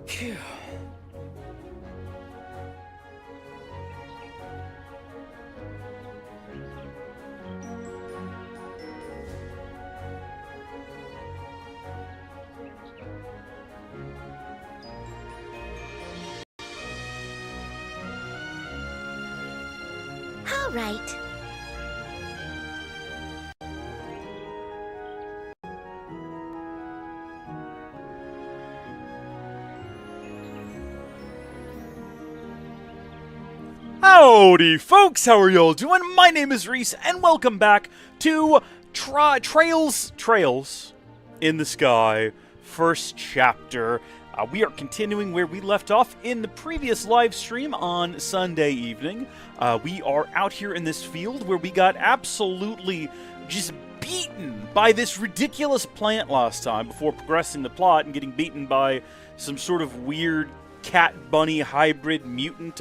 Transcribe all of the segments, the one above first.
Phew. All right. Howdy, folks! How are y'all doing? My name is Reese, and welcome back to Trails in the Sky, first chapter. We are continuing where we left off in the previous live stream on Sunday evening. We are out here in this field where we got absolutely just beaten by this ridiculous plant last time before progressing the plot and getting beaten by some sort of weird cat-bunny hybrid mutant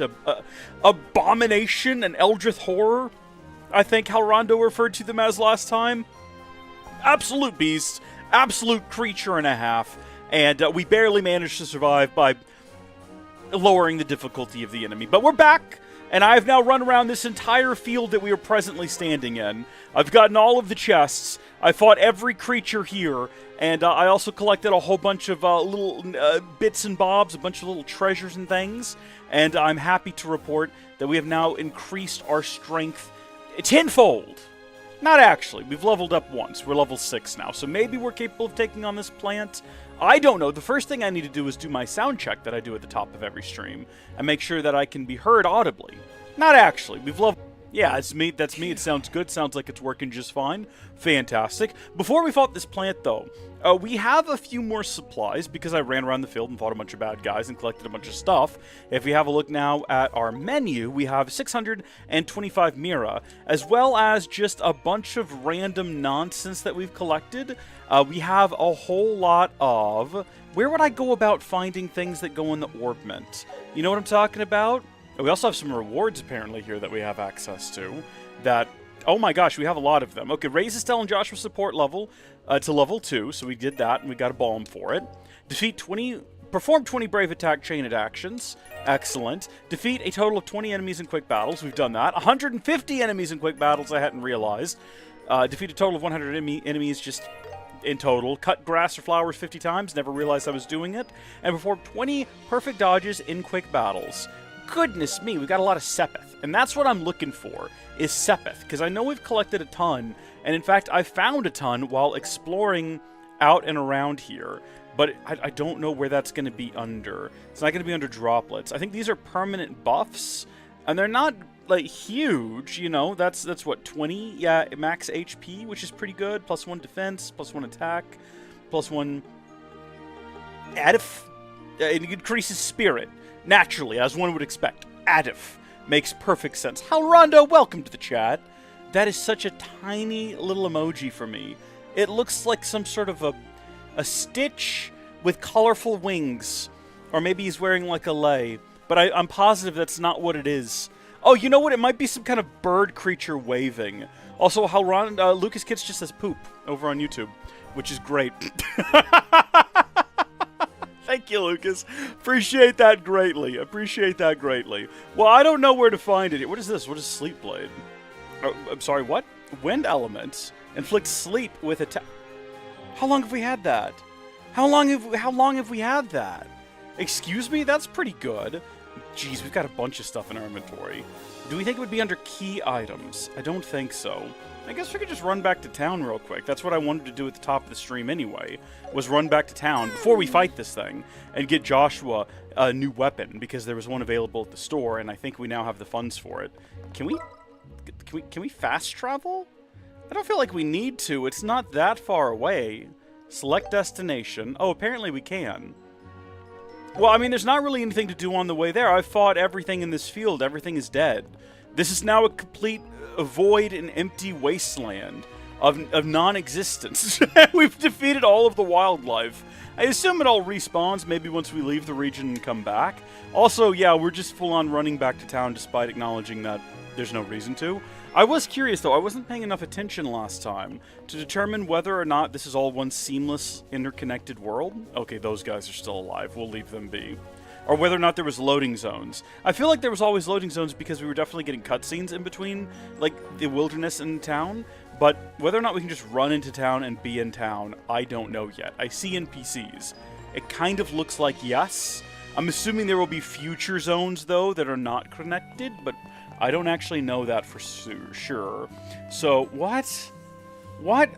abomination, an eldritch horror, I think how Rondo referred to them as last time. Absolute beast, absolute creature and a half, and we barely managed to survive by lowering the difficulty of the enemy. But we're back, and I've now run around this entire field that we are presently standing in. I've gotten all of the chests, I fought every creature here, and I also collected a whole bunch of little bits and bobs, a bunch of little treasures and things, and I'm happy to report that we have now increased our strength tenfold. Not actually, we've leveled up once, we're level 6 now, so maybe we're capable of taking on this plant. I don't know. The first thing I need to do is do my sound check that I do at the top of every stream and make sure that I can be heard audibly. Not actually. We've leveled... Yeah, it's me. That's me. It sounds good. Sounds like it's working just fine. Fantastic. Before we fought this plant, though, we have a few more supplies because I ran around the field and fought a bunch of bad guys and collected a bunch of stuff. If we have a look now at our menu, we have 625 Mira, as well as just a bunch of random nonsense that we've collected. We have a whole lot of... Where would I go about finding things that go in the orbment? You know what I'm talking about? We also have some rewards, apparently, here that we have access to. That, oh my gosh, we have a lot of them. Okay, raise Estelle and Joshua's support level to level 2, so we did that, and we got a balm for it. Perform 20 brave attack chained actions. Excellent. Defeat a total of 20 enemies in quick battles. We've done that. 150 enemies in quick battles, I hadn't realized. Defeat a total of 100 enemies just... in total. Cut grass or flowers 50 times, never realized I was doing it. And perform 20 perfect dodges in quick battles. Goodness me, we got a lot of Sepith. And that's what I'm looking for, is Sepith. Because I know we've collected a ton, and in fact, I found a ton while exploring out and around here. But I don't know where that's going to be under. It's not going to be under droplets. I think these are permanent buffs, and they're not, like, huge, you know. That's what, 20? Yeah, max HP, which is pretty good. Plus 1 defense, plus 1 attack, plus 1... It increases spirit. Naturally, as one would expect. Adif makes perfect sense. Hal Rondo, welcome to the chat. That is such a tiny little emoji for me. It looks like some sort of a Stitch with colorful wings. Or maybe he's wearing like a lei. But I'm positive that's not what it is. Oh, you know what? It might be some kind of bird creature waving. Also, Hal Rondo, Lucas Kids just says poop over on YouTube, which is great. Thank you, Lucas. Appreciate that greatly. Appreciate that greatly. Well, I don't know where to find it. What is this? What is Sleep Blade? Oh, I'm sorry, what? Wind elements. Inflict sleep with attack. How long have we had that? How long have we had that? Excuse me? That's pretty good. Jeez, we've got a bunch of stuff in our inventory. Do we think it would be under key items? I don't think so. I guess we could just run back to town real quick. That's what I wanted to do at the top of the stream anyway, was run back to town before we fight this thing and get Joshua a new weapon, because there was one available at the store, and I think we now have the funds for it. Can we fast travel? I don't feel like we need to. It's not that far away. Select destination. Oh, apparently we can. Well, I mean, there's not really anything to do on the way there. I've fought everything in this field. Everything is dead. This is now a complete void and empty wasteland of non-existence. We've defeated all of the wildlife. I assume it all respawns maybe once we leave the region and come back. Also, yeah, we're just full-on running back to town despite acknowledging that there's no reason to. I was curious, though. I wasn't paying enough attention last time to determine whether or not this is all one seamless, interconnected world. Okay, those guys are still alive. We'll leave them be. Or whether or not there was loading zones. I feel like there was always loading zones because we were definitely getting cutscenes in between, like, the wilderness and town. But whether or not we can just run into town and be in town, I don't know yet. I see NPCs. It kind of looks like yes. I'm assuming there will be future zones, though, that are not connected, but I don't actually know that for sure. So, what? What?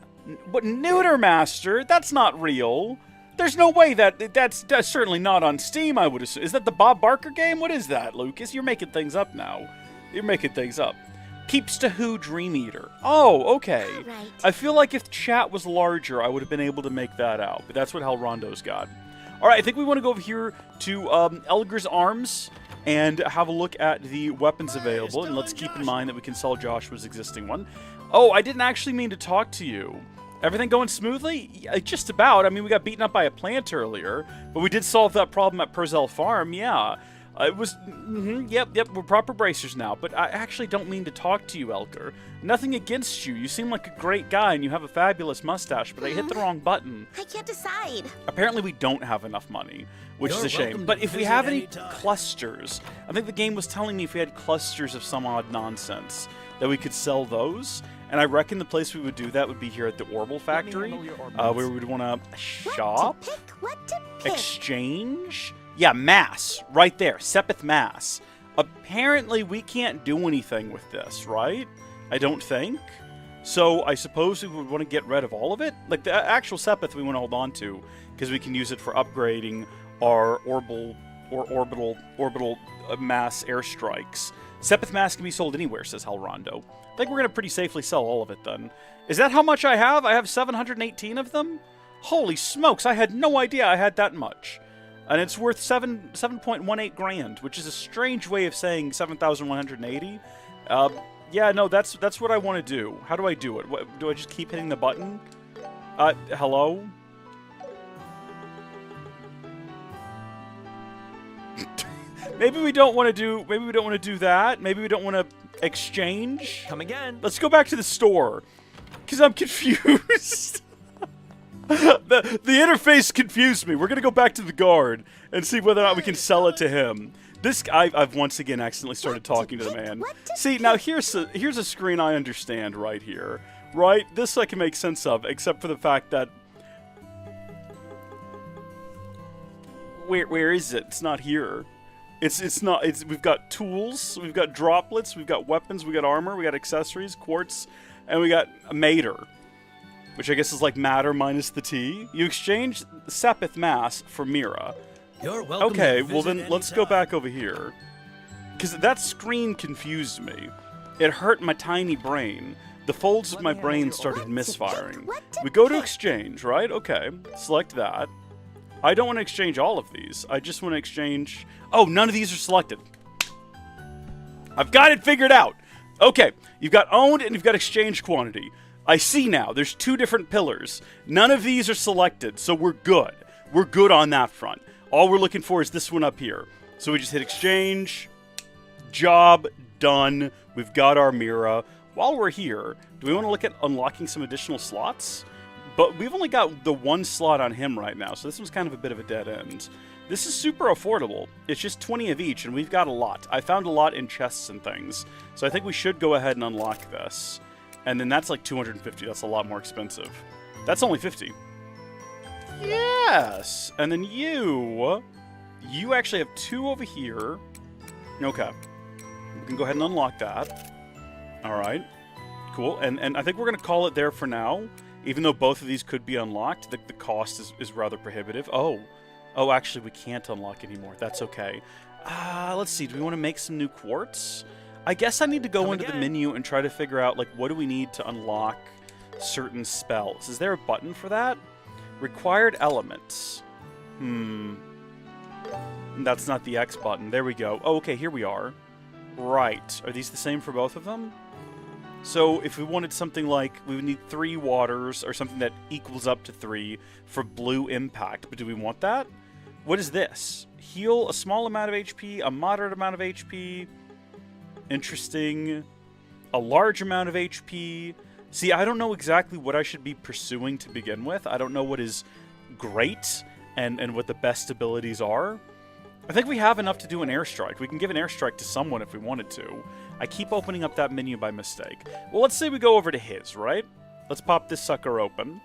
What? Neuter Master? That's not real. There's no way that's certainly not on Steam, I would assume. Is that the Bob Barker game? What is that, Lucas? You're making things up now. You're making things up. Keeps to Who Dream Eater. Oh, okay. Right. I feel like if chat was larger, I would have been able to make that out. But that's what Halrondo's got. All right, I think we want to go over here to Elgar's Arms and have a look at the weapons available. And let's keep in mind that we can sell Joshua's existing one. Oh, I didn't actually mean to talk to you. Everything going smoothly? Yeah, just about. I mean, we got beaten up by a plant earlier, but we did solve that problem at Purzel Farm, yeah. It was, yep, we're proper bracers now, but I actually don't mean to talk to you, Elgar. Nothing against you. You seem like a great guy and you have a fabulous mustache, but I hit the wrong button. I can't decide. Apparently we don't have enough money, which is a shame. But if we have any clusters, I think the game was telling me if we had clusters of some odd nonsense, that we could sell those. And I reckon the place we would do that would be here at the Orbital Factory, where we would want to shop, What to pick? exchange. Yeah, mass, right there, Sepith Mass. Apparently, we can't do anything with this, right? I don't think. So, I suppose we would want to get rid of all of it? Like, the actual Sepith we want to hold on to, because we can use it for upgrading our orbital mass airstrikes. Sepith Mass can be sold anywhere, says Halrondo. I think we're going to pretty safely sell all of it, then. Is that how much I have? I have 718 of them? Holy smokes, I had no idea I had that much. And it's worth 7.18 grand, which is a strange way of saying 7,180. Yeah, no, that's what I want to do. How do I do it? What, do I just keep hitting the button? Hello? Maybe we don't want to do that. Maybe we don't want to exchange. Come again. Let's go back to the store, because I'm confused. The interface confused me. We're gonna go back to the guard and see whether or not we can sell it to him. I've once again accidentally started talking to the man. See, now here's a screen I understand right here. Right? This I can make sense of, except for the fact that where is it? It's not here. We've got tools, we've got droplets, we've got weapons, we got armor, we got accessories, quartz, and we got a mater. Which I guess is like matter minus the T. You exchange Sepith Mass for Mira. You're welcome. Okay, well then let's go back over here. Because that screen confused me. It hurt my tiny brain. The folds of my brain started misfiring. We go to exchange, right? Okay, select that. I don't want to exchange all of these. I just want to exchange... Oh, none of these are selected. I've got it figured out. Okay, you've got owned and you've got exchange quantity. I see now. There's two different pillars. None of these are selected, so we're good. We're good on that front. All we're looking for is this one up here. So we just hit exchange. Job done. We've got our Mira. While we're here, do we want to look at unlocking some additional slots? But we've only got the one slot on him right now, so this one's kind of a bit of a dead end. This is super affordable. It's just 20 of each, and we've got a lot. I found a lot in chests and things. So I think we should go ahead and unlock this. And then that's like 250. That's a lot more expensive. That's only 50. Yes! And then you actually have two over here. Okay. We can go ahead and unlock that. Alright. Cool. And I think we're going to call it there for now. Even though both of these could be unlocked, the cost is rather prohibitive. Oh, actually, we can't unlock anymore. That's okay. Let's see. Do we want to make some new quartz? I guess I need to go into the menu and try to figure out, like, what do we need to unlock certain spells? Is there a button for that? Required elements. That's not the X button. There we go. Oh, okay, here we are. Right. Are these the same for both of them? So if we wanted something like, we would need 3 waters or something that equals up to 3 for blue impact. But do we want that? What is this? Heal a small amount of HP, a moderate amount of HP. Interesting. a large amount of HP. See, I don't know exactly what I should be pursuing to begin with. I don't know what is great and what the best abilities are. I think we have enough to do an airstrike. We can give an airstrike to someone if we wanted to. I keep opening up that menu by mistake. Well, let's say we go over to his, right? Let's pop this sucker open.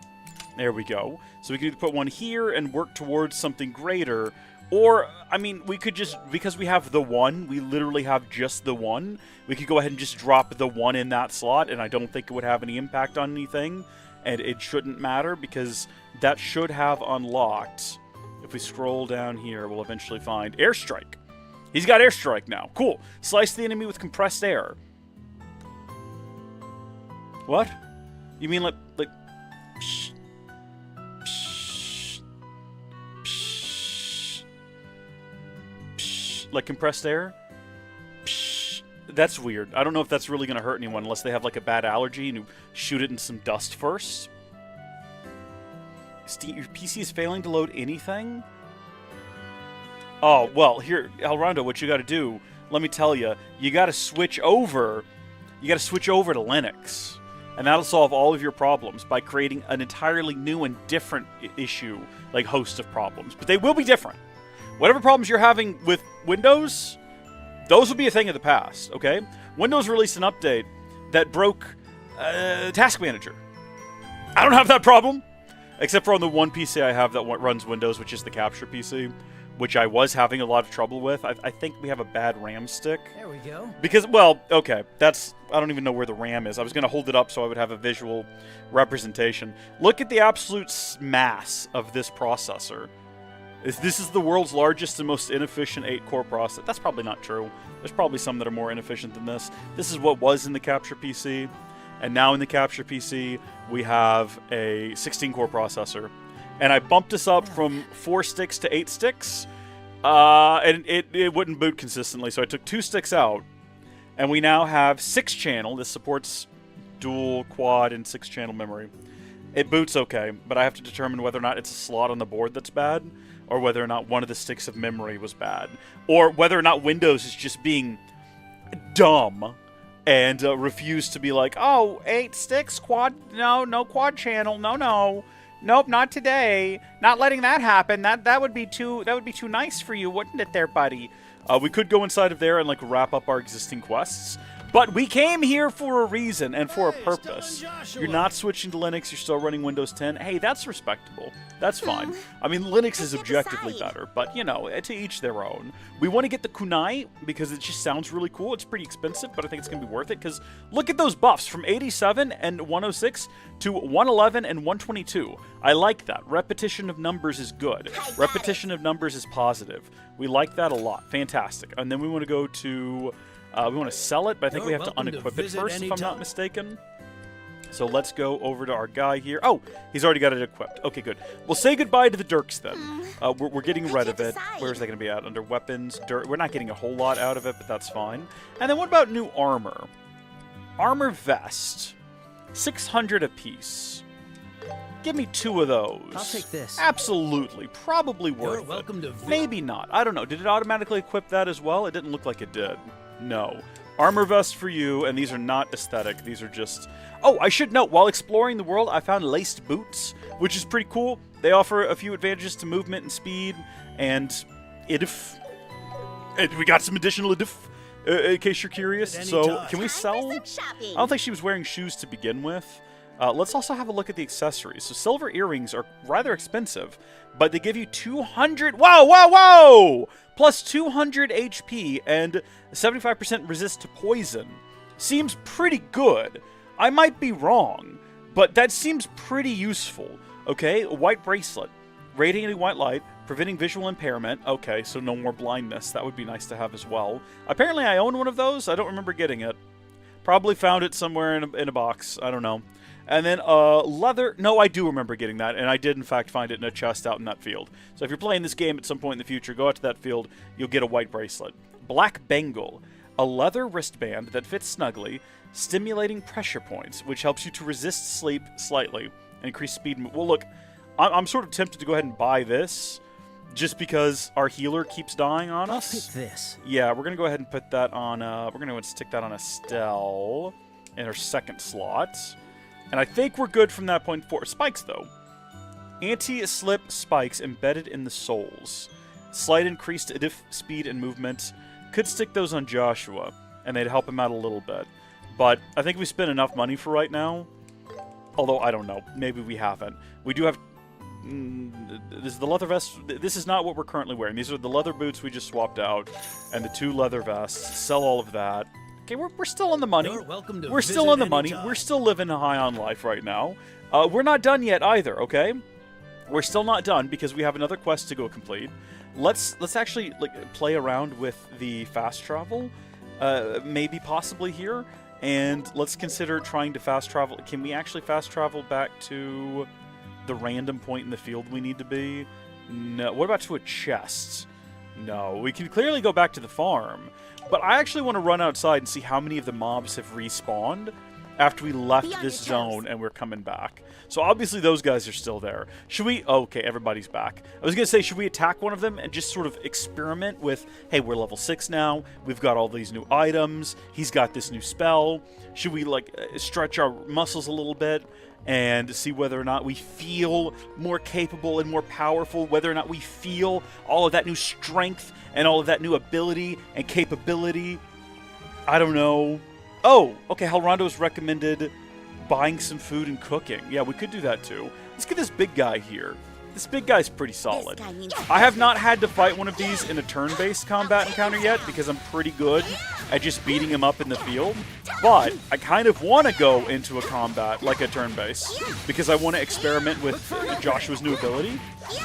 There we go. So we can either put one here and work towards something greater, or, I mean, we could just, because we have the one, we literally have just the one, we could go ahead and just drop the one in that slot, and I don't think it would have any impact on anything, and it shouldn't matter, because that should have unlocked. If we scroll down here, we'll eventually find Airstrike. He's got Airstrike now. Cool. Slice the enemy with compressed air. What? You mean like... Psh, psh, psh, psh, like compressed air? Psh, that's weird. I don't know if that's really going to hurt anyone unless they have like a bad allergy and you shoot it in some dust first. Your PC is failing to load anything? Oh, well, here, Alrondo, what you got to do, let me tell you, you got to switch over. You got to switch over to Linux. And that'll solve all of your problems by creating an entirely new and different issue, like host of problems. But they will be different. Whatever problems you're having with Windows, those will be a thing of the past, okay? Windows released an update that broke Task Manager. I don't have that problem, except for on the one PC I have that runs Windows, which is the Capture PC, which I was having a lot of trouble with. I think we have a bad RAM stick. There we go. Because, well, okay, that's... I don't even know where the RAM is. I was going to hold it up so I would have a visual representation. Look at the absolute mass of this processor. This is the world's largest and most inefficient 8-core processor. That's probably not true. There's probably some that are more inefficient than this. This is what was in the Capture PC. And now in the Capture PC, we have a 16-core processor. And I bumped this up from 4 sticks to 8 sticks, and it wouldn't boot consistently, so I took 2 sticks out, and we now have 6-channel. This supports dual, quad, and 6-channel memory. It boots okay, but I have to determine whether or not it's a slot on the board that's bad, or whether or not one of the sticks of memory was bad, or whether or not Windows is just being dumb and refused to be like, oh, 8 sticks, quad, no quad channel, no. Nope, not today. Not letting that happen. That would be too nice for you, wouldn't it, there, buddy? We could go inside of there and like wrap up our existing quests, but we came here for a reason and for a purpose. You're not switching to Linux. You're still running Windows 10. Hey, that's respectable. That's fine. I mean, Linux is objectively better, but you know, to each their own. We want to get the kunai because it just sounds really cool. It's pretty expensive, but I think it's gonna be worth it because look at those buffs from 87 and 106 to 111 and 122. I like that. Repetition of numbers is good. Repetition of numbers is positive. We like that a lot. Fantastic. And then we want to go to... we want to sell it, but I think we have to unequip it first, if I'm not mistaken. So let's go over to our guy here. Oh, he's already got it equipped. Okay, good. We'll say goodbye to the Dirks then. We're getting rid of it. Where's that going to be at? Under weapons, dirt. We're not getting a whole lot out of it, but that's fine. And then what about new armor? Armor vest. 600 apiece. Give me 2 of those. I'll take this. Absolutely. Probably worth it. Welcome to Maybe not. I don't know. Did it automatically equip that as well? It didn't look like it did. No. Armor vest for you, and these are not aesthetic. These are just... Oh, I should note, while exploring the world, I found laced boots, which is pretty cool. They offer a few advantages to movement and speed, and idif. And we got some additional idif, in case you're curious. So, can we sell? I don't think she was wearing shoes to begin with. Let's also have a look at the accessories. So silver earrings are rather expensive, but they give you 200... Whoa! Plus 200 HP and 75% resist to poison. Seems pretty good. I might be wrong, but that seems pretty useful. Okay, a white bracelet. Radiating white light, preventing visual impairment. Okay, so no more blindness. That would be nice to have as well. Apparently I own one of those. I don't remember getting it. Probably found it somewhere in a box. I don't know. And then leather. No, I do remember getting that, and I did, in fact, find it in a chest out in that field. So if you're playing this game at some point in the future, go out to that field, you'll get a white bracelet. Black bangle. A leather wristband that fits snugly, stimulating pressure points, which helps you to resist sleep slightly and increase speed. Well, look, I'm sort of tempted to go ahead and buy this, just because our healer keeps dying on us. I'll pick this. Yeah, we're going to go ahead and put that on, we're going to stick that on Estelle. in our second slot. And I think we're good from that point forward. Spikes, though. Anti-slip spikes embedded in the soles. Slight increase to diff speed and movement. Could stick those on Joshua, and they'd help him out a little bit. But I think we spent enough money for right now. Although, I don't know. Maybe we haven't. We do have... this is the leather vest. This is not what we're currently wearing. These are the leather boots we just swapped out. And the 2 leather vests. Sell all of that. Okay, we're still on the money. We're still on the money. We're still living high on life right now. We're not done yet either, okay? We're still not done because we have another quest to go complete. Let's actually play around with the fast travel, maybe possibly here, and let's consider trying to fast travel. Can we actually fast travel back to the random point in the field we need to be? No. What about to a chest? No. We can clearly go back to the farm, but I actually want to run outside and see how many of the mobs have respawned after we left this zone and we're coming back. So obviously those guys are still there. Should we... okay, everybody's back. I was going to say, should we attack one of them and just sort of experiment with, hey, we're level 6 now. We've got all these new items. He's got this new spell. Should we, stretch our muscles a little bit and see whether or not we feel more capable and more powerful, whether or not we feel all of that new strength and all of that new ability and capability? I don't know. Oh, okay, Halrondo's recommended buying some food and cooking. Yeah, we could do that too. Let's get this big guy here. This big guy's pretty solid. I have not had to fight one of these in a turn-based combat encounter yet because I'm pretty good at just beating him up in the field. But I kind of want to go into a combat like a turn-based because I want to experiment with Joshua's new ability.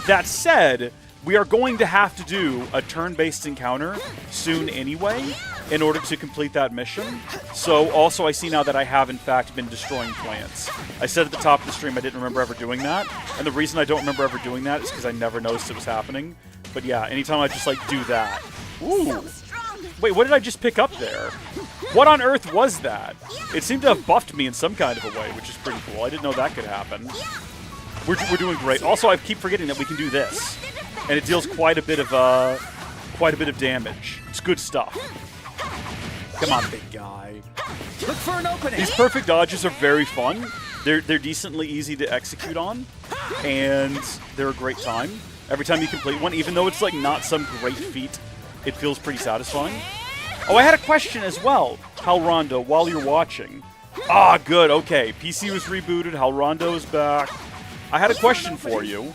That said, we are going to have to do a turn-based encounter soon anyway in order to complete that mission. So also I see now that I have in fact been destroying plants. I said at the top of the stream I didn't remember ever doing that, and the reason I don't remember ever doing that is because I never noticed it was happening. But yeah, anytime I just do that. Ooh. Wait, what did I just pick up there? What on earth was that? It seemed to have buffed me in some kind of a way, which is pretty cool. I didn't know that could happen. We're doing great. Also, I keep forgetting that we can do this, and it deals quite a bit of damage. It's good stuff. Come on, big guy. Look for an opening. These perfect dodges are very fun. They're decently easy to execute on, and they're a great time. Every time you complete one, even though it's not some great feat, it feels pretty satisfying. Oh, I had a question as well, Halrondo, while you're watching. Ah, good, okay. PC was rebooted, Halrondo is back. I had a question for you.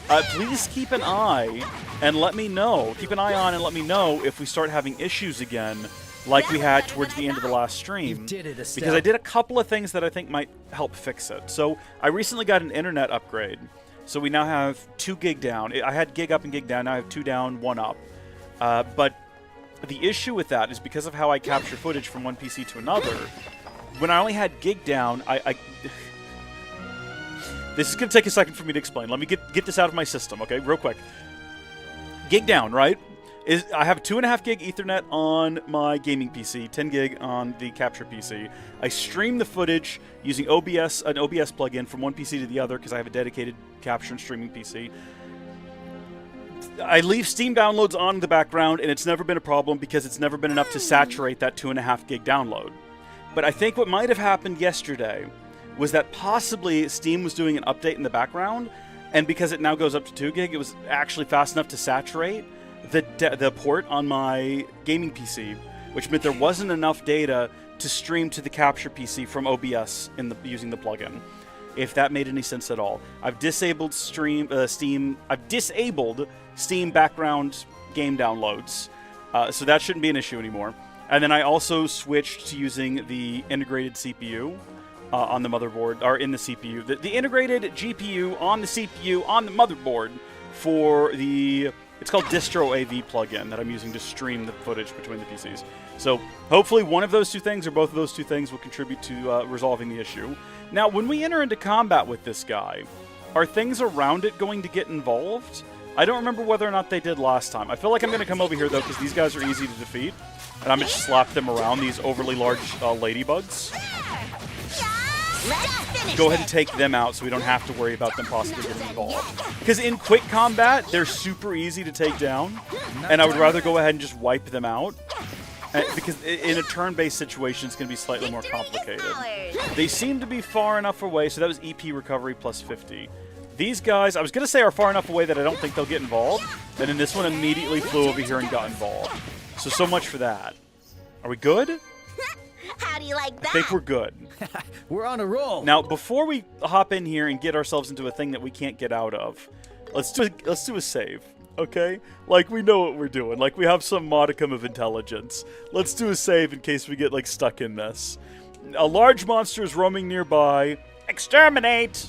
Please keep an eye and let me know. Keep an eye on and let me know if we start having issues again like we had towards the end of the last stream. Because I did a couple of things that I think might help fix it. So I recently got an internet upgrade. So we now have 2 gig down. I had gig up and gig down. Now I have 2 down, 1 up. But the issue with that is because of how I capture footage from one PC to another. When I only had gig down, this is going to take a second for me to explain. Let me get this out of my system, okay? Real quick. Gig down, right? I have 2.5 gig Ethernet on my gaming PC, 10 gig on the capture PC. I stream the footage using OBS, an OBS plugin from one PC to the other because I have a dedicated capture and streaming PC. I leave Steam downloads on in the background, and it's never been a problem because it's never been enough to saturate that 2.5 gig download. But I think what might have happened yesterday was that possibly Steam was doing an update in the background, and because it now goes up to 2 gig, it was actually fast enough to saturate the port on my gaming PC, which meant there wasn't enough data to stream to the capture PC from OBS using the plugin. If that made any sense at all, I've disabled Steam. I've disabled Steam background game downloads, so that shouldn't be an issue anymore. And then I also switched to using the integrated CPU on the motherboard, or in the CPU, the integrated GPU on the CPU on the motherboard for the. It's called Distro AV plugin that I'm using to stream the footage between the PCs. So hopefully one of those 2 things or both of those 2 things will contribute to resolving the issue. Now, when we enter into combat with this guy, are things around it going to get involved? I don't remember whether or not they did last time. I feel like I'm going to come over here, though, because these guys are easy to defeat. And I'm going to just slap them around, these overly large ladybugs. Go ahead and take them out so we don't have to worry about them possibly getting involved. Because in quick combat, they're super easy to take down, and I would rather go ahead and just wipe them out Because in a turn-based situation, it's going to be slightly more complicated. They seem to be far enough away, so that was EP recovery plus 50. These guys, I was going to say are far enough away that I don't think they'll get involved, and then this one immediately flew over here and got involved. So much for that. Are we good? How do you like that? I think we're good. We're on a roll. Now, before we hop in here and get ourselves into a thing that we can't get out of, let's do a save, okay? Like, we know what we're doing. Like, we have some modicum of intelligence. Let's do a save in case we get, like, stuck in this. A large monster is roaming nearby. Exterminate!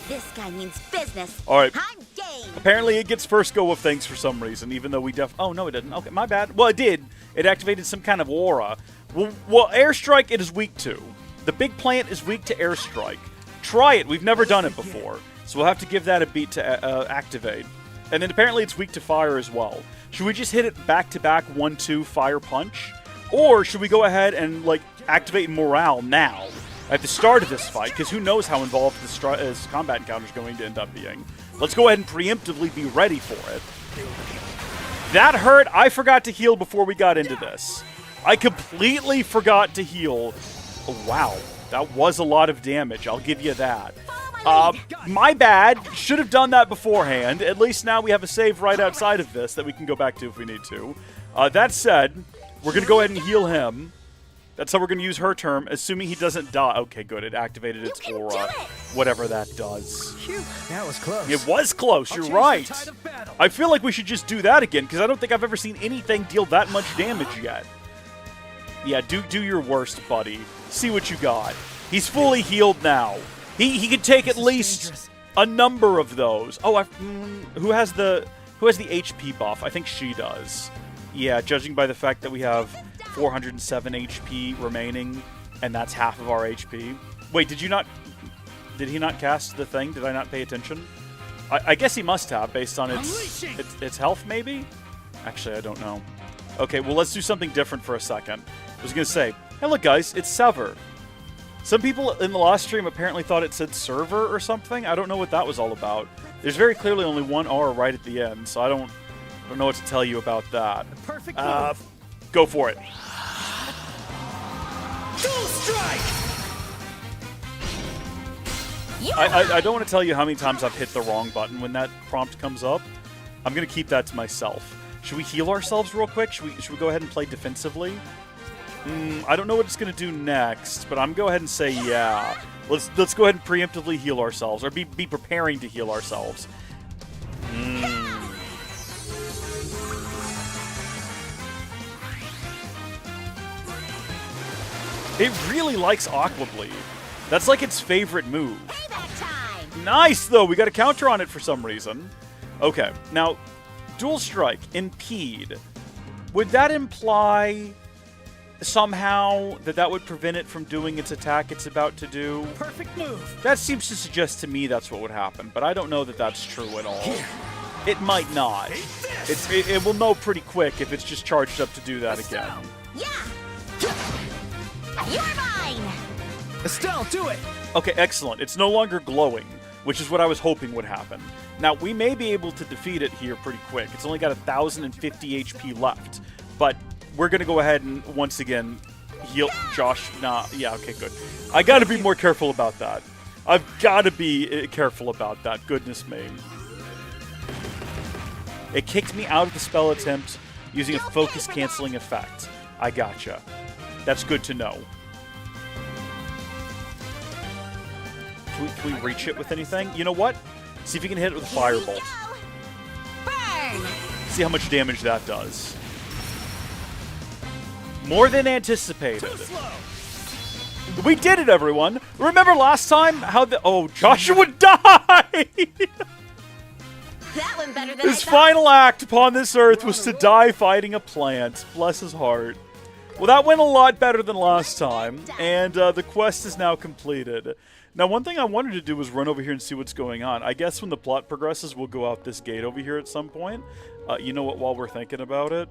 This guy means business. All right. I'm game. Apparently, it gets first go of things for some reason, even though we oh, no, it didn't. Okay, my bad. Well, it did. It activated some kind of aura. Well, airstrike it is weak to. The big plant is weak to airstrike. Try it. We've never done it before. So we'll have to give that a beat to activate. And then apparently it's weak to fire as well. Should we just hit it back-to-back 1-2 fire punch? Or should we go ahead and, like, activate morale now at the start of this fight? Because who knows how involved this combat encounter is going to end up being. Let's go ahead and preemptively be ready for it. That hurt. I forgot to heal before we got into this. I completely forgot to heal. Oh, wow. That was a lot of damage. I'll give you that. My bad. Should have done that beforehand. At least now we have a save right outside of this that we can go back to if we need to. That said, we're going to go ahead and heal him. That's how we're going to use her term, assuming he doesn't die. Okay, good. It activated its aura. Whatever that does. Phew, that was close. It was close. You're right. I feel like we should just do that again, because I don't think I've ever seen anything deal that much damage yet. Yeah, do your worst, buddy. See what you got. He's fully healed now. He can take at least a number of those. Oh, who has the HP buff? I think she does. Yeah, judging by the fact that we have 407 HP remaining, and that's half of our HP. Wait, did he not cast the thing? Did I not pay attention? I guess he must have, based on its health, maybe? Actually, I don't know. Okay, well, let's do something different for a second. I was going to say, hey, look, guys, it's Sever. Some people in the last stream apparently thought it said server or something. I don't know what that was all about. There's very clearly only one R right at the end, so I don't know what to tell you about that. Perfect. Go for it. Dual strike. I don't want to tell you how many times I've hit the wrong button when that prompt comes up. I'm going to keep that to myself. Should we heal ourselves real quick? Should we go ahead and play defensively? I don't know what it's going to do next, but I'm going to go ahead and say yeah. Let's go ahead and preemptively heal ourselves, or be preparing to heal ourselves. It really likes Aqua Bleed. That's like its favorite move. Payback time. Nice, though. We got a counter on it for some reason. Okay, now, Dual Strike, Impede. Would that imply somehow that would prevent it from doing its attack it's about to do? Perfect move. That seems to suggest to me that's what would happen, but I don't know that that's true at all. It might not. It will know pretty quick if it's just charged up to do that again. Yeah. You're mine. Estelle, do it. Okay, excellent. It's no longer glowing, which is what I was hoping would happen. Now, we may be able to defeat it here pretty quick. It's only got 1,050 HP left, but we're going to go ahead and, once again, heal Josh. Nah, yeah, okay, good. I got to be more careful about that. I've got to be careful about that. Goodness me. It kicked me out of the spell attempt using a focus-canceling effect. I gotcha. That's good to know. Can we reach it with anything? You know what? See if you can hit it with a firebolt. Burn. See how much damage that does. More than anticipated. We did it, everyone! Remember last time how oh, Joshua died! That went better than His I thought. final act upon this earth was to die fighting a plant. Bless his heart. Well, that went a lot better than last time, and the quest is now completed. Now, one thing I wanted to do was run over here and see what's going on. I guess when the plot progresses, we'll go out this gate over here at some point. You know what, while we're thinking about it,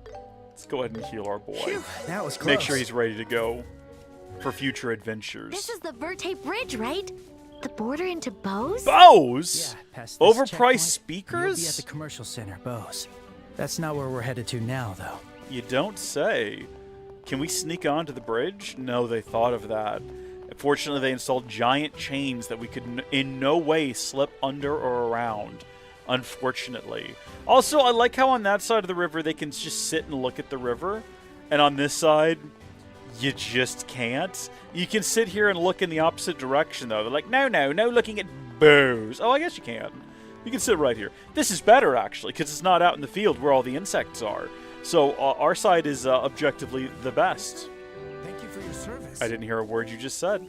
let's go ahead and heal our boy. Phew, that was close. Make sure he's ready to go for future adventures. This is the Verte Bridge, right? The border into Bose? Bose? Yeah, past this Overpriced checkpoint, speakers? You'll be at the commercial center, Bose. That's not where we're headed to now, though. You don't say. Can we sneak onto the bridge? No, they thought of that. Fortunately, they installed giant chains that we could in no way slip under or around. Unfortunately. Also, I like how on that side of the river they can just sit and look at the river. And on this side, you just can't. You can sit here and look in the opposite direction, though. They're like, no looking at bows. Oh, I guess you can. You can sit right here. This is better, actually, because it's not out in the field where all the insects are. So our side is objectively the best. Thank you for your service. I didn't hear a word you just said.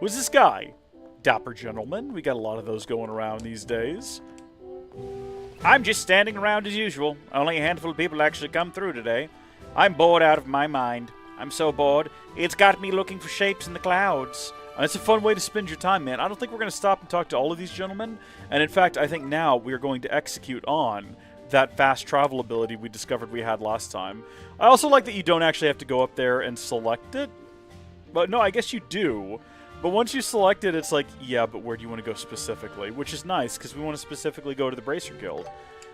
Who's this guy? Dapper gentleman. We got a lot of those going around these days. I'm just standing around as usual. Only a handful of people actually come through today. I'm bored out of my mind. I'm so bored, it's got me looking for shapes in the clouds. And it's a fun way to spend your time, man. I don't think we're going to stop and talk to all of these gentlemen. And in fact, I think now we're going to execute on that fast travel ability we discovered we had last time. I also like that you don't actually have to go up there and select it. But no, I guess you do. But once you select it, it's like, yeah, but where do you want to go specifically? Which is nice, because we want to specifically go to the Bracer Guild.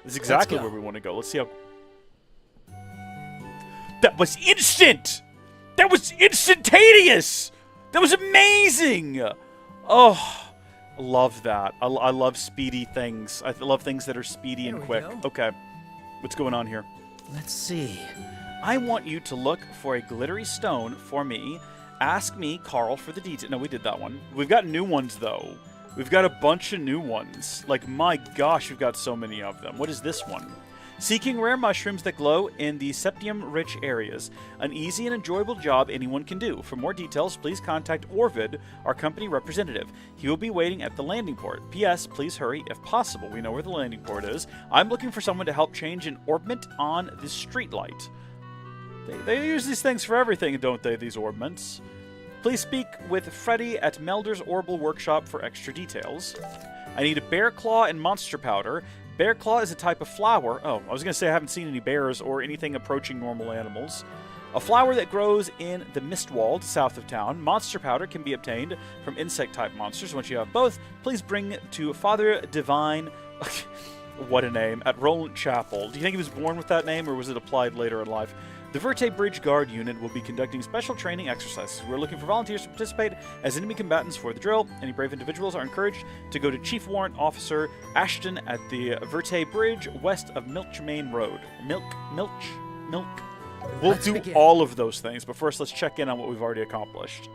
This is exactly where we want to go. Let's see how... That was instant! That was instantaneous! That was amazing! Oh, I love that. I love speedy things. I love things that are speedy and quick. Okay, what's going on here? Let's see. I want you to look for a glittery stone for me. Ask me, Carl, for the detail. No, we did that one. We've got new ones, though. We've got a bunch of new ones. Like, my gosh, we've got so many of them. What is this one? Seeking rare mushrooms that glow in the septium-rich areas. An easy and enjoyable job anyone can do. For more details, please contact Orvid, our company representative. He will be waiting at the landing port. P.S. Please hurry if possible. We know where the landing port is. I'm looking for someone to help change an orbment on the streetlight. They use these things for everything, don't they, these orbments? Please speak with Freddy at Melder's Orbital Workshop for extra details. I need a bear claw and monster powder. Bear claw is a type of flower. Oh, I was going to say I haven't seen any bears or anything approaching normal animals. A flower that grows in the Mistwald, south of town. Monster powder can be obtained from insect-type monsters. Once you have both, please bring to Father Divine... What a name. At Roland Chapel. Do you think he was born with that name, or was it applied later in life? The Verte Bridge Guard unit will be conducting special training exercises. We're looking for volunteers to participate as enemy combatants for the drill. Any brave individuals are encouraged to go to Chief Warrant Officer Ashton at the Verte Bridge west of Milchmain Road. Milk. We'll do all of those things, but first let's check in on what we've already accomplished.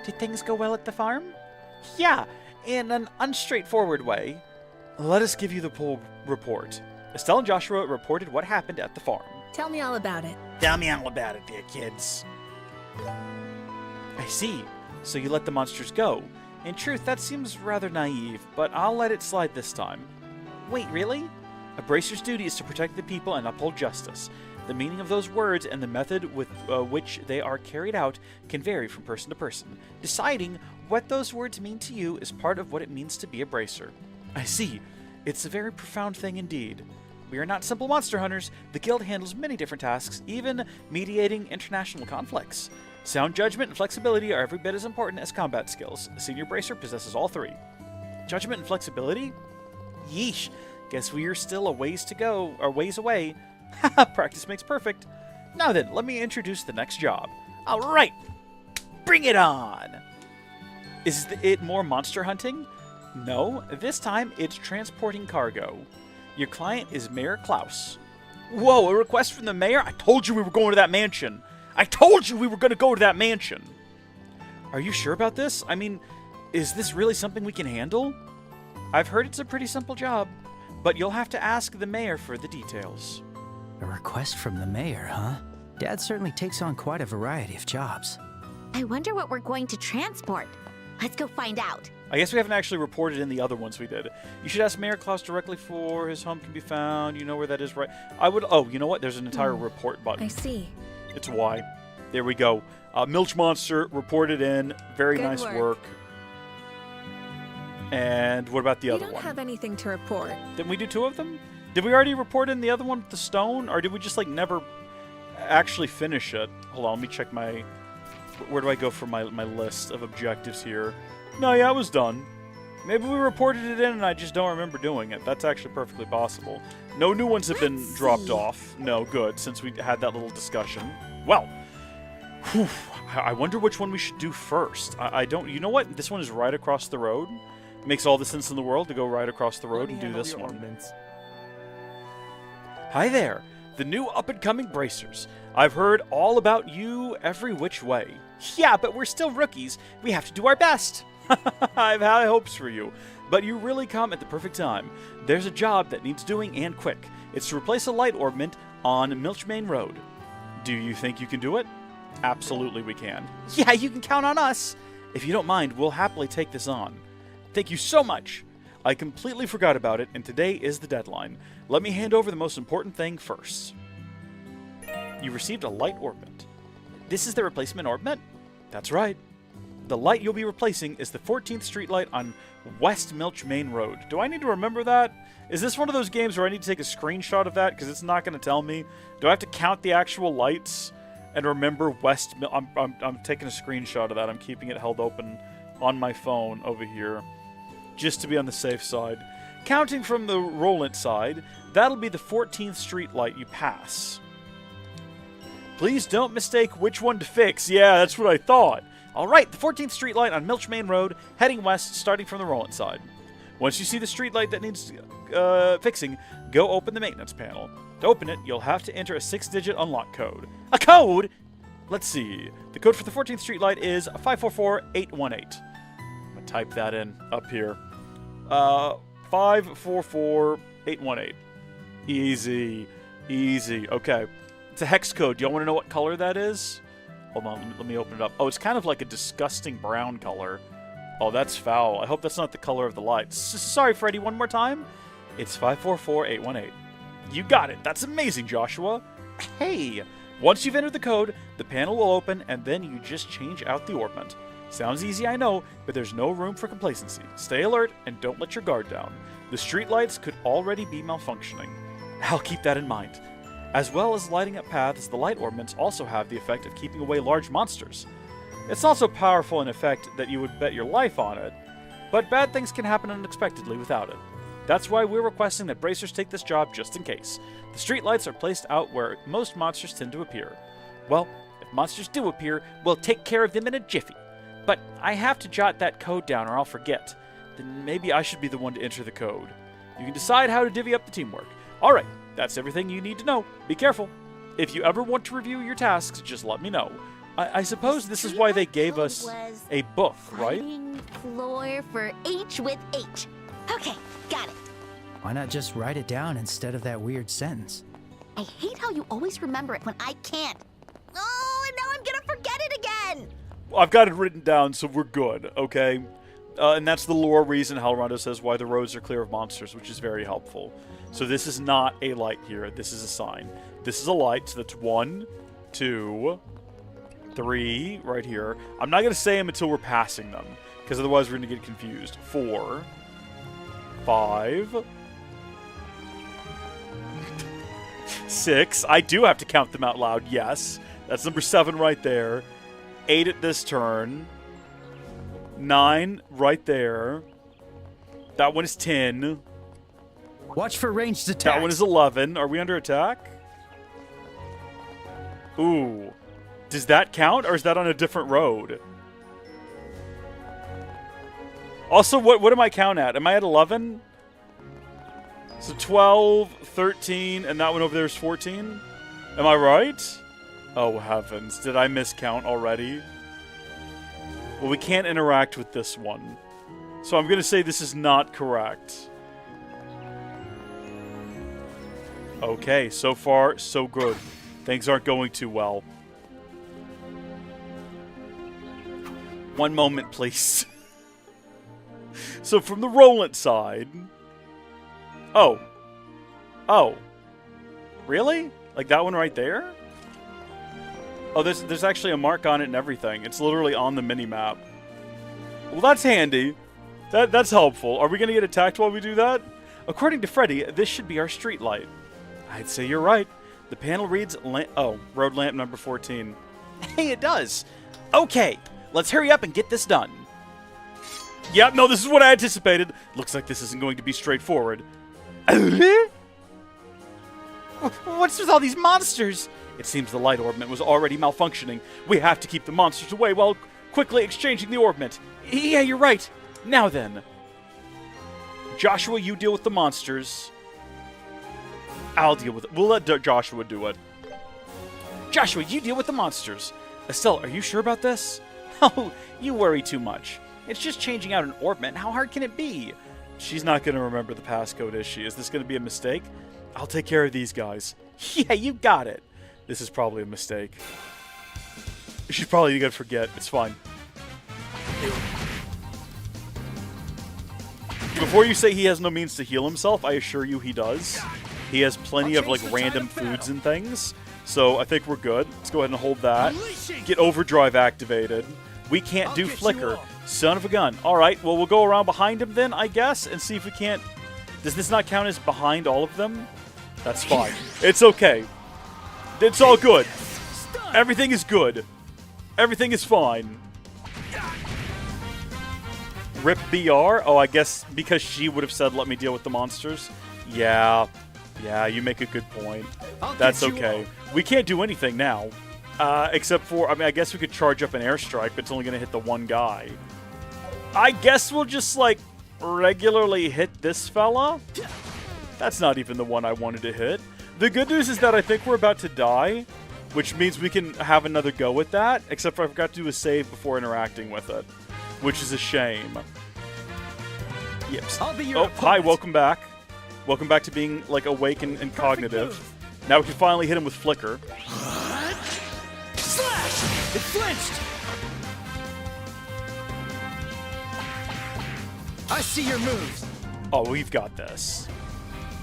Did things go well at the farm? Yeah, in an unstraightforward way. Let us give you the full report. Estelle and Joshua reported what happened at the farm. Tell me all about it. Tell me all about it, dear kids. I see. So you let the monsters go. In truth, that seems rather naive, but I'll let it slide this time. Wait, really? A bracer's duty is to protect the people and uphold justice. The meaning of those words and the method with which they are carried out can vary from person to person. Deciding what those words mean to you is part of what it means to be a bracer. I see. It's a very profound thing indeed. We are not simple monster hunters. The guild handles many different tasks, even mediating international conflicts. Sound judgment and flexibility are every bit as important as combat skills. A senior bracer possesses all three. Judgment and flexibility? Yeesh. Guess we are still a ways to go, or ways away. Haha, practice makes perfect. Now then, let me introduce the next job. Alright! Bring it on! Is it more monster hunting? No, this time it's transporting cargo. Your client is Mayor Klaus. Whoa, a request from the mayor? I told you we were going to that mansion. I told you we were going to go to that mansion. Are you sure about this? I mean, is this really something we can handle? I've heard it's a pretty simple job, but you'll have to ask the mayor for the details. A request from the mayor, huh? Dad certainly takes on quite a variety of jobs. I wonder what we're going to transport. Let's go find out. I guess we haven't actually reported in the other ones we did. You should ask Mayor Klaus directly for his home can be found. You know where that is, right? I would... Oh, you know what? There's an entire report button. I see. It's Y. There we go. Milch Monster reported in. Very Good nice work. work. And what about the other We don't one? have anything to report. Didn't we do two of them? Did we already report in the other one with the stone? Or did we just, like, never actually finish it? Hold on, let me check my... Where do I go for my list of objectives here? No, yeah, I was done. Maybe we reported it in and I just don't remember doing it. That's actually perfectly possible. No new ones have been dropped off. No, good, since we had that little discussion. Well, Whew. I wonder which one we should do first. I don't... You know what? This one is right across the road. It makes all the sense in the world to go right across the road and do this one. Ordnance. Hi there, the new up-and-coming bracers. I've heard all about you every which way. Yeah, but we're still rookies. We have to do our best. I've high hopes for you, but you really come at the perfect time. There's a job that needs doing and quick. It's to replace a light orbment on Milchmain Road. Do you think you can do it? Absolutely we can. Yeah, you can count on us. If you don't mind, we'll happily take this on. Thank you so much. I completely forgot about it, and today is the deadline. Let me hand over the most important thing first. You received a light orbment. This is the replacement orbment? That's right. The light you'll be replacing is the 14th Street light on West Milchmain Road. Do I need to remember that? Is this one of those games where I need to take a screenshot of that because it's not going to tell me? Do I have to count the actual lights and remember West I'm taking a screenshot of that. I'm keeping it held open on my phone over here just to be on the safe side. Counting from the Roland side, that'll be the 14th Street light you pass. Please don't mistake which one to fix. Yeah, that's what I thought. Alright, the 14th Street light on Milchmain Road, heading west, starting from the Roland side. Once you see the street light that needs fixing, go open the maintenance panel. To open it, you'll have to enter a 6-digit unlock code. A code? Let's see. The code for the 14th Street light is 544818. I'm going to type that in up here. 544818. Easy. Easy. Okay. It's a hex code. Do y'all want to know what color that is? Hold on. Let me open it up. Oh, it's kind of like a disgusting brown color. Oh, that's foul. I hope that's not the color of the lights. Sorry, Freddy, one more time. It's 544818. You got it. That's amazing, Joshua. Hey! Once you've entered the code, the panel will open, and then you just change out the orbment. Sounds easy, I know, but there's no room for complacency. Stay alert, and don't let your guard down. The streetlights could already be malfunctioning. I'll keep that in mind. As well as lighting up paths, the light orbments also have the effect of keeping away large monsters. It's not so powerful in effect that you would bet your life on it, but bad things can happen unexpectedly without it. That's why we're requesting that bracers take this job just in case. The streetlights are placed out where most monsters tend to appear. Well, if monsters do appear, we'll take care of them in a jiffy. But I have to jot that code down or I'll forget. Then maybe I should be the one to enter the code. You can decide how to divvy up the teamwork. Alright, that's everything you need to know. Be careful. If you ever want to review your tasks, just let me know. I suppose this is why they gave us a book, right? Floor for H with H. Okay, got it. Why not just write it down instead of that weird sentence? I hate how you always remember it when I can't. Oh, and now I'm gonna forget it again. I've got it written down, so we're good, okay? And that's the lore reason Halrondo says why the roads are clear of monsters, which is very helpful. So this is not a light here. This is a sign. This is a light, so that's 1, 2, 3, right here. I'm not going to say them until we're passing them, because otherwise we're going to get confused. 4, 5, 6. I do have to count them out loud, yes. That's number 7 right there. 8 at this turn. 9 right there. That one is 10. Watch for ranged attacks. That one is 11. Are we under attack? Ooh. Does that count, or is that on a different road? Also, what am I count at? Am I at 11? So 12, 13, and that one over there is 14? Am I right? Oh, heavens. Did I miscount already? Well, we can't interact with this one. So I'm going to say this is not correct. Okay, so far, so good. Things aren't going too well. One moment, please. So from the Roland side... Oh. Oh. Really? Like that one right there? Oh, there's actually a mark on it and everything. It's literally on the mini-map. Well, that's handy. That's helpful. Are we going to get attacked while we do that? According to Freddy, this should be our street light. I'd say you're right. The panel reads... road lamp number 14. Hey, it does. Okay, let's hurry up and get this done. Yep, no, this is what I anticipated. Looks like this isn't going to be straightforward. What's with all these monsters? It seems the light orbment was already malfunctioning. We have to keep the monsters away while quickly exchanging the orbment. Yeah, you're right. Now then. Joshua, you deal with the monsters. I'll deal with it. We'll let Joshua do it. Joshua, you deal with the monsters. Estelle, are you sure about this? Oh, you worry too much. It's just changing out an orbment. How hard can it be? She's not going to remember the passcode, is she? Is this going to be a mistake? I'll take care of these guys. Yeah, you got it. This is probably a mistake. She's probably going to forget. It's fine. Before you say he has no means to heal himself, I assure you he does. He has plenty of, like, random foods and things. So I think we're good. Let's go ahead and hold that. Get overdrive activated. We can't do flicker. Son of a gun. Alright, well, we'll go around behind him then, I guess, and see if we can't... Does this not count as behind all of them? That's fine. It's okay. It's all good. Everything is good. Everything is fine. Rip BR? Oh, I guess because she would have said, let me deal with the monsters. Yeah. Yeah, you make a good point. That's okay. We can't do anything now. Except for, I mean, I guess we could charge up an airstrike, but it's only going to hit the one guy. I guess we'll just, like, regularly hit this fella. That's not even the one I wanted to hit. The good news is that I think we're about to die, which means we can have another go with that, except for I forgot to do a save before interacting with it, which is a shame. Yep. Oh, hi, welcome back. Welcome back to being, like, awake and cognitive. Now we can finally hit him with Flicker. Slash! It flinched! I see your moves. Oh, we've got this.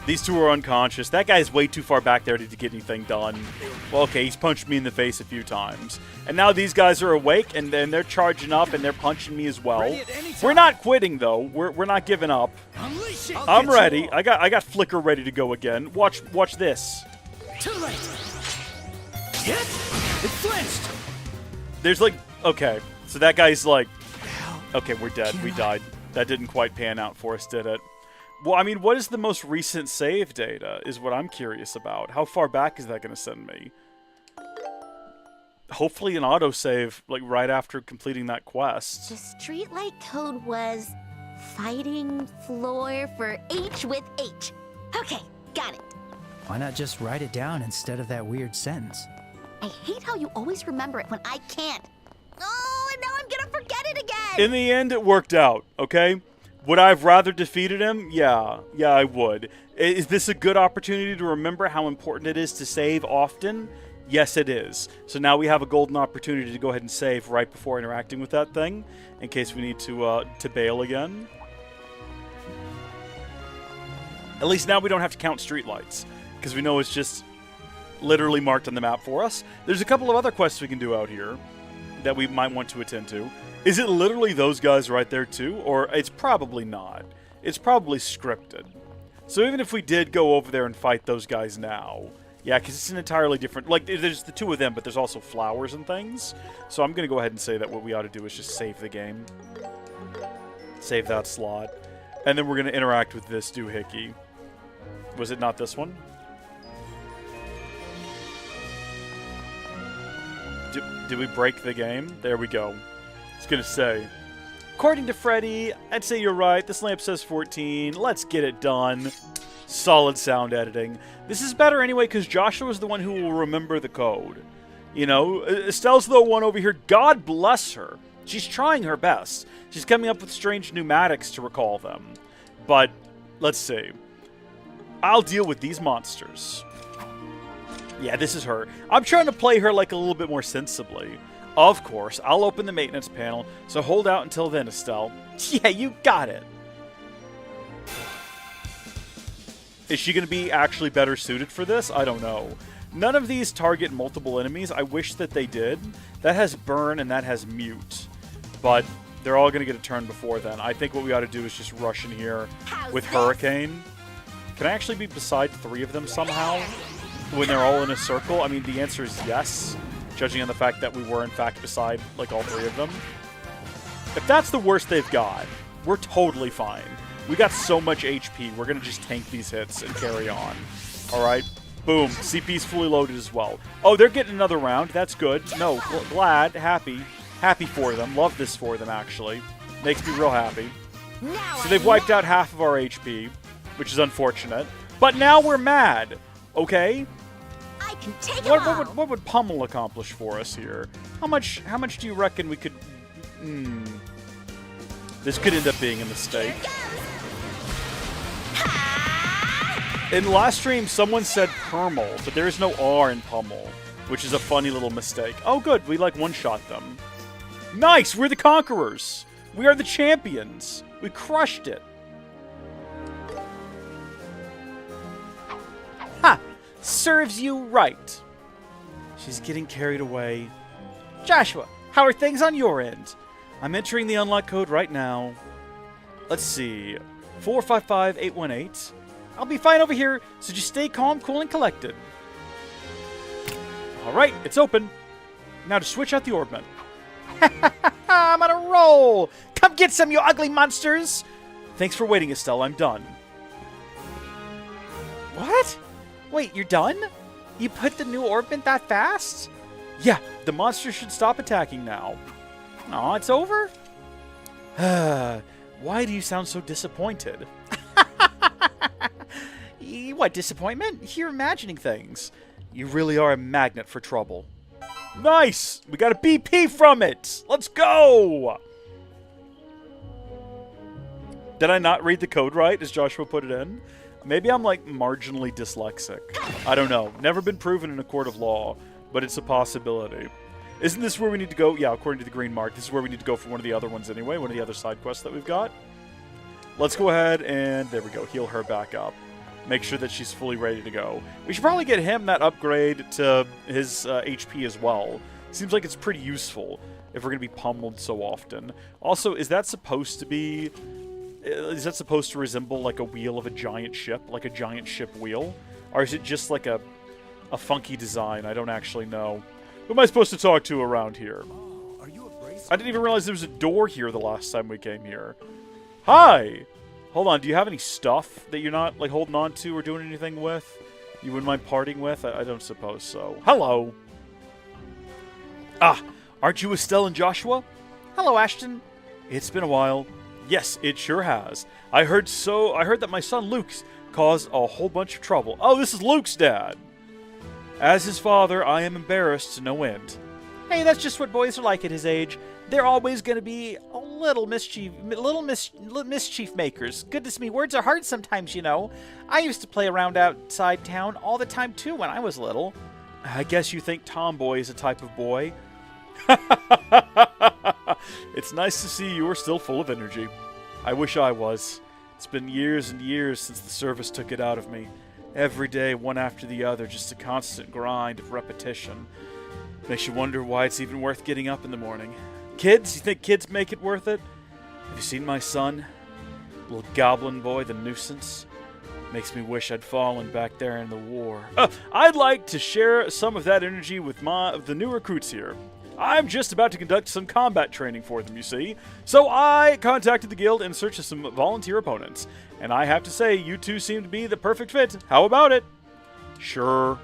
These two are unconscious. That guy's way too far back there to get anything done. Well, okay, he's punched me in the face a few times. And now these guys are awake, and then they're charging up, and they're punching me as well. We're not quitting, though. We're not giving up. I'm ready. I got Flicker ready to go again. Watch this. Too late. Yep. It flinched. There's like... Okay, so that guy's like... Okay, we're dead. We died. That didn't quite pan out for us, did it? Well, I mean, what is the most recent save data is what I'm curious about. How far back is that going to send me? Hopefully an autosave, like, right after completing that quest. The streetlight code was fighting floor for H with H. Okay, got it. Why not just write it down instead of that weird sentence? I hate how you always remember it when I can't. Oh, and now I'm gonna forget it again! In the end, it worked out, okay? Would I have rather defeated him? Yeah, I would. Is this a good opportunity to remember how important it is to save often? Yes, it is. So now we have a golden opportunity to go ahead and save right before interacting with that thing, in case we need to bail again. At least now we don't have to count streetlights, because we know it's just literally marked on the map for us. There's a couple of other quests we can do out here that we might want to attend to. Is it literally those guys right there too? Or it's probably not. It's probably scripted. So even if we did go over there and fight those guys now, yeah, because it's an entirely different... Like, there's the two of them, but there's also flowers and things. So I'm going to go ahead and say that what we ought to do is just save the game. Save that slot. And then we're going to interact with this doohickey. Was it not this one? Did we break the game? There we go. I was going to say. According to Freddy, I'd say you're right. This lamp says 14. Let's get it done. Solid sound editing. This is better anyway because Joshua is the one who will remember the code. You know, Estelle's the one over here. God bless her. She's trying her best. She's coming up with strange pneumatics to recall them. But, let's see. I'll deal with these monsters. Yeah, this is her. I'm trying to play her like a little bit more sensibly. Of course, I'll open the maintenance panel, so hold out until then, Estelle. Yeah, you got it. Is she going to be actually better suited for this? I don't know. None of these target multiple enemies. I wish that they did. That has burn and that has mute. But they're all going to get a turn before then. I think what we ought to do is just rush in here with Hurricane. Can I actually be beside 3 of them somehow? When they're all in a circle? I mean, the answer is yes, judging on the fact that we were, in fact, beside, like, all 3 of them. If that's the worst they've got, we're totally fine. We got so much HP, we're going to just tank these hits and carry on. Alright? Boom. CP's fully loaded as well. Oh, they're getting another round. That's good. No, glad, happy. Happy for them. Love this for them, actually. Makes me real happy. So they've wiped out half of our HP, which is unfortunate. But now we're mad. Okay? I can take it What would Pummel accomplish for us here? How much do you reckon we could... This could end up being a mistake. In the last stream, someone said Permal, but there is no R in Pummel, which is a funny little mistake. Oh, good. We, like, one-shot them. Nice! We're the conquerors! We are the champions! We crushed it! Ha! Serves you right. She's getting carried away. Joshua, how are things on your end? I'm entering the unlock code right now. Let's see. 455818. I'll be fine over here, so just stay calm, cool, and collected. Alright, it's open. Now to switch out the orbment. I'm on a roll! Come get some, you ugly monsters! Thanks for waiting, Estelle. I'm done. What? Wait, you're done? You put the new orbment that fast? Yeah, the monsters should stop attacking now. Aw, it's over? Why do you sound so disappointed? What, disappointment? You're imagining things. You really are a magnet for trouble. Nice! We got a BP from it! Let's go! Did I not read the code right as Joshua put it in? Maybe I'm, like, marginally dyslexic. I don't know. Never been proven in a court of law, but it's a possibility. Isn't this where we need to go? Yeah, according to the green mark, this is where we need to go for one of the other ones anyway, one of the other side quests that we've got. Let's go ahead and, there we go, heal her back up. Make sure that she's fully ready to go. We should probably get him that upgrade to his HP as well. Seems like it's pretty useful if we're going to be pummeled so often. Also, is that supposed to be... Is that supposed to resemble like a wheel of a giant ship? Like a giant ship wheel? Or is it just like a funky design? I don't actually know. Who am I supposed to talk to around here? I didn't even realize there was a door here the last time we came here. Hi! Hold on, do you have any stuff that you're not, like, holding on to or doing anything with? You wouldn't mind parting with? I don't suppose so. Hello! Ah, aren't you Estelle and Joshua? Hello, Ashton. It's been a while. Yes, it sure has. I heard that my son Luke's caused a whole bunch of trouble. Oh, this is Luke's dad. As his father, I am embarrassed to no end. Hey, that's just what boys are like at his age. They're always going to be a little mischief makers. Goodness me, words are hard sometimes, you know. I used to play around outside town all the time, too, when I was little. I guess you think tomboy is a type of boy. It's nice to see you are still full of energy. I wish I was. It's been years and years since the service took it out of me. Every day, one after the other, just a constant grind of repetition. Makes you wonder why it's even worth getting up in the morning. Kids? You think kids make it worth it? Have you seen my son? Little goblin boy, the nuisance? Makes me wish I'd fallen back there in the war. I'd like to share some of that energy with the new recruits here. I'm just about to conduct some combat training for them, you see. So I contacted the guild in search of some volunteer opponents. And I have to say, you two seem to be the perfect fit. How about it? Sure.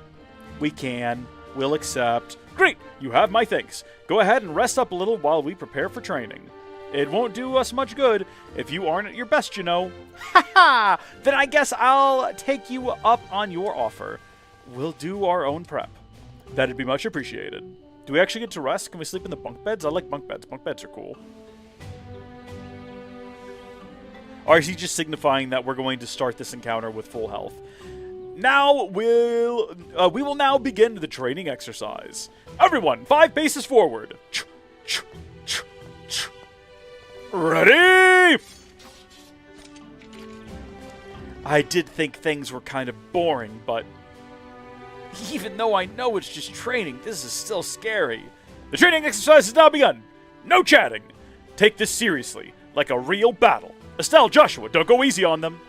We can. We'll accept. Great! You have my thanks. Go ahead and rest up a little while we prepare for training. It won't do us much good if you aren't at your best, you know. Ha ha! Then I guess I'll take you up on your offer. We'll do our own prep. That'd be much appreciated. Do we actually get to rest? Can we sleep in the bunk beds? I like bunk beds. Bunk beds are cool. Or is he just signifying that we're going to start this encounter with full health? Now we will now begin the training exercise. Everyone, 5 paces forward. Ready? I did think things were kind of boring, but even though I know it's just training, this is still scary. The training exercise has now begun. No chatting. Take this seriously, like a real battle. Estelle, Joshua, don't go easy on them.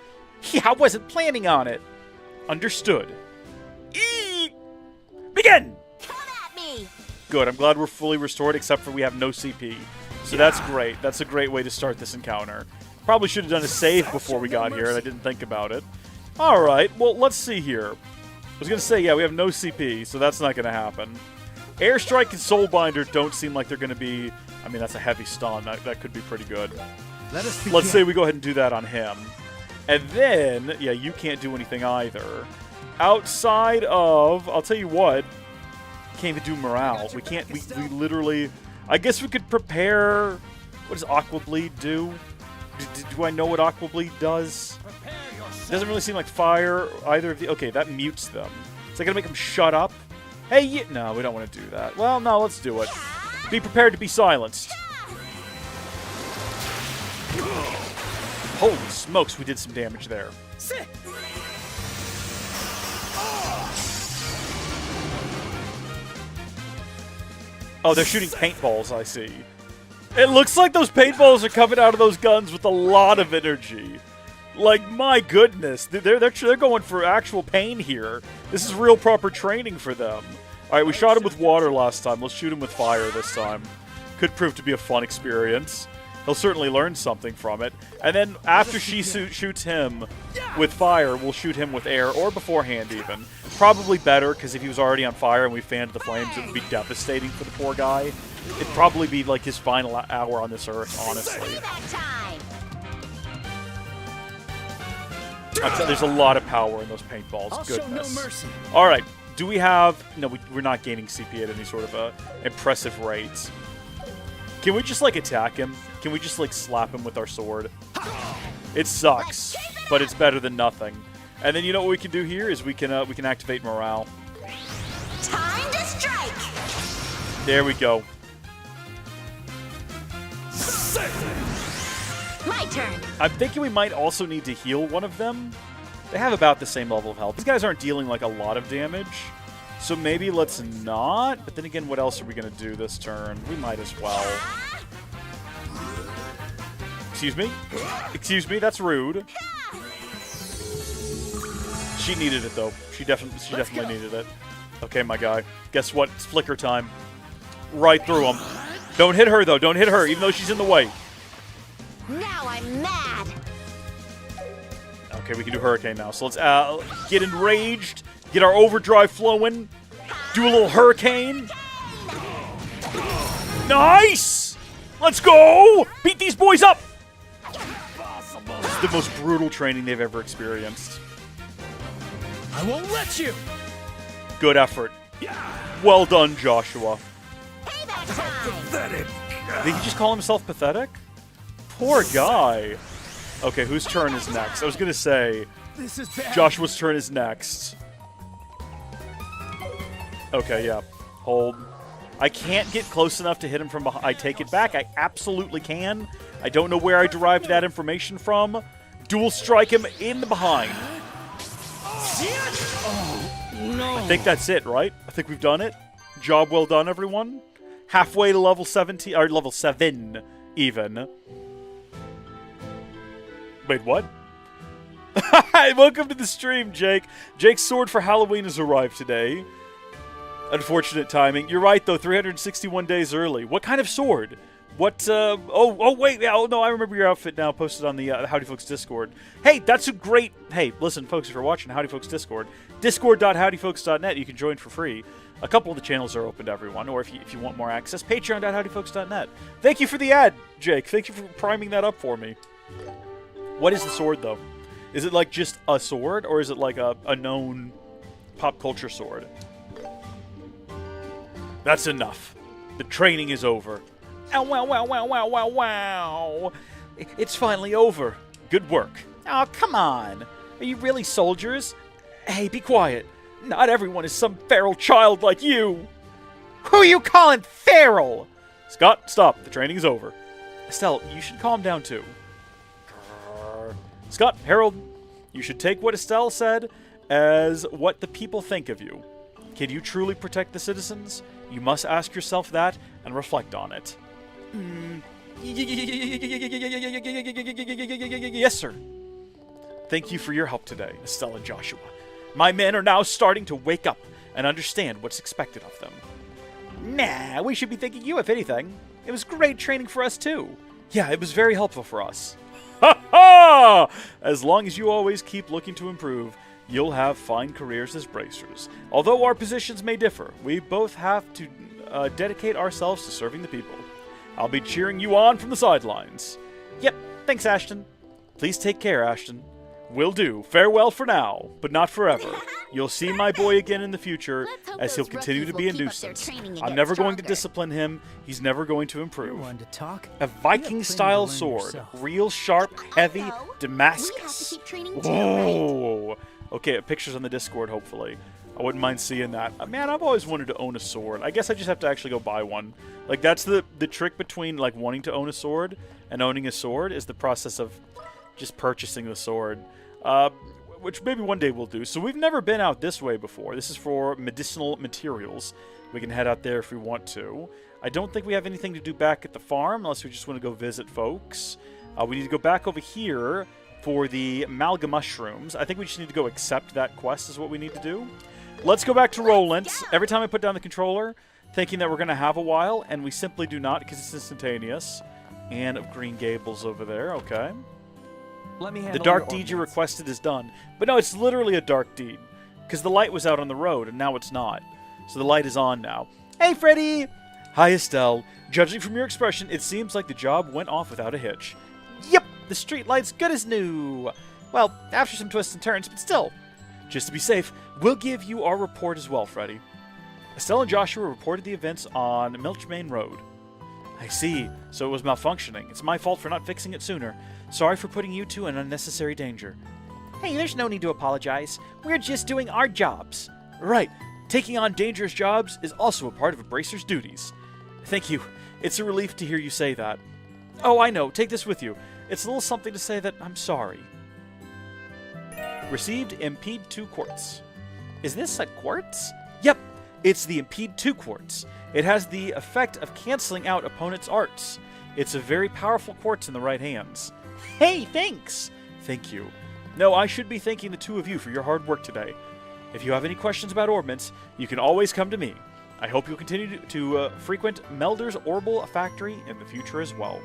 Yeah, I wasn't planning on it. Understood. Begin! Come at me! Good, I'm glad we're fully restored, except for we have no CP. So that's great. That's a great way to start this encounter. Probably should have done a save before we got here, and I didn't think about it. Alright, well, let's see here. was going to say, yeah, we have no CP, so that's not going to happen. Airstrike and Soulbinder don't seem like they're going to be... I mean, that's a heavy stun. That could be pretty good. Let us begin. Let's say we go ahead and do that on him. And then, yeah, you can't do anything either. Outside of... I'll tell you what. Can't even do morale. We can't... We literally... I guess we could prepare... What does Aqua Bleed do? Do I know what Aqua Bleed does? Doesn't really seem like fire, either of the... Okay, that mutes them. Is that going to make them shut up? Hey, no, we don't want to do that. Well, no, let's do it. Be prepared to be silenced. Holy smokes, we did some damage there. Oh, they're shooting paintballs, I see. It looks like those paintballs are coming out of those guns with a lot of energy. Like, my goodness. They're going for actual pain here. This is real proper training for them. Alright, we shot him with water last time. Let's shoot him with fire this time. Could prove to be a fun experience. He'll certainly learn something from it. And then after she shoots him with fire, we'll shoot him with air, or beforehand even. Probably better, because if he was already on fire and we fanned the flames, it would be devastating for the poor guy. It'd probably be like his final hour on this earth, honestly. There's a lot of power in those paintballs. I'll Goodness. show no mercy. All right. Do we have... No, we're not gaining CP at any sort of impressive rate. Can we just, like, attack him? Can we just, like, slap him with our sword? It sucks, but it's better than nothing. And then you know what we can do here is we can activate morale. Time to strike! There we go. My turn. I'm thinking we might also need to heal one of them. They have about the same level of health. These guys aren't dealing, like, a lot of damage. So maybe let's not. But then again, what else are we going to do this turn? We might as well. Excuse me? Excuse me? That's rude. She needed it, though. She definitely needed it. Okay, my guy. Guess what? It's flicker time. Right through him. Don't hit her, though. Don't hit her, even though she's in the way. Now I'm mad. Okay, we can do Hurricane now. So let's get enraged, get our overdrive flowing, do a little Hurricane. Nice! Let's go! Beat these boys up! This is the most brutal training they've ever experienced. I won't let you. Good effort. Well done, Joshua. Payback time. Pathetic. Did he just call himself pathetic? Poor guy. Okay, whose turn is next? I was going to say, This is bad. Joshua's turn is next. Okay, yeah. Hold. I can't get close enough to hit him from behind. I take it back. I absolutely can. I don't know where I derived that information from. Dual strike him in the behind. No. I think that's it, right? I think we've done it. Job well done, everyone. Halfway to level 17, or level 7, even. Wait, what? Hi, welcome to the stream, Jake. Jake's sword for Halloween has arrived today. Unfortunate timing. You're right, though. 361 days early. What kind of sword? What, oh, wait. Oh, no, I remember your outfit now posted on the Howdy Folks Discord. Hey, that's a great... Hey, listen, folks, if you're watching Howdy Folks Discord, discord.howdyfolks.net, you can join for free. A couple of the channels are open to everyone, or if you want more access, patreon.howdyfolks.net. Thank you for the ad, Jake. Thank you for priming that up for me. What is the sword, though? Is it, like, just a sword, or is it, like, a known pop culture sword? That's enough. The training is over. Ow, wow, wow, wow, wow, wow, wow. It's finally over. Good work. Oh, come on. Are you really soldiers? Hey, be quiet. Not everyone is some feral child like you. Who are you calling feral? Scott, stop. The training is over. Estelle, you should calm down, too. Scott, Harold, you should take what Estelle said as what the people think of you. Can you truly protect the citizens? You must ask yourself that and reflect on it. Yes, sir. Thank you for your help today, Estelle and Joshua. My men are now starting to wake up and understand what's expected of them. Nah, we should be thanking you, if anything. It was great training for us, too. Yeah, it was very helpful for us. Ha ha! As long as you always keep looking to improve, you'll have fine careers as bracers. Although our positions may differ, we both have to dedicate ourselves to serving the people. I'll be cheering you on from the sidelines. Yep, thanks, Ashton. Please take care, Ashton. Will do. Farewell for now, but not forever. You'll see my boy again in the future, as he'll continue to be a nuisance. I'm never going to discipline him. He's never going to improve. One to talk. A Viking-style sword. Real sharp, heavy, Damascus. Whoa. Okay, pictures on the Discord, hopefully. I wouldn't mind seeing that. Man, I've always wanted to own a sword. I guess I just have to actually go buy one. Like, that's the trick between, like, wanting to own a sword and owning a sword is the process of just purchasing the sword. Which maybe one day we'll do. So we've never been out this way before. This is for medicinal materials. We can head out there if we want to. I don't think we have anything to do back at the farm, unless we just want to go visit folks. We need to go back over here for the Malga Mushrooms. I think we just need to go accept that quest is what we need to do. Let's go back to Roland. Every time I put down the controller, thinking that we're going to have a while, and we simply do not because it's instantaneous. And of Green Gables over there, okay. Let me The handle dark your deed you ordnance. requested is done. But no, it's literally a dark deed. Because the light was out on the road, and now it's not. So the light is on now. Hey, Freddy! Hi, Estelle. Judging from your expression, it seems like the job went off without a hitch. Yep, the street light's good as new. Well, after some twists and turns, but still. Just to be safe, we'll give you our report as well, Freddy. Estelle and Joshua reported the events on Milchmain Road. I see. So it was malfunctioning. It's my fault for not fixing it sooner. Sorry for putting you two in unnecessary danger. Hey, there's no need to apologize. We're just doing our jobs. Right. Taking on dangerous jobs is also a part of a bracer's duties. Thank you. It's a relief to hear you say that. Oh, I know. Take this with you. It's a little something to say that I'm sorry. Received Impede 2 Quartz. Is this a quartz? Yep. It's the Impede 2 Quartz. It has the effect of canceling out opponents' arts. It's a very powerful quartz in the right hands. Hey, thanks! Thank you. No, I should be thanking the two of you for your hard work today. If you have any questions about orbments, you can always come to me. I hope you'll continue to frequent Melder's Orbital Factory in the future as well.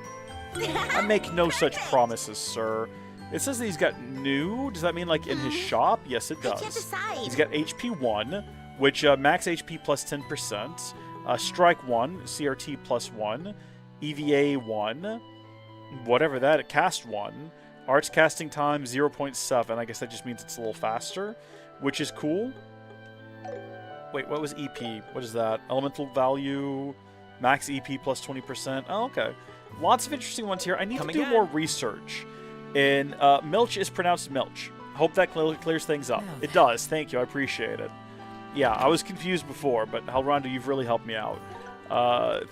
I make no such promises, sir. It says that he's got new. Does that mean like in his shop? Yes, it I can't does. decide. He's got HP 1, which max HP plus 10%. Strike 1, CRT plus 1. EVA 1. Whatever that, cast 1. Arts casting time 0.7. I guess that just means it's a little faster, which is cool. Wait, what was EP? What is that? Elemental value, max EP plus 20%. Oh, okay. Lots of interesting ones here. I need to do more research. And Milch is pronounced Milch. Hope that clears things up. It does. Thank you. I appreciate it. Yeah, I was confused before, but Halronda, you've really helped me out.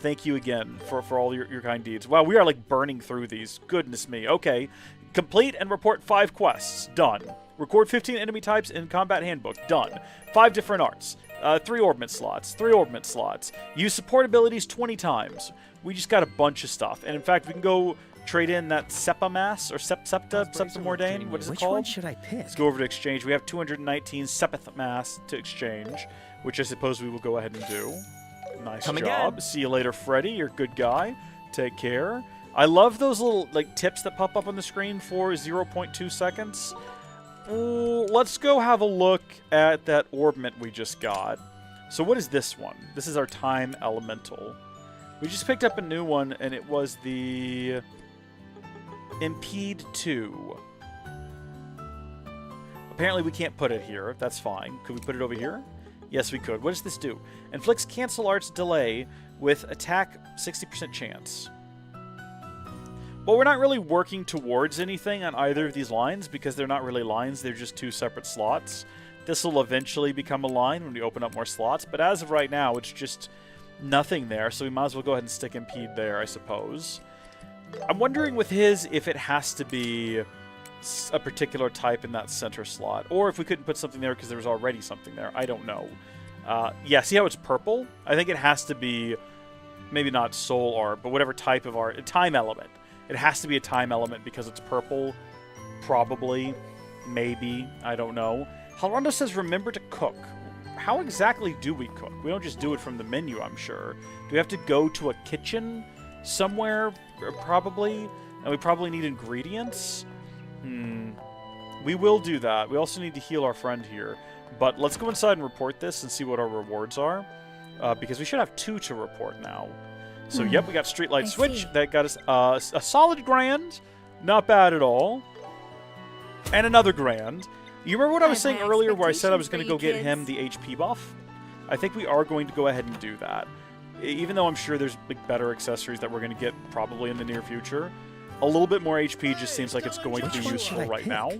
Thank you again for all your kind deeds. Wow, we are like burning through these. Goodness me. Okay. Complete and report 5 quests. Done. Record 15 enemy types in Combat Handbook. Done. 5 different arts. 3 orbment slots. 3 orbment slots. Use support abilities 20 times. We just got a bunch of stuff. And in fact, we can go trade in that Seppa Mass or Septa Mordain. What is it called? Which one should I pick? Let's go over to exchange. We have 219 Sepith Mass to exchange, which I suppose we will go ahead and do. Nice job. Again. See you later, Freddy. You're a good guy. Take care. I love those little like tips that pop up on the screen for 0.2 seconds. Let's go have a look at that orbment we just got. So what is this one? This is our time elemental. We just picked up a new one, and it was the Impede 2. Apparently we can't put it here. That's fine. Could we put it over here? Yes, we could. What does this do? Inflicts cancel arts delay with attack 60% chance. Well, we're not really working towards anything on either of these lines because they're not really lines. They're just 2 separate slots. This will eventually become a line when we open up more slots. But as of right now, it's just nothing there. So we might as well go ahead and stick Impede there, I suppose. I'm wondering with his if it has to be a particular type in that center slot. Or if we couldn't put something there because there was already something there. I don't know. Yeah, see how it's purple? I think it has to be maybe not soul art, but whatever type of art. A time element. It has to be a time element because it's purple. Probably. Maybe. I don't know. Halrondo says remember to cook. How exactly do we cook? We don't just do it from the menu, I'm sure. Do we have to go to a kitchen somewhere? Probably. And we probably need ingredients. We will do that. We also need to heal our friend here. But let's go inside and report this and see what our rewards are. Because we should have 2 to report now. So, yep, we got Streetlight Switch. see. That got us a solid grand. Not bad at all. And another grand. You remember what I was saying high earlier where I said I was going to go expectations get for you him the HP buff? I think we are going to go ahead and do that. Even though I'm sure there's like, better accessories that we're going to get probably in the near future. A little bit more HP just seems like it's going to be Which one useful should I right pick? now.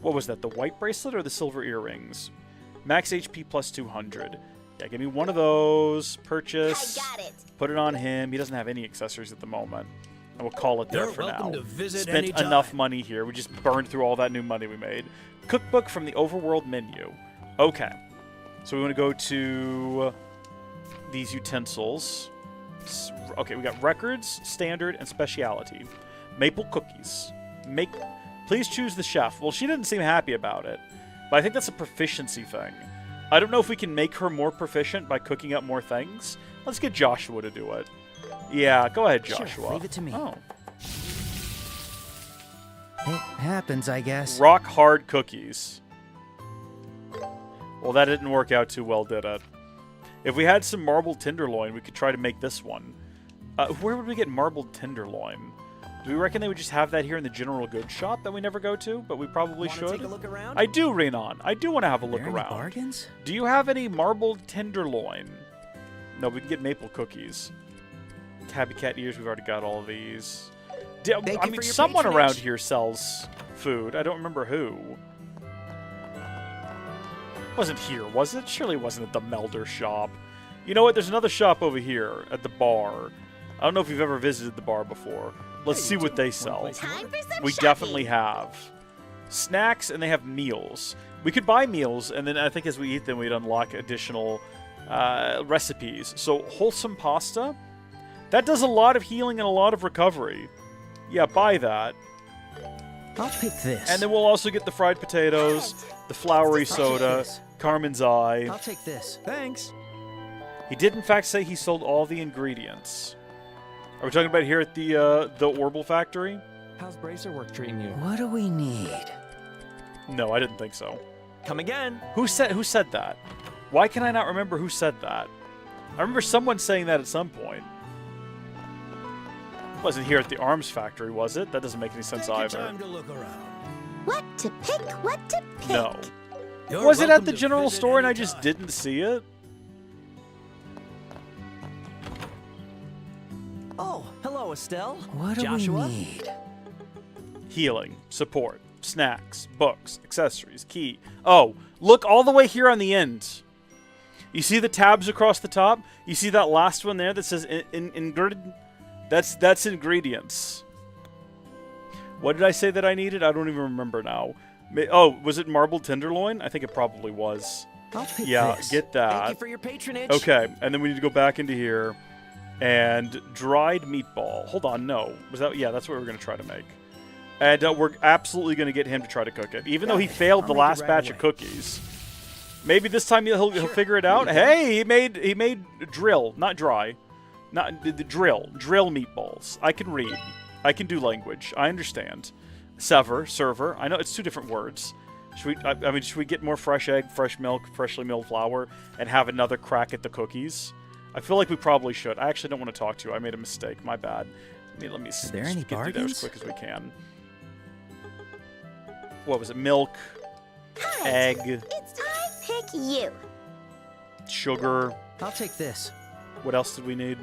What was that, the white bracelet or the silver earrings? Max HP plus 200. Yeah, give me one of those. Purchase. I got it. Put it on him. He doesn't have any accessories at the moment. And we'll call it there You're for welcome now. to visit Spent anytime. enough money here. We just burned through all that new money we made. Cookbook from the Overworld menu. Okay. So we want to go to these utensils. Okay, we got records, standard, and speciality. Maple cookies. Please choose the chef. Well, she didn't seem happy about it. But I think that's a proficiency thing. I don't know if we can make her more proficient by cooking up more things. Let's get Joshua to do it. Yeah, go ahead, Sure, Joshua. leave it to me. Oh. It happens, I guess. Rock hard cookies. Well, that didn't work out too well, did it? If we had some marbled tenderloin, we could try to make this one. Where would we get marbled tenderloin? Do we reckon they would just have that here in the general goods shop that we never go to, but we probably Wanna should? take a look around? I do, Renan. I do want to have a Are look there any around. bargains? Do you have any marbled tenderloin? No, we can get maple cookies. Tabby cat ears, we've already got all of these. Thank I you mean, for your someone patronage. around here sells food. I don't remember who. Wasn't here, was it? Surely it wasn't at the Melder shop. You know what? There's another shop over here at the bar. I don't know if you've ever visited the bar before. Let's see what they sell. Time for some We shopping. definitely have. Snacks, and they have meals. We could buy meals, and then I think as we eat them, we'd unlock additional recipes. So, wholesome pasta. That does a lot of healing and a lot of recovery. Yeah, buy that. I'll pick this. And then we'll also get the fried potatoes, the floury I'll take soda, this. Carmen's eye. I'll take this. Thanks. He did, in fact, say he sold all the ingredients. Are we talking about here at the Orbital factory? How's bracer work treating you? What do we need? No, I didn't think so. Come again. Who said that? Why can I not remember who said that? I remember someone saying that at some point. Wasn't here at the arms factory, was it? That doesn't make any sense Take your either. time to look around. What to pick? What to pick? No. You're Was it at welcome the to general visit store and I just anytime. didn't see it? Oh, hello, Estelle. What do Joshua? we need? Healing, support, snacks, books, accessories, key. Oh, look all the way here on the end. You see the tabs across the top? You see that last one there that says ingredient? That's ingredients. What did I say that I needed? I don't even remember now. Oh, was it marbled tenderloin? I think it probably was. I'll pick Yeah, this. get Thank you that. for your patronage. Okay, and then we need to go back into here. And dried meatball. Hold on, no. Was that? Yeah, that's what we're going to try to make. And we're absolutely going to get him to try to cook it. Even though he Right. failed I'll the make it last right batch away. of cookies. Maybe this time he'll figure it out. Hey, he made drill, not dry. Not the drill meatballs. I can read. I can do language. I understand. Server. I know it's 2 different words. Should we? I mean, should we get more fresh egg, fresh milk, freshly milled flour, and have another crack at the cookies? I feel like we probably should. I actually don't want to talk to you. I made a mistake. My bad. Let me Are there any get through that as bargains? quick as we can. What was it? Milk, Right. egg, It's time to pick you. sugar. I'll take this. What else did we need?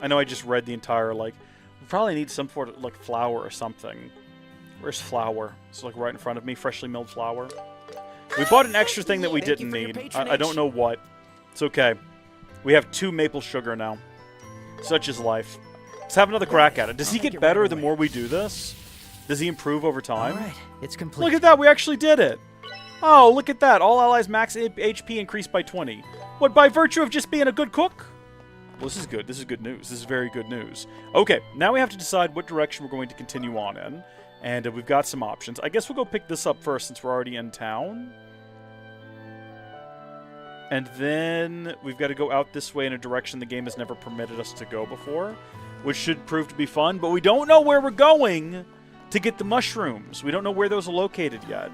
I know I just read the entire, like... We probably need some sort of, like, flour or something. Where's flour? It's, like, right in front of me. Freshly milled flour. We bought an extra thing that we Thank didn't you for your need. I patronage. don't know what. It's okay. We have 2 maple sugar now. Such is life. Let's have another crack at it. Does he I'll get take it better right the away. more we do this? Does he improve over All time? right, it's complete. Look at that, we actually did it. Oh, look at that. All allies max HP increased by 20. What, by virtue of just being a good cook? Well, this is good. This is good news. This is very good news. Okay, now we have to decide what direction we're going to continue on in. And we've got some options. I guess we'll go pick this up first since we're already in town. And then we've got to go out this way in a direction the game has never permitted us to go before, which should prove to be fun, but we don't know where we're going to get the mushrooms. We don't know where those are located yet.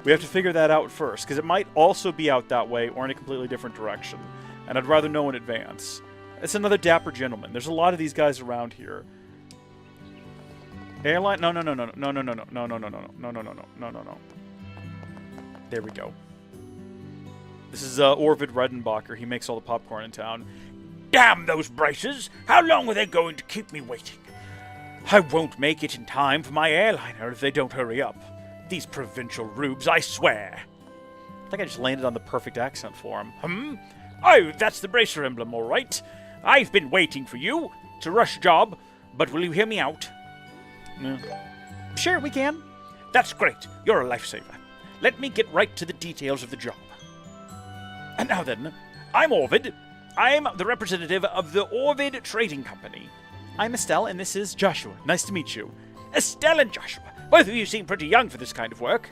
We have to figure that out first, because it might also be out that way or in a completely different direction. And I'd rather know in advance. It's another dapper gentleman. There's a lot of these guys around here. Airline? No. There we go. This is Orvid Redenbacher. He makes all the popcorn in town. Damn those braces! How long are they going to keep me waiting? I won't make it in time for my airliner if they don't hurry up. These provincial rubes, I swear. I think I just landed on the perfect accent for him. Oh, that's the bracer emblem, all right. I've been waiting for you. It's a rush job, but will you hear me out? Sure, we can. That's great. You're a lifesaver. Let me get right to the details of the job. And now then, I'm Orvid. I'm the representative of the Orvid Trading Company. I'm Estelle, and this is Joshua. Nice to meet you. Estelle and Joshua. Both of you seem pretty young for this kind of work.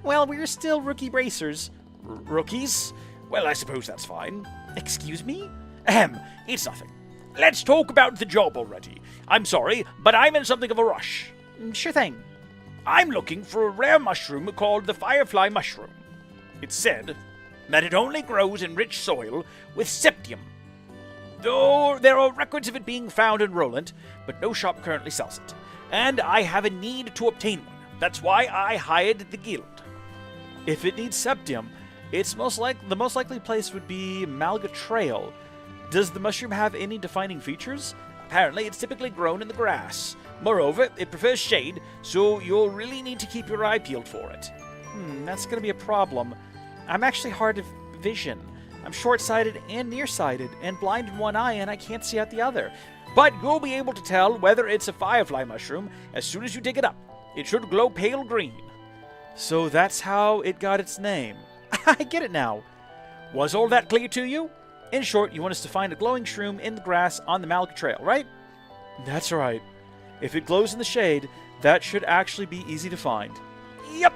Well, we're still rookie bracers. Rookies? Well, I suppose that's fine. Excuse me? It's nothing. Let's talk about the job already. I'm sorry, but I'm in something of a rush. Sure thing. I'm looking for a rare mushroom called the firefly mushroom. It's said that it only grows in rich soil with septium. Though there are records of it being found in Roland, but no shop currently sells it. And I have a need to obtain one. That's why I hired the guild. If it needs septium, the most likely place would be Malga Trail. Does the mushroom have any defining features? Apparently, it's typically grown in the grass. Moreover, it prefers shade, so you'll really need to keep your eye peeled for it. That's going to be a problem. I'm actually hard of vision. I'm short-sighted and nearsighted, and blind in one eye, and I can't see out the other. But you'll be able to tell whether it's a firefly mushroom as soon as you dig it up. It should glow pale green. So that's how it got its name. I get it now. Was all that clear to you? In short, you want us to find a glowing shroom in the grass on the Malga Trail, right? That's right. If it glows in the shade, that should actually be easy to find. Yep.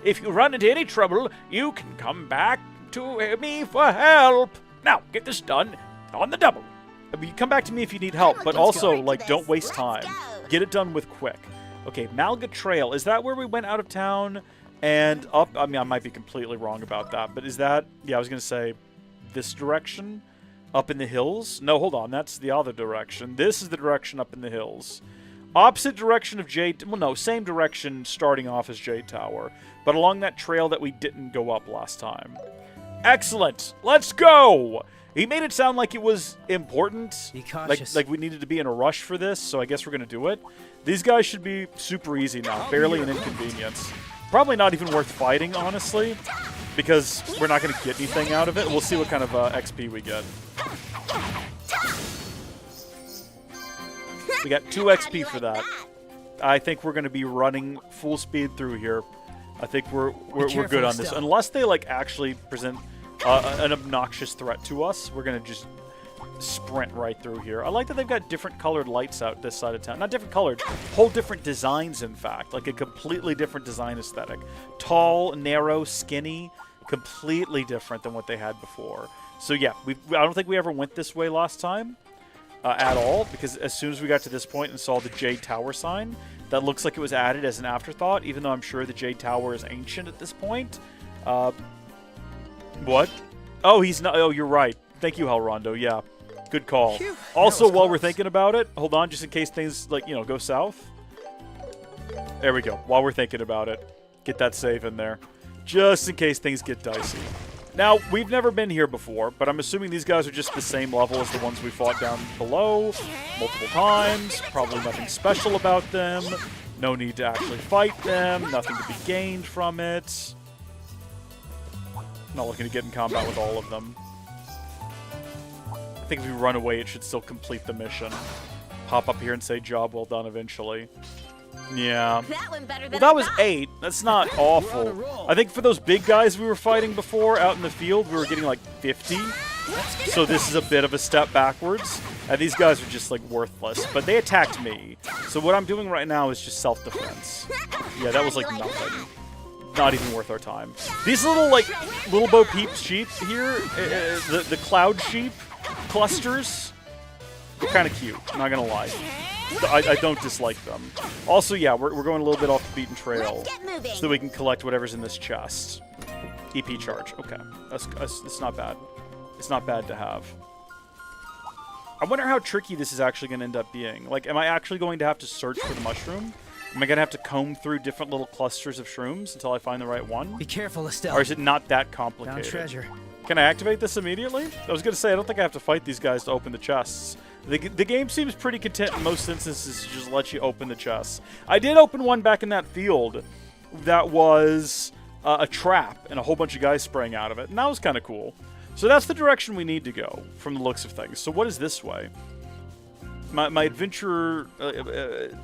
If you run into any trouble, you can come back to me for help. Now, get this done on the double. I mean, you come back to me if you need help, but also, like, don't waste time. Get it done with quick. Okay, Malga Trail. Is that where we went out of town and up? I mean, I might be completely wrong about that, but is that... Yeah, I was going to say this direction? Up in the hills? No, hold on. That's the other direction. This is the direction up in the hills. Opposite direction of Jade... Well, no, same direction starting off as Jade Tower, but along that trail that we didn't go up last time. Excellent! Let's go! He made it sound like it was important. Be cautious. Like we needed to be in a rush for this, so I guess we're going to do it. These guys should be super easy now. Barely an inconvenience. Probably not even worth fighting, honestly, because we're not going to get anything out of it. We'll see what kind of XP we get. We got 2 XP for that. I think we're going to be running full speed through here. I think we're good on this. Unless they, like, actually present an obnoxious threat to us, we're going to just sprint right through here. I like that they've got different colored lights out this side of town. Not different colored, whole different designs, in fact. Like a completely different design aesthetic. Tall, narrow, skinny, completely different than what they had before. So yeah, I don't think we ever went this way last time at all, because as soon as we got to this point and saw the Jade Tower sign, that looks like it was added as an afterthought, even though I'm sure the Jade Tower is ancient at this point. What? Oh, he's not. Oh, you're right. Thank you, Halrondo. Yeah. Good call. Phew, also, while we're thinking about it, hold on, just in case things, like, you know, go south. There we go. While we're thinking about it, get that save in there. Just in case things get dicey. Now, we've never been here before, but I'm assuming these guys are just the same level as the ones we fought down below multiple times. Probably nothing special about them. No need to actually fight them. Nothing to be gained from it. Not looking to get in combat with all of them. I think if we run away, it should still complete the mission. Pop up here and say, job well done eventually. Yeah. That went better than Well, that I was thought. 8. That's not awful. I think for those big guys we were fighting before out in the field, we were getting like 50. So this is a bit of a step backwards. And these guys are just like worthless. But they attacked me. So what I'm doing right now is just self-defense. Yeah, that was like nothing. Not even worth our time. These little, like, little Bo Peep sheep here, the cloud sheep clusters, they're kind of cute, I'm not gonna lie. I don't dislike them. Also, yeah, we're going a little bit off the beaten trail Let's get moving. so that we can collect whatever's in this chest. EP charge. Okay, it's not bad. It's not bad to have. I wonder how tricky this is actually going to end up being. Like, am I actually going to have to search for the mushroom? Am I going to have to comb through different little clusters of shrooms until I find the right one? Be careful, Estelle. Or is it not that Found complicated? treasure. Can I activate this immediately? I was going to say, I don't think I have to fight these guys to open the chests. The game seems pretty content in most instances to just let you open the chests. I did open one back in that field that was a trap and a whole bunch of guys spraying out of it, and that was kind of cool. So that's the direction we need to go from the looks of things. So what is this way? My adventurer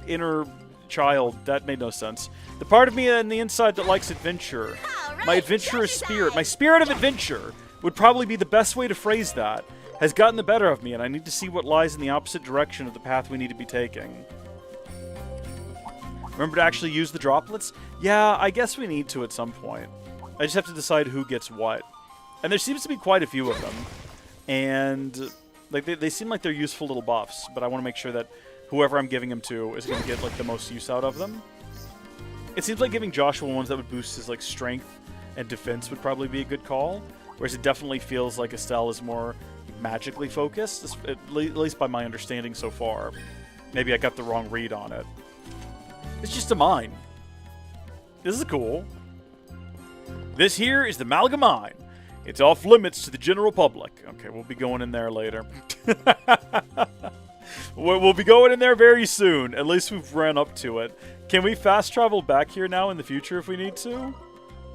inner child, that made no sense. The part of me on the inside that likes adventure. My adventurous spirit, my spirit of adventure would probably be the best way to phrase that, has gotten the better of me, and I need to see what lies in the opposite direction of the path we need to be taking. Remember to actually use the droplets? Yeah, I guess we need to at some point. I just have to decide who gets what. And there seems to be quite a few of them. And like they seem like they're useful little buffs, but I want to make sure that whoever I'm giving them to is going to get like the most use out of them. It seems like giving Joshua ones that would boost his like strength and defense would probably be a good call, whereas it definitely feels like Estelle is more magically focused, at least by my understanding so far. Maybe I got the wrong read on it. It's just a mine. This is cool. This here is the Malga Mine. It's off limits to the general public. Okay, we'll be going in there later. We'll be going in there very soon. At least we've ran up to it. Can we fast travel back here now in the future if we need to?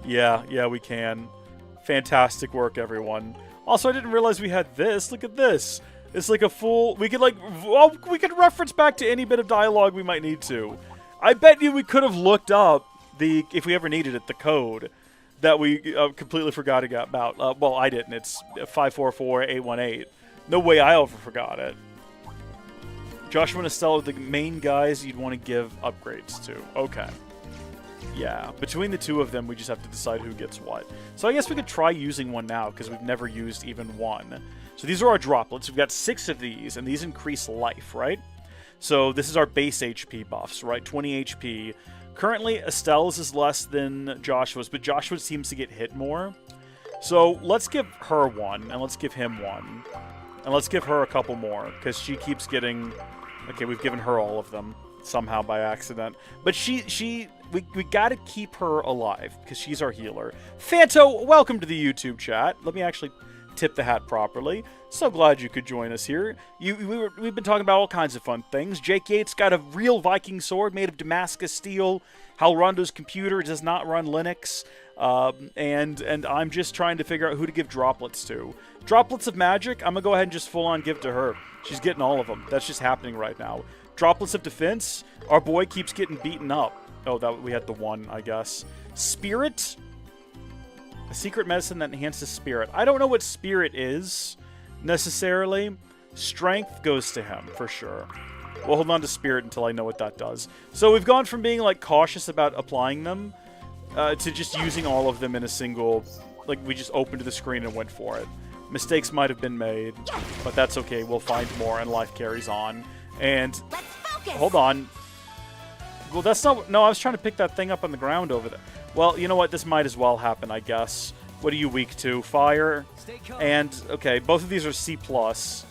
Yeah, we can. Fantastic work, everyone. Also, I didn't realize we had this. Look at this. It's like a full... We could, like... Well, we could reference back to any bit of dialogue we might need to. I bet you we could have looked up the... If we ever needed it, the code that we completely forgot about. Well, I didn't. It's 544818. No way I ever forgot it. Joshua and Estelle are the main guys you'd want to give upgrades to. Okay. Yeah, between the two of them, we just have to decide who gets what. So I guess we could try using one now, because we've never used even one. So these are our droplets. We've got 6 of these, and these increase life, right? So this is our base HP buffs, right? 20 HP. Currently, Estelle's is less than Joshua's, but Joshua seems to get hit more. So let's give her one, and let's give him one. And let's give her a couple more, because she keeps getting... Okay, we've given her all of them, somehow by accident. But we gotta keep her alive, because she's our healer. Fanto, welcome to the YouTube chat. Let me actually tip the hat properly. So glad you could join us here. We've been talking about all kinds of fun things. Jake Yates got a real Viking sword made of Damascus steel. Hal Rondo's computer does not run Linux. And I'm just trying to figure out who to give droplets to. Droplets of magic, I'm gonna go ahead and just full on give to her. She's getting all of them. That's just happening right now. Droplets of defense, our boy keeps getting beaten up. Oh, that we had the one, I guess. Spirit, a secret medicine that enhances spirit. I don't know what spirit is, necessarily. Strength goes to him, for sure. We'll hold on to spirit until I know what that does. So we've gone from being, like, cautious about applying them to just using all of them in a single... Like, we just opened the screen and went for it. Mistakes might have been made, but that's okay. We'll find more, and life carries on. And... Let's focus. Hold on. Well, that's not... No, I was trying to pick that thing up on the ground over there. Well, you know what? This might as well happen, I guess. What are you weak to? Fire. And, okay, both of these are C+. So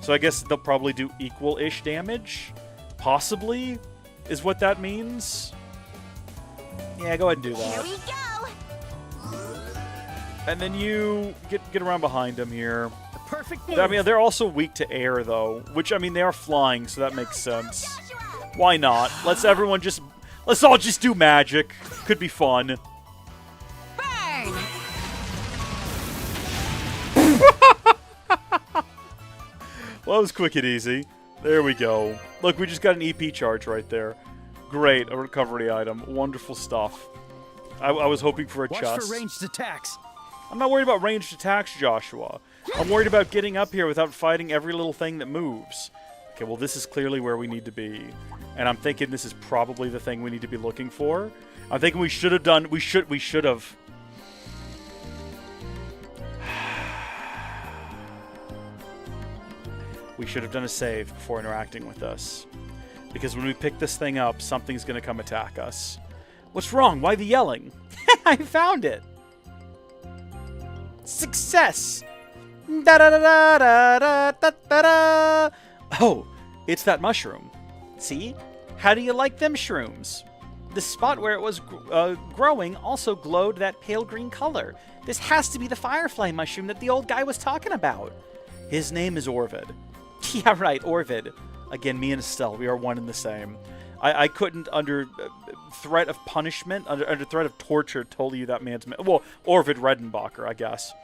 I guess they'll probably do equal-ish damage? Possibly? Is what that means? Yeah, go ahead and do that. Here we go. And then you get around behind him here. The perfect move. I mean, they're also weak to air, though. Which, I mean, they are flying, so that makes sense. Why not? Let's all just do magic. Could be fun. Burn. Well, that was quick and easy. There we go. Look, we just got an EP charge right there. Great, a recovery item. Wonderful stuff. I was hoping for a Watch chest. for ranged attacks. I'm not worried about ranged attacks, Joshua. I'm worried about getting up here without fighting every little thing that moves. Okay, well, this is clearly where we need to be. And I'm thinking this is probably the thing we need to be looking for. I'm thinking we should have done... We should have... We should have done a save before interacting with this. Because when we pick this thing up, something's going to come attack us. What's wrong? Why the yelling? I found it! Success! Da-da-da-da-da-da-da-da! Oh, it's that mushroom. See? How do you like them shrooms? The spot where it was growing also glowed that pale green color. This has to be the firefly mushroom that the old guy was talking about. His name is Orvid. Yeah, right, Orvid. Again, me and Estelle, we are one and the same. I couldn't, under threat of punishment, under threat of torture, tell you that man's... Well, Orvid Redenbacher, I guess.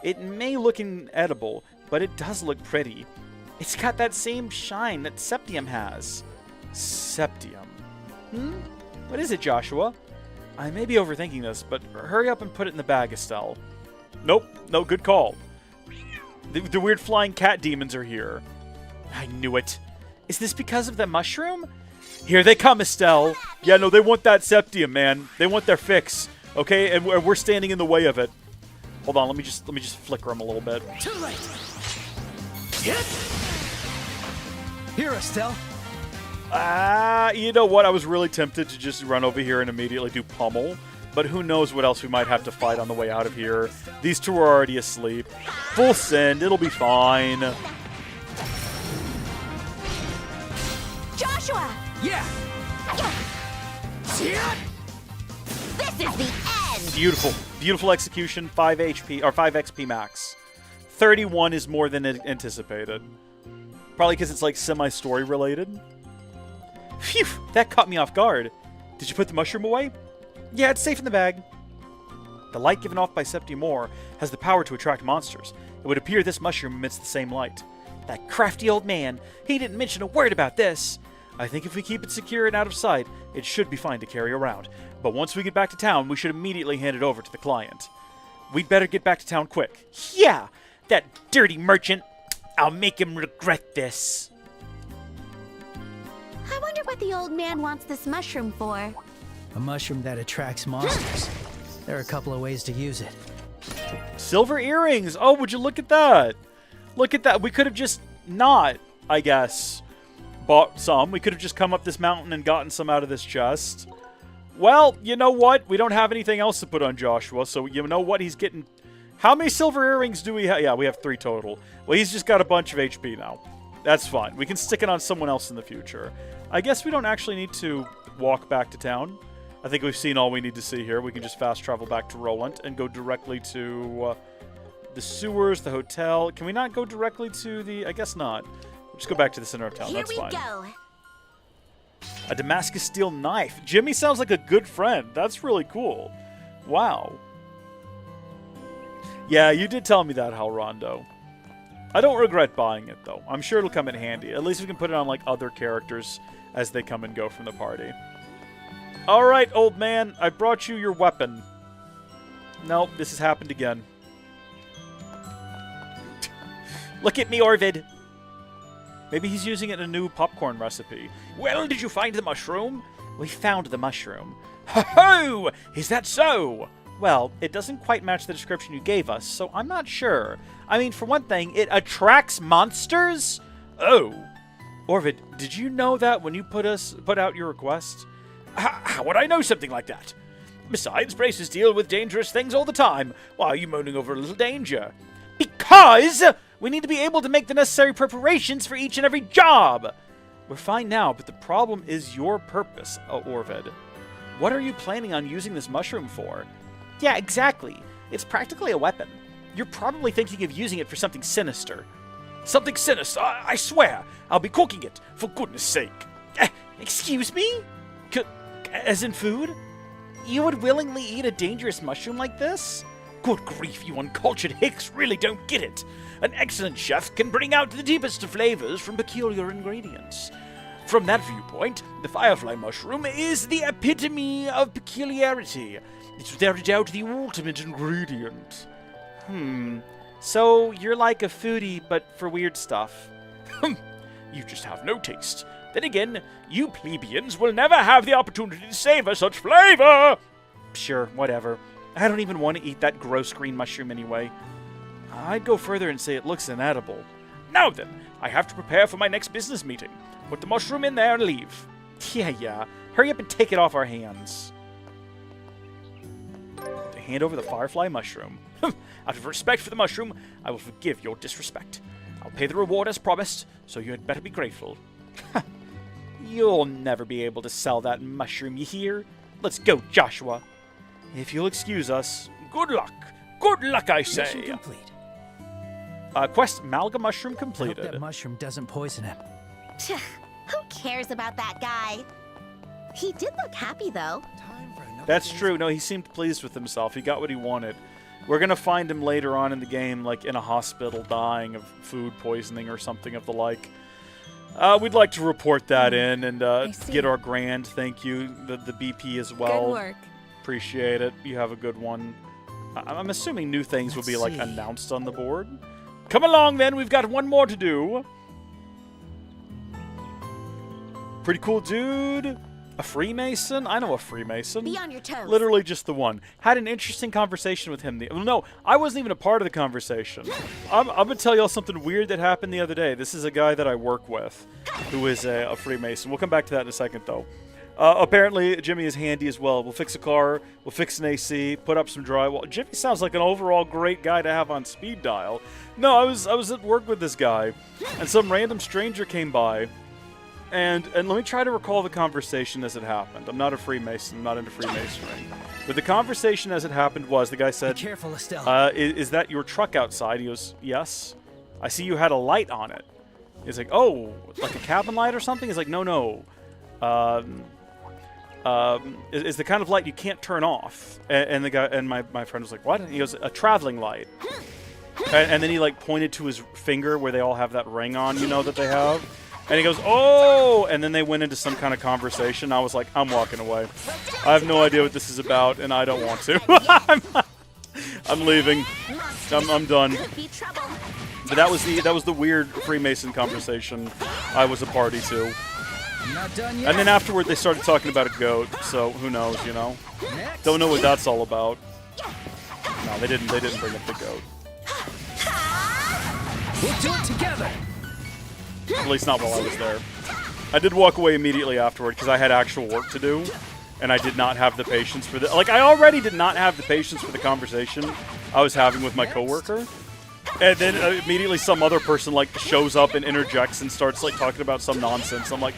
It may look inedible, but it does look pretty. It's got that same shine that Septium has. Septium. What is it, Joshua? I may be overthinking this, but hurry up and put it in the bag, Estelle. Nope, no, good call. The weird flying cat demons are here. I knew it. Is this because of the mushroom? Here they come, Estelle. Yeah, no, they want that Septium, man. They want their fix. Okay, and we're standing in the way of it. Hold on, let me just flicker them a little bit. Too late. Hit. Here, Estelle. You know what? I was really tempted to just run over here and immediately do pummel. But who knows what else we might have to fight on the way out of here. These two are already asleep. Full send. It'll be fine. Joshua! Yeah. See it? This is the end! Beautiful. Beautiful execution. 5 HP, or 5 XP max. 31 is more than anticipated. Probably because it's like semi-story related. Phew! That caught me off guard. Did you put the mushroom away? Yeah, it's safe in the bag. The light given off by Septium Ore has the power to attract monsters. It would appear this mushroom emits the same light. That crafty old man, he didn't mention a word about this. I think if we keep it secure and out of sight, it should be fine to carry around. But once we get back to town, we should immediately hand it over to the client. We'd better get back to town quick. Yeah! That dirty merchant! I'll make him regret this. I wonder what the old man wants this mushroom for. A mushroom that attracts monsters. There are a couple of ways to use it. Silver earrings! Oh, would you look at that? Look at that. We could have just not, I guess, bought some. We could have just come up this mountain and gotten some out of this chest. Well, you know what? We don't have anything else to put on Joshua, so you know what? He's getting... How many silver earrings do we have? Yeah, we have 3 total. Well, he's just got a bunch of HP now. That's fine. We can stick it on someone else in the future. I guess we don't actually need to walk back to town. I think we've seen all we need to see here. We can just fast travel back to Roland and go directly to the sewers, the hotel. Can we not go directly to the... I guess not. We'll just go back to the center of town. That's fine. Here we go. A Damascus steel knife. Jimmy sounds like a good friend. That's really cool. Wow. Yeah, you did tell me that, Hal Rondo. I don't regret buying it, though. I'm sure it'll come in handy. At least we can put it on, like, other characters as they come and go from the party. Alright, old man. I brought you your weapon. Nope, this has happened again. Look at me, Orvid. Maybe he's using it in a new popcorn recipe. Well, did you find the mushroom? We found the mushroom. Ho-ho! Is that so? Well, it doesn't quite match the description you gave us, so I'm not sure. I mean, for one thing, it attracts monsters? Oh. Orvid, did you know that when you put out your request? How would I know something like that? Besides, braces deal with dangerous things all the time. Why are you moaning over a little danger? Because we need to be able to make the necessary preparations for each and every job. We're fine now, but the problem is your purpose, Orvid. What are you planning on using this mushroom for? Yeah, exactly. It's practically a weapon. You're probably thinking of using it for something sinister. Something sinister? I swear. I'll be cooking it, for goodness sake. Excuse me? As in food? You would willingly eat a dangerous mushroom like this? Good grief, you uncultured hicks really don't get it. An excellent chef can bring out the deepest of flavors from peculiar ingredients. From that viewpoint, the firefly mushroom is the epitome of peculiarity. It's without a doubt the ultimate ingredient. So you're like a foodie, but for weird stuff. You just have no taste. Then again, you plebeians will never have the opportunity to savor such flavor! Sure, whatever. I don't even want to eat that gross green mushroom anyway. I'd go further and say it looks inedible. Now then, I have to prepare for my next business meeting. Put the mushroom in there and leave. Yeah. Hurry up and take it off our hands. To hand over the firefly mushroom. Out of respect for the mushroom, I will forgive your disrespect. I'll pay the reward as promised, so you had better be grateful. You'll never be able to sell that mushroom, you hear? Let's go, Joshua. If you'll excuse us, good luck. Good luck, I say. Mission complete. Quest Malga mushroom I hope completed. that mushroom doesn't poison him. Who cares about that guy? He did look happy, though. That's true. No, he seemed pleased with himself. He got what he wanted. We're going to find him later on in the game, like in a hospital, dying of food poisoning or something of the like. We'd like to report that in and get our grand thank you, the BP as well. Good work. Appreciate it. You have a good one. I'm assuming new things will be like Let's see. announced on the board. Come along then, we've got one more to do. Pretty cool dude. A Freemason? I know a Freemason. Be on your toes. Literally just the one. Had an interesting conversation with him. No, I wasn't even a part of the conversation. I'm going to tell y'all something weird that happened the other day. This is a guy that I work with who is a Freemason. We'll come back to that in a second, though. Apparently, Jimmy is handy as well. We'll fix a car, we'll fix an AC, put up some drywall. Jimmy sounds like an overall great guy to have on speed dial. No, I was at work with this guy, and some random stranger came by. And let me try to recall the conversation as it happened. I'm not a Freemason. I'm not into Freemasonry. But the conversation as it happened was, the guy said, Be careful, Estelle. is that your truck outside? He goes, yes. I see you had a light on it. He's like, oh, like a cabin light or something? He's like, no. Is the kind of light you can't turn off. And the guy, and my friend was like, what? And he goes, a traveling light. And then he like pointed to his finger where they all have that ring on, you know, that they have. And he goes, oh! And then they went into some kind of conversation. I was like, I'm walking away. I have no idea what this is about, and I don't want to. I'm leaving. I'm done. Be trouble. But that was the weird Freemason conversation I was a party to. I'm not done yet. And then afterward, they started talking about a goat. So who knows, you know? Next. Don't know what that's all about. No, they didn't bring up the goat. We'll do it together. At least not while I was there. I did walk away immediately afterward because I had actual work to do, and I did not have the patience for the. Like, I already did not have the patience for the conversation I was having with my coworker, and then immediately some other person like shows up and interjects and starts like talking about some nonsense. I'm like,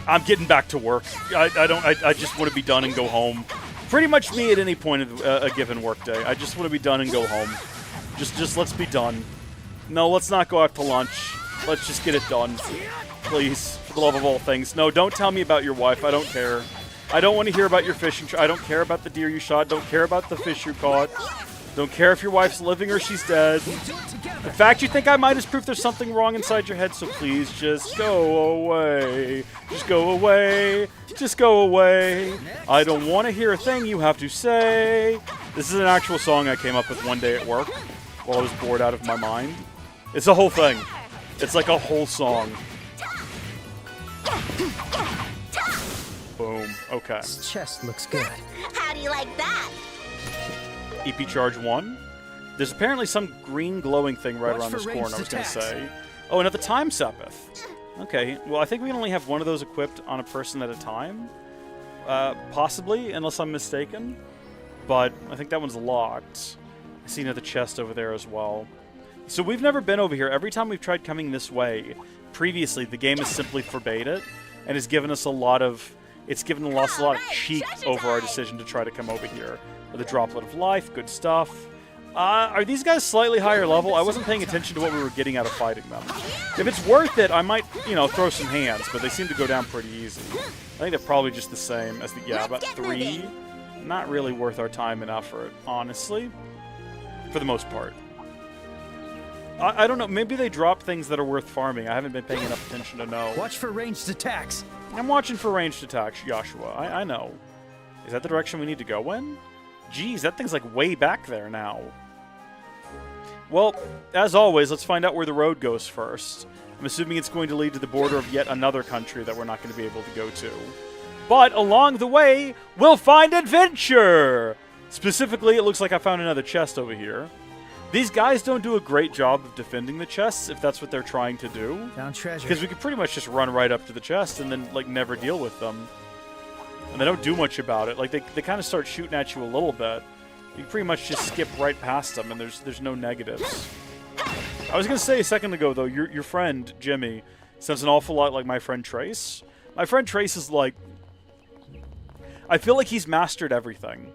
I'm getting back to work. I just want to be done and go home. Pretty much me at any point of a given workday. I just want to be done and go home. Just let's be done. No, let's not go out to lunch. Let's just get it done. Please, for the love of all things. No, don't tell me about your wife. I don't care. I don't want to hear about your fishing trip. I don't care about the deer you shot. Don't care about the fish you caught. Don't care if your wife's living or she's dead. In fact, you think I might as proof there's something wrong inside your head, so please just go away. Just go away. Just go away. I don't want to hear a thing you have to say. This is an actual song I came up with one day at work while I was bored out of my mind. It's a whole thing. It's like a whole song. Boom. Okay. This chest looks good. How do you like that? EP charge 1. There's apparently some green glowing thing right Watch around for this corner, I was ranged going to attacks. say. Oh, another time Sepith. Okay. Well, I think we can only have one of those equipped on a person at a time. Possibly, unless I'm mistaken. But I think that one's locked. I see another chest over there as well. So we've never been over here. Every time we've tried coming this way, previously, the game has simply forbade it, and has given us a lot of... It's given us a lot of cheek over our decision to try to come over here. With a droplet of life, good stuff. Are these guys slightly higher level? I wasn't paying attention to what we were getting out of fighting them. If it's worth it, I might, you know, throw some hands, but they seem to go down pretty easy. I think they're probably just the same as the... Yeah, about 3. Not really worth our time and effort, honestly. For the most part. I don't know. Maybe they drop things that are worth farming. I haven't been paying enough attention to know. Watch for ranged attacks. I'm watching for ranged attacks, Joshua. I know. Is that the direction we need to go in? Geez, that thing's like way back there now. Well, as always, let's find out where the road goes first. I'm assuming it's going to lead to the border of yet another country that we're not going to be able to go to. But along the way, we'll find adventure! Specifically, it looks like I found another chest over here. These guys don't do a great job of defending the chests if that's what they're trying to do. Found treasure. Because we could pretty much just run right up to the chest and then, like, never deal with them. And they don't do much about it. Like, they kind of start shooting at you a little bit. You pretty much just skip right past them, and there's no negatives. I was going to say a second ago, though, your friend, Jimmy, sounds an awful lot like my friend Trace. My friend Trace is like... I feel like he's mastered everything.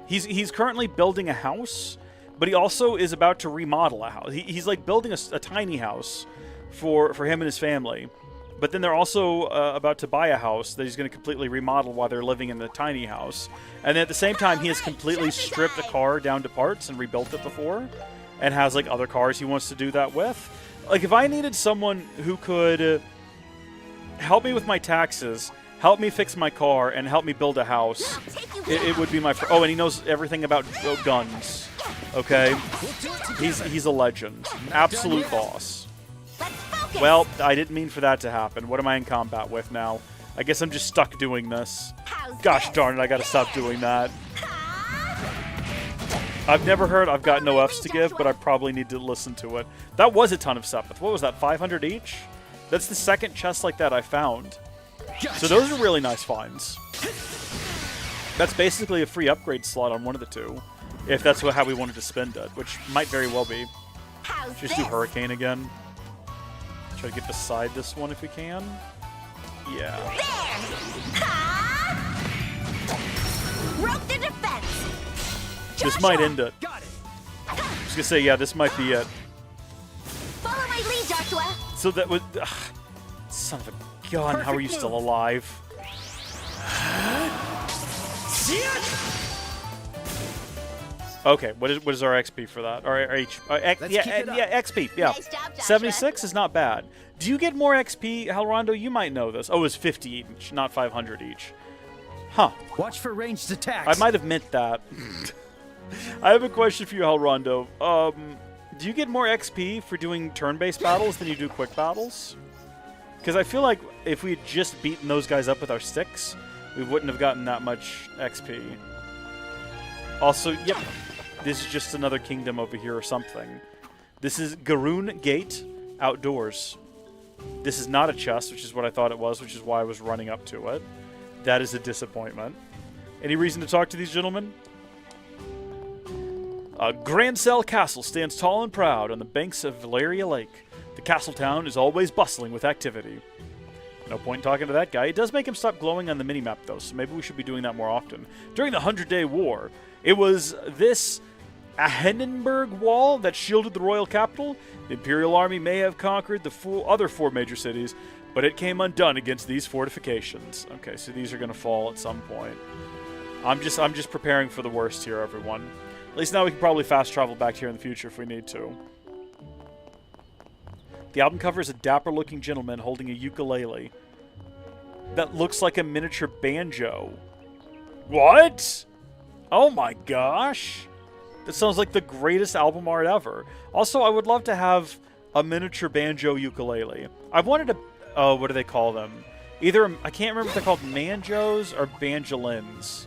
He's currently building a house, but he also is about to remodel a house. He's like building a tiny house for him and his family. But then they're also about to buy a house that he's going to completely remodel while they're living in the tiny house. And then at the same time, he has completely stripped a car down to parts and rebuilt it before. And has like other cars he wants to do that with. Like if I needed someone who could help me with my taxes, help me fix my car, and help me build a house, it would be my friend. Oh, and he knows everything about guns. Okay? He's a legend. Absolute boss. Well, I didn't mean for that to happen. What am I in combat with now? I guess I'm just stuck doing this. Gosh darn it, I gotta stop doing that. I've never heard I've got no Fs to give, but I probably need to listen to it. That was a ton of stuff. What was that, 500 each? That's the second chest like that I found. So those are really nice finds. That's basically a free upgrade slot on one of the two. If that's how we wanted to spend it, which might very well be. Just do Hurricane again. Try to get beside this one if we can. Yeah. Broke the defense. This might end it. I was gonna say, yeah, this might be it. Follow my lead, Joshua. So that would... son of a gun, how are you still alive? Okay, what is our XP for that? Or XP, yeah. Nice job, Joshua. 76 is not bad. Do you get more XP, Halrondo? You might know this. Oh, it's 50 each, not 500 each. Huh. Watch for ranged attacks. I might have meant that. I have a question for you, Halrondo. Do you get more XP for doing turn-based battles than you do quick battles? Because I feel like if we had just beaten those guys up with our sticks, we wouldn't have gotten that much XP. Also, yep, this is just another kingdom over here or something. This is Garoon Gate Outdoors. This is not a chest, which is what I thought it was, which is why I was running up to it. That is a disappointment. Any reason to talk to these gentlemen? Grand Cell Castle stands tall and proud on the banks of Valeria Lake. The castle town is always bustling with activity. No point in talking to that guy. It does make him stop glowing on the minimap, though, so maybe we should be doing that more often. During the 100-Day War, it was this Ahenenberg Wall that shielded the royal capital. The Imperial Army may have conquered the other 4 major cities, but it came undone against these fortifications. Okay, so these are going to fall at some point. I'm just preparing for the worst here, everyone. At least now we can probably fast travel back here in the future if we need to. The album cover is a dapper-looking gentleman holding a ukulele that looks like a miniature banjo. What? Oh my gosh. That sounds like the greatest album art ever. Also, I would love to have a miniature banjo ukulele. I've wanted to... Oh, what do they call them? Either... I can't remember if they're called manjos or banjolins.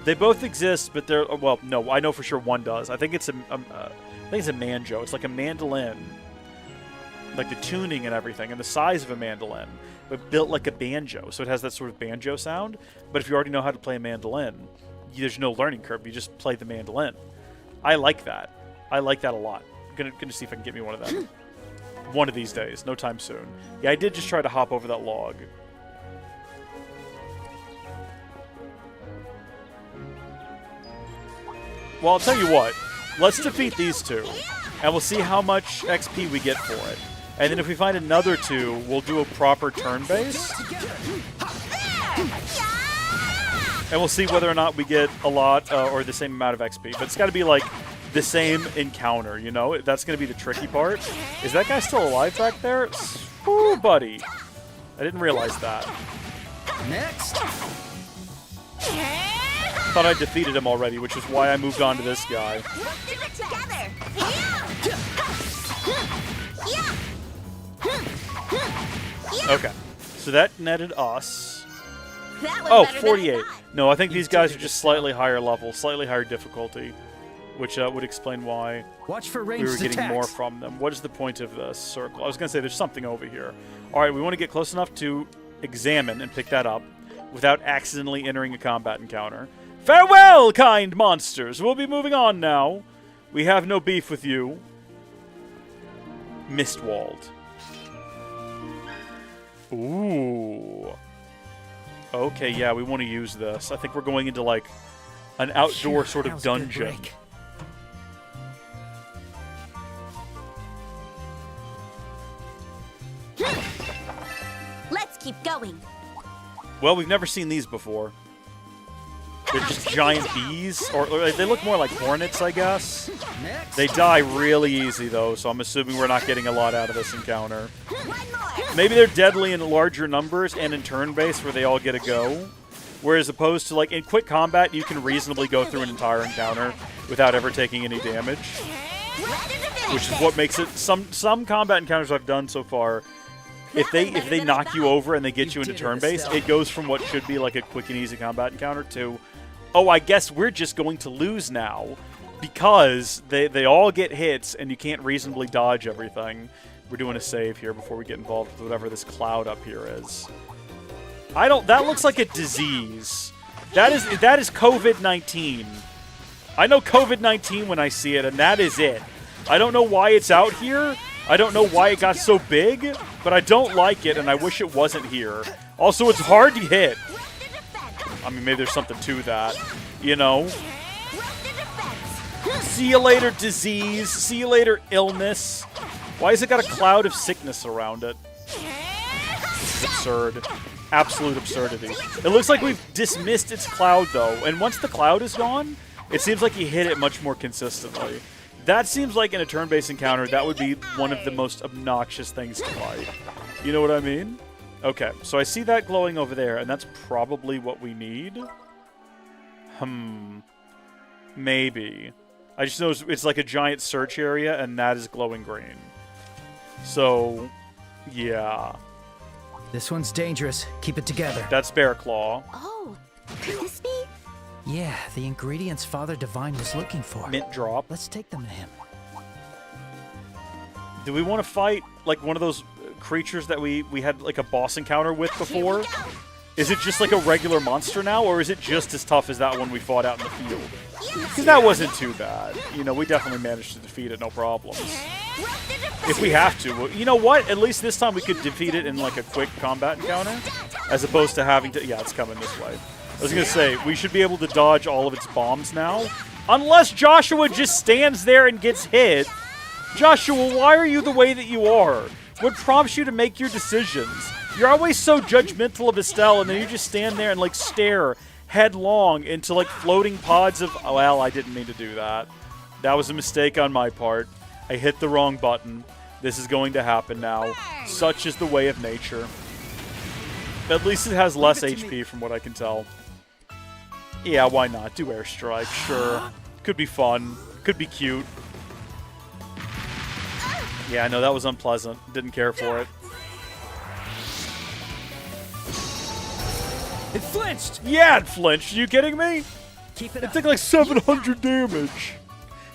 They both exist, but they're... Well, no, I know for sure one does. I think it's a manjo. It's like a mandolin. Like the tuning and everything, and the size of a mandolin, but built like a banjo. So it has that sort of banjo sound. But if you already know how to play a mandolin, there's no learning curve. You just play the mandolin. I like that. I like that a lot. I'm gonna see if I can get me one of them. One of these days. No time soon. Yeah, I did just try to hop over that log. Well, I'll tell you what. Let's defeat these two, and we'll see how much XP we get for it. And then if we find another 2, we'll do a proper turn-based. And we'll see whether or not we get a lot or the same amount of XP. But it's got to be like the same encounter, you know? That's going to be the tricky part. Is that guy still alive back there? Ooh, buddy. I didn't realize that. Next. Thought I defeated him already, which is why I moved on to this guy. Let's do it together. Okay, so that netted us. That was Oh, better than I 48. thought. No, I think these guys are just slightly higher level, slightly higher difficulty. which would explain why Watch for we ranged were getting more attacks. from them. What is the point of the circle? I was going to say there's something over here. All right, we want to get close enough to examine and pick that up without accidentally entering a combat encounter. Farewell, kind monsters! We'll be moving on now. We have no beef with you. Mistwalled. Ooh. Okay, yeah, we want to use this. I think we're going into, like, an outdoor Phew, sort that of was a good dungeon. break. Let's keep going. Well, we've never seen these before. They're just giant bees, or they look more like hornets, I guess. Next. They die really easy, though, so I'm assuming we're not getting a lot out of this encounter. One more. Maybe they're deadly in larger numbers and in turn-based where they all get a go. Whereas opposed to, like, in quick combat, you can reasonably go through an entire encounter without ever taking any damage. Which is what makes it... Some combat encounters I've done so far, if they knock you over and they get you into turn-based, it goes from what should be, like, a quick and easy combat encounter to... Oh, I guess we're just going to lose now because they all get hits and you can't reasonably dodge everything. We're doing a save here before we get involved with whatever this cloud up here is. That looks like a disease. That is COVID-19. I know COVID-19 when I see it, and that is it. I don't know why it's out here. I don't know why it got so big, but I don't like it, and I wish it wasn't here. Also, it's hard to hit. I mean, maybe there's something to that, you know? See you later, disease. See you later, illness. Why has it got a cloud of sickness around it? This is absurd. Absolute absurdity. It looks like we've dismissed its cloud, though, and once the cloud is gone, it seems like you hit it much more consistently. That seems like in a turn-based encounter, that would be one of the most obnoxious things to fight. You know what I mean? Okay, so I see that glowing over there, and that's probably what we need. Maybe. I just know it's like a giant search area, and that is glowing green. So, yeah. This one's dangerous. Keep it together. That's Bear Claw. Oh, could this be? Yeah, the ingredients Father Divine was looking for. Mint Drop. Let's take them to him. Do we want to fight, like, one of those creatures that we had, like, a boss encounter with before? Is it just, like, a regular monster now, or is it just as tough as that one we fought out in the field? Because that wasn't too bad. You know, we definitely managed to defeat it, no problems. If we have to. Well, you know what? At least this time we could defeat it in, like, a quick combat encounter, as opposed to having to... Yeah, it's coming this way. I was going to say, we should be able to dodge all of its bombs now. Unless Joshua just stands there and gets hit. Joshua, why are you the way that you are? What prompts you to make your decisions? You're always so judgmental of Estelle, and then you just stand there and, like, stare headlong into, like, floating pods of... Oh, well, I didn't mean to do that. That was a mistake on my part. I hit the wrong button. This is going to happen now. Such is the way of nature. At least it has less HP from what I can tell. Yeah, why not? Do airstrike, sure. Could be fun. Could be cute. Yeah, no, that was unpleasant. Didn't care for it. It flinched! Yeah, it flinched. Are you kidding me? Keep it It up. took like 700 damage.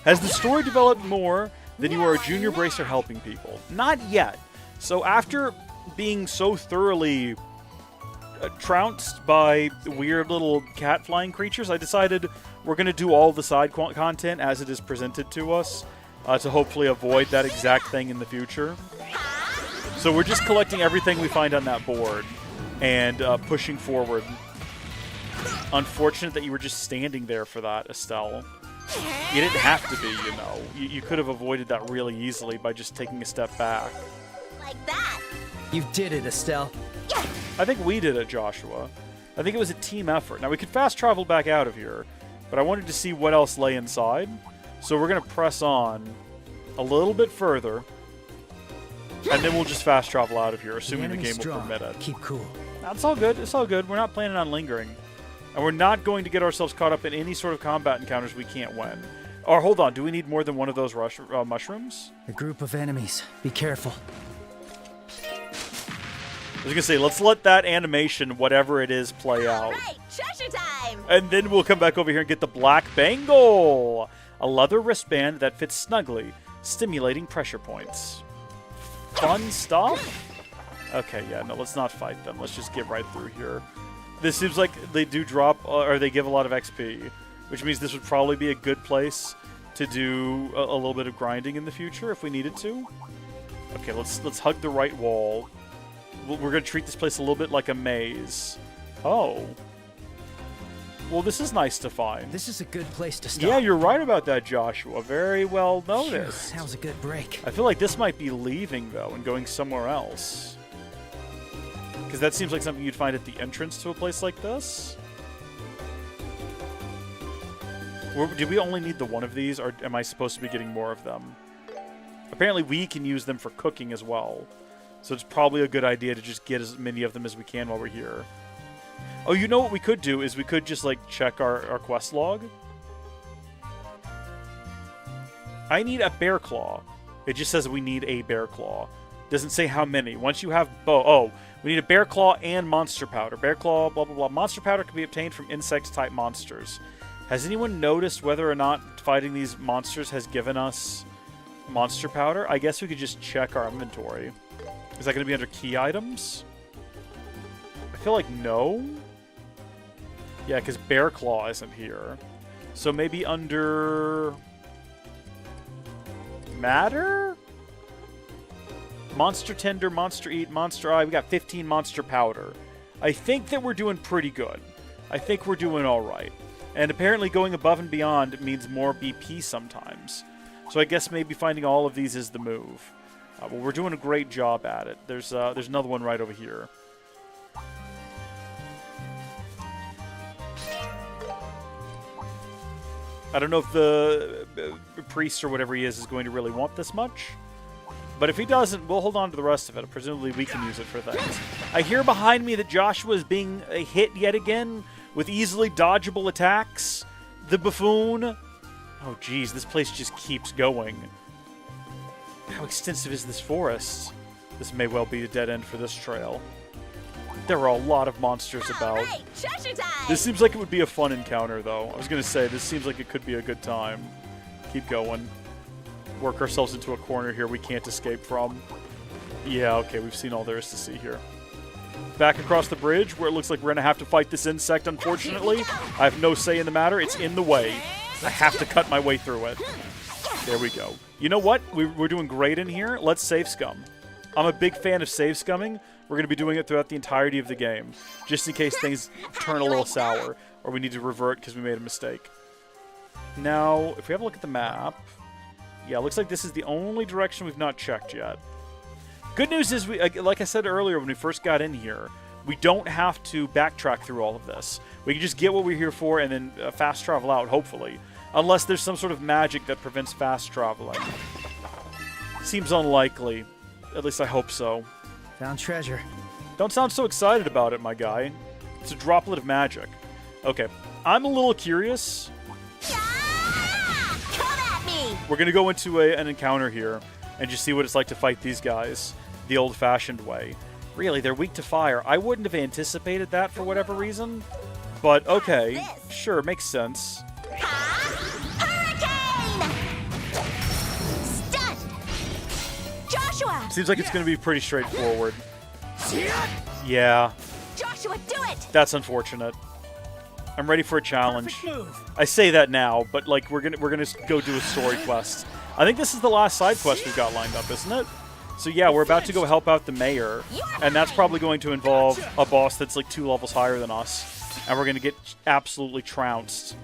Has the story developed more than you are a junior bracer helping people? Not yet. So after being so thoroughly trounced by weird little cat flying creatures, I decided we're going to do all the side content as it is presented to us to hopefully avoid that exact thing in the future. So we're just collecting everything we find on that board and pushing forward. Unfortunate that you were just standing there for that, Estelle. You didn't have to be, you know. You could have avoided that really easily by just taking a step back. Like that. You did it, Estelle. I think we did it, Joshua. I think it was a team effort. Now, we could fast travel back out of here, but I wanted to see what else lay inside. So we're going to press on a little bit further, and then we'll just fast travel out of here, assuming the enemy's game will strong. permit it. Keep cool. That's all good. It's all good. We're not planning on lingering. And we're not going to get ourselves caught up in any sort of combat encounters we can't win. Or, hold on. Do we need more than one of those mushrooms? A group of enemies. Be careful. I was going to say, let's let that animation, whatever it is, play out. Right, treasure time. And then we'll come back over here and get the black bangle. A leather wristband that fits snugly, stimulating pressure points. Fun stuff? Okay, yeah, no, let's not fight them. Let's just get right through here. This seems like they do drop, or they give a lot of XP, which means this would probably be a good place to do a little bit of grinding in the future if we needed to. Okay, let's hug the right wall. We're going to treat this place a little bit like a maze. Oh. Well, this is nice to find. This is a good place to stop. Yeah, you're right about that, Joshua. Very well noticed. Phew, that was a good break. I feel like this might be leaving, though, and going somewhere else. Because that seems like something you'd find at the entrance to a place like this. Or do we only need the one of these, or am I supposed to be getting more of them? Apparently we can use them for cooking as well. So it's probably a good idea to just get as many of them as we can while we're here. Oh, you know what we could do is we could just, like, check our quest log. I need a bear claw. It just says we need a bear claw. Doesn't say how many. Once you have oh, we need a bear claw and monster powder. Bear claw, blah, blah, blah. Monster powder can be obtained from insect-type monsters. Has anyone noticed whether or not fighting these monsters has given us monster powder? I guess we could just check our inventory. Is that going to be under key items? I feel like no. Yeah, because bear claw isn't here. So maybe under matter? Monster Tender, Monster Eat, Monster Eye. We got 15 Monster Powder. I think that we're doing pretty good. I think we're doing alright. And apparently going above and beyond means more BP sometimes. So I guess maybe finding all of these is the move. Well, we're doing a great job at it. There's another one right over here. I don't know if the priest or whatever he is going to really want this much. But if he doesn't, we'll hold on to the rest of it. Presumably we can use it for things. I hear behind me that Joshua is being hit yet again with easily dodgeable attacks. The buffoon. Oh, geez, this place just keeps going. How extensive is this forest? This may well be a dead end for this trail. There are a lot of monsters about. Right, treasure time! This seems like it would be a fun encounter, though. I was going to say, this seems like it could be a good time. Keep going. Work ourselves into a corner here we can't escape from. Yeah, okay, we've seen all there is to see here. Back across the bridge, where it looks like we're going to have to fight this insect, unfortunately. I have no say in the matter. It's in the way. I have to cut my way through it. There we go. You know what? We're doing great in here. Let's save scum. I'm a big fan of save scumming. We're going to be doing it throughout the entirety of the game, just in case things turn a little sour, or we need to revert because we made a mistake. Now, if we have a look at the map, yeah, it looks like this is the only direction we've not checked yet. Good news is, like I said earlier when we first got in here, we don't have to backtrack through all of this. We can just get what we're here for and then fast travel out, hopefully. Unless there's some sort of magic that prevents fast traveling. Seems unlikely. At least I hope so. Found treasure. Don't sound so excited about it, my guy. It's a droplet of magic. Okay, I'm a little curious. Come at me! We're going to go into an encounter here and just see what it's like to fight these guys the old-fashioned way. Really, they're weak to fire. I wouldn't have anticipated that for whatever reason. But, okay. Sure, makes sense. Hurricane! Stunned! Joshua! Seems like it's going to be pretty straightforward. Yeah, Joshua, do it! that's unfortunate. I'm ready for a challenge. I say that now, but like we're gonna go do a story quest. I think this is the last side quest we've got lined up, isn't it? So yeah, we're about to go help out the mayor, and that's probably going to involve a boss that's like 2 levels higher than us, and we're gonna get absolutely trounced.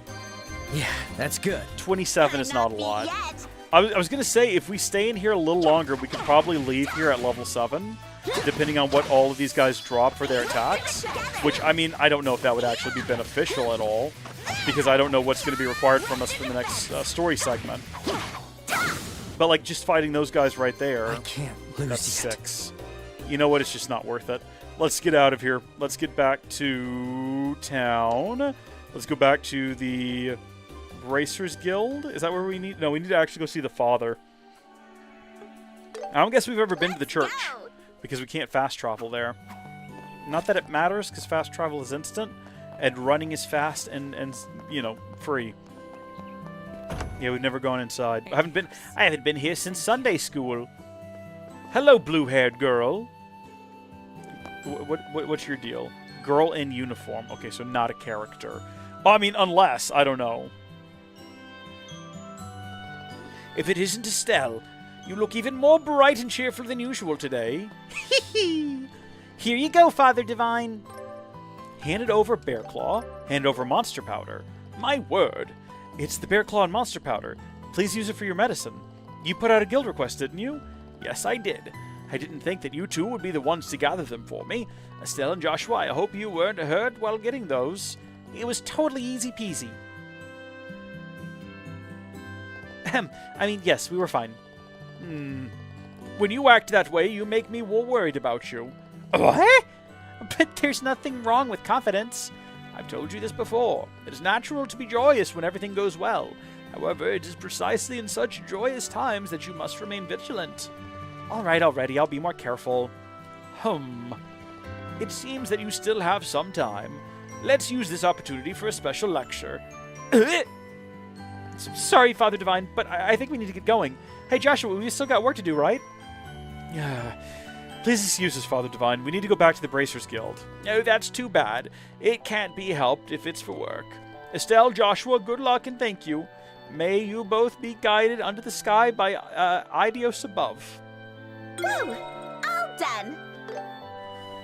Yeah, that's good. 27 is not a lot. Yet. I was gonna say if we stay in here a little longer, we could probably leave here at level 7. Depending on what all of these guys drop for their attacks. Which, I mean, I don't know if that would actually be beneficial at all. Because I don't know what's going to be required from us for the next story segment. But, like, just fighting those guys right there. I can't lose That's yet. 6. You know what? It's just not worth it. Let's get out of here. Let's get back to town. Let's go back to the Bracers Guild. Is that where we need? No, we need to actually go see the father. I don't guess we've ever been to the church. Because we can't fast travel there. Not that it matters, because fast travel is instant, and running is fast and you know, free. Yeah, we've never gone inside. I haven't been here since Sunday school. Hello, blue-haired girl. What's your deal? Girl in uniform. Okay, so not a character. Oh, I mean, unless, I don't know. If it isn't Estelle, you look even more bright and cheerful than usual today. Here you go, Father Divine. Handed over Bear Claw, handed over Monster Powder. My word, it's the Bear Claw and Monster Powder. Please use it for your medicine. You put out a guild request, didn't you? Yes, I did. I didn't think that you two would be the ones to gather them for me. Estelle and Joshua, I hope you weren't hurt while getting those. It was totally easy peasy. I mean, yes, we were fine. When you act that way, you make me more worried about you. What? But there's nothing wrong with confidence. I've told you this before. It is natural to be joyous when everything goes well. However, it is precisely in such joyous times that you must remain vigilant. All right, already. I'll be more careful. It seems that you still have some time. Let's use this opportunity for a special lecture. Sorry, Father Divine, but I think we need to get going. Hey, Joshua, we still got work to do, right? Please excuse us, Father Divine. We need to go back to the Bracers Guild. Oh, that's too bad. It can't be helped if it's for work. Estelle, Joshua, good luck and thank you. May you both be guided under the sky by Idios above. Woo! All done.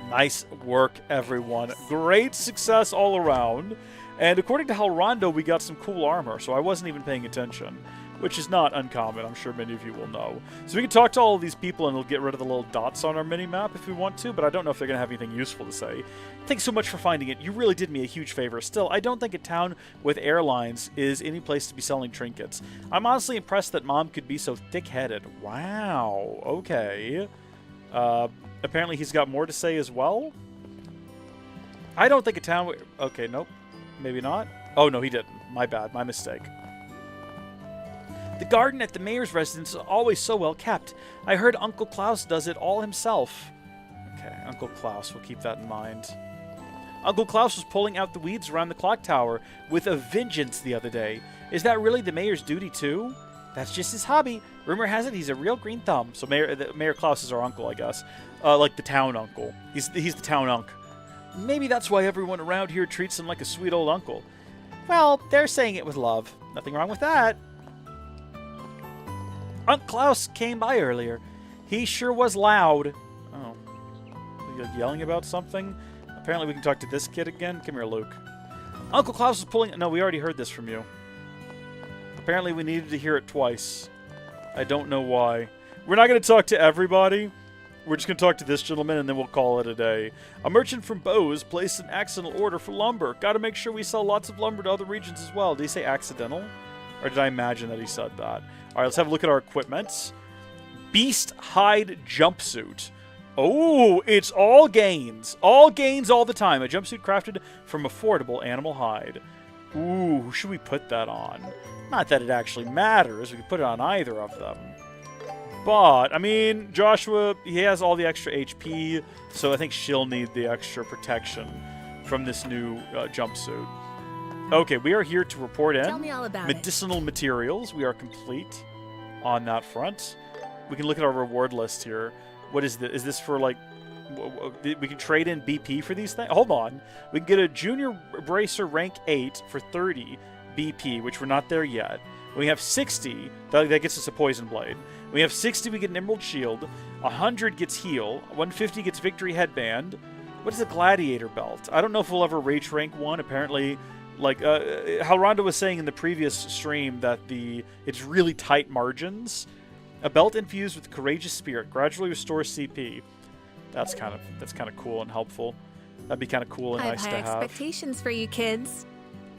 Nice work, everyone. Great success all around. And according to Halrondo, we got some cool armor, so I wasn't even paying attention, which is not uncommon. I'm sure many of you will know. So we can talk to all of these people, and we'll get rid of the little dots on our mini-map if we want to, but I don't know if they're going to have anything useful to say. Thanks so much for finding it. You really did me a huge favor. Still, I don't think a town with airlines is any place to be selling trinkets. I'm honestly impressed that Mom could be so thick-headed. Wow. Okay. Apparently he's got more to say as well. I don't think a town... Okay, nope. Maybe not. Oh, no, he didn't. My bad. My mistake. The garden at the mayor's residence is always so well kept. I heard Uncle Klaus does it all himself. Okay, Uncle Klaus. We'll keep that in mind. Uncle Klaus was pulling out the weeds around the clock tower with a vengeance the other day. Is that really the mayor's duty, too? That's just his hobby. Rumor has it he's a real green thumb. So Mayor Klaus is our uncle, I guess. Like the town uncle. He's the town unk. Maybe that's why everyone around here treats him like a sweet old uncle. Well, they're saying it with love. Nothing wrong with that. Unc Klaus came by earlier. He sure was loud. Oh. Yelling about something? Apparently we can talk to this kid again. Come here, Luke. Uncle Klaus was pulling... No, we already heard this from you. Apparently we needed to hear it twice. I don't know why. We're not going to talk to everybody. We're just going to talk to this gentleman, and then we'll call it a day. A merchant from Bose placed an accidental order for lumber. Got to make sure we sell lots of lumber to other regions as well. Did he say accidental? Or did I imagine that he said that? All right, let's have a look at our equipment. Beast hide jumpsuit. Oh, it's all gains. All gains all the time. A jumpsuit crafted from affordable animal hide. Ooh, who should we put that on? Not that it actually matters. We could put it on either of them. But, I mean, Joshua, he has all the extra HP, so I think she'll need the extra protection from this new jumpsuit. Okay, we are here to report in. Tell me all about medicinal materials. We are complete on that front. We can look at our reward list here. What is this? Is this for, like... We can trade in BP for these things? Hold on. We can get a Junior Bracer rank 8 for 30 BP, which we're not there yet. We have 60. That gets us a Poison Blade. We have 60, we get an Emerald Shield. 100 gets Heal. 150 gets Victory Headband. What is a Gladiator Belt? I don't know if we'll ever reach rank 1. Apparently, like, how Rhonda was saying in the previous stream that it's really tight margins. A belt infused with Courageous Spirit. Gradually restores CP. That's kind of cool and helpful. That'd be kind of cool and nice to have. I have high expectations for you kids.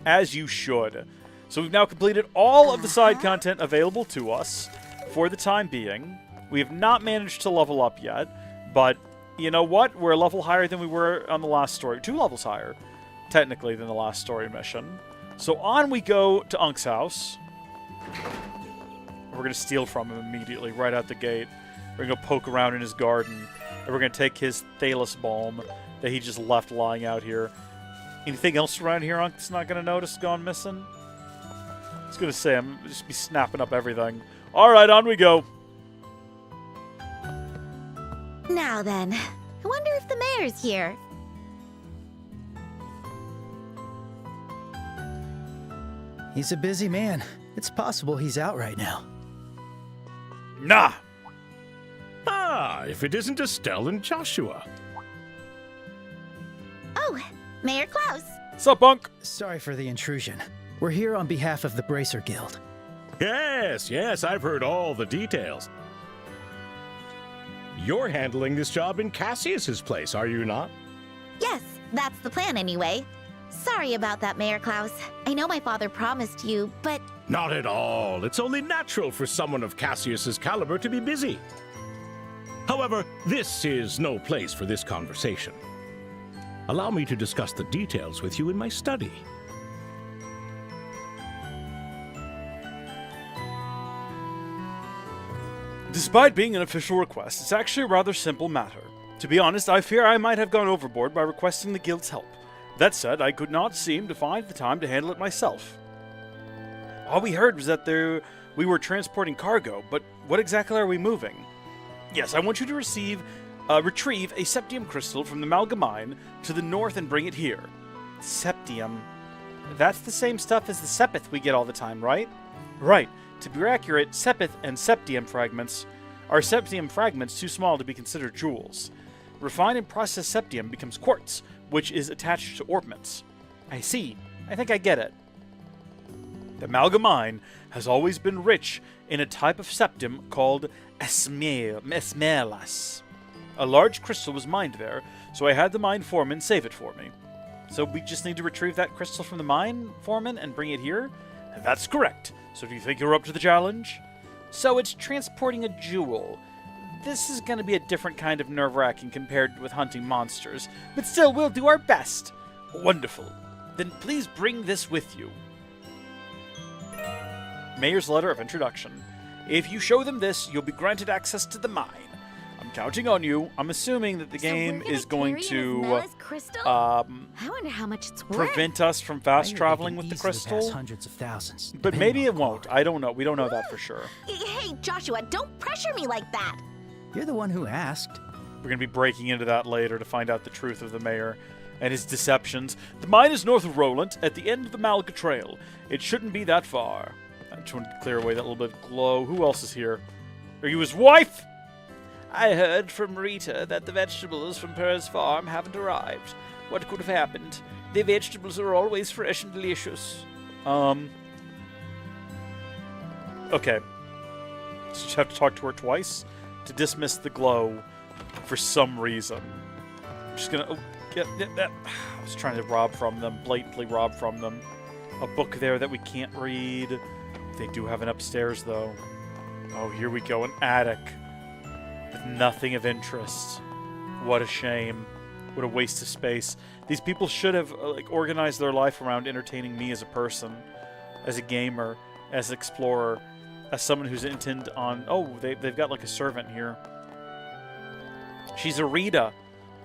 As you should. So we've now completed all of the side content available to us for the time being. We have not managed to level up yet, but you know what? We're a level higher than we were on the last story. 2 levels higher, technically, than the last story mission. So on we go to Unk's house. We're going to steal from him immediately, right out the gate. We're going to go poke around in his garden, and we're going to take his Thalos Balm that he just left lying out here. Anything else around here Unk's not going to notice gone missing? was gonna say, I'm just be snapping up everything. Alright, on we go. Now then, I wonder if the mayor's here. He's a busy man. It's possible he's out right now. Nah! Ah, if it isn't Estelle and Joshua. Oh, Mayor Klaus. Sup, Punk? Sorry for the intrusion. We're here on behalf of the Bracer Guild. Yes, I've heard all the details. You're handling this job in Cassius's place, are you not? Yes, that's the plan anyway. Sorry about that, Mayor Klaus. I know my father promised you, but Not at all. It's only natural for someone of Cassius's caliber to be busy. However, this is no place for this conversation. Allow me to discuss the details with you in my study. Despite being an official request, it's actually a rather simple matter. To be honest, I fear I might have gone overboard by requesting the guild's help. That said, I could not seem to find the time to handle it myself. All we heard was that we were transporting cargo, but what exactly are we moving? Yes, I want you to retrieve a septium crystal from the Malga mine to the north and bring it here. Septium. That's the same stuff as the sepith we get all the time, right? Right. To be accurate, sepith and septium fragments are septium fragments too small to be considered jewels. Refined and processed septium becomes quartz, which is attached to orbments. I see. I think I get it. The Malga mine has always been rich in a type of septium called esmeraldas. A large crystal was mined there, so I had the mine foreman save it for me. So we just need to retrieve that crystal from the mine foreman and bring it here? That's correct. So do you think you're up to the challenge? So it's transporting a jewel. This is going to be a different kind of nerve-wracking compared with hunting monsters, but still, we'll do our best. Wonderful. Then please bring this with you. Mayor's letter of introduction. If you show them this, you'll be granted access to the mine. I'm counting on you. I'm assuming that the game is going to I wonder how much it's worth. prevent us from fast traveling with the crystal. Hundreds of thousands. But depending maybe on it won't. quality. I don't know. We don't know that for sure. Hey, Joshua, don't pressure me like that. You're the one who asked. We're going to be breaking into that later to find out the truth of the mayor and his deceptions. The mine is north of Roland, at the end of the Malga Trail. It shouldn't be that far. I just want to clear away that little bit of glow. Who else is here? Are you his wife? I heard from Rita that the vegetables from Pear's farm haven't arrived. What could have happened? The vegetables are always fresh and delicious. Okay. So you have to talk to her twice to dismiss the glow for some reason. I'm just gonna... I was trying to rob from them, blatantly rob from them. A book there that we can't read. They do have an upstairs, though. Oh, here we go, an attic. With nothing of interest. What a shame. What a waste of space. These people should have organized their life around entertaining me as a person, as a gamer, as an explorer, as someone who's intent on... Oh, they've got like a servant here. She's a Rita,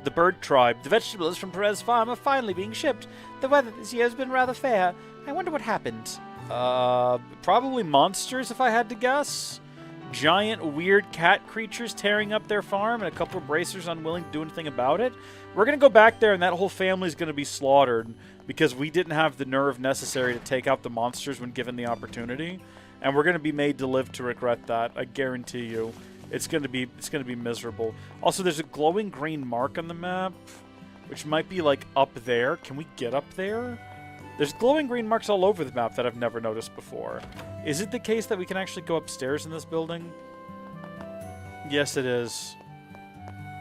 the bird tribe. The vegetables from Perez Farm are finally being shipped. The weather this year has been rather fair. I wonder what happened. Probably monsters, if I had to guess. Giant, weird cat creatures tearing up their farm, and a couple of bracers unwilling to do anything about it. We're going to go back there, and that whole family's going to be slaughtered because we didn't have the nerve necessary to take out the monsters when given the opportunity. And we're going to be made to live to regret that. I guarantee you. It's going to be miserable. Also, there's a glowing green mark on the map, which might be like up there. Can we get up there? There's glowing green marks all over the map that I've never noticed before. Is it the case that we can actually go upstairs in this building? Yes, it is.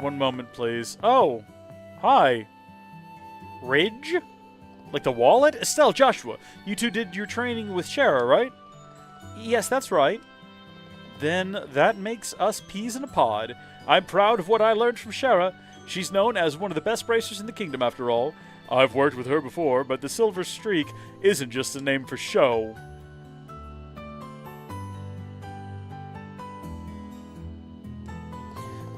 One moment, please. Oh! Hi! Ridge? Like the wallet? Estelle, Joshua, you two did your training with Shara, right? Yes, that's right. Then that makes us peas in a pod. I'm proud of what I learned from Shara. She's known as one of the best bracers in the kingdom, after all. I've worked with her before, but the Silver Streak isn't just a name for show.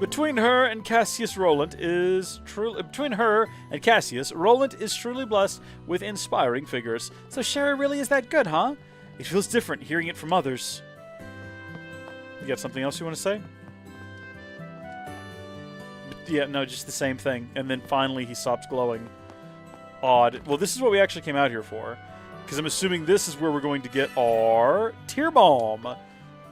Between her and Cassius, Roland is truly blessed with inspiring figures. So Shara really is that good, huh? It feels different hearing it from others. You got something else you want to say? Yeah, no, just the same thing. And then finally he stops glowing. Odd. Well, this is what we actually came out here for. Because I'm assuming this is where we're going to get our tear bomb.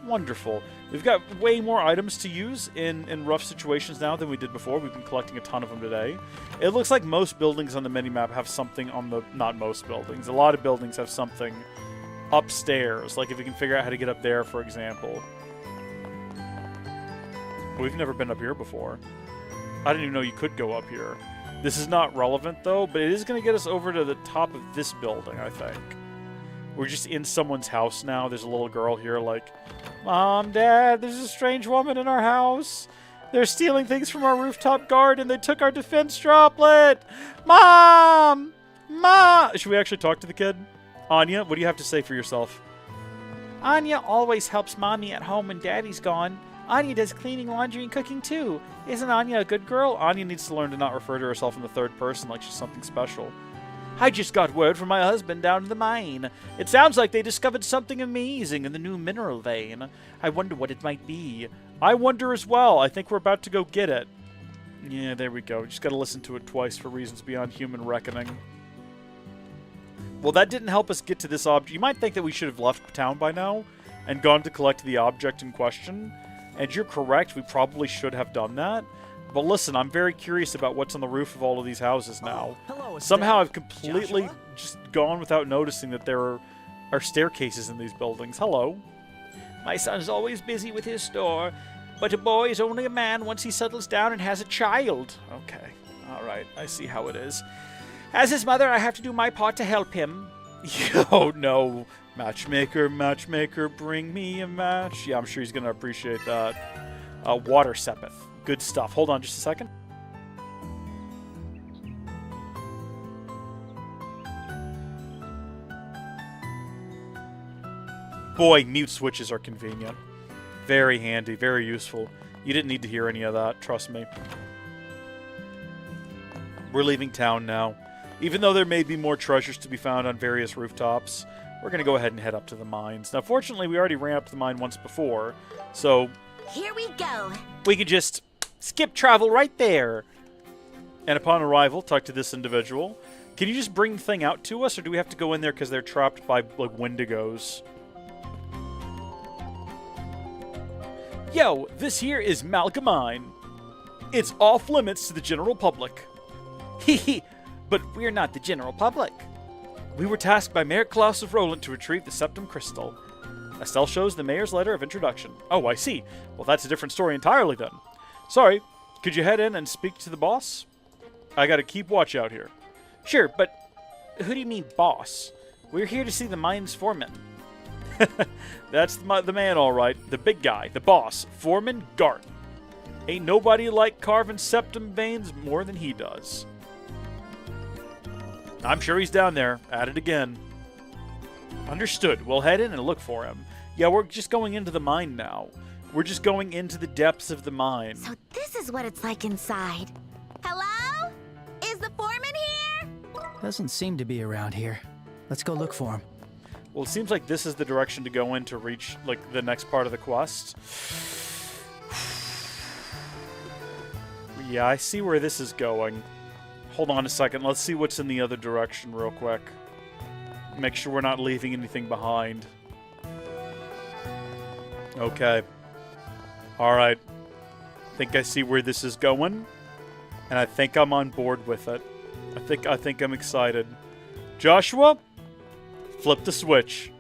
Wonderful. We've got way more items to use in rough situations now than we did before. We've been collecting a ton of them today. It looks like most buildings on the minimap have something on the... Not most buildings. A lot of buildings have something upstairs. Like if you can figure out how to get up there, for example. We've never been up here before. I didn't even know you could go up here. This is not relevant, though, but it is going to get us over to the top of this building, I think. We're just in someone's house now. There's a little girl here like, Mom, Dad, there's a strange woman in our house. They're stealing things from our rooftop garden. They took our defense droplet. Mom! Mom! Should we actually talk to the kid? Anya, what do you have to say for yourself? Anya always helps Mommy at home when Daddy's gone. Anya does cleaning, laundry, and cooking, too. Isn't Anya a good girl? Anya needs to learn to not refer to herself in the third person like she's something special. I just got word from my husband down in the mine. It sounds like they discovered something amazing in the new mineral vein. I wonder what it might be. I wonder as well. I think we're about to go get it. Yeah, there we go. Just gotta listen to it twice for reasons beyond human reckoning. Well, that didn't help us get to this object. You might think that we should have left town by now and gone to collect the object in question. And you're correct, we probably should have done that. But listen, I'm very curious about what's on the roof of all of these houses now. Oh, hello, Estelle. Somehow I've completely Joshua? just gone without noticing that there are staircases in these buildings. Hello. My son's always busy with his store, but a boy is only a man once he settles down and has a child. Okay, all right, I see how it is. As his mother, I have to do my part to help him. Oh, no. Matchmaker, matchmaker, bring me a match. Yeah, I'm sure he's going to appreciate that. Water sepith. Good stuff. Hold on just a second. Boy, mute switches are convenient. Very handy, very useful. You didn't need to hear any of that, trust me. We're leaving town now. Even though there may be more treasures to be found on various rooftops, we're going to go ahead and head up to the mines. Now, fortunately, we already ran up to the mine once before, so... Here we go. We can just skip travel right there. And upon arrival, talk to this individual. Can you just bring the thing out to us, or do we have to go in there because they're trapped by, like, wendigos? Yo, this here is Malgamine. It's off limits to the general public. Hee but we're not the general public. We were tasked by Mayor Klaus of Roland to retrieve the Septum Crystal. Estelle shows the mayor's letter of introduction. Oh, I see. Well, that's a different story entirely then. Sorry, could you head in and speak to the boss? I gotta keep watch out here. Sure, but who do you mean boss? We're here to see the mine's foreman. That's the man, all right. The big guy, the boss, Foreman Gart. Ain't nobody like carving septum veins more than he does. I'm sure he's down there, at it again. Understood. We'll head in and look for him. Yeah, we're just going into the mine now. We're just going into the depths of the mine. So this is what it's like inside. Hello? Is the foreman here? Doesn't seem to be around here. Let's go look for him. Well, it seems like this is the direction to go in to reach, like, the next part of the quest. Yeah, I see where this is going. Hold on a second. Let's see what's in the other direction real quick. Make sure we're not leaving anything behind. Okay. Alright. I think I see where this is going. And I think I'm on board with it. I think I'm excited. Joshua? Flip the switch.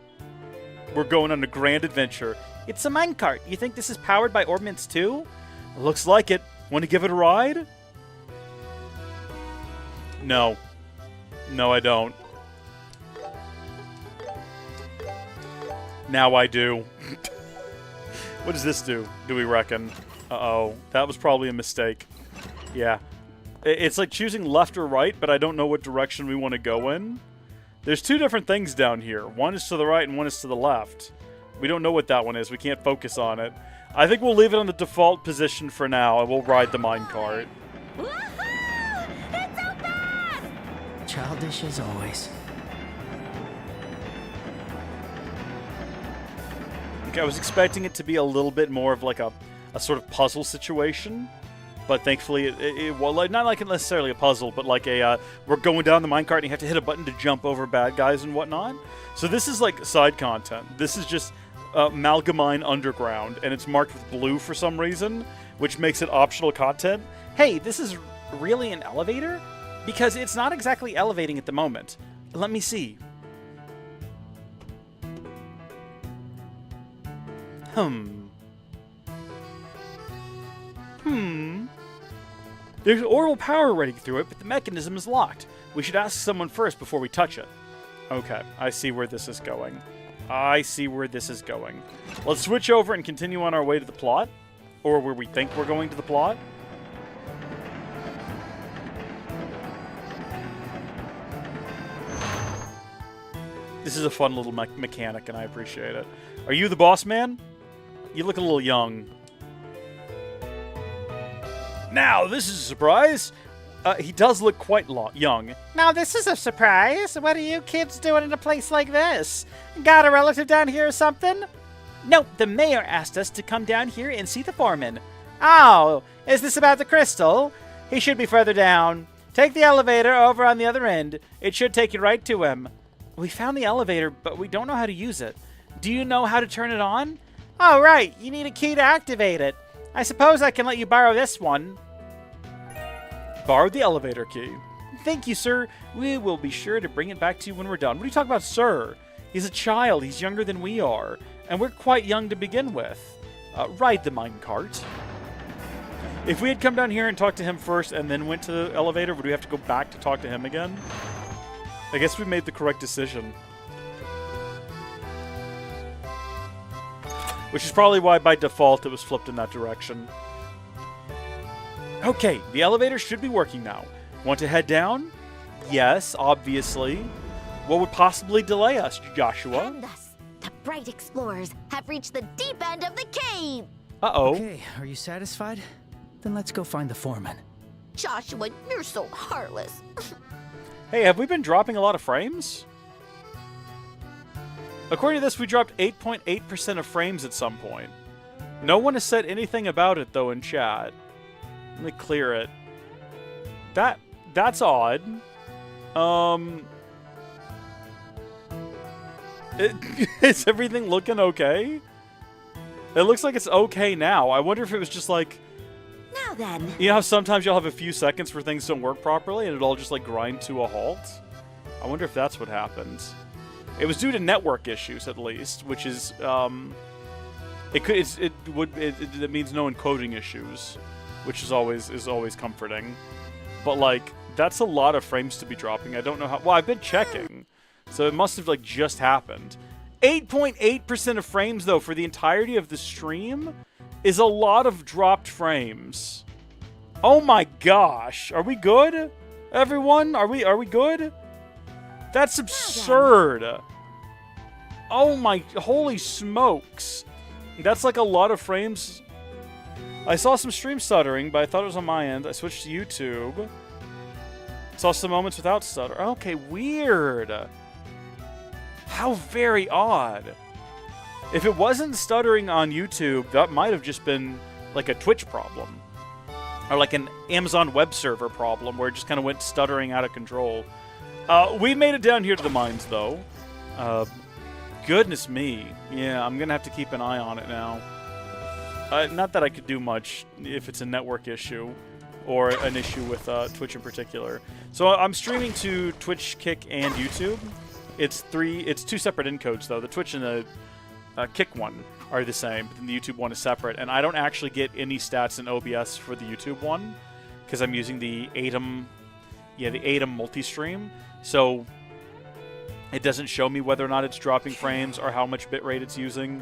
We're going on a grand adventure. It's a minecart. You think this is powered by Ordnance 2? Looks like it. Want to give it a ride? No. No, I don't. Now I do. What does this do we reckon? Uh-oh. That was probably a mistake. Yeah. It's like choosing left or right, but I don't know what direction we want to go in. There's two different things down here. One is to the right and one is to the left. We don't know what that one is. We can't focus on it. I think we'll leave it on the default position for now, and we'll ride the minecart. Woohoo! It's so fast! Childish as always. Okay, I was expecting it to be a little bit more of like a sort of puzzle situation, but thankfully well, like, not like necessarily a puzzle, but like a we're going down the minecart and you have to hit a button to jump over bad guys and whatnot. So this is like side content. This is just Malgamine Underground, and it's marked with blue for some reason, which makes it optional content. Hey, this is really an elevator? Because it's not exactly elevating at the moment. Let me see. There's orbital power running through it, but the mechanism is locked. We should ask someone first before we touch it. Okay, I see where this is going. I see where this is going. Let's switch over and continue on our way to the plot. Or where we think we're going to the plot. This is a fun little mechanic, and I appreciate it. Are you the boss man? You look a little young. Now, this is a surprise. He does look quite young. Now this is a surprise. What are you kids doing in a place like this? Got a relative down here or something? Nope, the mayor asked us to come down here and see the foreman. Oh, is this about the crystal? He should be further down. Take the elevator over on the other end. It should take you right to him. We found the elevator, but we don't know how to use it. Do you know how to turn it on? Oh, right. You need a key to activate it. I suppose I can let you borrow this one. Borrow the elevator key. Thank you, sir. We will be sure to bring it back to you when we're done. What are you talking about, sir? He's a child. He's younger than we are. And we're quite young to begin with. Ride the minecart. If we had come down here and talked to him first and then went to the elevator, would we have to go back to talk to him again? I guess we made the correct decision. Which is probably why, by default, it was flipped in that direction. Okay, the elevator should be working now. Want to head down? Yes, obviously. What would possibly delay us, Joshua? And thus, the bright explorers have reached the deep end of the cave. Uh-oh. Okay, are you satisfied? Then let's go find the foreman. Joshua, you're so heartless. Hey, have we been dropping a lot of frames? According to this, we dropped 8.8% of frames at some point. No one has said anything about it, though, in chat. Let me clear it. That's odd. Is everything looking okay? It looks like it's okay now. I wonder if it was just like... Now then. You know how sometimes you'll have a few seconds where things don't work properly and it'll all just like grind to a halt? I wonder if that's what happened. It was due to network issues, at least, which is, it means no encoding issues, which is always comforting. But, like, that's a lot of frames to be dropping. I don't know how... Well, I've been checking, so it must have, like, just happened. 8.8% of frames, though, for the entirety of the stream is a lot of dropped frames. Oh my gosh. Are we good? Everyone? Are we good? That's absurd. Oh my... Holy smokes. That's like a lot of frames. I saw some stream stuttering, but I thought it was on my end. I switched to YouTube. Saw some moments without stutter. Okay, weird. How very odd. If it wasn't stuttering on YouTube, that might have just been like a Twitch problem. Or like an Amazon web server problem where it just kind of went stuttering out of control. We made it down here to the mines, though. Goodness me. Yeah, I'm going to have to keep an eye on it now. Not that I could do much if it's a network issue or an issue with Twitch in particular. So I'm streaming to Twitch, Kick, and YouTube. It's two separate encodes, though. The Twitch and the Kick one are the same, but then the YouTube one is separate. And I don't actually get any stats in OBS for the YouTube one because I'm using the ATEM, the ATEM multi-stream. So it doesn't show me whether or not it's dropping frames or how much bitrate it's using.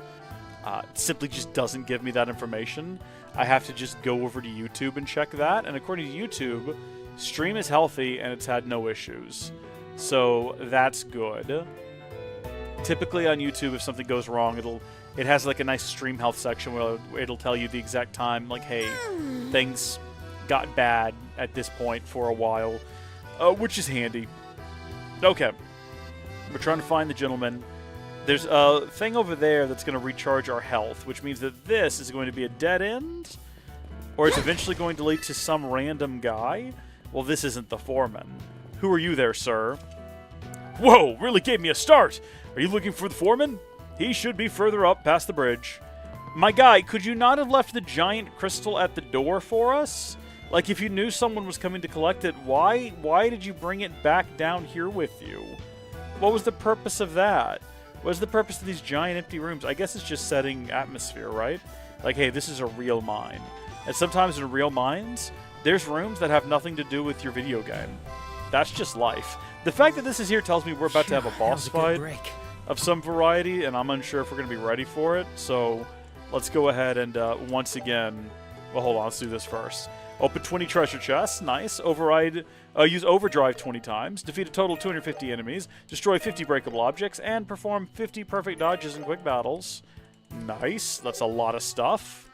It simply just doesn't give me that information. I have to just go over to YouTube and check that. And according to YouTube, stream is healthy and it's had no issues. So that's good. Typically on YouTube, if something goes wrong, it has like a nice stream health section where it'll tell you the exact time, like, hey, things got bad at this point for a while, which is handy. Okay. We're trying to find the gentleman. There's a thing over there that's going to recharge our health, which means that this is going to be a dead end, or it's eventually going to lead to some random guy. Well, this isn't the foreman. Who are you there, sir? Whoa, really gave me a start. Are you looking for the foreman? He should be further up past the bridge. My guy, could you not have left the giant crystal at the door for us? Like, if you knew someone was coming to collect it, why did you bring it back down here with you? What was the purpose of that? What is the purpose of these giant empty rooms? I guess it's just setting atmosphere, right? Like, hey, this is a real mine. And sometimes in real mines, there's rooms that have nothing to do with your video game. That's just life. The fact that this is here tells me we're about to have a boss fight of some variety, and I'm unsure if we're going to be ready for it. So let's go ahead and once again... Well, hold on. Let's do this first. Open 20 treasure chests. Nice. Use overdrive 20 times. Defeat a total of 250 enemies. Destroy 50 breakable objects. And perform 50 perfect dodges in quick battles. Nice. That's a lot of stuff.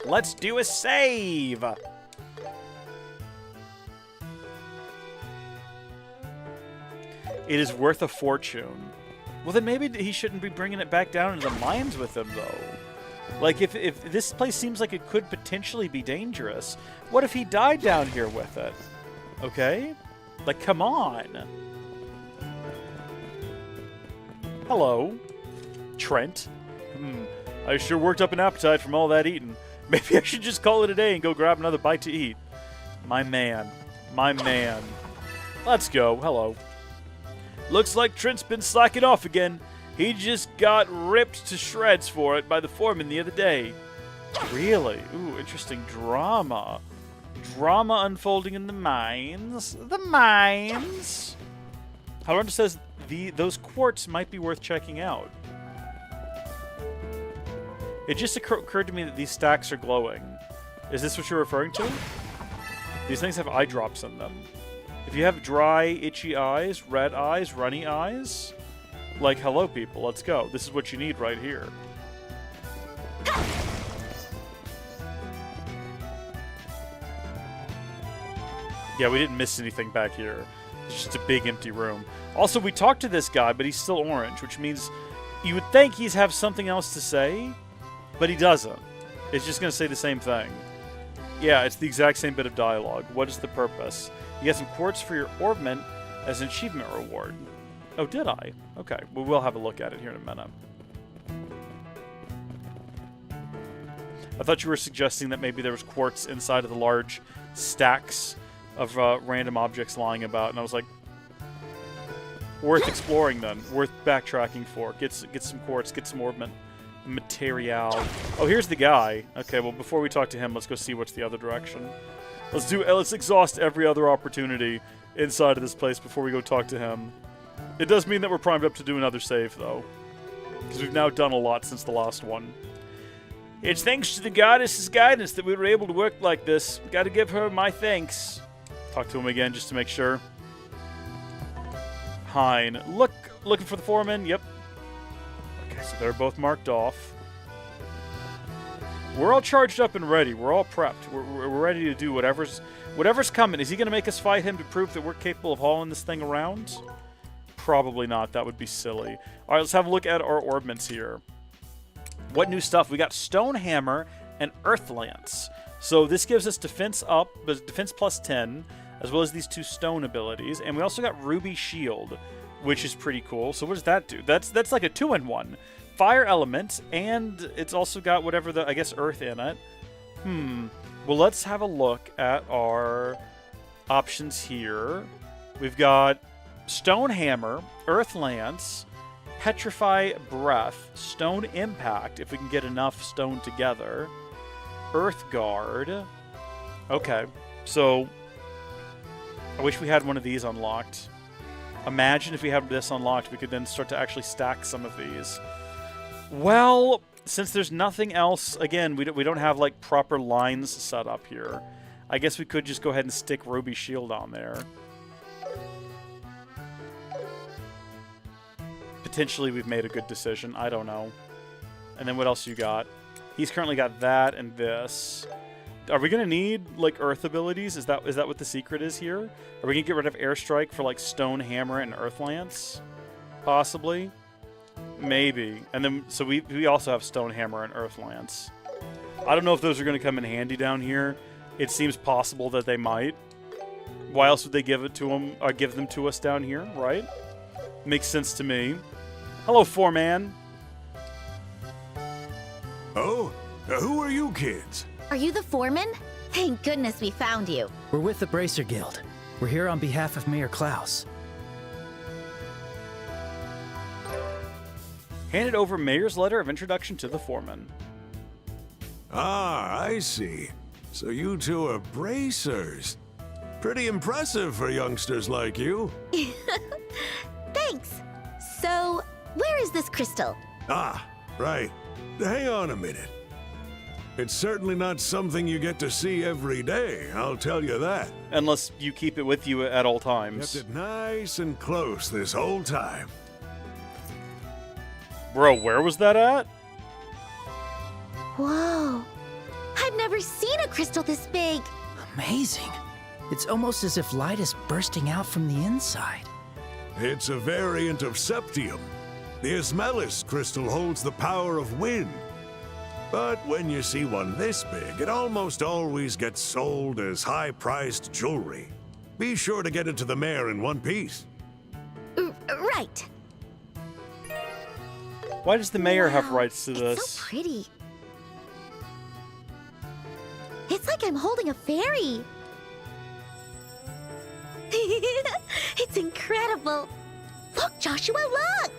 Let's do a save. It is worth a fortune. Well, then maybe he shouldn't be bringing it back down into the mines with him, though. Like, if this place seems like it could potentially be dangerous, what if he died down here with it? Okay? Like, come on. Hello. Trent. I sure worked up an appetite from all that eating. Maybe I should just call it a day and go grab another bite to eat. My man. My man. Let's go. Hello. Looks like Trent's been slacking off again. He just got ripped to shreds for it by the foreman the other day. Really? Ooh, interesting drama. Drama unfolding in the mines. The mines! However, says those quartz might be worth checking out. It just occurred to me that these stacks are glowing. Is this what you're referring to? These things have eye drops in them. If you have dry, itchy eyes, red eyes, runny eyes... Like, hello, people. Let's go. This is what you need right here. Yeah, we didn't miss anything back here. It's just a big empty room. Also, we talked to this guy, but he's still orange, which means you would think he's have something else to say, but he doesn't. It's just going to say the same thing. Yeah, it's the exact same bit of dialogue. What is the purpose? You get some quartz for your orbment as an achievement reward. Oh, did I? Okay, well, we'll have a look at it here in a minute. I thought you were suggesting that maybe there was quartz inside of the large stacks of random objects lying about, and I was like, worth exploring then, worth backtracking for. Get some quartz, get some orbment material. Oh, here's the guy. Okay, well, before we talk to him, let's go see what's the other direction. Let's exhaust every other opportunity inside of this place before we go talk to him. It does mean that we're primed up to do another save, though. Because we've now done a lot since the last one. It's thanks to the goddess's guidance that we were able to work like this. Gotta give her my thanks. Talk to him again just to make sure. Hein. Looking for the foreman? Yep. Okay, so they're both marked off. We're all charged up and ready. We're all prepped. We're ready to do whatever's coming. Is he going to make us fight him to prove that we're capable of hauling this thing around? Probably not. That would be silly. All right, let's have a look at our orbments here. What new stuff? We got Stone Hammer and Earth Lance. So this gives us defense up, but defense plus 10, as well as these two stone abilities. And we also got Ruby Shield, which is pretty cool. So what does that do? That's like a 2-in-1. Fire element, and it's also got whatever the, I guess, earth in it. Well, let's have a look at our options here. We've got Stone Hammer, Earth Lance, Petrify Breath, Stone Impact, if we can get enough stone together, Earth Guard. Okay, so I wish we had one of these unlocked. Imagine if we had this unlocked, we could then start to actually stack some of these. Well, since there's nothing else, again, we don't have like proper lines set up here. I guess we could just go ahead and stick Ruby Shield on there. Potentially we've made a good decision. I don't know. And then what else you got? He's currently got that and this. Are we going to need like earth abilities? Is that what the secret is here? Are we going to get rid of Airstrike for like Stone Hammer and Earth Lance? possibly. Maybe. And then, so we also have Stone Hammer and Earth Lance. I don't know if those are going to come in handy down here. It seems possible that they might. Why else would they give it to them, or give them to us down here, right? Makes sense to me. Hello, Foreman. Oh? Who are you kids? Are you the foreman? Thank goodness we found you. We're with the Bracer Guild. We're here on behalf of Mayor Klaus. Handed over Mayor's letter of introduction to the foreman. Ah, I see. So you two are bracers. Pretty impressive for youngsters like you. Thanks. So, where is this crystal? Ah, right. Hang on a minute. It's certainly not something you get to see every day, I'll tell you that. Unless you keep it with you at all times. Kept it nice and close this whole time. Bro, where was that at? Whoa. I've never seen a crystal this big. Amazing. It's almost as if light is bursting out from the inside. It's a variant of septium. The Ismelis crystal holds the power of wind. But when you see one this big, it almost always gets sold as high-priced jewelry. Be sure to get it to the mayor in one piece. Right. Why does the mayor have Wow, rights to this? It's so pretty. It's like I'm holding a fairy. It's incredible. Look, Joshua, look!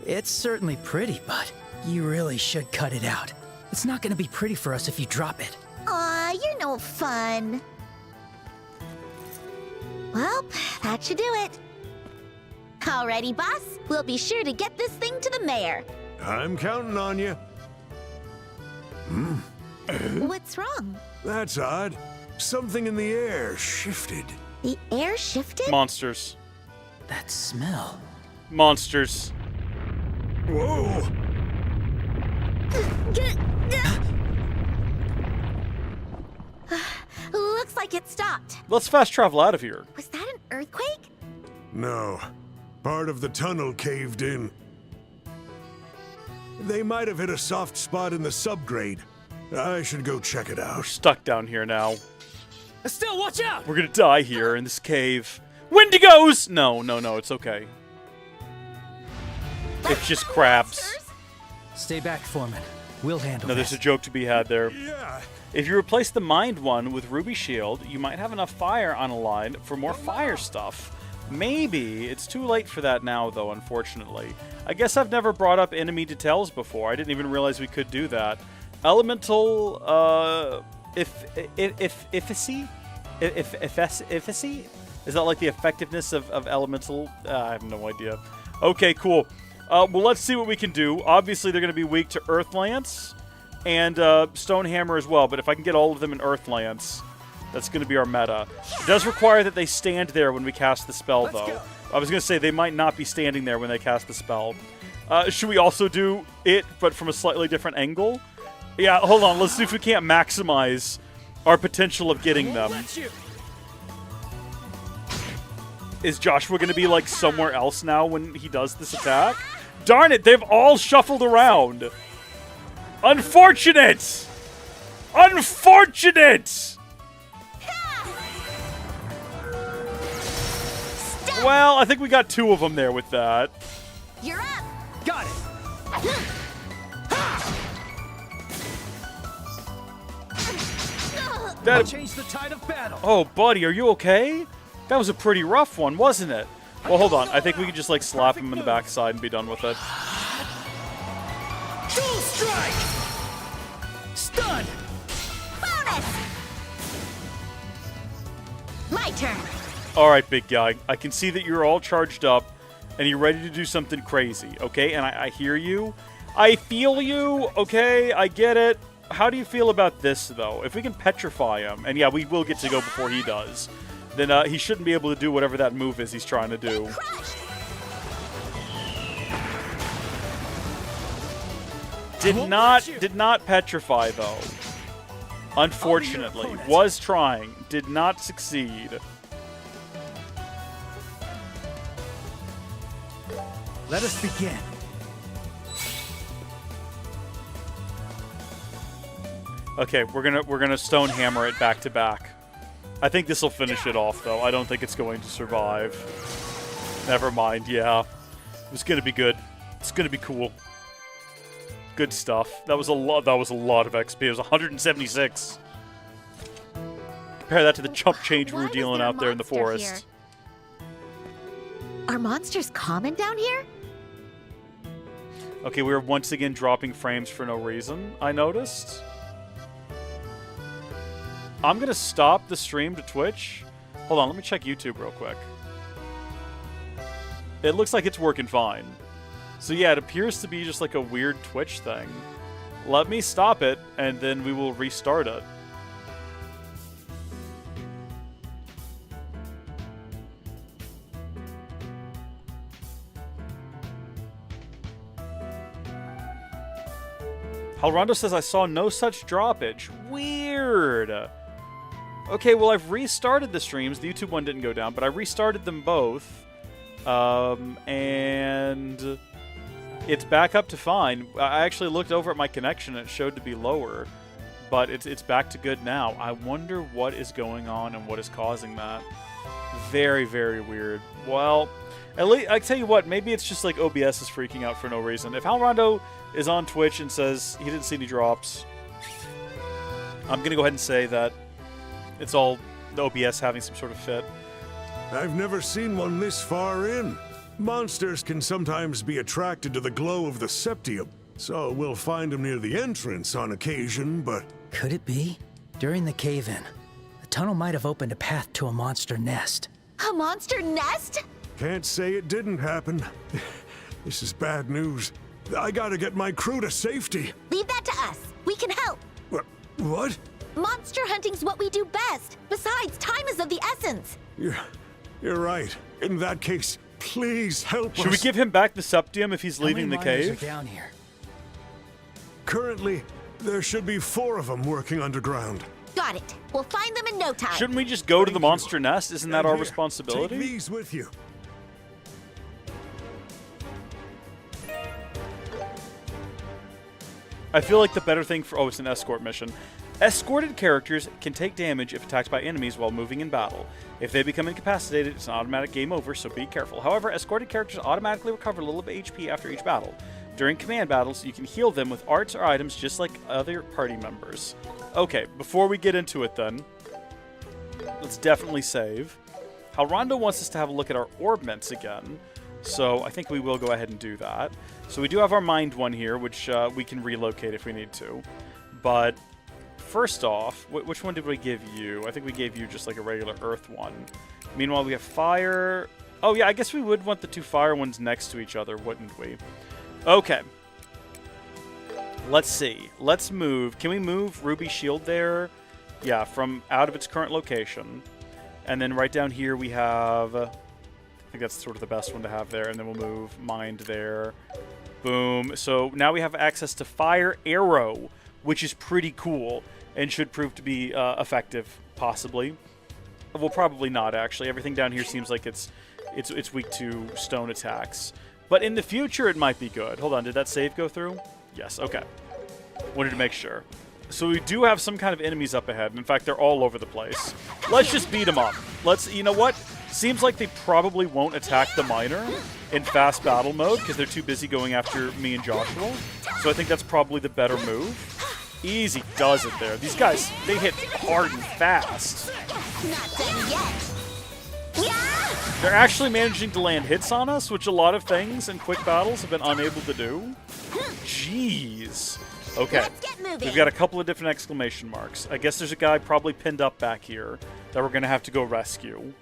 It's certainly pretty, but you really should cut it out. It's not gonna be pretty for us if you drop it. Aw, you're no fun. Well, that should do it. Alrighty, boss. We'll be sure to get this thing to the mayor. I'm counting on you. What's wrong? That's odd. Something in the air shifted. The air shifted? Monsters. That smell. Monsters. Whoa! Looks like it stopped. Let's fast travel out of here. Was that an earthquake? No. Part of the tunnel caved in. They might have hit a soft spot in the subgrade. I should go check it We're out. stuck down here now. Estelle, watch out! We're gonna die here in this cave. Wendigos! No, it's okay. It's just crabs. Monsters? Stay back, Foreman. We'll handle No, there's a this. joke to be had there. Yeah. If you replace the Mind one with Ruby Shield, you might have enough fire on a line for more fire stuff. Maybe. It's too late for that now, though, unfortunately. I guess I've never brought up enemy details before. I didn't even realize we could do that. Elemental, efficacy? Efficacy? Is that like the effectiveness of elemental? I have no idea. Okay, cool. Well, let's see what we can do. Obviously, they're going to be weak to Earth Lance and Stone Hammer as well, but if I can get all of them in Earth Lance, that's going to be our meta. It does require that they stand there when we cast the spell, though. I was going to say they might not be standing there when they cast the spell. Should we also do it, but from a slightly different angle? Yeah, hold on. Let's see if we can't maximize our potential of getting them. Is Joshua going to be, like, somewhere else now when he does this attack? Darn it, they've all shuffled around. Unfortunate! Unfortunate! Well, I think we got two of them there with that. You're up! Got it! That, Change the tide of battle! oh, buddy, are you okay? That was a pretty rough one, wasn't it? Well, hold on. I think we could just, like, slap him in the backside and be done with it. Dual strike! Stun! Bonus! My turn. All right, big guy. I can see that you're all charged up and you're ready to do something crazy, okay? And I hear you. I feel you, okay? I get it. How do you feel about this, though? If we can petrify him, and yeah, we will get to go before he does, then he shouldn't be able to do whatever that move is he's trying to do. Did not petrify, though. Unfortunately. Was trying. Did not succeed. Let us begin. Okay, we're gonna stone hammer it back to back. I think this will finish it off, though. I don't think it's going to survive. Never mind. Yeah, it's gonna be good. It's gonna be cool. Good stuff. That was a lot. That was a lot of XP. It was 176. Compare that to the chump change we were dealing out there in the forest. Are monsters common down here? Okay, we were once again dropping frames for no reason, I noticed. I'm gonna stop the stream to Twitch. Hold on, let me check YouTube real quick. It looks like it's working fine. So yeah, it appears to be just like a weird Twitch thing. Let me stop it, and then we will restart it. Halrondo says, I saw no such droppage. Weird. Okay, well, I've restarted the streams. The YouTube one didn't go down, but I restarted them both. And it's back up to fine. I actually looked over at my connection, and it showed to be lower. But it's back to good now. I wonder what is going on and what is causing that. Very, very weird. Well, at least, I tell you what, maybe it's just like OBS is freaking out for no reason. If Halrondo is on Twitch and says he didn't see any drops, I'm going to go ahead and say that it's all the OBS having some sort of fit. I've never seen one this far in. Monsters can sometimes be attracted to the glow of the septium, so we'll find them near the entrance on occasion, but... Could it be? During the cave-in, the tunnel might have opened a path to a monster nest. A monster nest? Can't say it didn't happen. This is bad news. I gotta get my crew to safety. Leave that to us. We can help. What? Monster hunting's what we do best. Besides, time is of the essence. You're right. In that case, please help us. Should we give him back the septium if he's leaving the How many miners cave? are down here? Currently, there should be 4 of them working underground. Got it. We'll find them in no time. Shouldn't we just go to the monster nest? Isn't that And our here, responsibility? Take these with you. I feel like the better thing for... Oh, it's an escort mission. Escorted characters can take damage if attacked by enemies while moving in battle. If they become incapacitated, it's an automatic game over, so be careful. However, escorted characters automatically recover a little bit of HP after each battle. During command battles, you can heal them with arts or items just like other party members. Okay, before we get into it then, let's definitely save. Halrondo wants us to have a look at our orbments again, so I think we will go ahead and do that. So we do have our mind one here, which we can relocate if we need to. But first off, which one did we give you? I think we gave you just like a regular earth one. Meanwhile, we have fire. Oh yeah, I guess we would want the 2 fire ones next to each other, wouldn't we? Okay. Let's see. Let's move. Can we move Ruby Shield there? Yeah, from out of its current location. And then right down here we have... I think that's sort of the best one to have there. And then we'll move Mind there. Boom. So now we have access to Fire Arrow, which is pretty cool and should prove to be effective, possibly. Well, probably not, actually. Everything down here seems like it's weak to stone attacks. But in the future, it might be good. Hold on, did that save go through? Yes, okay. Wanted to make sure. So we do have some kind of enemies up ahead. In fact, they're all over the place. Let's just beat them up. You know what? Seems like they probably won't attack the miner in fast battle mode because they're too busy going after me and Joshua. So I think that's probably the better move. Easy does it there. These guys, they hit hard and fast. Not done yet. Yeah! They're actually managing to land hits on us, which a lot of things in quick battles have been unable to do. Jeez. Okay. Let's get moving. We've got a couple of different exclamation marks. I guess there's a guy probably pinned up back here that we're going to have to go rescue.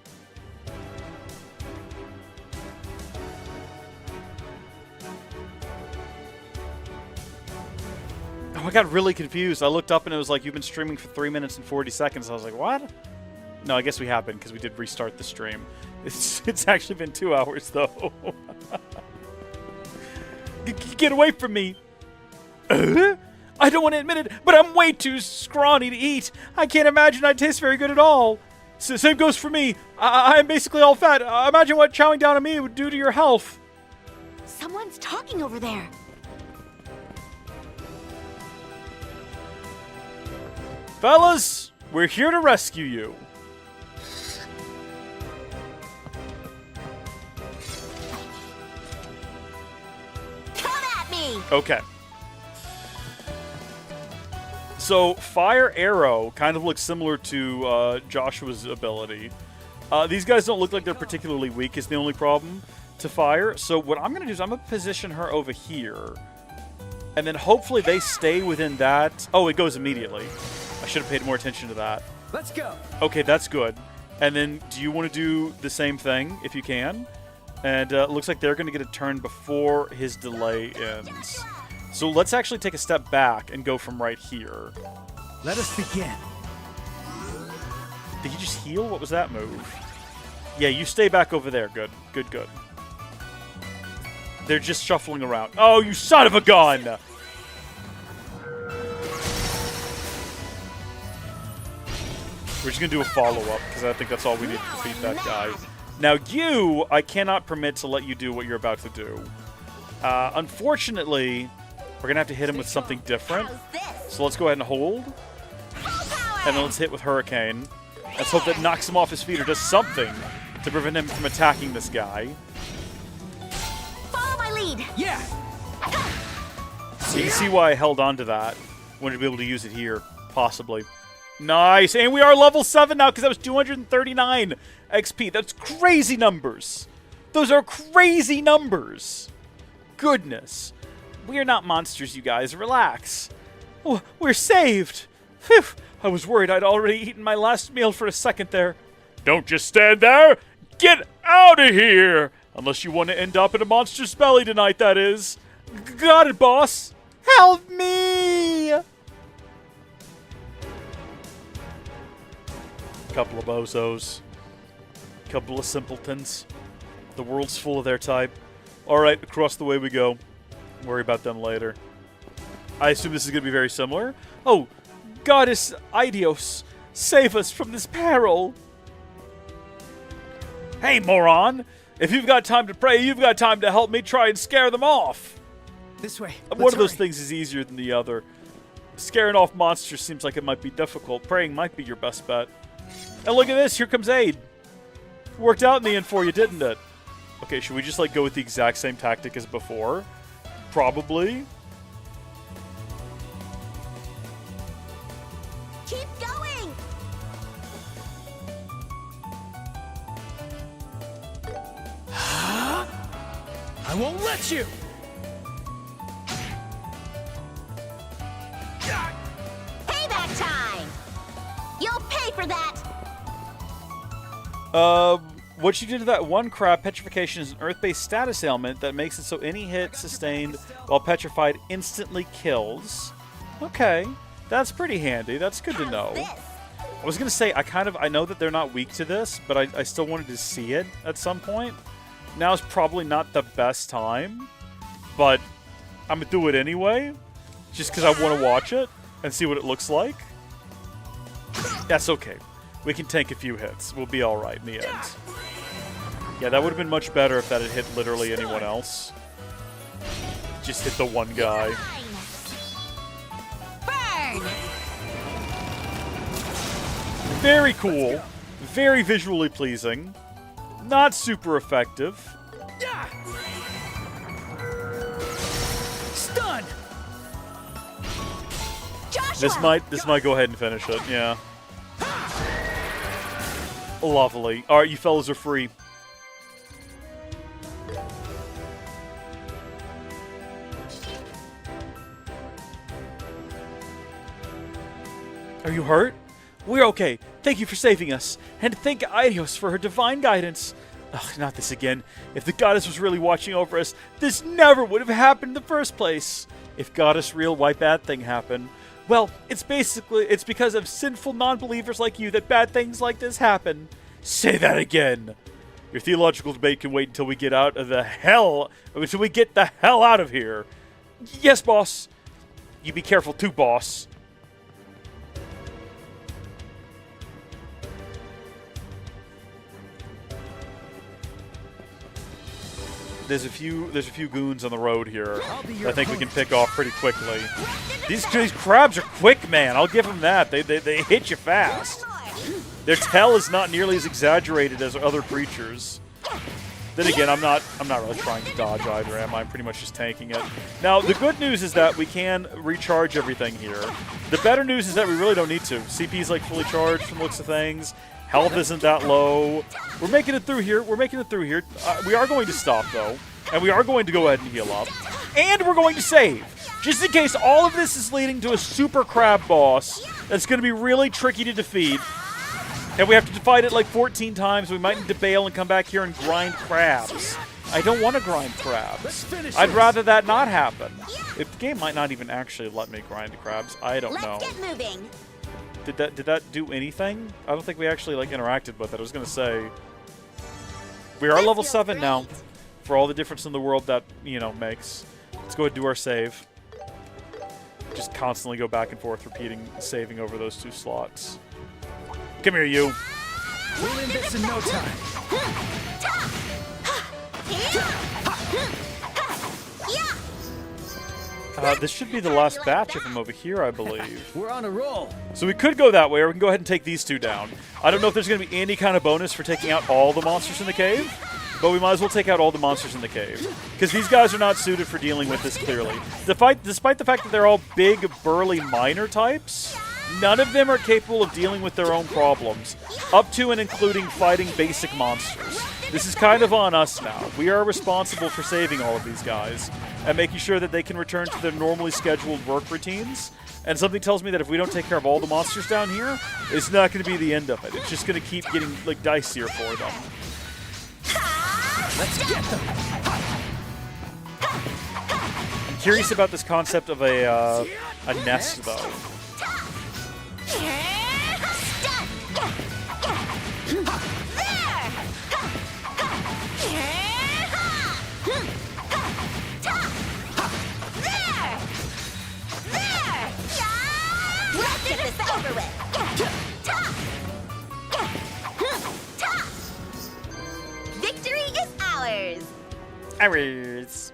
Oh, I got really confused. I looked up and it was like, you've been streaming for 3 minutes and 40 seconds. I was like, what? No, I guess we have been because we did restart the stream. It's actually been 2 hours, though. Get away from me. I don't want to admit it, but I'm way too scrawny to eat. I can't imagine I taste very good at all. So, same goes for me. I'm basically all fat. Imagine what chowing down on me would do to your health. Someone's talking over there. Fellas, we're here to rescue you. Come at me! Okay. So, Fire Arrow kind of looks similar to Joshua's ability. These guys don't look like they're particularly weak is the only problem to fire. So what I'm going to do is I'm going to position her over here. And then hopefully they stay within that. Oh, it goes immediately. I should have paid more attention to that. Let's go. Okay, that's good. And then do you want to do the same thing if you can? And it looks like they're going to get a turn before his delay ends. So let's actually take a step back and go from right here. Let us begin. Did he just heal? What was that move? Yeah, you stay back over there. Good, good, good. They're just shuffling around. Oh, you son of a gun! We're just going to do a follow-up, because I think that's all we need to defeat that guy. Now, you, I cannot permit to let you do what you're about to do. Unfortunately, we're going to have to hit him with something different. So let's go ahead and hold. And then let's hit with Hurricane. Let's hope that knocks him off his feet or does something to prevent him from attacking this guy. Follow my lead. Yeah. So you can see why I held on to that. Wanted to be able to use it here, possibly. Nice, and we are level 7 now because that was 239 XP. That's crazy numbers. Those are crazy numbers. Goodness. We are not monsters, you guys. Relax. Oh, we're saved. Phew. I was worried I'd already eaten my last meal for a second there. Don't just stand there. Get out of here. Unless you want to end up in a monster's belly tonight, that is. Got it, boss. Help me. Couple of bozos. Couple of simpletons. The world's full of their type. Alright, across the way we go. Worry about them later. I assume this is going to be very similar. Oh, Goddess Idios, save us from this peril. Hey, moron. If you've got time to pray, you've got time to help me try and scare them off. This way. One of those things is easier than the other. Scaring off monsters seems like it might be difficult. Praying might be your best bet. And look at this. Here comes aid. Worked out in the end for you, didn't it? Okay, should we just like go with the exact same tactic as before? Probably. Keep going. I won't let you. Payback time. You'll pay for that. What you did to that one crab, petrification is an earth-based status ailment that makes it so any hit sustained while petrified instantly kills. Okay, that's pretty handy. That's good to know. I was gonna say, I know that they're not weak to this, but I still wanted to see it at some point. Now's probably not the best time, but I'm gonna do it anyway, just because I want to watch it and see what it looks like. That's okay. We can tank a few hits. We'll be alright in the end. Yeah, that would have been much better if that had hit literally anyone else. Just hit the one guy. Burn. Very cool. Very visually pleasing. Not super effective. Stun. Joshua. This might go ahead and finish it, yeah. Lovely. Alright, you fellas are free. Are you hurt? We're okay. Thank you for saving us. And thank Aidios for her divine guidance. Ugh, not this again. If the goddess was really watching over us, this never would have happened in the first place. If goddess real, why bad thing happen? Well, it's because of sinful non-believers like you that bad things like this happen. Say that again. Your theological debate can wait until we get out of the hell, until we get the hell out of here. Yes, boss. You be careful too, boss. there's a few goons on the road here that I think we can pick off pretty quickly. These crabs are quick, man. I'll give them that. They hit you fast. Their tail is not nearly as exaggerated as other creatures. Then again, I'm not really trying to dodge either, am I? I'm pretty much just tanking it. Now, the good news is that we can recharge everything here. The better news is that we really don't need to. CP's like fully charged from the looks of things. Health isn't that low. We're making it through here. We are going to stop, though. And we are going to go ahead and heal up. And we're going to save. Just in case all of this is leading to a super crab boss that's going to be really tricky to defeat. And we have to fight it like 14 times. We might need to bail and come back here and grind crabs. I don't want to grind crabs. I'd rather that not happen. If the game might not even actually let me grind crabs, I don't know. Let's get moving. Did that do anything? I don't think we actually like interacted with it. I was gonna say we are level 7 now. For all the difference in the world that makes. Let's go ahead and do our save. Just constantly go back and forth, repeating saving over those 2 slots. Come here, you. We'll end this in no time. This should be the last batch of them over here, I believe. We're on a roll. So we could go that way, or we can go ahead and take these 2 down. I don't know if there's going to be any kind of bonus for taking out all the monsters in the cave, but we might as well take out all the monsters in the cave. Because these guys are not suited for dealing with this, clearly. Despite the fact that they're all big, burly miner types, none of them are capable of dealing with their own problems, up to and including fighting basic monsters. This is kind of on us now. We are responsible for saving all of these guys and making sure that they can return to their normally scheduled work routines. And something tells me that if we don't take care of all the monsters down here, it's not going to be the end of it. It's just going to keep getting like dicier for them. Let's get them. I'm curious about this concept of a nest, though. Let's get this over with. Victory is ours. Ours.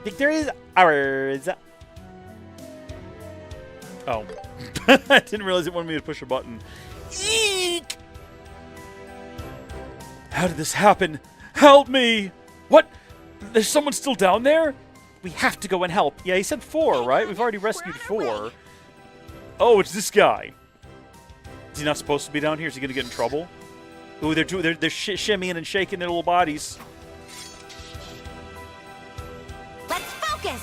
Victory is ours. Oh. I didn't realize it wanted me to push a button. Eek! How did this happen? Help me! What? There's someone still down there? We have to go and help. Yeah, he said 4, right? We've already rescued 4. Oh, it's this guy. Is he not supposed to be down here? Is he going to get in trouble? Ooh, they're shimmying and shaking their little bodies. Let's focus.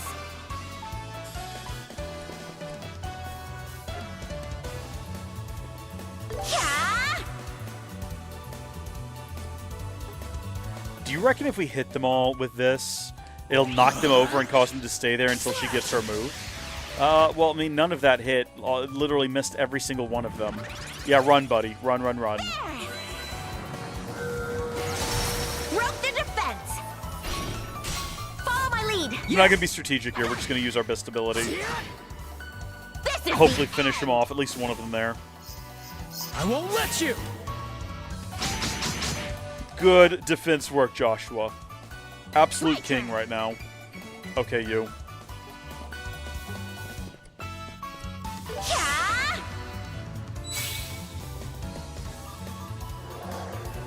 Do you reckon if we hit them all with this, it'll knock them over and cause them to stay there until she gets her move? Well, I mean, none of that hit. Literally missed every single one of them. Yeah, run, buddy. Run, run, run. Broke the defense. Follow my lead. We're not going to be strategic here. We're just going to use our best ability. This is Hopefully finish them off. At least one of them there. I won't let you. Good defense work, Joshua. Absolute king right now. Okay, you.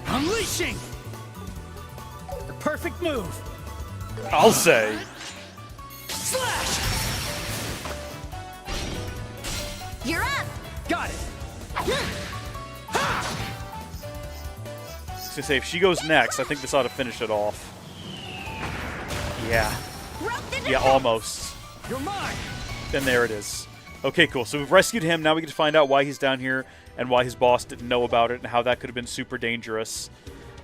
Unleashing. The perfect move. I'll say. Slash. You're up. Got it. I was going to say, if she goes next, I think this ought to finish it off. Yeah. Broke the Yeah, almost. You're mine. And there it is. Okay, cool. So we've rescued him. Now we get to find out why he's down here and why his boss didn't know about it and how that could have been super dangerous.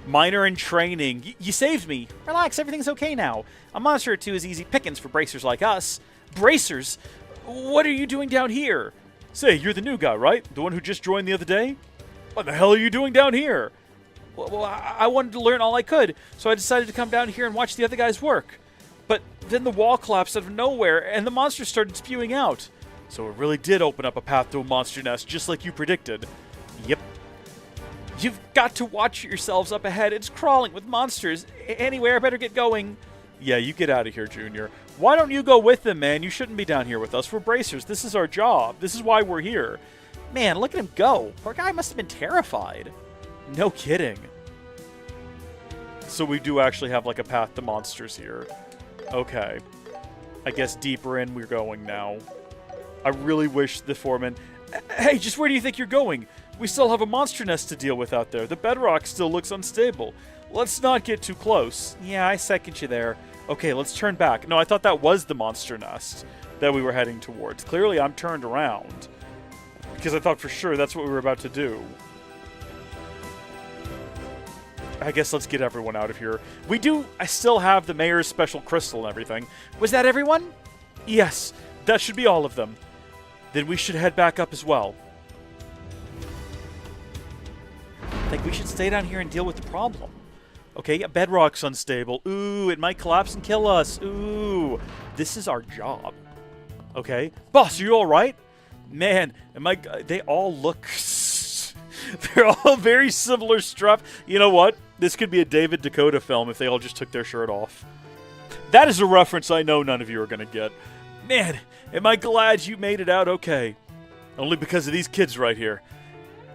Minor in training. You saved me. Relax, everything's okay now. A monster or 2 is easy pickings for bracers like us. Bracers? What are you doing down here? Say, you're the new guy, right? The one who just joined the other day? What the hell are you doing down here? Well, I wanted to learn all I could, so I decided to come down here and watch the other guys work. But then the wall collapsed out of nowhere, and the monsters started spewing out. So it really did open up a path to a monster nest, just like you predicted. Yep. You've got to watch yourselves up ahead. It's crawling with monsters. Anyway, I better get going. Yeah, you get out of here, Junior. Why don't you go with them, man? You shouldn't be down here with us. We're bracers. This is our job. This is why we're here. Man, look at him go. Poor guy must have been terrified. No kidding. So we do actually have, like, a path to monsters here. Okay. I guess deeper in we're going now. I really wish the foreman... Hey, just where do you think you're going? We still have a monster nest to deal with out there. The bedrock still looks unstable. Let's not get too close. Yeah, I second you there. Okay, let's turn back. No, I thought that was the monster nest that we were heading towards. Clearly, I'm turned around. Because I thought for sure that's what we were about to do. I guess let's get everyone out of here. I still have the mayor's special crystal and everything. Was that everyone? Yes, that should be all of them. Then we should head back up as well. I think we should stay down here and deal with the problem. Okay, yeah, bedrock's unstable. Ooh, it might collapse and kill us. Ooh, this is our job. Okay, boss, are you all right? Man, they all look... They're all very similar stuff. You know what? This could be a David Dakota film if they all just took their shirt off. That is a reference I know none of you are going to get. Man, am I glad you made it out okay. Only because of these kids right here.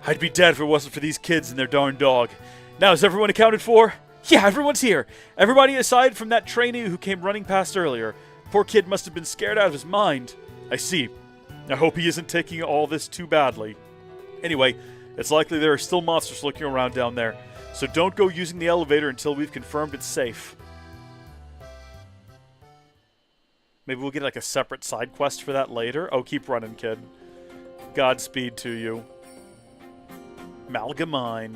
I'd be dead if it wasn't for these kids and their darn dog. Now, is everyone accounted for? Yeah, everyone's here. Everybody aside from that trainee who came running past earlier. Poor kid must have been scared out of his mind. I see. I hope he isn't taking all this too badly. Anyway, it's likely there are still monsters looking around down there. So don't go using the elevator until we've confirmed it's safe. Maybe we'll get like a separate side quest for that later. Oh, keep running, kid. Godspeed to you. Malgamine.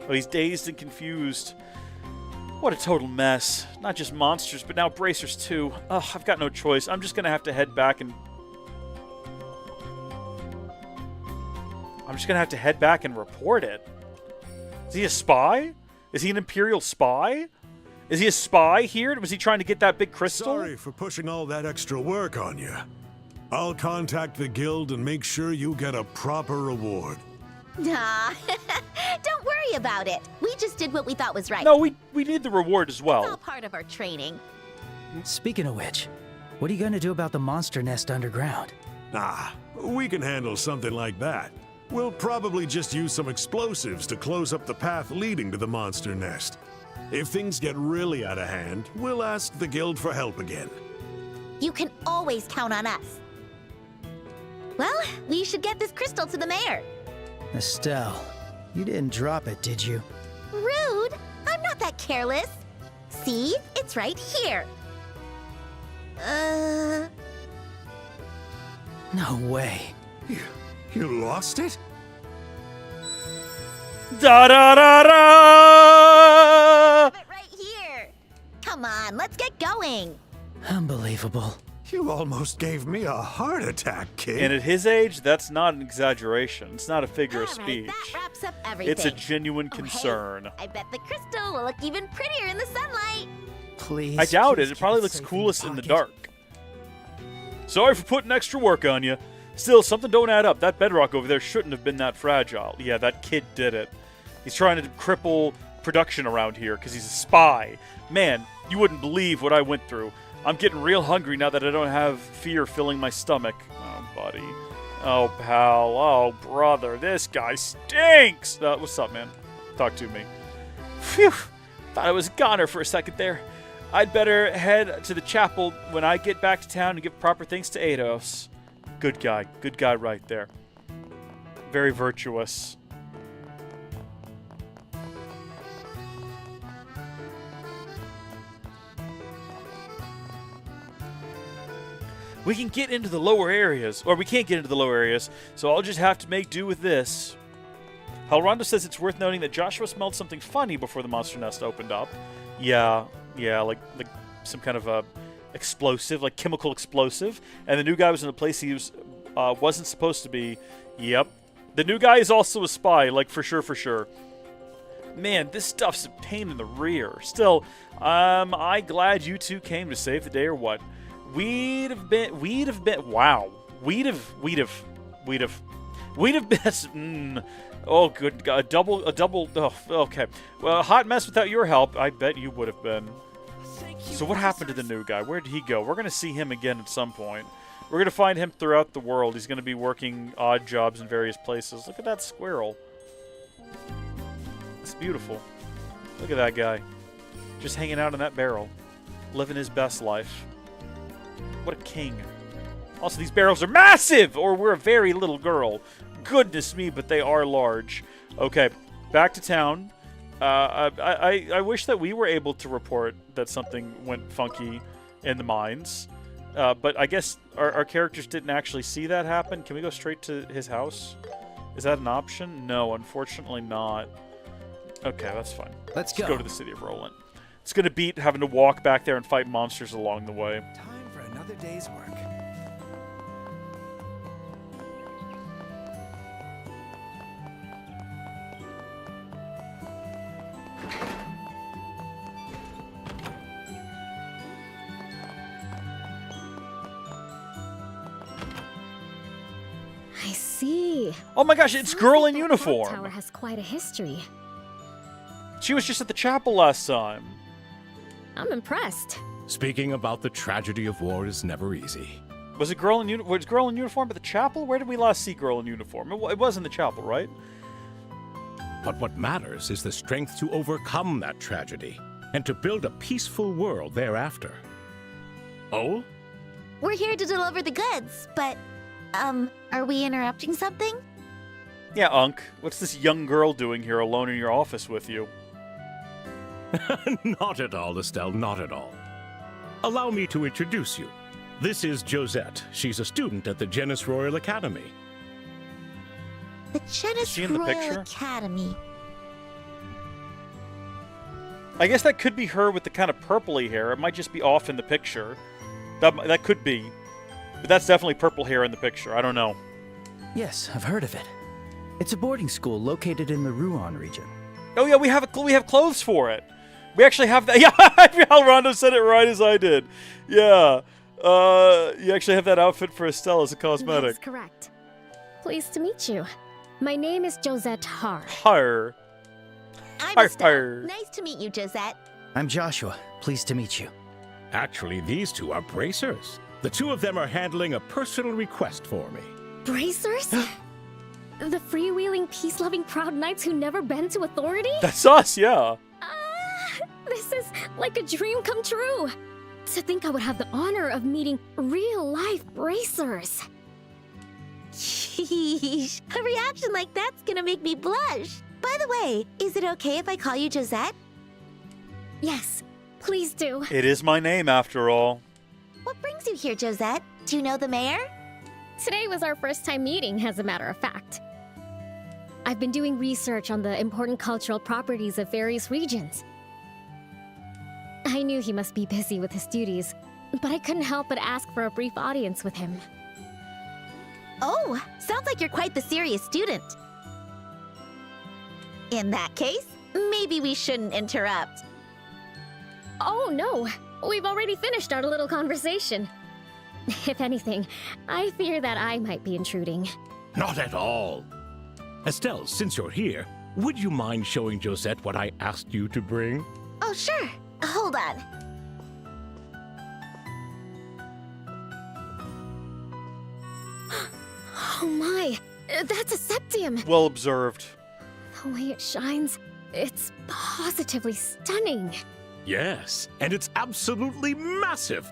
Oh, he's dazed and confused. What a total mess. Not just monsters, but now bracers too. Ugh, I've got no choice. I'm just gonna have to head back and... report it. Is he a spy? Is he an Imperial spy? Is he a spy here? Was he trying to get that big crystal? Sorry for pushing all that extra work on you. I'll contact the guild and make sure you get a proper reward. Nah, don't worry about it. We just did what we thought was right. No, we need the reward as It's well. all part of our training. Speaking of which, what are you going to do about the monster nest underground? Ah, we can handle something like that. We'll probably just use some explosives to close up the path leading to the monster nest. If things get really out of hand, we'll ask the guild for help again. You can always count on us. Well, we should get this crystal to the mayor. Estelle, you didn't drop it, did you? Rude! I'm not that careless. See? It's right here. No way. You lost it? Da da da da! Have it right here. Come on, let's get going. Unbelievable. You almost gave me a heart attack, kid. And at his age, that's not an exaggeration. It's not a figure of All right, speech. that wraps up everything. It's a genuine Oh, concern. hey, I bet the crystal will look even prettier in the sunlight. Please. I doubt please it. It keep probably looks safe coolest in the pocket. dark. Sorry for putting extra work on you. Still, something don't add up. That bedrock over there shouldn't have been that fragile. Yeah, that kid did it. He's trying to cripple production around here because he's a spy. Man, you wouldn't believe what I went through. I'm getting real hungry now that I don't have fear filling my stomach. Oh, buddy. Oh, pal. Oh, brother. This guy stinks. What's up, man? Talk to me. Phew. Thought I was a goner for a second there. I'd better head to the chapel when I get back to town and give proper thanks to Eidos. Good guy. Good guy right there. Very virtuous. We can get into the lower areas, or we can't get into the lower areas, so I'll just have to make do with this. Halrondo says it's worth noting that Joshua smelled something funny before the monster nest opened up. Yeah, like some kind of a explosive, like chemical explosive. And the new guy was in a place he wasn't supposed to be. Yep. The new guy is also a spy, like for sure. Man, this stuff's a pain in the rear. Still, I glad you two came to save the day or what? We'd have been, wow. We'd have been, oh, good God, a double, oh, okay. Well, a hot mess without your help, I bet you would have been. So what happened to the new guy? Where did he go? We're going to see him again at some point. We're going to find him throughout the world. He's going to be working odd jobs in various places. Look at that squirrel. It's beautiful. Look at that guy. Just hanging out in that barrel. Living his best life. What a king. Also, these barrels are massive! Or we're a very little girl. Goodness me, but they are large. Okay, back to town. I wish that we were able to report that something went funky in the mines. But I guess our characters didn't actually see that happen. Can we go straight to his house? Is that an option? No, unfortunately not. Okay, that's fine. Let's go to the city of Roland. It's going to beat having to walk back there and fight monsters along the way. Time for another day's work. I see. Oh my gosh, it's girl in Tower uniform. has quite a history. She was just at the chapel last time. I'm impressed. Speaking about the tragedy of war is never easy. Was girl in uniform at the chapel? Where did we last see girl in uniform? It was in the chapel, right? But what matters is the strength to overcome that tragedy and to build a peaceful world thereafter. Oh? We're here to deliver the goods, but, are we interrupting something? Yeah, Unc. What's this young girl doing here alone in your office with you? Not at all, Estelle, not at all. Allow me to introduce you. This is Josette. She's a student at the Genus Royal Academy. The Genus she in the Royal picture? Academy. I guess that could be her with the kind of purpley hair. It might just be off in the picture. That could be. But that's definitely purple hair in the picture. I don't know. Yes, I've heard of it. It's a boarding school located in the Rouen region. Oh yeah, we have clothes for it. We actually have that. Yeah, Alrondo said it right as I did. Yeah. You actually have that outfit for Estelle as a cosmetic. That's correct. Pleased to meet you. My name is Josette Har. Har. I'm Har, Estelle. har. Nice to meet you, Josette. I'm Joshua. Pleased to meet you. Actually, these two are bracers. The two of them are handling a personal request for me. Bracers? The freewheeling, peace-loving proud knights who never bend to authority? That's us, yeah. This is like a dream come true. To think I would have the honor of meeting real-life bracers. Sheesh. A reaction like that's gonna make me blush. By the way, is it okay if I call you Josette? Yes, please do. It is my name, after all. What brings you here, Josette? Do you know the mayor? Today was our first time meeting, as a matter of fact. I've been doing research on the important cultural properties of various regions. I knew he must be busy with his duties, but I couldn't help but ask for a brief audience with him. Oh, sounds like you're quite the serious student. In that case, maybe we shouldn't interrupt. Oh no, we've already finished our little conversation. If anything, I fear that I might be intruding. Not at all. Estelle, since you're here, would you mind showing Josette what I asked you to bring? Oh, sure. Hold on. Oh my, that's a septium. Well observed. The way it shines, it's positively stunning. Yes, and it's absolutely massive.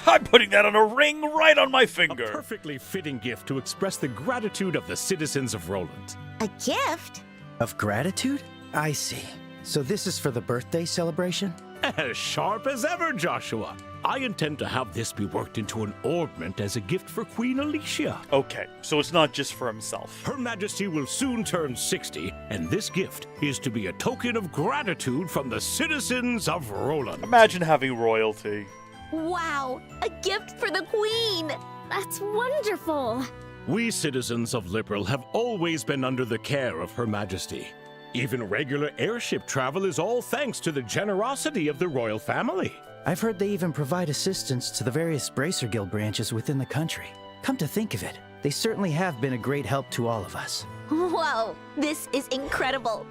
I'm putting that on a ring right on my A finger. perfectly fitting gift to express the gratitude of the citizens of Roland. A gift? Of gratitude? I see. So this is for the birthday celebration? As sharp as ever, Joshua. I intend to have this be worked into an ornament as a gift for Queen Alicia. Okay, so it's not just for himself. Her Majesty will soon turn 60, and this gift is to be a token of gratitude from the citizens of Roland. Imagine having royalty. Wow, a gift for the queen! That's wonderful. We citizens of Liberal have always been under the care of Her Majesty. Even regular airship travel is all thanks to the generosity of the royal family. I've heard they even provide assistance to the various Bracer Guild branches within the country. Come to think of it, they certainly have been a great help to all of us. Whoa, this is incredible.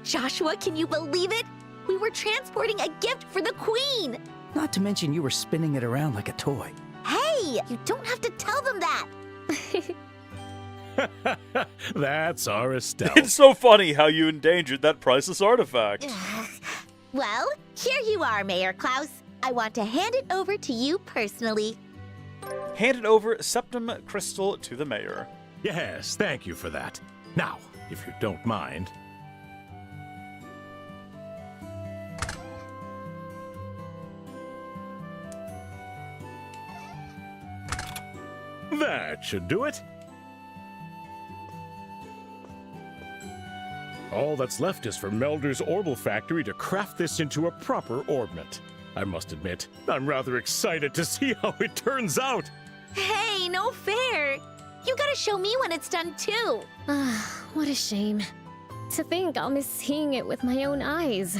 Joshua, can you believe it? We were transporting a gift for the queen. Not to mention you were spinning it around like a toy. Hey, you don't have to tell them that. That's our Estelle. It's so funny how you endangered that priceless artifact. Well, here you are, Mayor Klaus. I want to hand it over to you personally. Handed over Septum Crystal to the mayor. Yes, thank you for that. Now, if you don't mind. That should do it. All that's left is for Melder's Orbital Factory to craft this into a proper orbment. I must admit, I'm rather excited to see how it turns out. Hey, no fair. You gotta show me when it's done too. What a shame. To think I'll miss seeing it with my own eyes.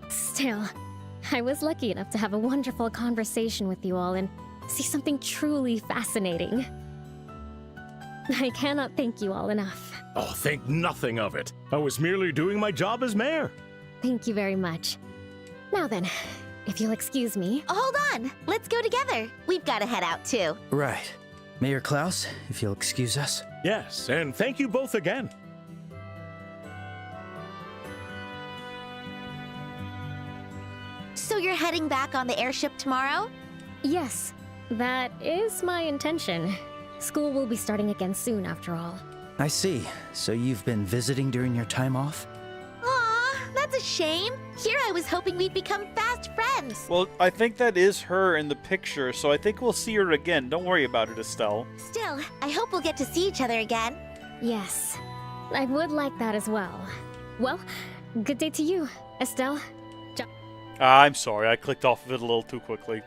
Still, I was lucky enough to have a wonderful conversation with you all and see something truly fascinating. I cannot thank you all enough. Oh, think nothing of it. I was merely doing my job as mayor. Thank you very much. Now then, if you'll excuse me. Hold on. Let's go together. We've gotta head out too. Right. Mayor Klaus, if you'll excuse us. Yes, and thank you both again. So you're heading back on the airship tomorrow? Yes, that is my intention. School will be starting again soon, after all. I see. So you've been visiting during your time off? Aw, that's a shame. Here I was hoping we'd become fast friends. Well, I think that is her in the picture, so I think we'll see her again. Don't worry about it, Estelle. Still, I hope we'll get to see each other again. Yes, I would like that as well. Well, good day to you, Estelle. I'm sorry, I clicked off of it a little too quickly.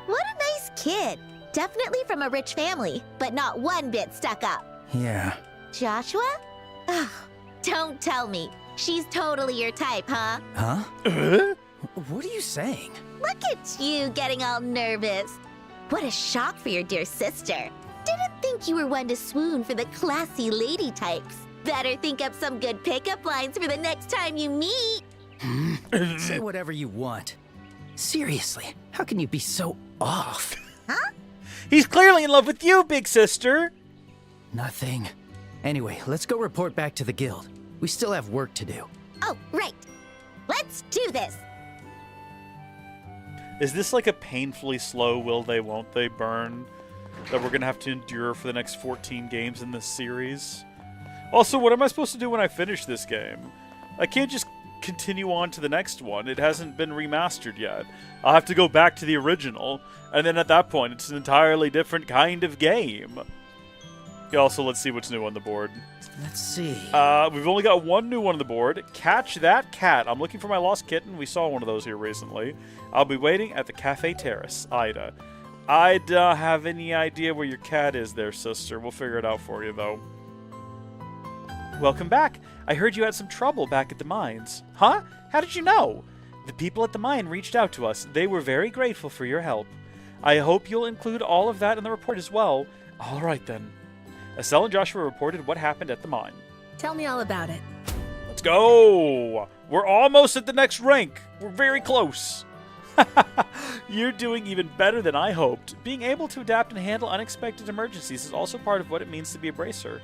What a nice kid. Definitely from a rich family, but not one bit stuck up. Yeah. Joshua? Ugh, don't tell me. She's totally your type, huh? Huh? What are you saying? Look at you getting all nervous. What a shock for your dear sister. Didn't think you were one to swoon for the classy lady types. Better think up some good pickup lines for the next time you meet. Say whatever you want. Seriously, how can you be so off? Huh? He's clearly in love with you, big sister. Nothing. Anyway, let's go report back to the guild. We still have work to do. Oh, right. Let's do this. Is this like a painfully slow will they, won't they burn that we're going to have to endure for the next 14 games in this series? Also, what am I supposed to do when I finish this game? I can't just continue on to the next one. It hasn't been remastered yet. I'll have to go back to the original, and then at that point, it's an entirely different kind of game. Yeah, also, let's see what's new on the board. Let's see. We've only got one new one on the board. Catch that cat. I'm looking for my lost kitten. We saw one of those here recently. I'll be waiting at the Cafe Terrace, Ida. I don't have any idea where your cat is there, sister. We'll figure it out for you, though. Welcome back. I heard you had some trouble back at the mines. Huh? How did you know? The people at the mine reached out to us. They were very grateful for your help. I hope you'll include all of that in the report as well. All right, then. Estelle and Joshua reported what happened at the mine. Tell me all about it. Let's go! We're almost at the next rank. We're very close. You're doing even better than I hoped. Being able to adapt and handle unexpected emergencies is also part of what it means to be a bracer.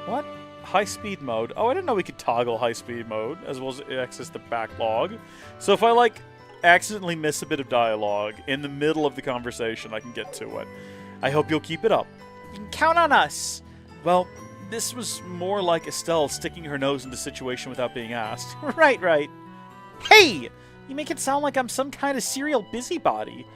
What? High speed mode. Oh, I didn't know we could toggle high speed mode as well as access the backlog. So if I, accidentally miss a bit of dialogue in the middle of the conversation, I can get to it. I hope you'll keep it up. You can count on us. Well, this was more like Estelle sticking her nose into the situation without being asked. Right. Hey! You make it sound like I'm some kind of serial busybody.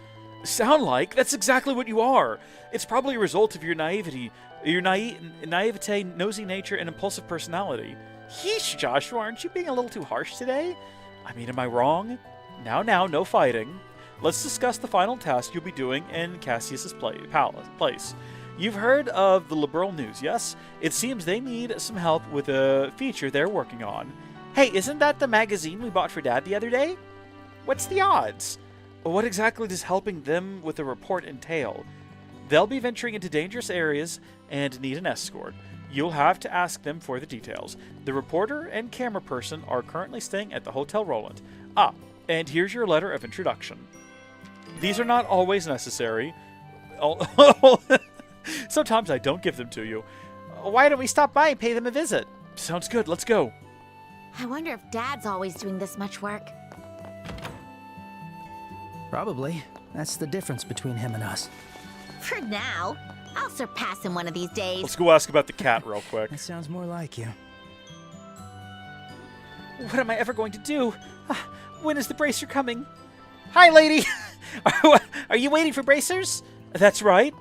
Sound like? That's exactly what you are. It's probably a result of your naivete, naivete, nosy nature, and impulsive personality. Yeesh, Joshua, aren't you being a little too harsh today? I mean, am I wrong? Now, no fighting. Let's discuss the final task you'll be doing in Cassius's place. You've heard of the Liberal News, yes? It seems they need some help with a feature they're working on. Hey, isn't that the magazine we bought for Dad the other day? What's the odds? What exactly does helping them with a report entail? They'll be venturing into dangerous areas and need an escort. You'll have to ask them for the details. The reporter and camera person are currently staying at the Hotel Roland. And here's your letter of introduction. These are not always necessary. Sometimes I don't give them to you. Why don't we stop by and pay them a visit? Sounds good. Let's go. I wonder if Dad's always doing this much work. Probably. That's the difference between him and us. For now. I'll surpass him one of these days. Let's go ask about the cat real quick. That sounds more like you. What am I ever going to do? When is the bracer coming? Hi, lady! Are you waiting for bracers? That's right.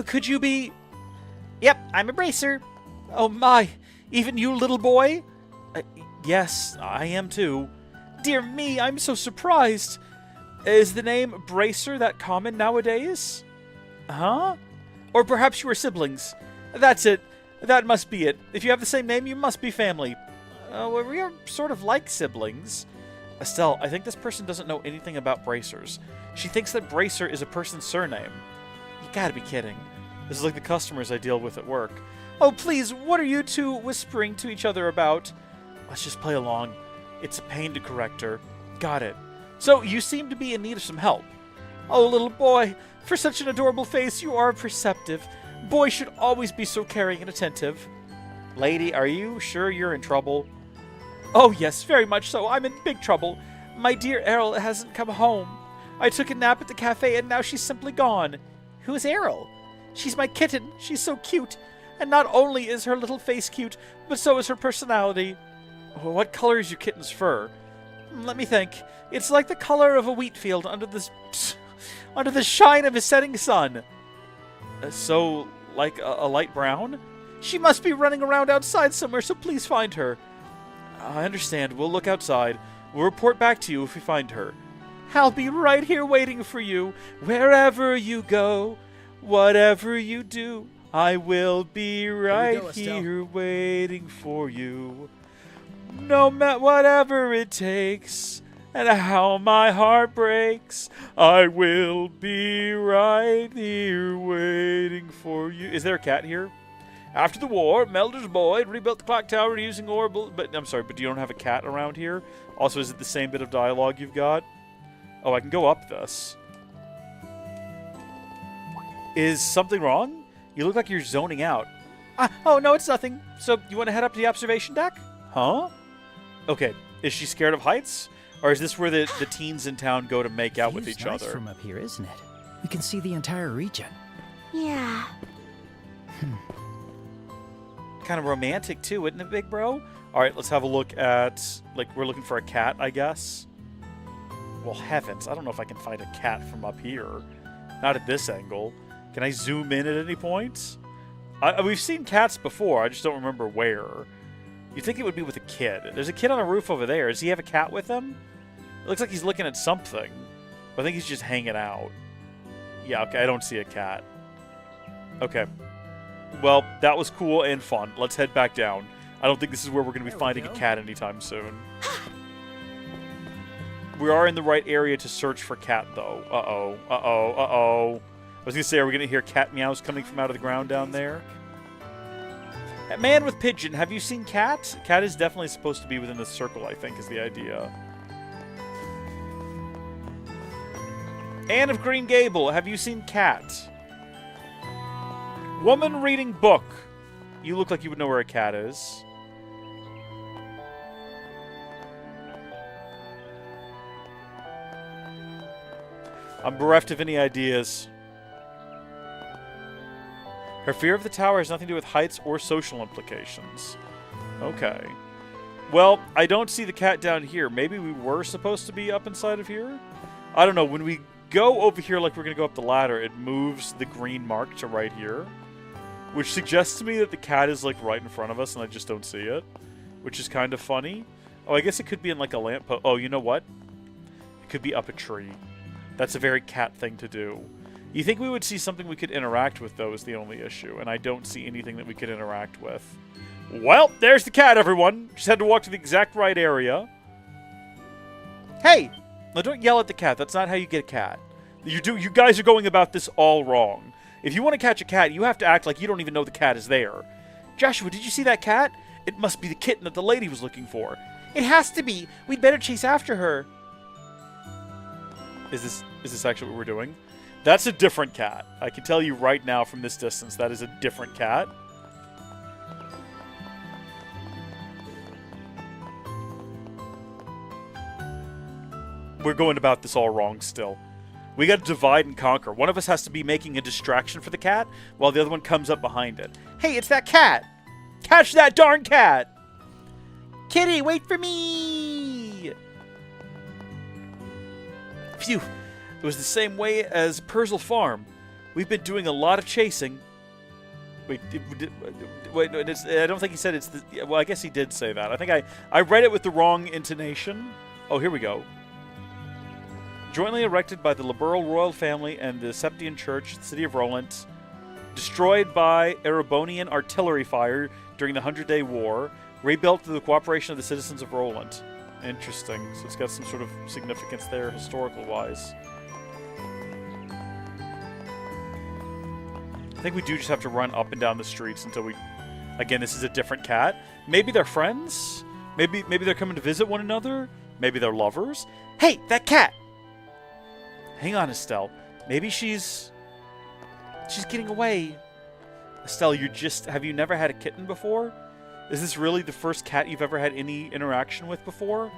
Could you be... Yep, I'm a bracer. Oh my, even you, little boy? Yes, I am too. Dear me, I'm so surprised. Is the name Bracer that common nowadays? Huh? Or perhaps you are siblings. That's it. That must be it. If you have the same name, you must be family. Well, we are sort of like siblings. Estelle, I think this person doesn't know anything about bracers. She thinks that Bracer is a person's surname. You gotta be kidding. This is like the customers I deal with at work. Oh, please, what are you two whispering to each other about? Let's just play along. It's a pain to correct her. Got it. So, you seem to be in need of some help. Oh, little boy, for such an adorable face, you are perceptive. Boys should always be so caring and attentive. Lady, are you sure you're in trouble? Oh, yes, very much so. I'm in big trouble. My dear Errol hasn't come home. I took a nap at the cafe, and now she's simply gone. Who's Errol? She's my kitten. She's so cute. And not only is her little face cute, but so is her personality. What color is your kitten's fur? Let me think. It's like the color of a wheat field under the shine of a setting sun. So, like a light brown? She must be running around outside somewhere, so please find her. I understand. We'll look outside. We'll report back to you if we find her. I'll be right here waiting for you. Wherever you go, whatever you do, I will be right here waiting for you. No matter whatever it takes, and how my heart breaks, I will be right here waiting for you. Is there a cat here? After the war, Melder's Boyd rebuilt the clock tower using orbital... But I'm sorry, but you don't have a cat around here? Also, is it the same bit of dialogue you've got? Oh, I can go up this. Is something wrong? You look like you're zoning out. Oh, no, it's nothing. So, you want to head up to the observation deck? Huh? Okay, is she scared of heights? Or is this where the teens in town go to make out with each nice other? From up here, isn't it? We can see the entire region. Yeah. Kind of romantic too, isn't it, big bro? Alright, let's have a look at... Like, we're looking for a cat, I guess. Well, heavens, I don't know if I can find a cat from up here. Not at this angle. Can I zoom in at any point? We've seen cats before, I just don't remember where. You'd think it would be with a kid. There's a kid on a roof over there. Does he have a cat with him? It looks like he's looking at something. But I think he's just hanging out. Yeah, okay, I don't see a cat. Okay. Well, that was cool and fun. Let's head back down. I don't think this is where we're going to be finding a cat anytime soon. We are in the right area to search for cat, though. Uh-oh. Uh-oh. Uh-oh. I was going to say, are we going to hear cat meows coming from out of the ground down there? Man with pigeon, have you seen cat? Cat is definitely supposed to be within the circle, I think, is the idea. Anne of Green Gable, have you seen cat? Woman reading book. You look like you would know where a cat is. I'm bereft of any ideas. Her fear of the tower has nothing to do with heights or social implications. Okay. Well, I don't see the cat down here. Maybe we were supposed to be up inside of here? I don't know. When we go over here like we're going to go up the ladder, it moves the green mark to right here. Which suggests to me that the cat is like right in front of us and I just don't see it. Which is kind of funny. Oh, I guess it could be in like a lamppost. Oh, you know what? It could be up a tree. That's a very cat thing to do. You think we would see something we could interact with, though, is the only issue. And I don't see anything that we could interact with. Well, there's the cat, everyone. Just had to walk to the exact right area. Hey! Now, don't yell at the cat. That's not how you get a cat. You guys are going about this all wrong. If you want to catch a cat, you have to act like you don't even know the cat is there. Joshua, did you see that cat? It must be the kitten that the lady was looking for. It has to be. We'd better chase after her. Is this actually what we're doing? That's a different cat. I can tell you right now from this distance, that is a different cat. We're going about this all wrong still. We got to divide and conquer. One of us has to be making a distraction for the cat, while the other one comes up behind it. Hey, it's that cat! Catch that darn cat! Kitty, wait for me! Phew. It was the same way as Purzel Farm. We've been doing a lot of chasing. Wait, I don't think he said it's the... Well, I guess he did say that. I think I read it with the wrong intonation. Oh, here we go. Jointly erected by the Liberal royal family and the Septian Church, the city of Roland, destroyed by Erebonian artillery fire during the 100-Day War, rebuilt through the cooperation of the citizens of Roland. Interesting. So it's got some sort of significance there, historical-wise. I think we do just have to run up and down the streets until we... Again, this is a different cat. Maybe they're friends? Maybe they're coming to visit one another? Maybe they're lovers? Hey, that cat! Hang on, Estelle. Maybe she's getting away. Estelle, have you never had a kitten before? Is this really the first cat you've ever had any interaction with before?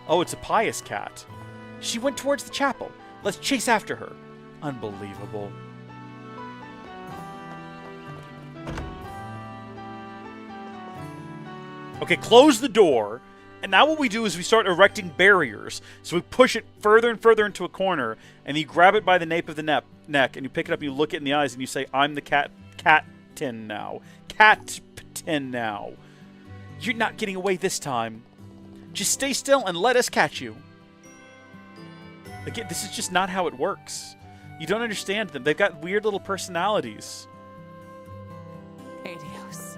Oh, it's a pious cat. She went towards the chapel. Let's chase after her. Unbelievable. Okay, close the door. And now what we do is we start erecting barriers. So we push it further and further into a corner, and you grab it by the nape of the neck, and you pick it up, and you look it in the eyes, and you say, I'm the cat-tin now. Cat-tin now. You're not getting away this time. Just stay still and let us catch you. Again, this is just not how it works. You don't understand them. They've got weird little personalities. Adios.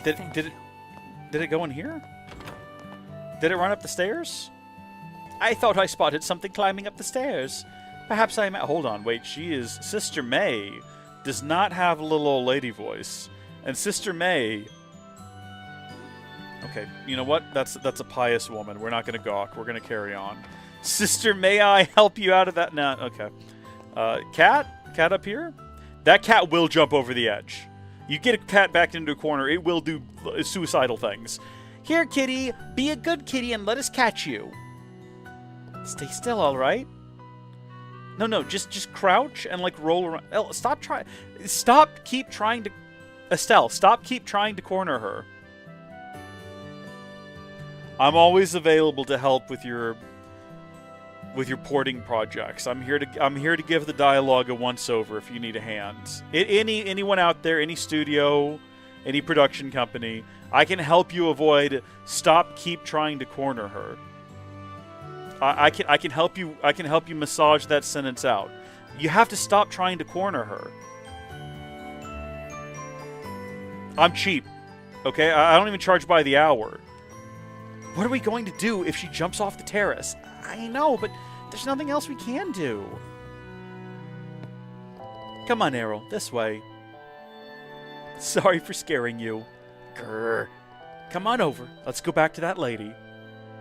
Did it go in here? Did it run up the stairs? I thought I spotted something climbing up the stairs. Perhaps I am... Hold on, wait. She is... Sister May does not have a little old lady voice. And Sister May... Okay, you know what? That's a pious woman. We're not going to gawk. We're going to carry on. Sister, may I help you out of that? No, okay. Cat? Cat up here? That cat will jump over the edge. You get a cat back into a corner, it will do suicidal things. Here, kitty, be a good kitty and let us catch you. Stay still, all right? No, just crouch and like roll around. Keep trying to... Estelle, keep trying to corner her. I'm always available to help with your porting projects. I'm here to give the dialogue a once-over if you need a hand. Anyone out there, any studio, any production company, I can help you avoid keep trying to corner her. I can help you massage that sentence out. You have to stop trying to corner her. I'm cheap. Okay? I don't even charge by the hour. What are we going to do if she jumps off the terrace? I know, but there's nothing else we can do. Come on, Errol. This way. Sorry for scaring you. Grr. Come on over. Let's go back to that lady.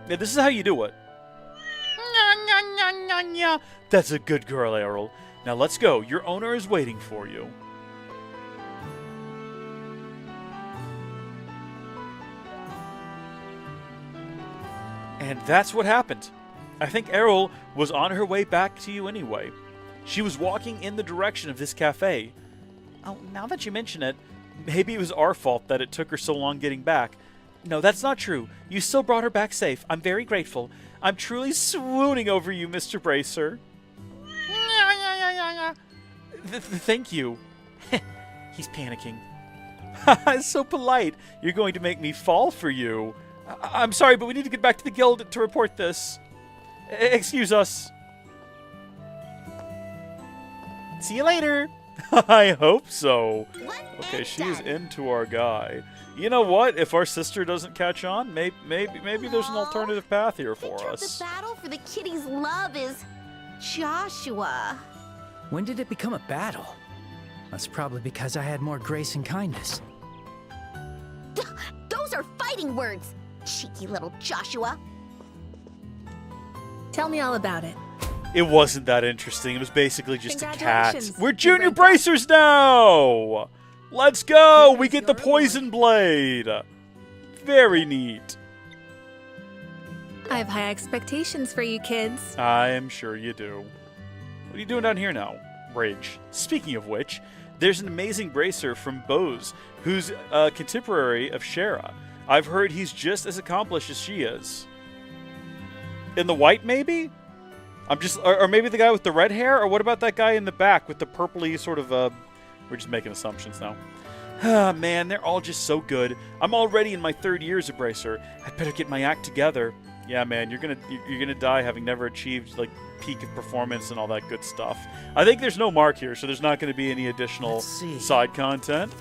Yeah, this is how you do it. That's a good girl, Errol. Now let's go. Your owner is waiting for you. And that's what happened. I think Errol was on her way back to you anyway. She was walking in the direction of this cafe. Oh, now that you mention it, maybe it was our fault that it took her so long getting back. No, that's not true. You still brought her back safe. I'm very grateful. I'm truly swooning over you, Mr. Bracer. Thank you. He's panicking. It's so polite. You're going to make me fall for you. I'm sorry, but we need to get back to the guild to report this. Excuse us. See you later. I hope so. Okay, she is into our guy. You know what? If our sister doesn't catch on, maybe there's an alternative path here for us. The battle for the kitty's love is Joshua. When did it become a battle? That's probably because I had more grace and kindness. Those are fighting words, cheeky little Joshua. Tell me all about it. It wasn't that interesting. It was basically just a cat. Congratulations. We're You junior ranked up. bracers now! Let's go! Here We is get the your poison blade! Very neat. I have high expectations for you kids. I am sure you do. What are you doing down here now? Rage. Speaking of which, there's an amazing bracer from Bose, who's a contemporary of Shara. I've heard he's just as accomplished as she is. In the white, maybe? Or maybe the guy with the red hair? Or what about that guy in the back with the purpley sort of, we're just making assumptions now. Ah, man, they're all just so good. I'm already in my 3rd year as a bracer. I'd better get my act together. Yeah, man, you're gonna die having never achieved, like, peak of performance and all that good stuff. I think there's no mark here, so there's not going to be any additional side content.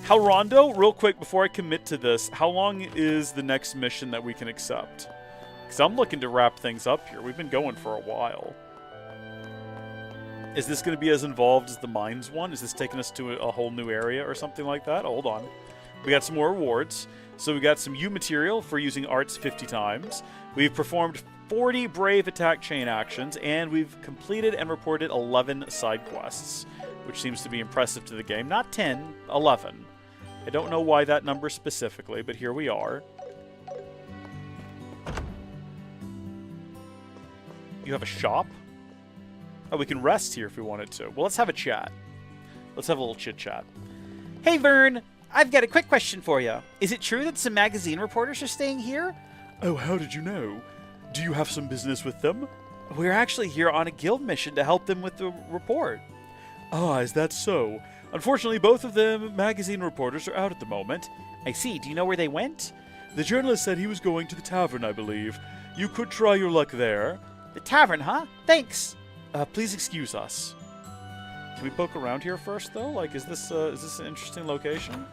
How Rondo, real quick, before I commit to this, how long is the next mission that we can accept? Because I'm looking to wrap things up here. We've been going for a while. Is this going to be as involved as the mines one? Is this taking us to a whole new area or something like that? Hold on. We got some more rewards. So we got some U material for using arts 50 times. We've performed 40 brave attack chain actions, and we've completed and reported 11 side quests, which seems to be impressive to the game. Not 10, 11. I don't know why that number specifically, but here we are. You have a shop? Oh, we can rest here if we wanted to. Well, let's have a chat. Let's have a little chit-chat. Hey, Vern. I've got a quick question for you. Is it true that some magazine reporters are staying here? Oh, how did you know? Do you have some business with them? We're actually here on a guild mission to help them with the report. Ah, is that so? Unfortunately, both of them magazine reporters are out at the moment. I see. Do you know where they went? The journalist said he was going to the tavern, I believe. You could try your luck there. The tavern, huh? Thanks. Please excuse us. Can we poke around here first, though? Like, is this an interesting location?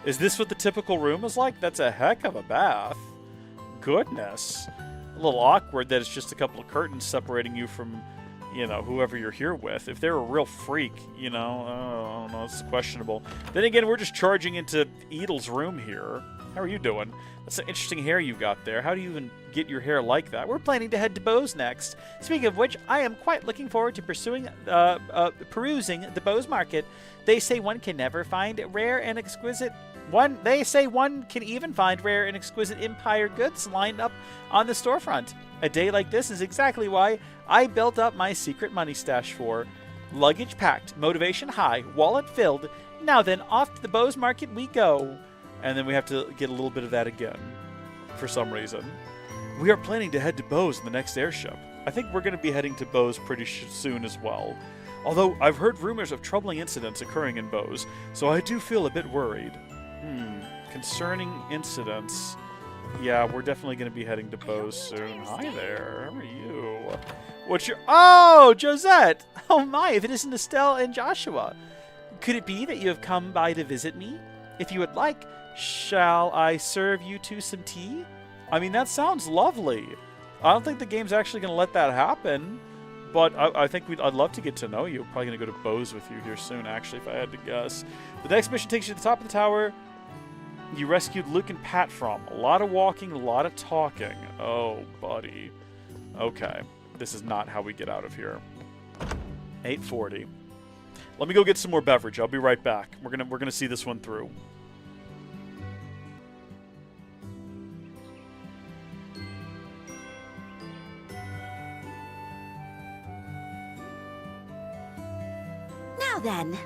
Is this what the typical room is like? That's a heck of a bath. Goodness. A little awkward that it's just a couple of curtains separating you from, you know, whoever you're here with. If they're a real freak, you know, I don't know, it's questionable. Then again, we're just charging into Edel's room here. How are you doing? That's an interesting hair you got there. How do you even get your hair like that? We're planning to head to Bose next. Speaking of which, I am quite looking forward to perusing the Bose market. They say one can never find rare and exquisite... They say one can even find rare and exquisite Empire goods lined up on the storefront. A day like this is exactly why I built up my secret money stash for. Luggage packed, motivation high, wallet filled. Now then, off to the Bose market we go. And then we have to get a little bit of that again, for some reason. We are planning to head to Bose in the next airship. I think we're going to be heading to Bose pretty soon as well. Although, I've heard rumors of troubling incidents occurring in Bose, so I do feel a bit worried. Concerning incidents... Yeah, we're definitely going to be heading to Bose soon. Hi there, how are you? What's your... Oh, Josette! Oh my, if it isn't Estelle and Joshua! Could it be that you have come by to visit me? If you would like, shall I serve you two some tea? I mean, that sounds lovely. I don't think the game's actually going to let that happen, but I think I'd love to get to know you. Probably going to go to Bose with you here soon, actually, if I had to guess. The next mission takes you to the top of the tower. You rescued Luke and Pat from. A lot of walking, a lot of talking. Oh, buddy. Okay. This is not how we get out of here. 8:40. Let me go get some more beverage. I'll be right back. We're gonna see this one through. Now then.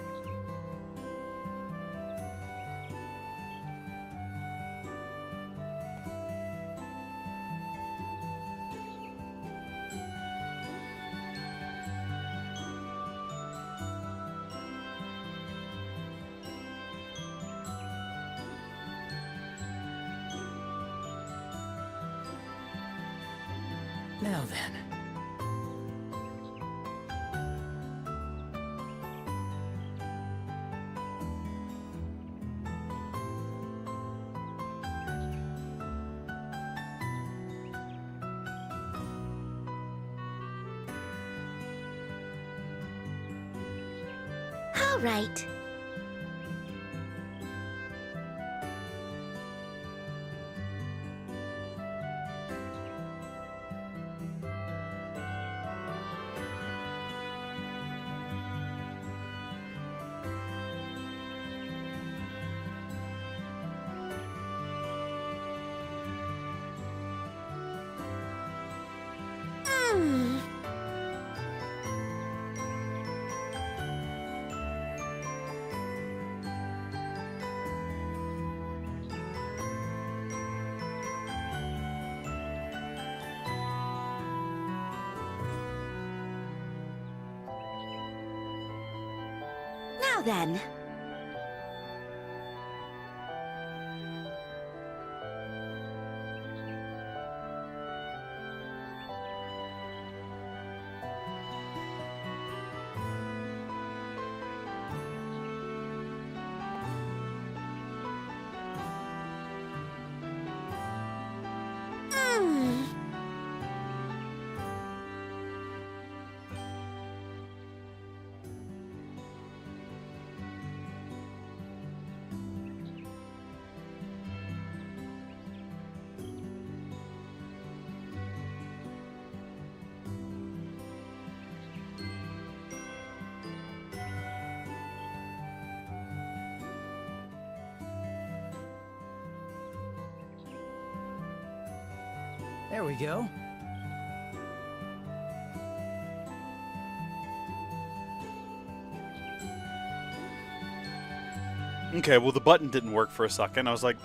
Now then. All right. Now then. There we go. Okay, well, the button didn't work for a second. I was like,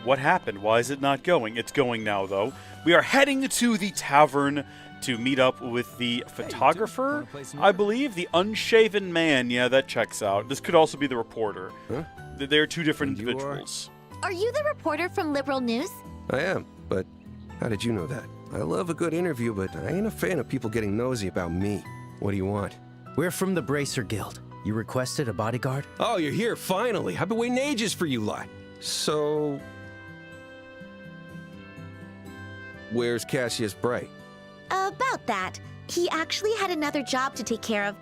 what happened? Why is it not going? It's going now, though. We are heading to the tavern to meet up with the photographer, Wanna play some I believe. The unshaven man. Yeah, that checks out. This could also be the reporter. Huh? They're two different And you are? individuals. Are you the reporter from Liberal News? I am, but how did you know that? I love a good interview, but I ain't a fan of people getting nosy about me. What do you want? We're from the Bracer Guild. You requested a bodyguard? Oh, you're here, finally. I've been waiting ages for you lot. So... where's Cassius Bright? About that. He actually had another job to take care of,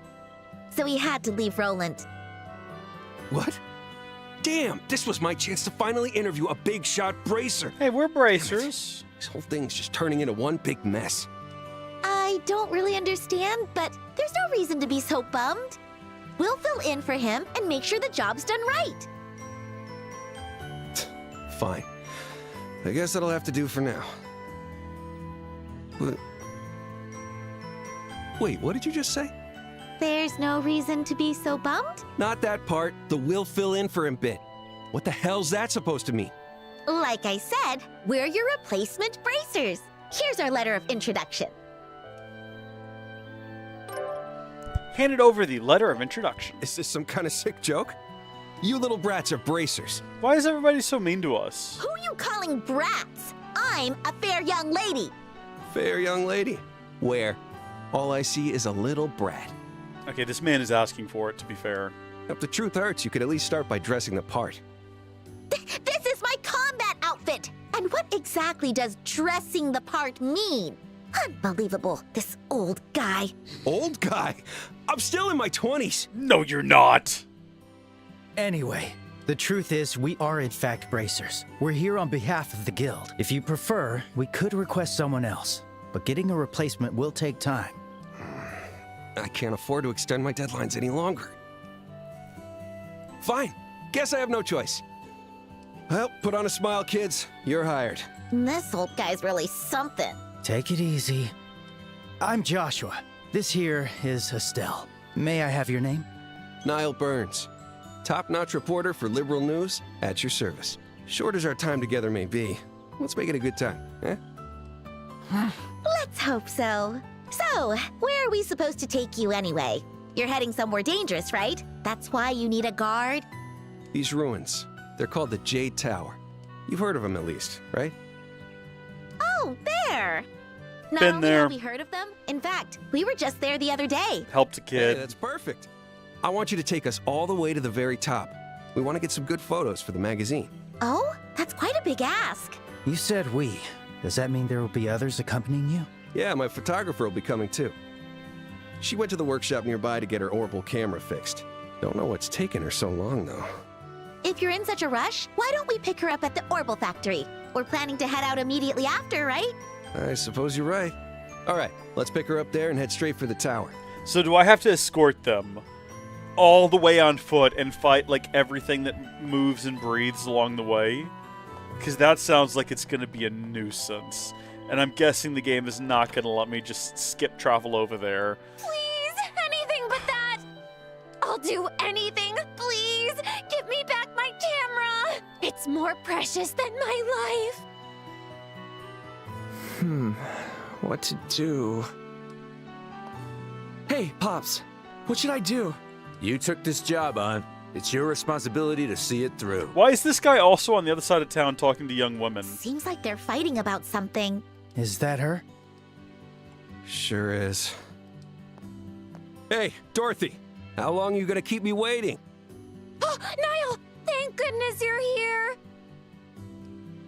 so he had to leave Roland. What? Damn, this was my chance to finally interview a big shot bracer. Hey, we're bracers. This whole thing's just turning into one big mess. I don't really understand, but there's no reason to be so bummed. We'll fill in for him and make sure the job's done right. Fine. I guess that'll have to do for now. But... wait, what did you just say? There's no reason to be so bummed? Not that part, the will fill in for him bit. What the hell's that supposed to mean? Like I said, we're your replacement bracers. Here's our letter of introduction. Handed over the letter of introduction. Is this some kind of sick joke? You little brats are bracers. Why is everybody so mean to us? Who are you calling brats? I'm a fair young lady. Fair young lady. Where? All I see is a little brat. Okay, this man is asking for it, to be fair. If the truth hurts, you could at least start by dressing the part. This is my combat outfit. And what exactly does dressing the part mean? Unbelievable, this old guy. Old guy? I'm still in my 20s. No, you're not. Anyway, the truth is we are in fact bracers. We're here on behalf of the guild. If you prefer, we could request someone else, but getting a replacement will take time. I can't afford to extend my deadlines any longer. Fine. Guess I have no choice. Well, put on a smile, kids. You're hired. This old guy's really something. Take it easy. I'm Joshua. This here is Estelle. May I have your name? Niall Burns. Top-notch reporter for Liberal News, at your service. Short as our time together may be, let's make it a good time, eh? Let's hope so. So, where are we supposed to take you anyway? You're heading somewhere dangerous, right? That's why you need a guard? These ruins, they're called the Jade Tower. You've heard of them at least, right? Oh, there! Not Been only there. have we heard of them, in fact, we were just there the other day. Helped a Hey, kid. that's perfect. I want you to take us all the way to the very top. We want to get some good photos for the magazine. Oh, that's quite a big ask. You said we. Does that mean there will be others accompanying you? Yeah, my photographer will be coming too. She went to the workshop nearby to get her orbital camera fixed. Don't know what's taken her so long, though. If you're in such a rush, why don't we pick her up at the Orbital Factory? We're planning to head out immediately after, right? I suppose you're right. All right, let's pick her up there and head straight for the tower. So do I have to escort them all the way on foot and fight like everything that moves and breathes along the way? Because that sounds like it's going to be a nuisance. And I'm guessing the game is not going to let me just skip travel over there. Please, anything but that. I'll do anything. Please, give me back my camera. It's more precious than my life. What to do? Hey, Pops. What should I do? You took this job on. It's your responsibility to see it through. Why is this guy also on the other side of town talking to young women? Seems like they're fighting about something. Is that her? Sure is. Hey, Dorothy, how long are you gonna keep me waiting? Oh, Niall! Thank goodness you're here!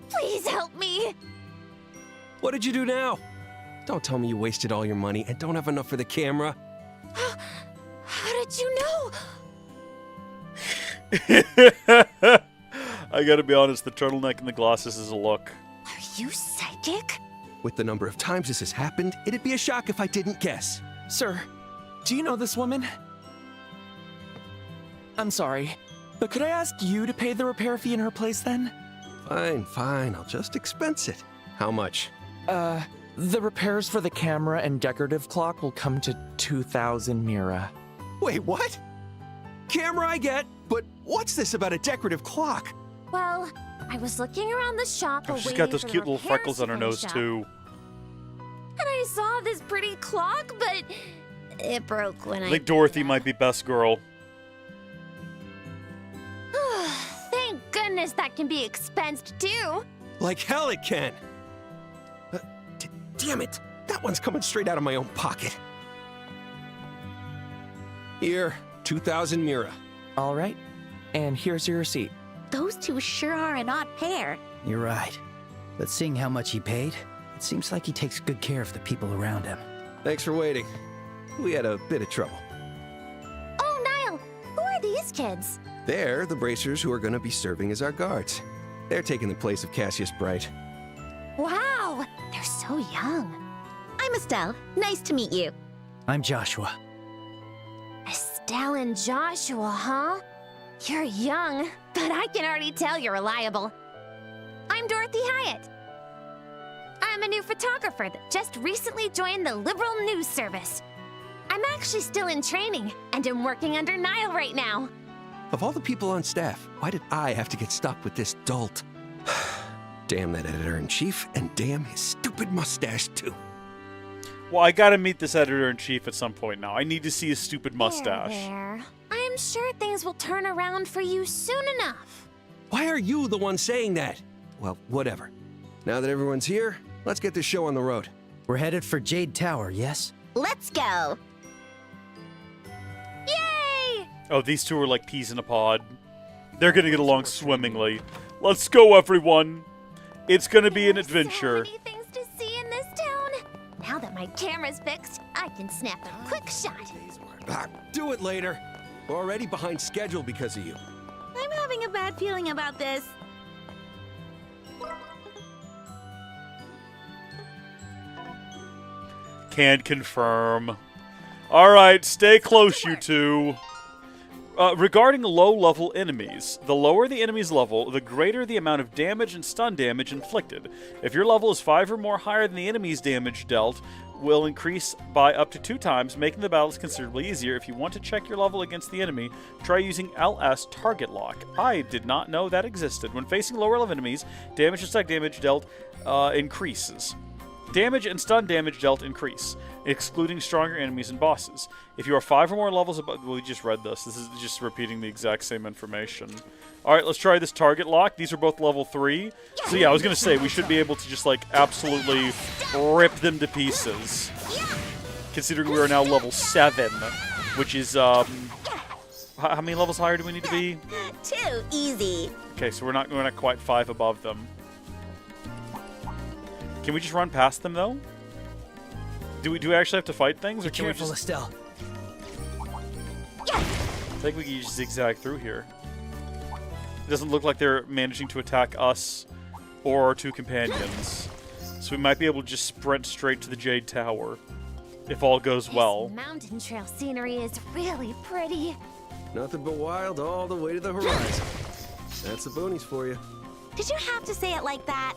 Please help me! What did you do now? Don't tell me you wasted all your money and don't have enough for the camera. How did you know? I gotta be honest, the turtleneck and the glasses is a look. Are you psychic? With the number of times this has happened, it'd be a shock if I didn't guess. Sir, do you know this woman? I'm sorry, but could I ask you to pay the repair fee in her place then? Fine, fine, I'll just expense it. How much? The repairs for the camera and decorative clock will come to 2,000 Mira. Wait, what? Camera I get, but what's this about a decorative clock? Well, I was looking around the shop Oh, she's waiting got those for the cute little repairs freckles to on her nose, finish up. too. And I saw this pretty clock, but it broke when I think Dorothy might be best girl. Thank goodness that can be expensed too. Like hell it can! Damn it! That one's coming straight out of my own pocket. Here, 2,000 Mira. All right, and here's your receipt. Those two sure are an odd pair. You're right. But seeing how much he paid, it seems like he takes good care of the people around him. Thanks for waiting. We had a bit of trouble. Oh, Niall, who are these kids? They're the bracers who are going to be serving as our guards. They're taking the place of Cassius Bright. Wow, they're so young. I'm Estelle. Nice to meet you. I'm Joshua. Estelle and Joshua, huh? You're young, but I can already tell you're reliable. I'm Dorothy Hyatt. I'm a new photographer that just recently joined the Liberal News Service. I'm actually still in training, and am working under Niall right now. Of all the people on staff, why did I have to get stuck with this dolt? Damn that editor-in-chief, and damn his stupid mustache, too. Well, I gotta meet this editor-in-chief at some point now. I need to see his stupid mustache. There. I'm sure things will turn around for you soon enough. Why are you the one saying that? Well, whatever. Now that everyone's here, let's get this show on the road. We're headed for Jade Tower, yes? Let's go. Yay! Oh, these two are like peas in a pod. They're gonna get along swimmingly. Let's go, everyone! It's gonna be an adventure. So many things to see in this town. Now that my camera's fixed, I can snap a quick shot. Do it later. We're already behind schedule because of you. I'm having a bad feeling about this. Can't confirm. Alright, stay close, you two. Regarding low-level enemies, the lower the enemy's level, the greater the amount of damage and stun damage inflicted. If your level is 5 or more higher than the enemy's damage dealt, will increase by up to 2 times, making the battles considerably easier. If you want to check your level against the enemy, try using LS Target Lock. I did not know that existed. When facing lower level enemies, damage and stun damage dealt increases. Damage and stun damage dealt increase, excluding stronger enemies and bosses. If you are 5 or more levels above... Well, we just read this. This is just repeating the exact same information. Alright, let's try this target lock. These are both level 3. So yeah, I was going to say, we should be able to just, like, absolutely rip them to pieces. Considering we are now level 7, which is, how many levels higher do we need to be? 2, easy. Okay, so we're not quite 5 above them. Can we just run past them, though? Do we actually have to fight things, or can we just... Estelle. I think we can just zigzag through here. It doesn't look like they're managing to attack us or our 2 companions. So we might be able to just sprint straight to the Jade Tower, if all goes well. This mountain trail scenery is really pretty. Nothing but wild all the way to the horizon. That's the boonies for you. Did you have to say it like that?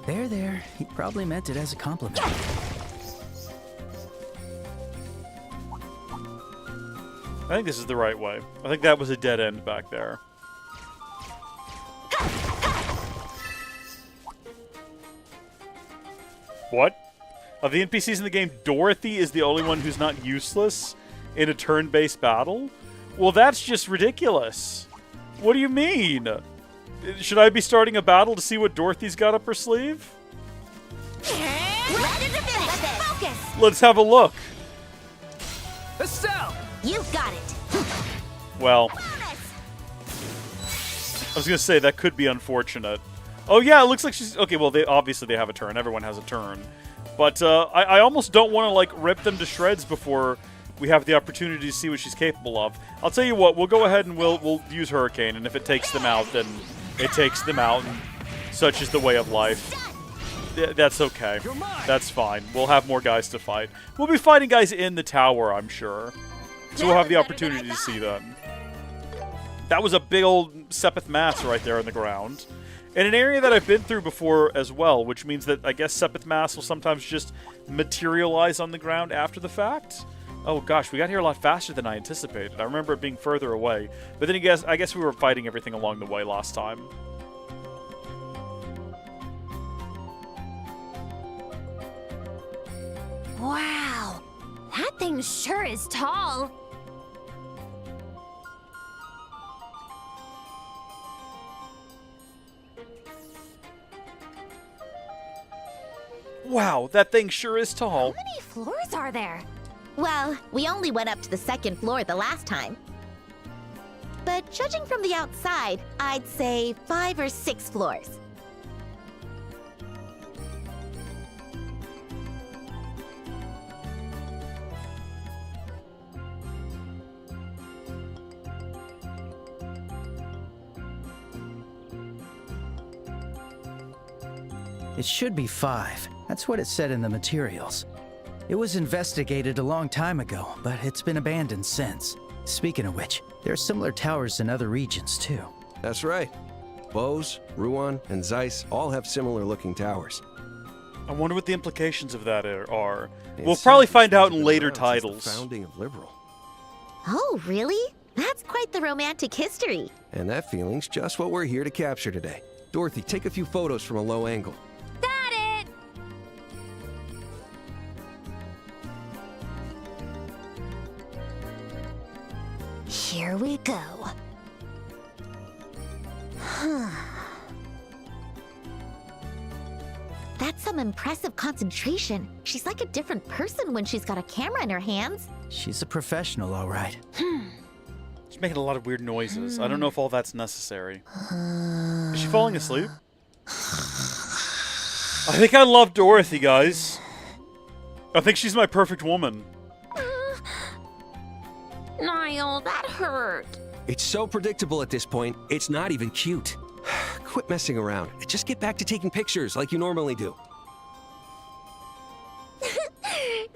There. He probably meant it as a compliment. I think this is the right way. I think that was a dead end back there. What? Of the NPCs in the game, Dorothy is the only one who's not useless in a turn-based battle? Well, that's just ridiculous. What do you mean? Should I be starting a battle to see what Dorothy's got up her sleeve? Focus! Let's have a look. Estelle! You've got it. Well, I was gonna say that could be unfortunate. Oh yeah, it looks like she's okay. Well, obviously they have a turn. Everyone has a turn, but I almost don't want to like rip them to shreds before we have the opportunity to see what she's capable of. I'll tell you what. We'll go ahead and we'll use Hurricane, and if it takes them out, then it takes them out. And such is the way of life. That's okay. That's fine. We'll have more guys to fight. We'll be fighting guys in the tower, I'm sure. So we'll have the opportunity to see them. That was a big old Sepith mass right there on the ground. In an area that I've been through before as well, which means that I guess Sepith mass will sometimes just materialize on the ground after the fact. Oh gosh, we got here a lot faster than I anticipated. I remember it being further away. But then I guess we were fighting everything along the way last time. Wow, that thing sure is tall. Wow, that thing sure is tall. How many floors are there? Well, we only went up to the 2nd floor the last time. But judging from the outside, I'd say 5 or 6 floors. It should be 5. That's what it said in the materials. It was investigated a long time ago, but it's been abandoned since. Speaking of which, there are similar towers in other regions too. That's right. Bose, Ruan, and Zeiss all have similar-looking towers. I wonder what the implications of that are. It We'll probably says find it's out been in later around since the titles. founding of Liberal. Oh, really? That's quite the romantic history. And that feeling's just what we're here to capture today. Dorothy, take a few photos from a low angle. Got it! Here we go. That's some impressive concentration. She's like a different person when she's got a camera in her hands. She's a professional, all right. She's making a lot of weird noises. I don't know if all that's necessary. Is she falling asleep? I think I love Dorothy, guys. I think she's my perfect woman. Niall, that hurt. It's so predictable at this point, it's not even cute. Quit messing around. Just get back to taking pictures like you normally do.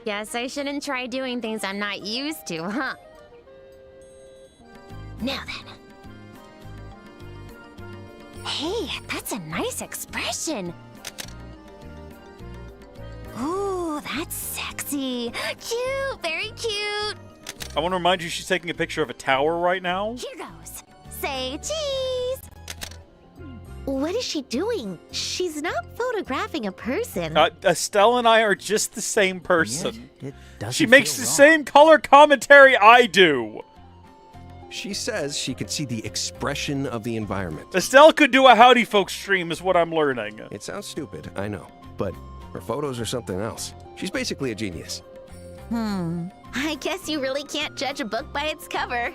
Guess I shouldn't try doing things I'm not used to, huh? Now then. Hey, that's a nice expression. Ooh, that's sexy. Cute, very cute. I want to remind you she's taking a picture of a tower right now. Here goes. Say cheese. What is she doing? She's not photographing a person. Estelle and I are just the same person. It doesn't She makes feel the wrong. same color commentary I do. She says she could see the expression of the environment. Estelle could do a Howdy Folks stream is what I'm learning. It sounds stupid, I know, but her photos are something else. She's basically a genius. I guess you really can't judge a book by its cover.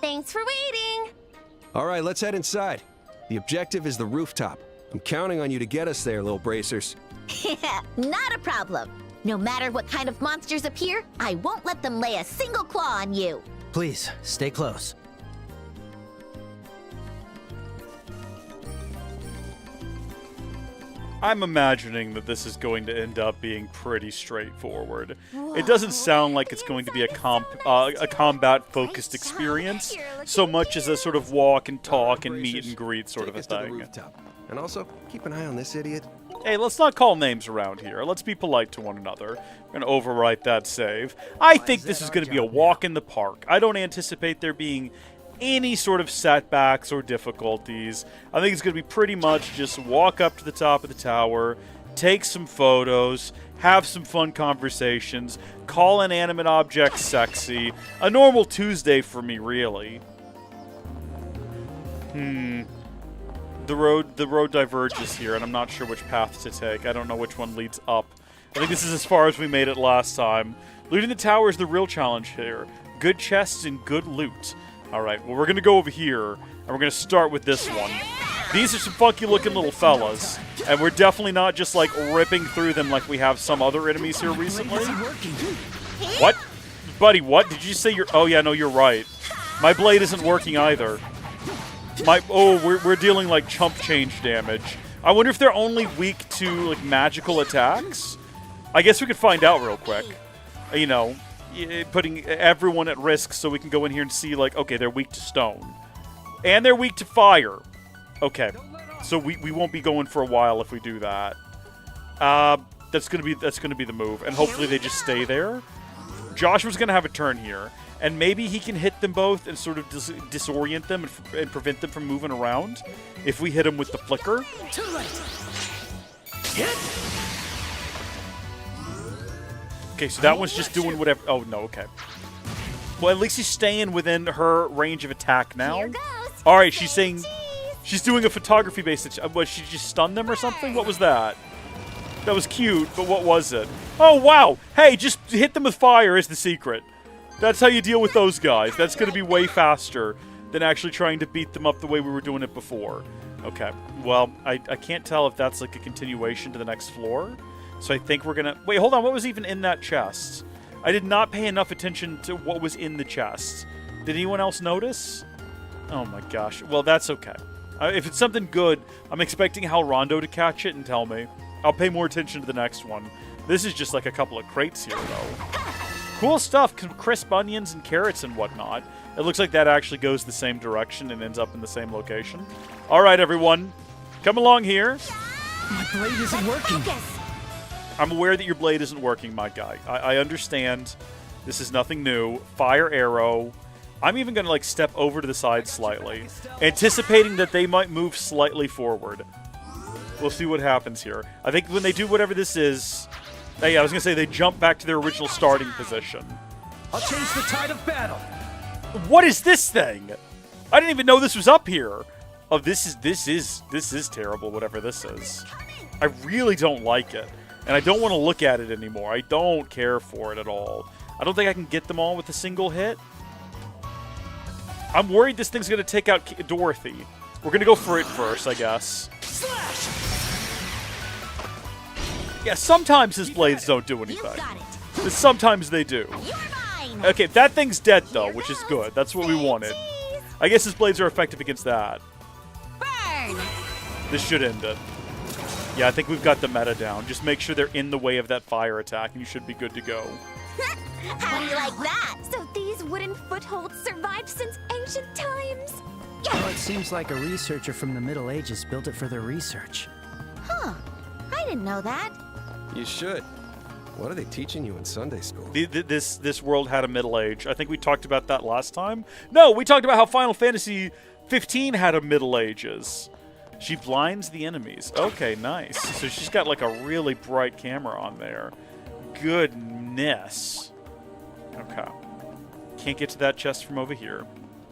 Thanks for waiting. All right, let's head inside. The objective is the rooftop. I'm counting on you to get us there, little bracers. Not a problem. No matter what kind of monsters appear, I won't let them lay a single claw on you. Please, stay close. I'm imagining that this is going to end up being pretty straightforward. It doesn't sound like it's going to be a combat-focused experience, so much as a sort of walk and talk and meet and greet sort of a Take us to the thing. rooftop. And also, keep an eye on this idiot. Hey, let's not call names around here. Let's be polite to one another. I'm going to overwrite that save. I think this is going to be a walk in the park. I don't anticipate there being any sort of setbacks or difficulties. I think it's going to be pretty much just walk up to the top of the tower, take some photos, have some fun conversations, call inanimate objects sexy. A normal Tuesday for me, really. The road diverges here, and I'm not sure which path to take. I don't know which one leads up. I think this is as far as we made it last time. Looting the tower is the real challenge here. Good chests and good loot. Alright, well, we're going to go over here, and we're going to start with this one. These are some funky-looking little fellas, and we're definitely not just, like, ripping through them like we have some other enemies here recently. What? Buddy, what? Did you say you're... Oh, yeah, no, you're right. My blade isn't working either. We're dealing, like, chump change damage. I wonder if they're only weak to, like, magical attacks? I guess we could find out real quick. You know, putting everyone at risk so we can go in here and see, like, okay, they're weak to stone. And they're weak to fire. Okay, so we won't be going for a while if we do that. That's gonna be the move, and hopefully they just stay there. Joshua's gonna have a turn here, and maybe he can hit them both and sort of disorient them and prevent them from moving around if we hit him with the flicker. Too late. Hit. Okay, so that one's just doing whatever. Oh no, okay. Well, at least he's staying within her range of attack now. All right, she's saying. She's doing a photography-based... Was she just stunned them or something? What was that? That was cute, but what was it? Oh, wow! Hey, just hit them with fire is the secret. That's how you deal with those guys. That's going to be way faster than actually trying to beat them up the way we were doing it before. Okay, well, I can't tell if that's like a continuation to the next floor. So I think we're going to... Wait, hold on. What was even in that chest? I did not pay enough attention to what was in the chest. Did anyone else notice? Oh my gosh. Well, that's okay. If it's something good, I'm expecting Hal Rondo to catch it and tell me. I'll pay more attention to the next one. This is just like a couple of crates here, though. Cool stuff, crisp onions and carrots and whatnot. It looks like that actually goes the same direction and ends up in the same location. All right, everyone. Come along here. My blade isn't working. I'm aware that your blade isn't working, my guy. I understand. This is nothing new. Fire arrow. I'm even going to, like, step over to the side slightly, anticipating that they might move slightly forward. We'll see what happens here. I think when they do whatever this is... yeah, I was going to say they jump back to their original starting position. I'll change the tide of battle. What is this thing? I didn't even know this was up here. Oh, this is terrible, whatever this is. I really don't like it. And I don't want to look at it anymore. I don't care for it at all. I don't think I can get them all with a single hit. I'm worried this thing's going to take out Dorothy. We're going to go for it first, I guess. Slash. Yeah, sometimes his blades don't do anything. Sometimes they do. Okay, that thing's dead, though, which is good. That's what we wanted. I guess his blades are effective against that. Burn. This should end it. Yeah, I think we've got the meta down. Just make sure they're in the way of that fire attack, and you should be good to go. How do you like that? So these wooden footholds survived since ancient times? Well, it seems like a researcher from the Middle Ages built it for their research. Huh. I didn't know that. You should. What are they teaching you in Sunday school? This world had a Middle Age. I think we talked about that last time. No, we talked about how Final Fantasy 15 had a Middle Ages. She blinds the enemies. Okay, nice. So she's got like a really bright camera on there. Goodness. Okay. Can't get to that chest from over here.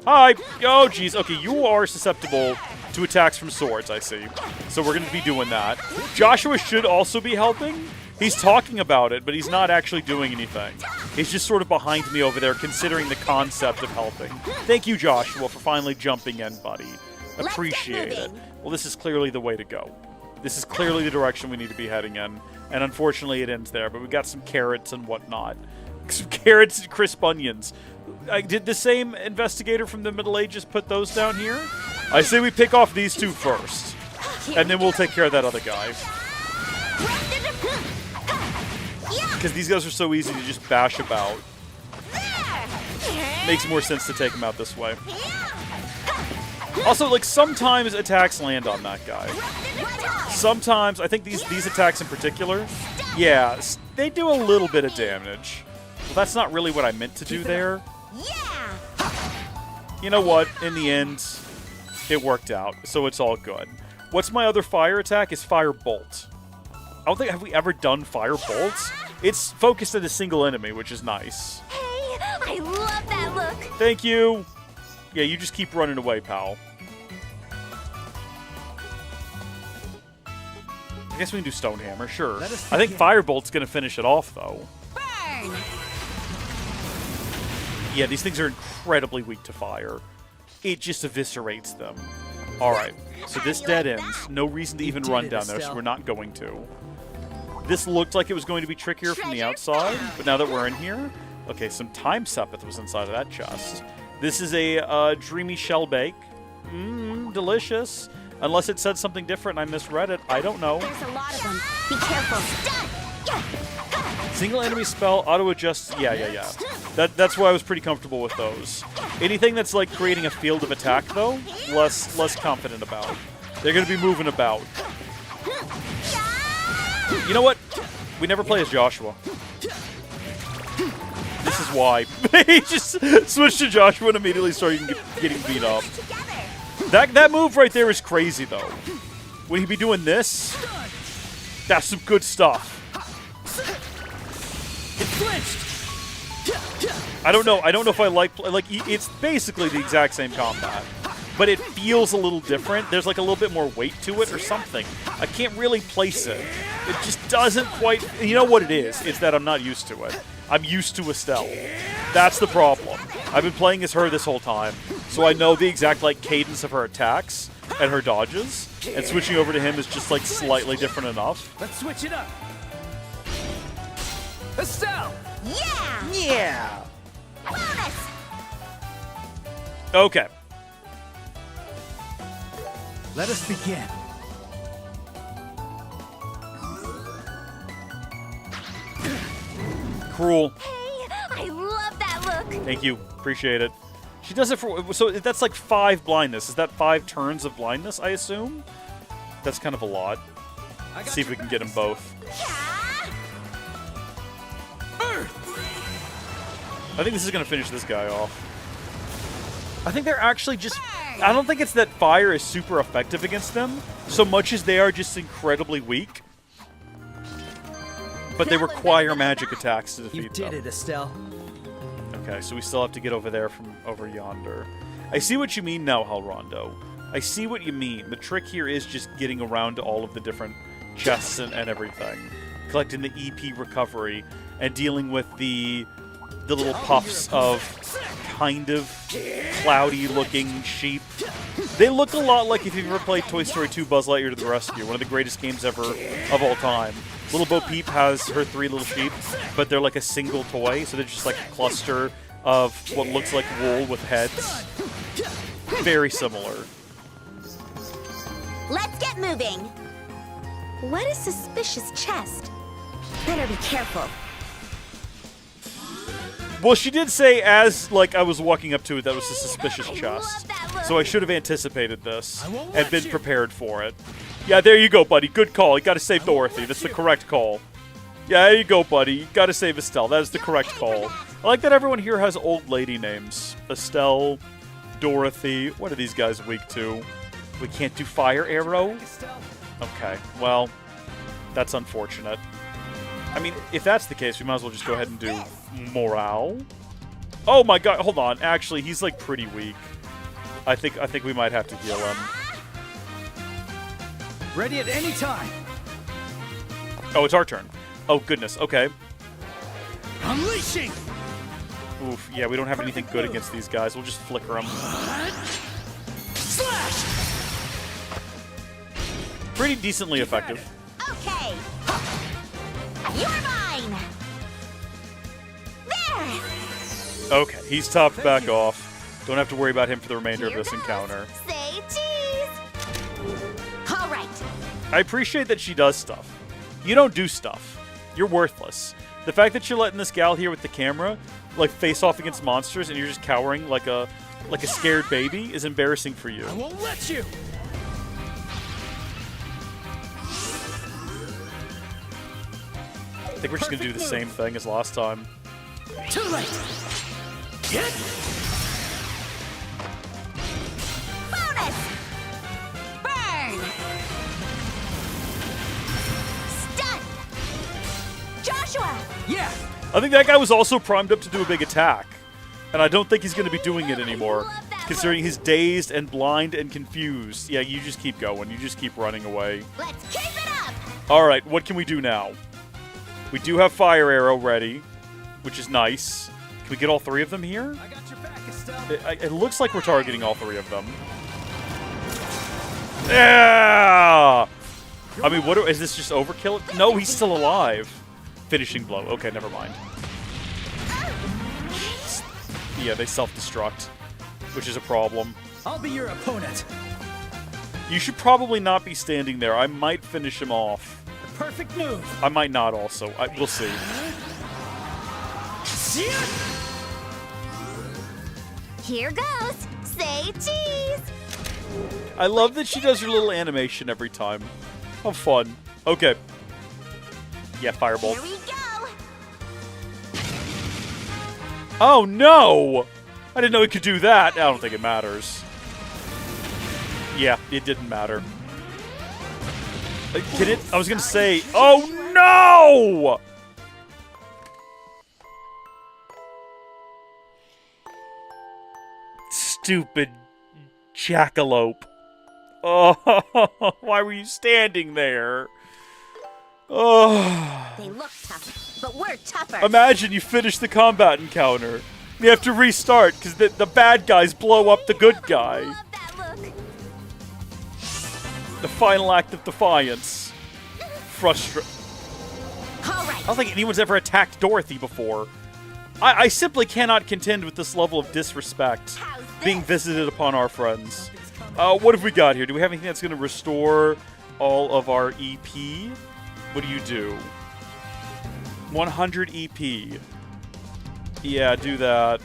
Hi! Oh, jeez. Okay, you are susceptible to attacks from swords, I see. So we're going to be doing that. Joshua should also be helping. He's talking about it, but he's not actually doing anything. He's just sort of behind me over there, considering the concept of helping. Thank you, Joshua, for finally jumping in, buddy. Appreciate it. Well, this is clearly the way to go. This is clearly the direction we need to be heading in. And unfortunately, it ends there. But we got some carrots and whatnot. Some carrots and crisp onions. Did the same investigator from the Middle Ages put those down here? I say we pick off these two first. And then we'll take care of that other guy. Because these guys are so easy to just bash about. Makes more sense to take them out this way. Also, like, sometimes attacks land on that guy. Sometimes, I think these attacks in particular, yeah, they do a little bit of damage. Well, that's not really what I meant to do there. You know what? In the end, it worked out, so it's all good. What's my other fire attack? Is Fire Bolt. I don't think, have we ever done fire bolts? It's focused at a single enemy, which is nice. Hey, I love that look. Thank you. Yeah, you just keep running away, pal. I guess we can do Stonehammer, sure. I think Firebolt's gonna finish it off, though. Burn! Yeah, these things are incredibly weak to fire. It just eviscerates them. Alright, so this dead ends. No reason to even run down there, so we're not going to. This looked like it was going to be trickier from the outside, but now that we're in here... Okay, some time sepith was inside of that chest. This is a dreamy shell bake. Mmm, delicious. Unless it said something different and I misread it. I don't know. There's a lot of them. Be careful. Stun! Single enemy spell, auto-adjust. Yeah. That's why I was pretty comfortable with those. Anything that's like creating a field of attack, though, less confident about. They're going to be moving about. You know what? We never play as Joshua. This is why. He just switched to Joshua and immediately started getting beat up. That move right there is crazy, though. When he be doing this, that's some good stuff. It flinched. I don't know if I like it's basically the exact same combat, but it feels a little different. There's like a little bit more weight to it or something. I can't really place it. It just doesn't quite. You know what it is? It's that I'm not used to it. I'm used to Estelle. That's the problem. I've been playing as her this whole time, so I know the exact like cadence of her attacks and her dodges, and switching over to him is just like slightly different enough. Let's switch it up. Estelle! Yeah! Bonus! Okay. Let us begin. Cruel. Hey, I love that look. Thank you. Appreciate it. She does it for... So that's like 5 blindness. Is that 5 turns of blindness, I assume? That's kind of a lot. Let's see if we can get them both. I think this is going to finish this guy off. I think they're actually just... I don't think it's that fire is super effective against them, so much as they are just incredibly weak. But they require magic attacks to defeat them. You did it, Estelle. Okay, so we still have to get over there from over yonder. I see what you mean now, Halrondo. I see what you mean. The trick here is just getting around to all of the different chests and everything. Collecting the EP recovery and dealing with the little puffs of kind of cloudy-looking sheep. They look a lot like if you've ever played Toy Story 2 Buzz Lightyear to the Rescue, one of the greatest games ever of all time. Little Bo Peep has her 3 little sheep, but they're like a single toy, so they're just like a cluster of what looks like wool with heads. Very similar. Let's get moving. What a suspicious chest. Better be careful. Well, she did say as, like, I was walking up to it, that was a suspicious chest. So I should have anticipated this and been prepared for it. Yeah, there you go, buddy. Good call. You gotta save Dorothy. That's the correct call. Yeah, there you go, buddy. You gotta save Estelle. That is the correct call. I like that everyone here has old lady names. Estelle, Dorothy. What are these guys weak to? We can't do Fire Arrow? Okay, well, that's unfortunate. I mean, if that's the case, we might as well just go ahead and do Morale. Oh my god, hold on. Actually, he's like pretty weak. I think we might have to heal him. Ready at any time. Oh, it's our turn. Oh goodness. Okay. Unleashing. Oof. Yeah, we don't have anything good against these guys. We'll just flicker them. Slash. Pretty decently effective. Okay. You're mine. There. Okay, he's topped back off. Don't have to worry about him for the remainder of this encounter. Say cheese. All right. I appreciate that she does stuff. You don't do stuff. You're worthless. The fact that you're letting this gal here with the camera, like, face off against monsters and you're just cowering like a scared baby is embarrassing for you. I won't let you. I think we're just gonna do the same thing as last time. Too late. Get. Bonus. Burn. Stun. I think that guy was also primed up to do a big attack. And I don't think he's going to be doing it anymore, considering he's dazed and blind and confused. Yeah, you just keep going. You just keep running away. Let's keep it up! Alright, what can we do now? We do have Fire Arrow ready, which is nice. Can we get all 3 of them here? I got your back, Estelle. It looks like we're targeting all 3 of them. Yeah! I mean, is this just overkill? No, he's still alive. Finishing blow. Okay, never mind. Yeah, they self-destruct, which is a problem. I'll be your opponent. You should probably not be standing there. I might finish him off. The perfect move. I might not also. We'll see. Here goes. Say cheese. I love that she does her little animation every time. How fun. Okay. Yeah, Firebolt. Here we go. Oh, no! I didn't know he could do that. I don't think it matters. Yeah, it didn't matter. Can it? I was gonna say, oh no! Stupid jackalope. Oh, why were you standing there? Oh. They look tough, but we're tougher. Imagine you finish the combat encounter. You have to restart because the bad guys blow up the good guy. Love that look. The final act of defiance. All right. I don't think anyone's ever attacked Dorothy before. I simply cannot contend with this level of disrespect being visited upon our friends. What have we got here? Do we have anything that's going to restore all of our EP? What do? 100 EP. Yeah, do that.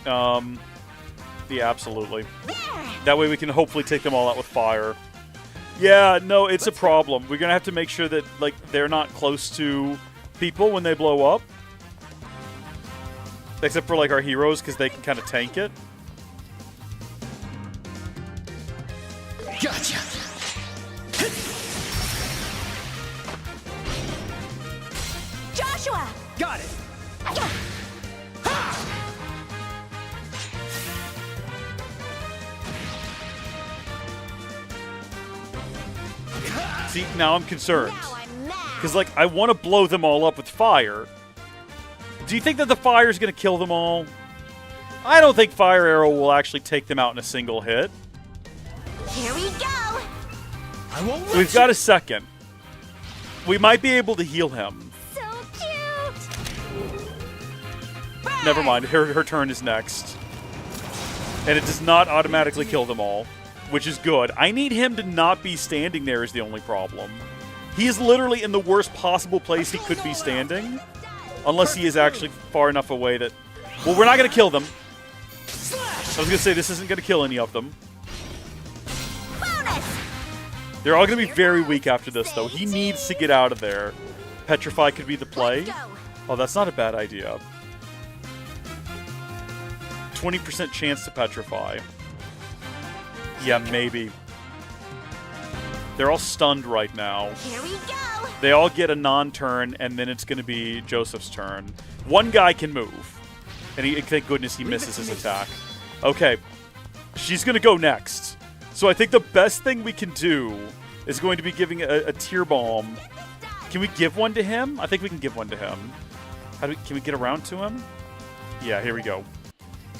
Yeah, absolutely. That way we can hopefully take them all out with fire. Yeah, no, it's a problem. We're gonna have to make sure that, like, they're not close to people when they blow up. Except for, like, our heroes, because they can kind of tank it. Gotcha. Joshua. Got it. See, now I'm concerned. Now I'm mad. Because, like, I want to blow them all up with fire. Do you think that the fire is going to kill them all? I don't think Fire Arrow will actually take them out in a single hit. Here we go. I won't let We've got a second. We might be able to heal him. So cute. Never mind. Her turn is next. And it does not automatically kill them all, which is good. I need him to not be standing there is the only problem. He is literally in the worst possible place he could be standing. Unless he is actually far enough away that... Well, we're not going to kill them. I was going to say, this isn't going to kill any of them. Bonus. They're all going to be very weak after this, though. He needs to get out of there. Petrify could be the play. Let's go. Oh, that's not a bad idea. 20% chance to petrify. Yeah, maybe. They're all stunned right now. Here we go. They all get a non-turn, and then it's going to be Joseph's turn. One guy can move. And thank goodness he misses his attack. Okay. She's going to go next. So I think the best thing we can do is going to be giving a tear bomb. Can we give one to him? I think we can give one to him. Can we get around to him? Yeah, here we go.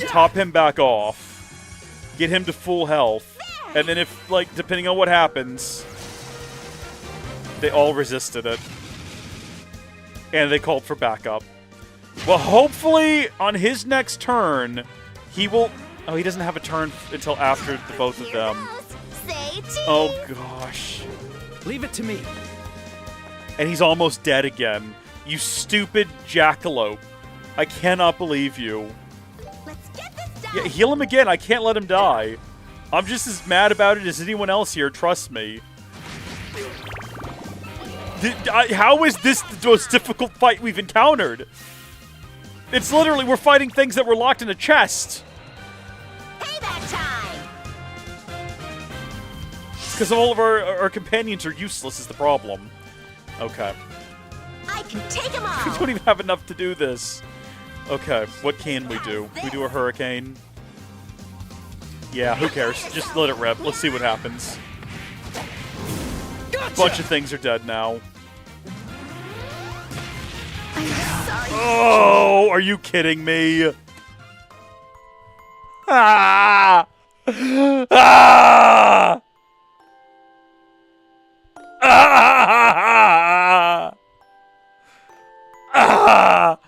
Top him back off. Get him to full health. And then if, like, depending on what happens, they all resisted it. And they called for backup. Well, hopefully, on his next turn, he will... Oh, he doesn't have a turn until after the both of them. Say cheese. Oh, gosh. Leave it to me. And he's almost dead again. You stupid jackalope. I cannot believe you. Let's get this done. Yeah, heal him again. I can't let him die. I'm just as mad about it as anyone else here, trust me. How is this the most difficult fight we've encountered? It's literally, we're fighting things that were locked in a chest. Payback time. It's because all of our companions are useless is the problem. Okay. I can take them We all. don't even have enough to do this. Okay, what can we do? We do a hurricane. Yeah, who cares? Just let it rip. Let's see what happens. Gotcha! Bunch of things are dead now. I'm sorry. Oh, are you kidding me? Ah! Ah! Ah! Ah!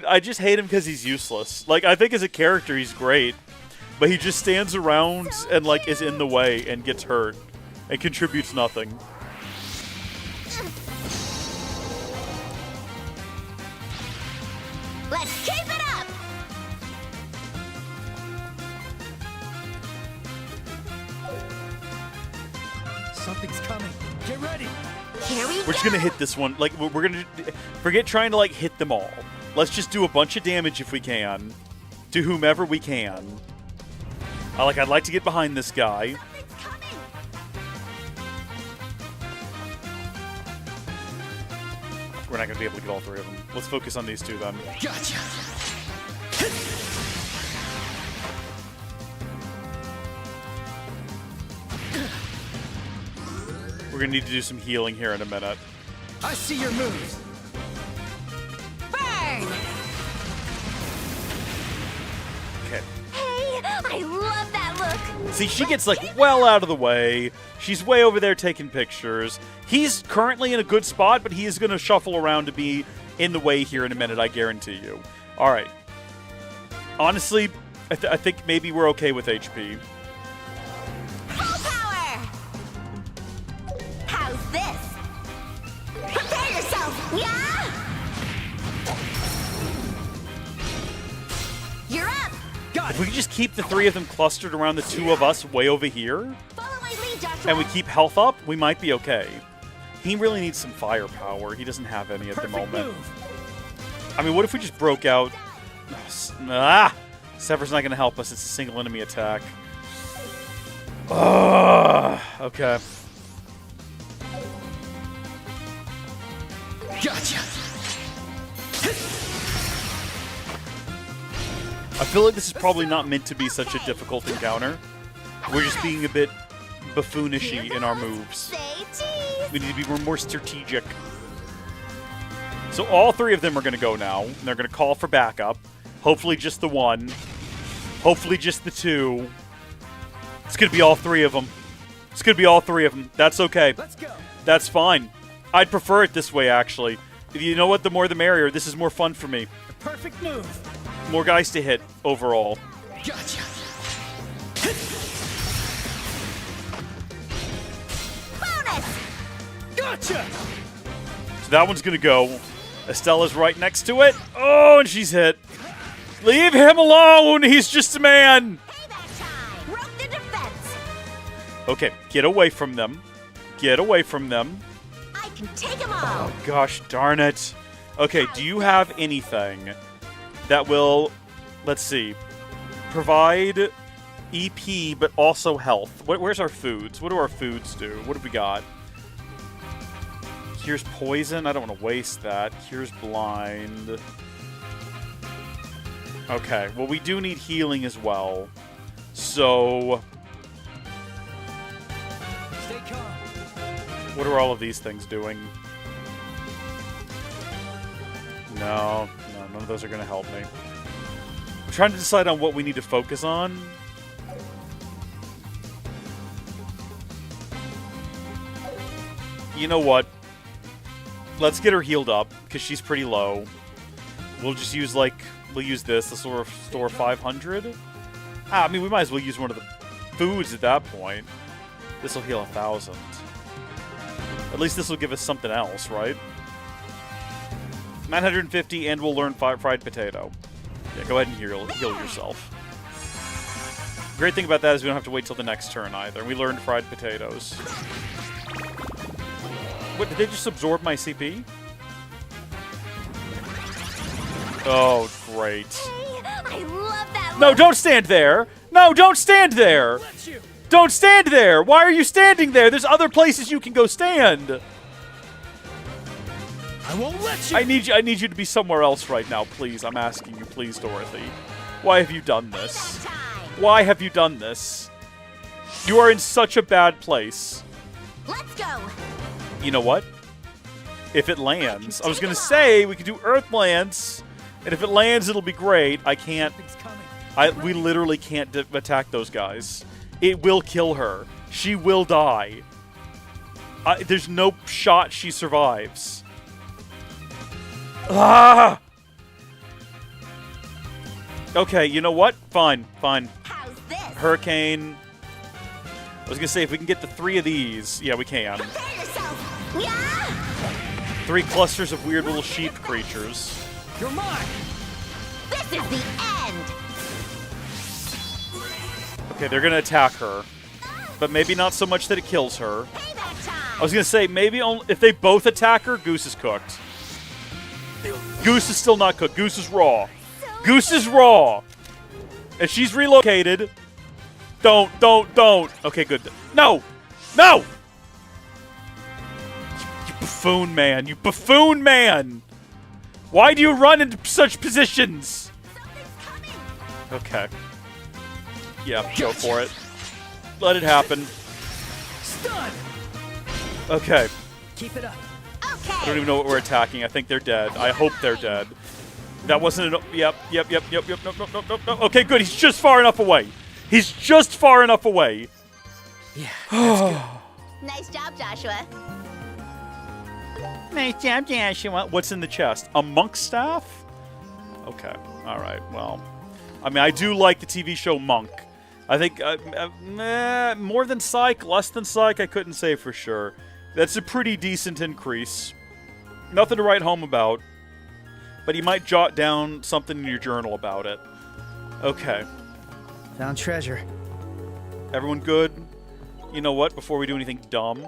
I just hate him because he's useless. Like, I think as a character he's great, but he just stands around and like is in the way and gets hurt and contributes nothing. Let's keep it up. Something's coming. Get ready. Here we go. We're just gonna hit this one. Like, we're gonna forget trying to like hit them all. Let's just do a bunch of damage if we can to whomever we can. I'd like to get behind this guy. Something's coming. We're not gonna be able to get all three of them. Let's focus on these two then. Gotcha. We're gonna need to do some healing here in a minute. I see your moves. Burn. Okay. Hey, I love that look. See, she gets like well out of the way. She's way over there taking pictures. He's currently in a good spot, but he is gonna shuffle around to be in the way here in a minute, I guarantee you. All right. Honestly, I think maybe we're okay with HP. Full power. How's this? Prepare yourself. Yeah. You're up. Got If it. we could just keep the three of them clustered around the two of us way over here, Follow my lead, Joshua. and we keep health up, we might be okay. He really needs some firepower. He doesn't have any at the Perfect moment. move. I mean, what if we just broke out? Ah! Sever's not going to help us. It's a single enemy attack. Okay. Gotcha. I feel like this is probably not meant to be such a difficult encounter. We're just being a bit buffoonishy in our moves. Say cheese. We need to be more strategic. So all three of them are going to go now. And they're going to call for backup. Hopefully just the one. Hopefully just the two. It's going to be all three of them. It's going to be all three of them. That's okay. Let's go. That's fine. I'd prefer it this way, actually. You know what? The more the merrier. This is more fun for me. The perfect move. More guys to hit overall. Gotcha. Bonus. Gotcha. So that one's going to go. Estella's right next to it. Oh, and she's hit. Leave him alone. He's just a man. Payback time. Rope the defense. Okay, get away from them. Get away from them. I can take them all. Oh, gosh darn it. Okay, do you have anything that will, let's see, provide EP but also health? Where's our foods? What do our foods do? What have we got? Here's poison. I don't want to waste that. Here's blind. Okay, well, we do need healing as well. So, Stay calm. what are all of these things doing? No, none of those are going to help me. I'm trying to decide on what we need to focus on. You know what? Let's get her healed up, because she's pretty low. We'll just use, like, we'll use this. This will restore 500. I mean, we might as well use one of the foods at that point. This will heal 1,000. At least this will give us something else, right? 950, and we'll learn fried potato. Yeah, go ahead and heal yourself. Great thing about that is we don't have to wait till the next turn either. We learned fried potatoes. What, did they just absorb my CP? Oh, great. Hey, I love that No, look. don't stand there! No, don't stand there! Let you. Don't stand there! Why are you standing there? There's other places you can go stand! I won't let you. I need you to be somewhere else right now, please. I'm asking you, please, Dorothy. Why have you done this? Why have you done this? You are in such a bad place. Let's go. You know what? If it lands, I was gonna say we could do Earth lands, and if it lands, it'll be great. I can't. We literally can't attack those guys. It will kill her. She will die. There's no shot she survives. Ah! Okay, you know what? Fine. How's this? Hurricane. I was gonna say if we can get the 3 of these, yeah, we can. Prepare yourself. Yeah. 3 clusters of weird little sheep creatures. You're mine. This is the end. Okay, they're gonna attack her, but maybe not so much that it kills her. Payback time. I was gonna say maybe only if they both attack her, Goose is cooked. Goose is still not cooked. Goose is raw. Goose is raw. And she's relocated. Don't. Okay, good. No! You buffoon man. You buffoon man! Why do you run into such positions? Okay. Yeah, go for it. Let it happen. Stun. Okay. Keep it up. Okay. I don't even know what we're attacking. I think they're dead. I hope they're dead. That wasn't an... Yep. Nope. Okay, good. He's just far enough away. He's just far enough away. Yeah, that's good. Nice job, Joshua. Nice job, Joshua. What's in the chest? A monk staff? Okay. All right. Well, I mean, I do like the TV show Monk. I think more than Psych, less than Psych, I couldn't say for sure. That's a pretty decent increase. Nothing to write home about. But you might jot down something in your journal about it. Okay. Found treasure. Everyone good? You know what? Before we do anything dumb,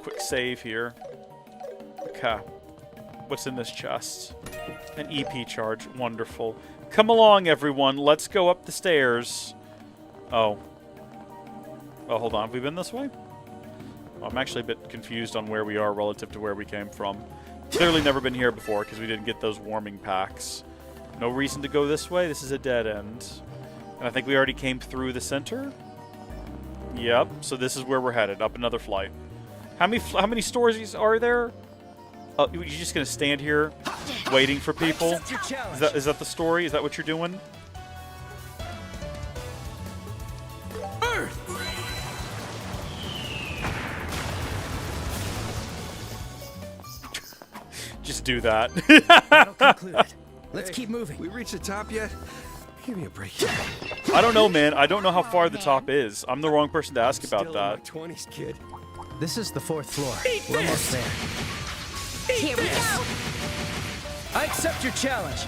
quick save here. Okay. What's in this chest? An EP charge. Wonderful. Come along, everyone. Let's go up the stairs. Oh, hold on. Have we been this way? Well, I'm actually a bit confused on where we are relative to where we came from. Clearly never been here before because we didn't get those warming packs. No reason to go this way. This is a dead end. And I think we already came through the center. Yep. So this is where we're headed. Up another flight. How many stories are there? Oh, you're just gonna stand here waiting for people? Is that the story? Is that what you're doing? Just do that. Battle concluded. Let's keep moving. We reached the top yet? Give me a break. I don't know, man. I don't know how far the top is. I'm the wrong person to ask about Still that. in my 20s, kid. This is the 4th floor. We're almost there. Here we go. I accept your challenge.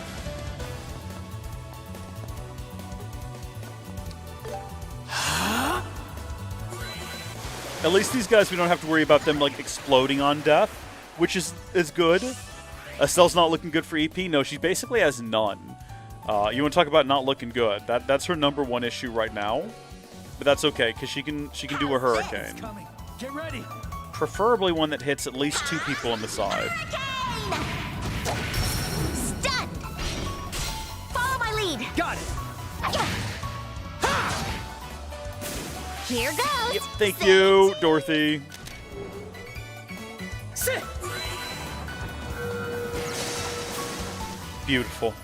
At least these guys, we don't have to worry about them like exploding on death, which is good. Estelle's not looking good for EP. No, she basically has none. You want to talk about not looking good? That's her #1 issue right now, but that's okay because she can do a hurricane. Coming. Get ready. Preferably one that hits at least 2 people on the side. Stunned. Follow my lead. Got it. Here goes. Yep, thank you, Dorothy. Sit. Beautiful.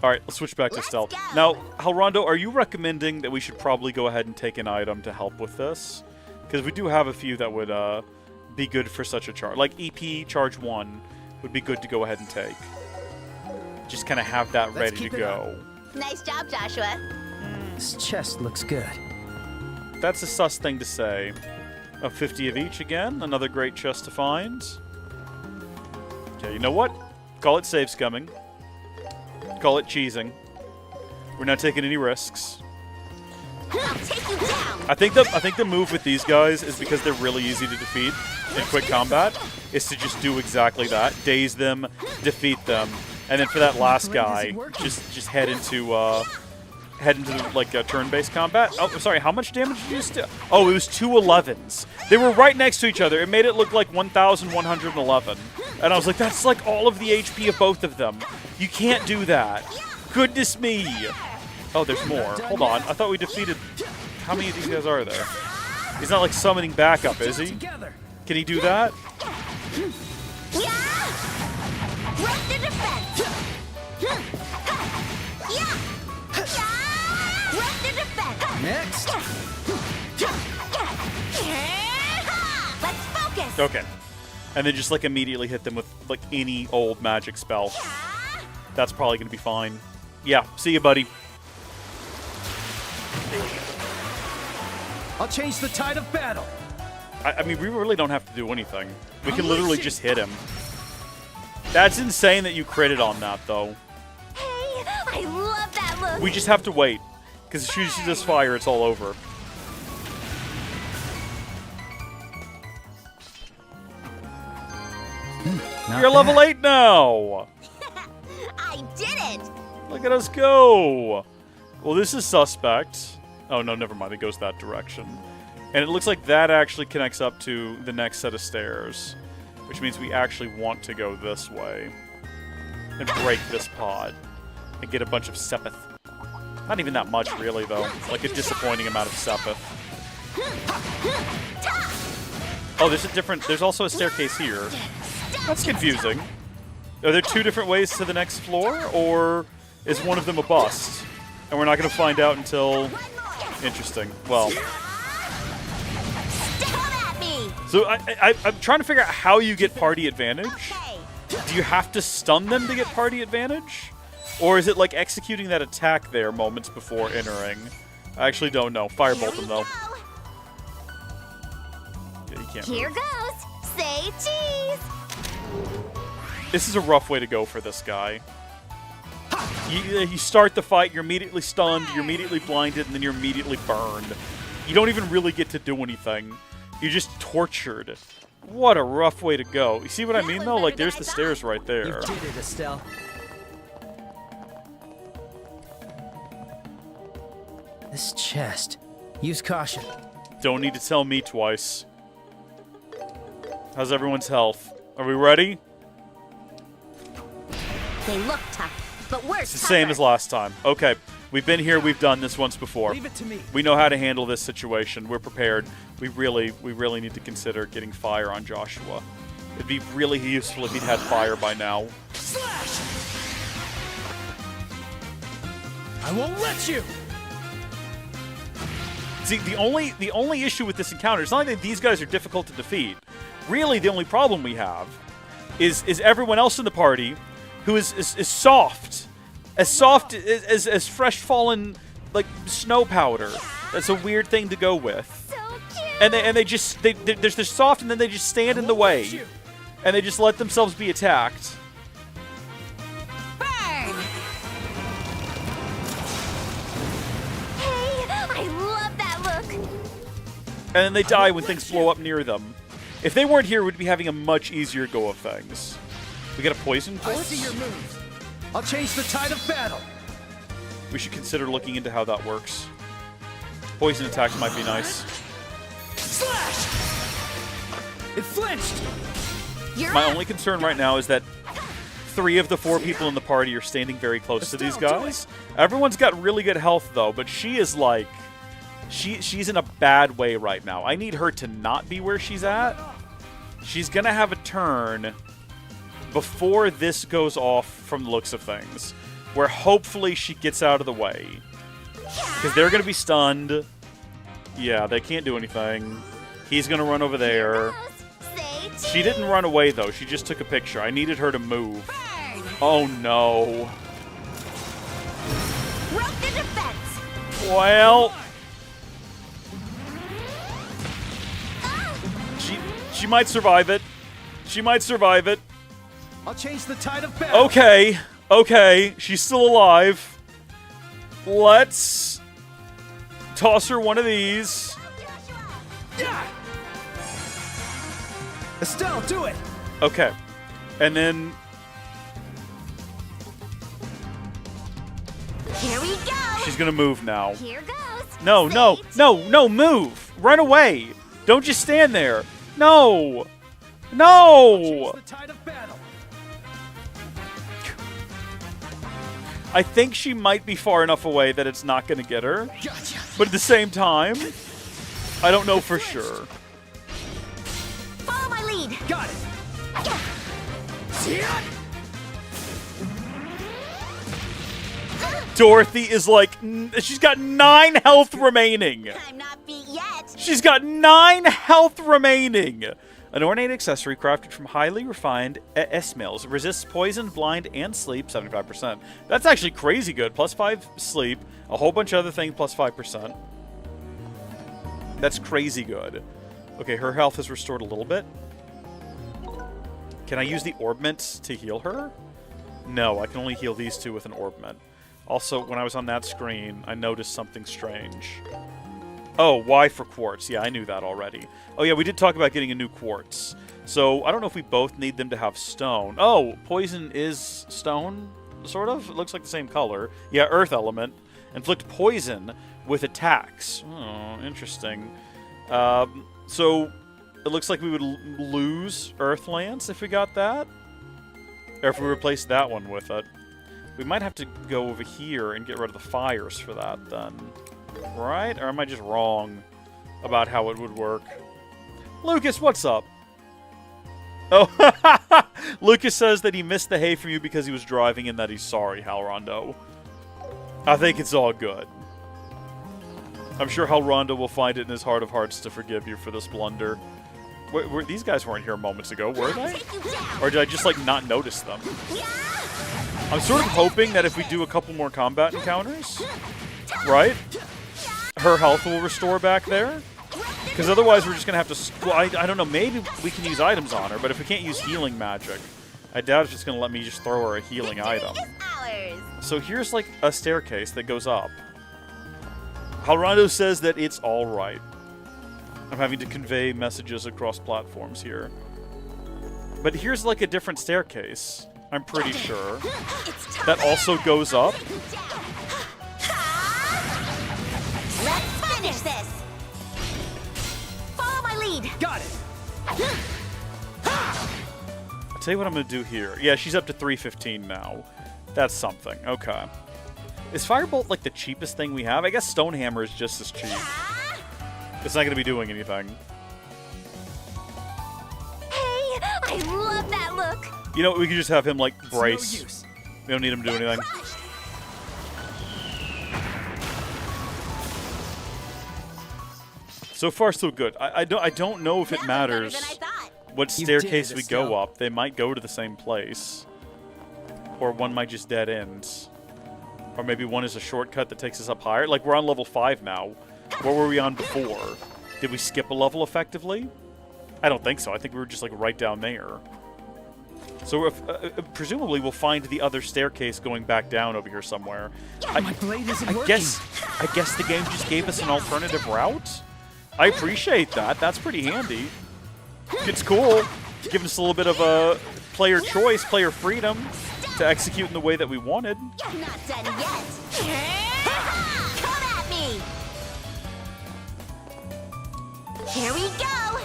All right, let's switch back to Let's Estelle. go. Now, Halrondo, are you recommending that we should probably go ahead and take an item to help with this? Because we do have a few that would be good for such a charge. Like EP charge 1 would be good to go ahead and take. Just kind of have that ready to go. Nice job, Joshua. This chest looks good. That's a sus thing to say. 50 of each again. Another great chest to find. Okay, you know what? Call it save scumming. Call it cheesing. We're not taking any risks. I'll take you down. I think the move with these guys is because they're really easy to defeat in quick combat, is to just do exactly that. Daze them, defeat them, and then for that last guy, just head into head into like turn-based combat. Oh, sorry, how much damage did you do? Oh, it was 2 11s. They were right next to each other. It made it look like 1,111. And I was like, that's like all of the HP of both of them. You can't do that. Goodness me. Oh, there's more. Hold on. I thought we defeated... How many of these guys are there? He's not like summoning backup, is he? Can he do that? Next. Let's focus. Okay. And then just like immediately hit them with like any old magic spell. That's probably going to be fine. Yeah, see you, buddy. I'll change the tide of battle. I mean, we really don't have to do anything. We can literally just hit him. That's insane that you critted on that, though. Hey, I love that look. We just have to wait. Because as soon as she does fire, it's all over. You're level 8 now! I did it! Look at us go! Well, this is suspect. Oh, no, never mind. It goes that direction. And it looks like that actually connects up to the next set of stairs. Which means we actually want to go this way. And break this pod. And get a bunch of sepith. Not even that much, really, though. Like a disappointing amount of sepith. Oh, there's a different... There's also a staircase here. That's confusing. Are there 2 different ways to the next floor? Or is one of them a bust? And we're not going to find out until... Interesting. Well... So I'm trying to figure out how you get party advantage. Do you have to stun them to get party advantage? Or is it like executing that attack there moments before entering? I actually don't know. Firebolt them, though. Yeah, you can't Here move. goes. Say cheese. This is a rough way to go for this guy. You start the fight, you're immediately stunned, you're immediately blinded, and then you're immediately burned. You don't even really get to do anything. You're just tortured. What a rough way to go. You see what I mean, though? Like, there's the stairs right there. You did it, Estelle. This chest. Use caution. Don't need to tell me twice. How's everyone's health? Are we ready? They look tough, but we're It's the same as last time. Okay. We've been here. We've done this once before. Leave it to me. We know how to handle this situation. We're prepared. We really need to consider getting fire on Joshua. It'd be really useful if he'd had fire by now. Slash! I won't let you. See, the only issue with this encounter is not that these guys are difficult to defeat. Really, the only problem we have is everyone else in the party who is soft. As soft as fresh fallen like snow powder. That's a weird thing to go with. So cute. And they're soft, and then they just stand in the way, and they just let themselves be attacked. Burn. Hey, I love that look. And then they die when things blow up near them. If they weren't here, we'd be having a much easier go of things. We got a poison I force? see your moves. I'll change the tide of battle. We should consider looking into how that works. Poison attacks might be nice. Slash! It flinched. My only concern right now is that 3 of the 4 people in the party are standing very close to these guys. Everyone's got really good health, though, but she is like... She's in a bad way right now. I need her to not be where she's at. She's going to have a turn before this goes off from the looks of things, where hopefully she gets out of the way. Because they're going to be stunned. Yeah, they can't do anything. He's going to run over there. She didn't run away, though. She just took a picture. I needed her to move. Oh, no. Rope the defense. Well... She might survive it. She might survive it. I'll change the tide of battle. Okay. Okay. She's still alive. Let's toss her one of these. Yeah. Estelle, do it. Okay. And then... Here we go. She's gonna move now. Here goes. No, no, no, no, move! Run away! Don't just stand there! No! No! The tide of battle. I think she might be far enough away that it's not gonna get her. Gotcha. But at the same time, I don't know for sure. Follow my lead. Got it. Dorothy is like, she's got 9 health remaining. I'm not beat yet. She's got 9 health remaining. An ornate accessory crafted from highly refined S-mills. Resists poison, blind, and sleep, 75%. That's actually crazy good. Plus 5 sleep, a whole bunch of other things, plus 5%. That's crazy good. Okay, her health is restored a little bit. Can I use the orbment to heal her? No, I can only heal these two with an orbment. Also, when I was on that screen, I noticed something strange. Oh, Y for quartz. Yeah, I knew that already. Oh, yeah, we did talk about getting a new quartz. So, I don't know if we both need them to have stone. Oh, poison is stone, sort of? It looks like the same color. Yeah, earth element. Inflict poison with attacks. Oh, interesting. So, it looks like we would lose Earth Lance if we got that. Or if we replace that one with it. We might have to go over here and get rid of the fires for that, then. Right? Or am I just wrong about how it would work? Lucas, what's up? Oh, Lucas says that he missed the hay from you because he was driving and that he's sorry, Hal Rondo. I think it's all good. I'm sure Hal Rondo will find it in his heart of hearts to forgive you for this blunder. These guys weren't here moments ago, were they? Or did I just, like, not notice them? I'm sort of hoping that if we do a couple more combat encounters, right, her health will restore back there. Because otherwise we're just going to have to... Well, I don't know, maybe we can use items on her, but if we can't use healing magic, I doubt it's just going to let me just throw her a healing item. So here's, like, a staircase that goes up. Halrondo says that it's alright. I'm having to convey messages across platforms here. But here's, like, a different staircase, I'm pretty sure. That also goes up. Let's finish this. Follow my lead. Got it. I'll tell you what I'm going to do here. Yeah, she's up to 315 now. That's something. Okay. Is Firebolt, like, the cheapest thing we have? I guess Stonehammer is just as cheap. It's not going to be doing anything. Hey, I love that look. You know, we could just have him, like, brace. We don't need him to do anything. So far, so good. I don't know if it matters what staircase we go up. They might go to the same place. Or one might just dead end. Or maybe one is a shortcut that takes us up higher. Like, we're on level 5 now. What were we on before? Did we skip a level effectively? I don't think so. I think we were just, like, right down there. So, presumably, we'll find the other staircase going back down over here somewhere. My blade isn't working. I guess the game just gave us an alternative route? I appreciate that. That's pretty handy. It's cool. Giving us a little bit of a player choice, player freedom to execute in the way that we wanted. You're not done yet. Come at me. Here we go.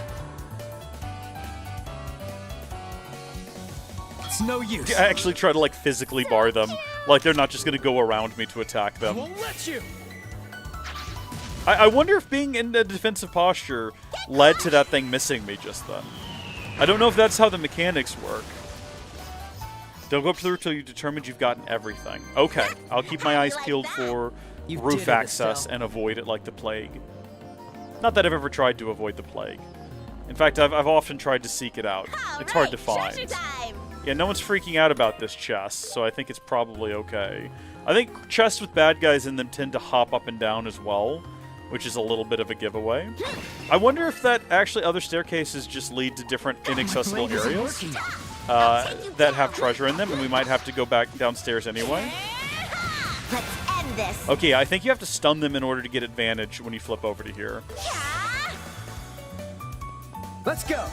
It's no use. I actually try to, like, physically bar them. Like, they're not just going to go around me to attack them. I won't let you. I wonder if being in the defensive posture led to that thing missing me just then. I don't know if that's how the mechanics work. Don't go up to the roof till you determined you've gotten everything. Okay, I'll keep my eyes peeled for roof access and avoid it like the plague. Not that I've ever tried to avoid the plague. In fact, I've often tried to seek it out. It's hard to find. Yeah, no one's freaking out about this chest, so I think it's probably okay. I think chests with bad guys in them tend to hop up and down as well, which is a little bit of a giveaway. I wonder if that actually other staircases just lead to different inaccessible areas that have treasure in them, and we might have to go back downstairs anyway. Let's end this. Okay, I think you have to stun them in order to get advantage when you flip over to here. Let's go.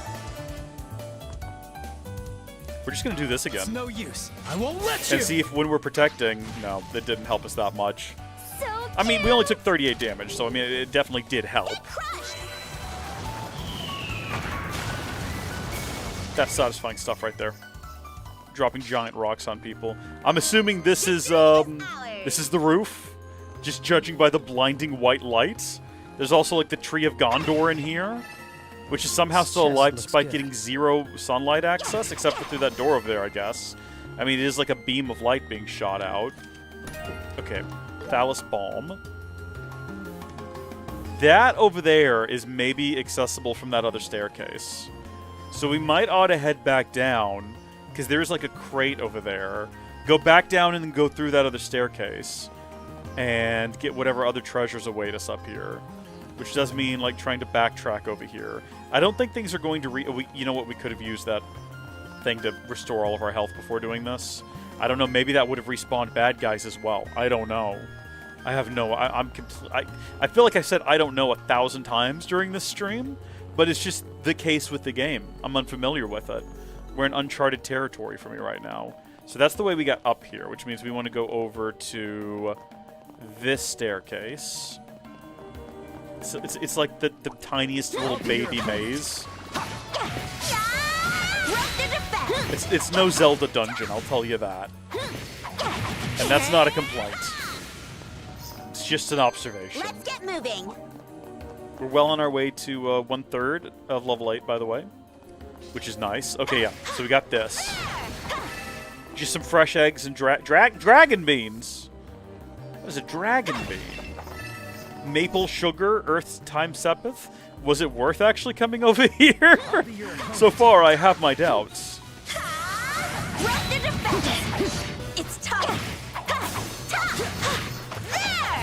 We're just going to do this again. It's no use. I won't let you. And see if when we're protecting... No, that didn't help us that much. So I mean, we only took 38 damage, so I mean, it definitely did help. That's satisfying stuff right there. Dropping giant rocks on people. I'm assuming this is the roof, just judging by the blinding white lights. There's also like the Tree of Gondor in here, which is somehow still alive despite getting 0 sunlight access, except for through that door over there, I guess. I mean, it is like a beam of light being shot out. Okay, Phallus Balm. That over there is maybe accessible from that other staircase. So we might ought to head back down, because there's like a crate over there. Go back down and then go through that other staircase and get whatever other treasures await us up here. Which does mean, like, trying to backtrack over here. I don't think things are going to you know what, we could have used that thing to restore all of our health before doing this. I don't know, maybe that would have respawned bad guys as well. I don't know. I have no... I feel like I said I don't know 1,000 times during this stream, but it's just the case with the game. I'm unfamiliar with it. We're in uncharted territory for me right now. So that's the way we got up here, which means we want to go over to this staircase. So it's like the tiniest little baby maze. It's no Zelda dungeon, I'll tell you that. And that's not a complaint. It's just an observation. Let's get moving. We're well on our way to 1/3 of level 8, by the way, which is nice. Okay, yeah. So we got this. Just some fresh eggs and dragon beans. What is a dragon bean? Maple sugar, Earth's time sepith. Was it worth actually coming over here? So far, I have my doubts. It's tough. There.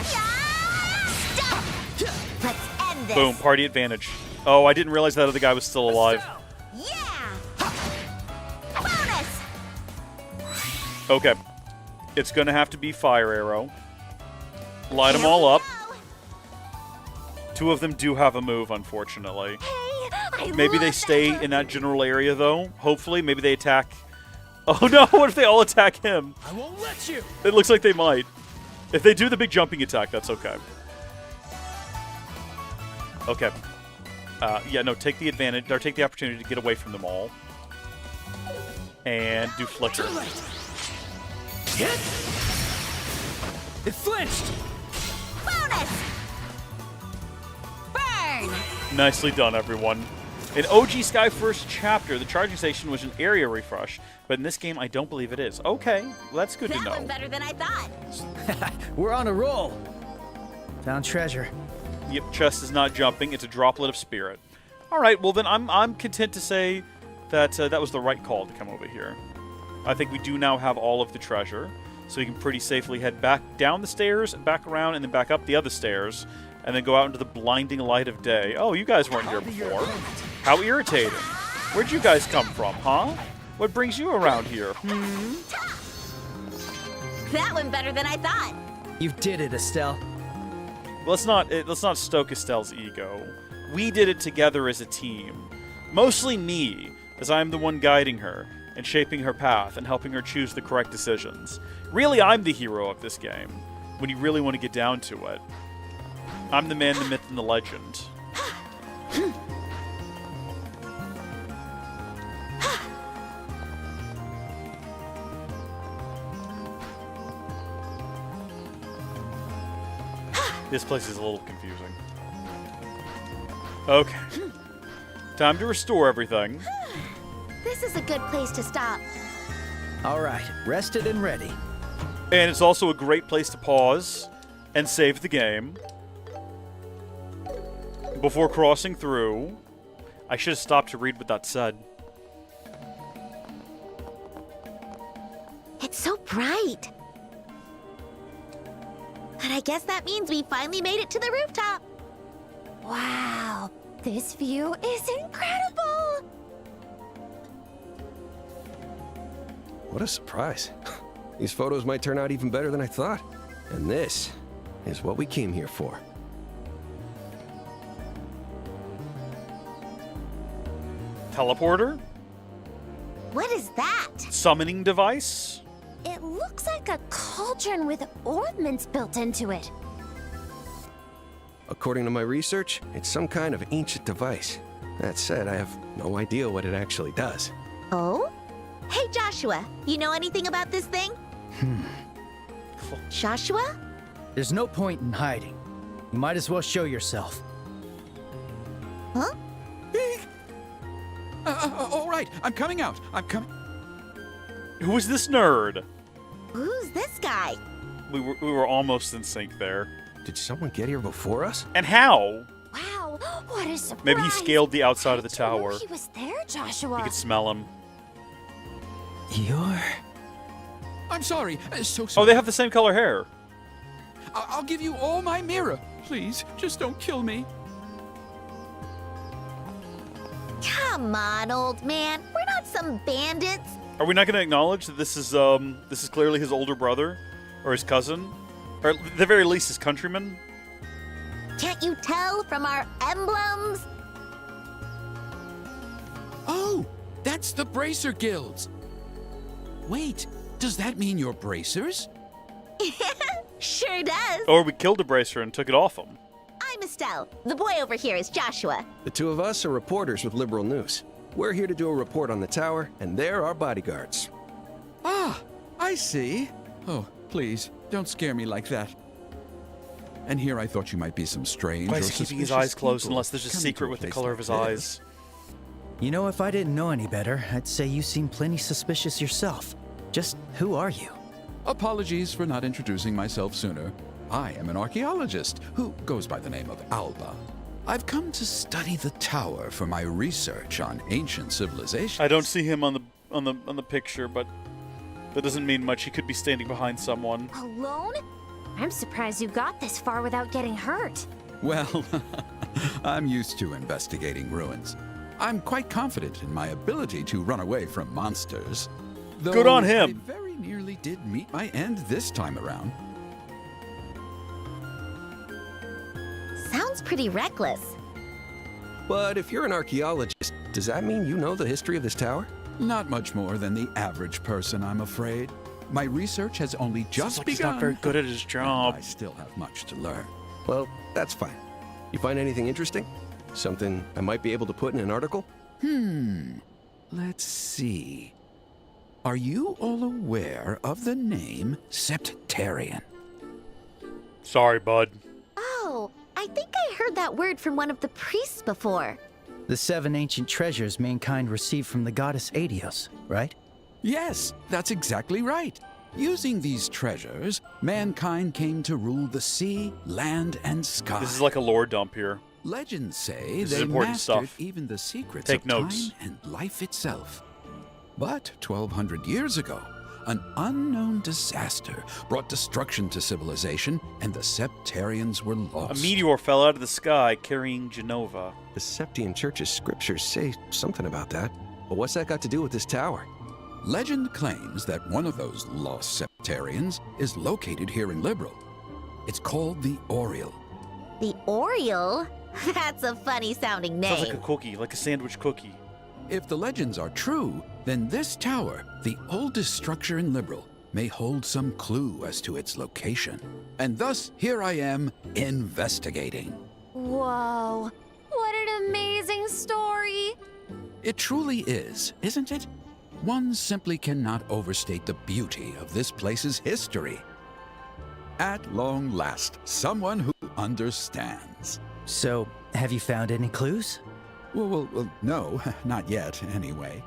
Let's end this. Boom, party advantage. Oh, I didn't realize that other guy was still alive. Yeah. Bonus. Okay. It's gonna have to be fire arrow. Light them all up. 2 of them do have a move, unfortunately. Hey, maybe they stay in that general area, though. Hopefully, maybe they attack... Oh no, what if they all attack him? I won't let you. It looks like they might. If they do the big jumping attack, that's okay. Okay. Yeah, no, take the advantage, or take the opportunity to get away from them all. And do flicker. Hit. It flinched. Bonus. Burn. Nicely done, everyone. In OG Sky First Chapter, the charging station was an area refresh, but in this game, I don't believe it is. Okay, well, that's good to know. That went better than I thought. We're on a roll. Found treasure. Yep, chest is not jumping. It's a droplet of spirit. All right, well then I'm content to say that that was the right call to come over here. I think we do now have all of the treasure, so we can pretty safely head back down the stairs, back around, and then back up the other stairs, and then go out into the blinding light of day. Oh, you guys weren't here before. How irritating. Where'd you guys come from, huh? What brings you around here? That went better than I thought. You did it, Estelle. Let's not stoke Estelle's ego. We did it together as a team. Mostly me, as I'm the one guiding her and shaping her path and helping her choose the correct decisions. Really, I'm the hero of this game, when you really want to get down to it. I'm the man, the myth, and the legend. This place is a little confusing. Okay. Time to restore everything. This is a good place to stop. All right, rested and ready. And it's also a great place to pause and save the game before crossing through. I should have stopped to read what that said. It's so bright. And I guess that means we finally made it to the rooftop. Wow, this view is incredible. What a surprise. These photos might turn out even better than I thought. And this is what we came here for. Teleporter? What is that? Summoning device? It looks like a cauldron with ornaments built into it. According to my research, it's some kind of ancient device. That said, I have no idea what it actually does. Oh? Hey, Joshua, you know anything about this thing? Joshua? There's no point in hiding. You might as well show yourself. Huh? All right, I'm coming out. I'm coming. Who is this nerd? Who's this guy? We were almost in sync there. Did someone get here before us? And how? Wow, what a surprise! Maybe he scaled the outside of the I didn't know tower. he was there, Joshua. You could smell him. You're... I'm sorry. So Oh, sorry. they have the same color hair. I'll give you all my mirror. Please, just don't kill me. Come on, old man. We're not some bandits. Are we not going to acknowledge that this is clearly his older brother, or his cousin, or at the very least his countryman? Can't you tell from our emblems? Oh, that's the Bracer Guilds. Wait, does that mean you're bracers? Sure does. Or we killed a bracer and took it off him. I'm Estelle. The boy over here is Joshua. The two of us are reporters with Liberal News. We're here to do a report on the tower, and they're our bodyguards. Ah, I see. Oh, please, don't scare me like that. And here I thought you might be some strange Why or is he keeping his suspicious eyes closed people unless there's a coming secret to with the place color of like his this. eyes? You know, if I didn't know any better, I'd say you seem plenty suspicious yourself. Just who are you? Apologies for not introducing myself sooner. I am an archaeologist who goes by the name of Alba. I've come to study the tower for my research on ancient civilizations. I don't see him on the picture, but that doesn't mean much. He could be standing behind someone. Alone? I'm surprised you got this far without getting hurt. Well, I'm used to investigating ruins. I'm quite confident in my ability to run away from monsters. Though Good on him. I very nearly did meet my end this time around. Sounds pretty reckless. But if you're an archaeologist, does that mean you know the history of this tower? Not much more than the average person, I'm afraid. My research has only just Sounds like begun. he's not very good at his job. I still have much to learn. Well, that's fine. You find anything interesting? Something I might be able to put in an article? Let's see. Are you all aware of the name Septarian? Sorry, bud. Oh, I think I heard that word from one of the priests before. The 7 ancient treasures mankind received from the goddess Adios, right? Yes, that's exactly right. Using these treasures, mankind came to rule the sea, land, and sky. This is like a lore dump here. Legends say This is they important mastered stuff. even the secrets Take of notes. time and life itself. But 1,200 years ago, an unknown disaster brought destruction to civilization, and the Septarians were A lost. meteor fell out of the sky carrying Genova. The Septian Church's scriptures say something about that. But what's that got to do with this tower? Legend claims that one of those lost Septarians is located here in Liberal. It's called the Oriole. The Oriole? That's a funny sounding Sounds name. like a cookie, like a sandwich cookie. If the legends are true, then this tower, the oldest structure in Liberal, may hold some clue as to its location. And thus, here I am, investigating. Whoa, what an amazing story! It truly is, isn't it? One simply cannot overstate the beauty of this place's history. At long last, someone who understands. So, have you found any clues? Well, no, not yet, anyway.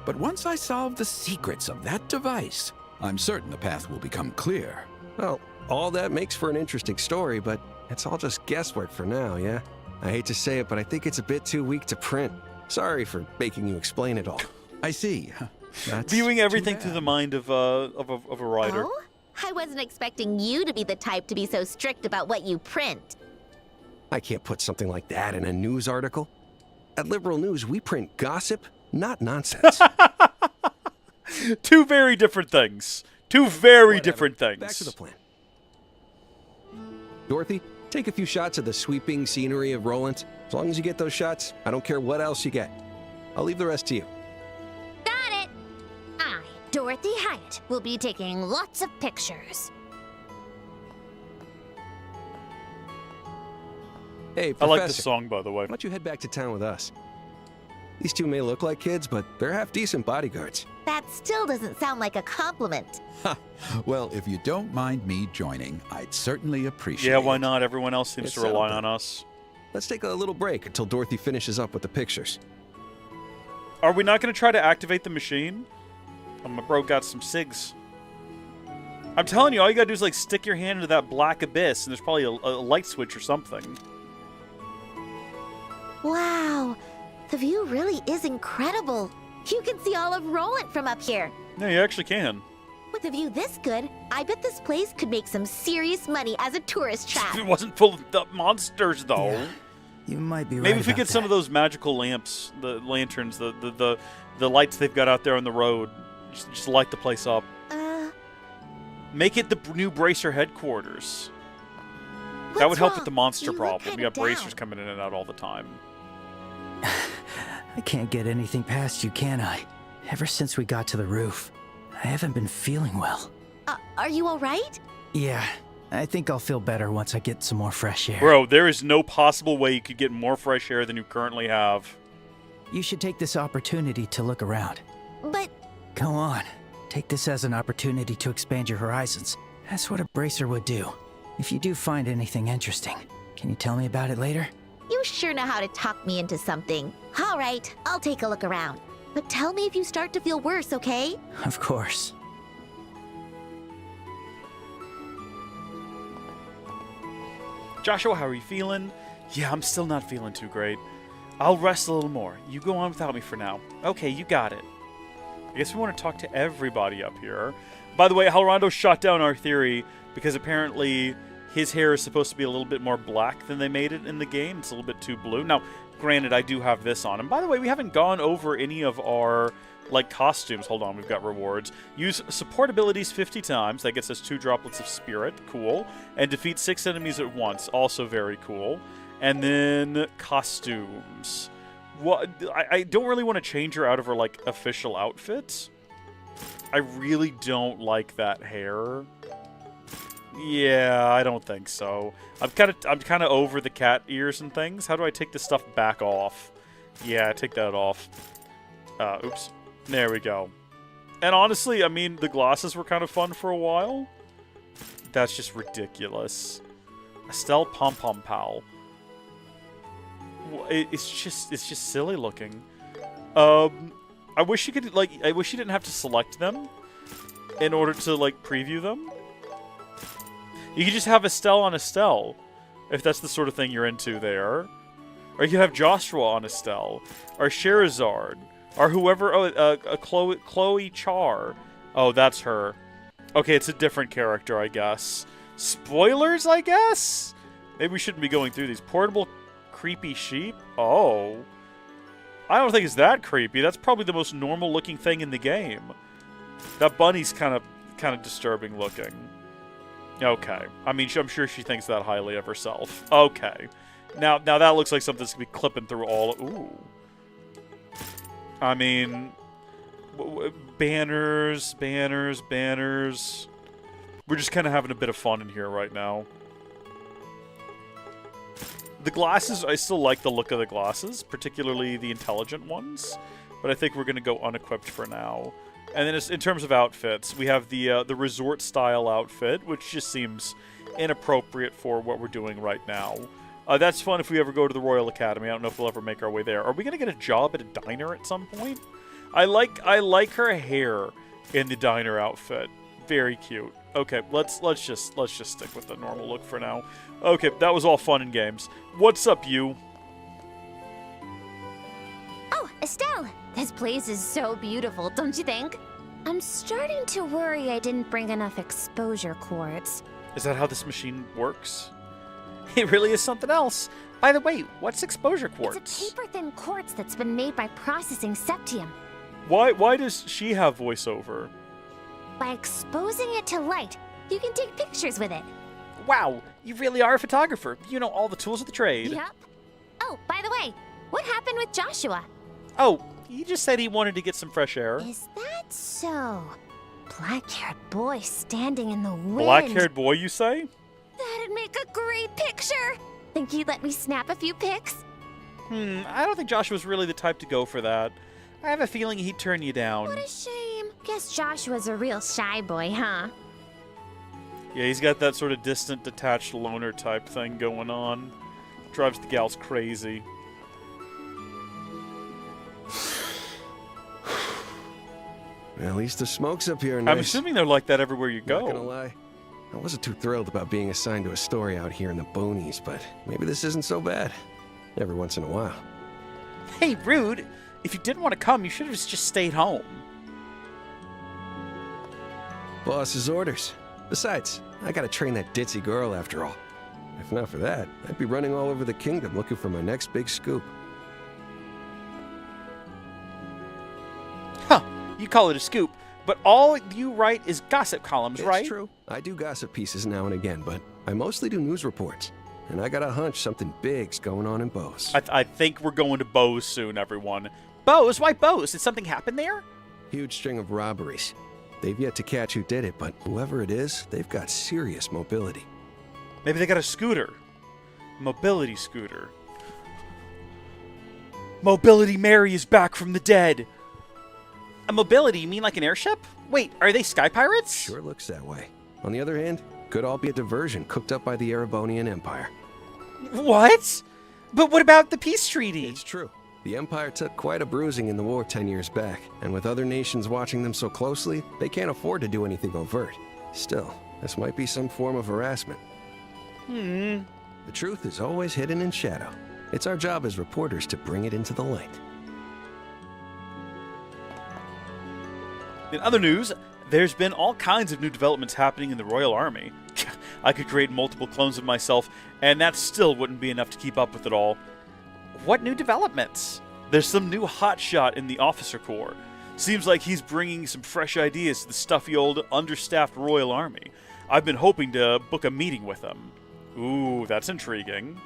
But once I solve the secrets of that device, I'm certain the path will become clear. Well, all that makes for an interesting story, but it's all just guesswork for now, yeah? I hate to say it, but I think it's a bit too weak to print. Sorry for making you explain it all. I see. That's Viewing everything too through bad. the mind of a writer. Oh? I wasn't expecting you to be the type to be so strict about what you print. I can't put something like that in a news article. At Liberal News, we print gossip, not nonsense. Two very different things. Two very Whatever. different things. Back to the plan. Dorothy, take a few shots of the sweeping scenery of Roland. As long as you get those shots, I don't care what else you get. I'll leave the rest to you. Got it! I, Dorothy Hyatt, will be taking lots of pictures. Hey, I Professor. like the song, by the way. Why don't you head back to town with us? These two may look like kids, but they're half-decent bodyguards. That still doesn't sound like a compliment. Well, if you don't mind me joining, I'd certainly appreciate it. Yeah, why not? Everyone else seems It's to rely settled. on us. Let's take a little break until Dorothy finishes up with the pictures. Are we not going to try to activate the machine? Oh, my bro got some SIGs. I'm telling you, all you gotta do is like stick your hand into that black abyss, and there's probably a light switch or something. Wow, the view really is incredible. You can see all of Roland from up here. Yeah, you actually can. With a view this good, I bet this place could make some serious money as a tourist trap. It wasn't full of the monsters, though. Yeah, you might be right. Maybe if we about get some that. of those magical lamps, the lanterns, the lights they've got out there on the road, just light the place up. Make it the new Bracer headquarters. That would help with the monster problem. We got bracers coming in and out all the time. I can't get anything past you, can I? Ever since we got to the roof, I haven't been feeling well. Are you all right? Yeah, I think I'll feel better once I get some more fresh air. Bro, there is no possible way you could get more fresh air than you currently have. You should take this opportunity to look around. But... Go on. Take this as an opportunity to expand your horizons. That's what a bracer would do. If you do find anything interesting, can you tell me about it later? You sure know how to talk me into something. All right, I'll take a look around. But tell me if you start to feel worse, okay? Of course. Joshua, how are you feeling? Yeah, I'm still not feeling too great. I'll rest a little more. You go on without me for now. Okay, you got it. I guess we want to talk to everybody up here. By the way, Halrondo shot down our theory because apparently his hair is supposed to be a little bit more black than they made it in the game. It's a little bit too blue. Now, granted, I do have this on. And by the way, we haven't gone over any of our, like, costumes. Hold on, we've got rewards. Use support abilities 50 times. That gets us 2 droplets of spirit. Cool. And defeat 6 enemies at once. Also very cool. And then costumes. What? I don't really want to change her out of her, like, official outfit. I really don't like that hair. Yeah, I don't think so. I'm kind of over the cat ears and things. How do I take this stuff back off? Yeah, take that off. Oops. There we go. And honestly, I mean, the glasses were kind of fun for a while. That's just ridiculous. Estelle Pom Pom Pal. It's just silly looking. I wish you could, like, I wish you didn't have to select them in order to, like, preview them. You could just have Estelle on Estelle, if that's the sort of thing you're into there. Or you could have Joshua on Estelle, or Sherazard, or whoever, Chloe Char. Oh, that's her. Okay, it's a different character, I guess. Spoilers, I guess? Maybe we shouldn't be going through these. Portable creepy sheep? Oh. I don't think it's that creepy. That's probably the most normal looking thing in the game. That bunny's kind of disturbing looking. Okay. I mean, I'm sure she thinks that highly of herself. Okay. Now that looks like something that's going to be clipping through all... Ooh. I mean... Banners. We're just kind of having a bit of fun in here right now. The glasses, I still like the look of the glasses, particularly the intelligent ones. But I think we're going to go unequipped for now. And then in terms of outfits, we have the resort-style outfit, which just seems inappropriate for what we're doing right now. That's fun if we ever go to the Royal Academy. I don't know if we'll ever make our way there. Are we going to get a job at a diner at some point? I like her hair in the diner outfit. Very cute. Okay, let's just stick with the normal look for now. Okay, that was all fun and games. What's up, you? Oh, Estelle! This place is so beautiful, don't you think? I'm starting to worry I didn't bring enough exposure quartz. Is that how this machine works? It really is something else. By the way, what's exposure quartz? It's a paper-thin quartz that's been made by processing septium. Why does she have voiceover? By exposing it to light, you can take pictures with it. Wow, you really are a photographer. You know all the tools of the trade. Yep. Oh, by the way, what happened with Joshua? Oh, he just said he wanted to get some fresh air. Is that so? Black-haired boy standing in the wind. Black-haired boy, you say? That'd make a great picture. think he'd let me snap a few pics? I don't think Joshua's really the type to go for that. I have a feeling he'd turn you down. What a shame. Guess Joshua's a real shy boy, huh? Yeah, he's got that sort of distant, detached loner type thing going on. Drives the gals crazy. At least the smoke's up here. Nice. I'm assuming they're like that everywhere you go. Not gonna lie, I wasn't too thrilled about being assigned to a story out here in the boonies, but maybe this isn't so bad. Every once in a while. Hey, rude! If you didn't want to come, you should have just stayed home. Boss's orders. Besides, I gotta train that ditzy girl after all. If not for that, I'd be running all over the kingdom looking for my next big scoop. Huh, you call it a scoop, but all you write is gossip columns, right? It's true. I do gossip pieces now and again, but I mostly do news reports. And I got a hunch something big's going on in Bose. I think we're going to Bose soon, everyone. Bose? Why Bose? Did something happen there? Huge string of robberies. They've yet to catch who did it, but whoever it is, they've got serious mobility. Maybe they got a scooter. Mobility scooter. Mobility Mary is back from the dead. A mobility? You mean like an airship? Wait, are they sky pirates? Sure looks that way. On the other hand, could all be a diversion cooked up by the Erebonian Empire. What? But what about the peace treaty? It's true. The Empire took quite a bruising in the war 10 years back, and with other nations watching them so closely, they can't afford to do anything overt. Still, this might be some form of harassment. The truth is always hidden in shadow. It's our job as reporters to bring it into the light. In other news, there's been all kinds of new developments happening in the Royal Army. I could create multiple clones of myself, and that still wouldn't be enough to keep up with it all. What new developments? There's some new hotshot in the officer corps. Seems like he's bringing some fresh ideas to the stuffy old, understaffed Royal Army. I've been hoping to book a meeting with him. Ooh, that's intriguing.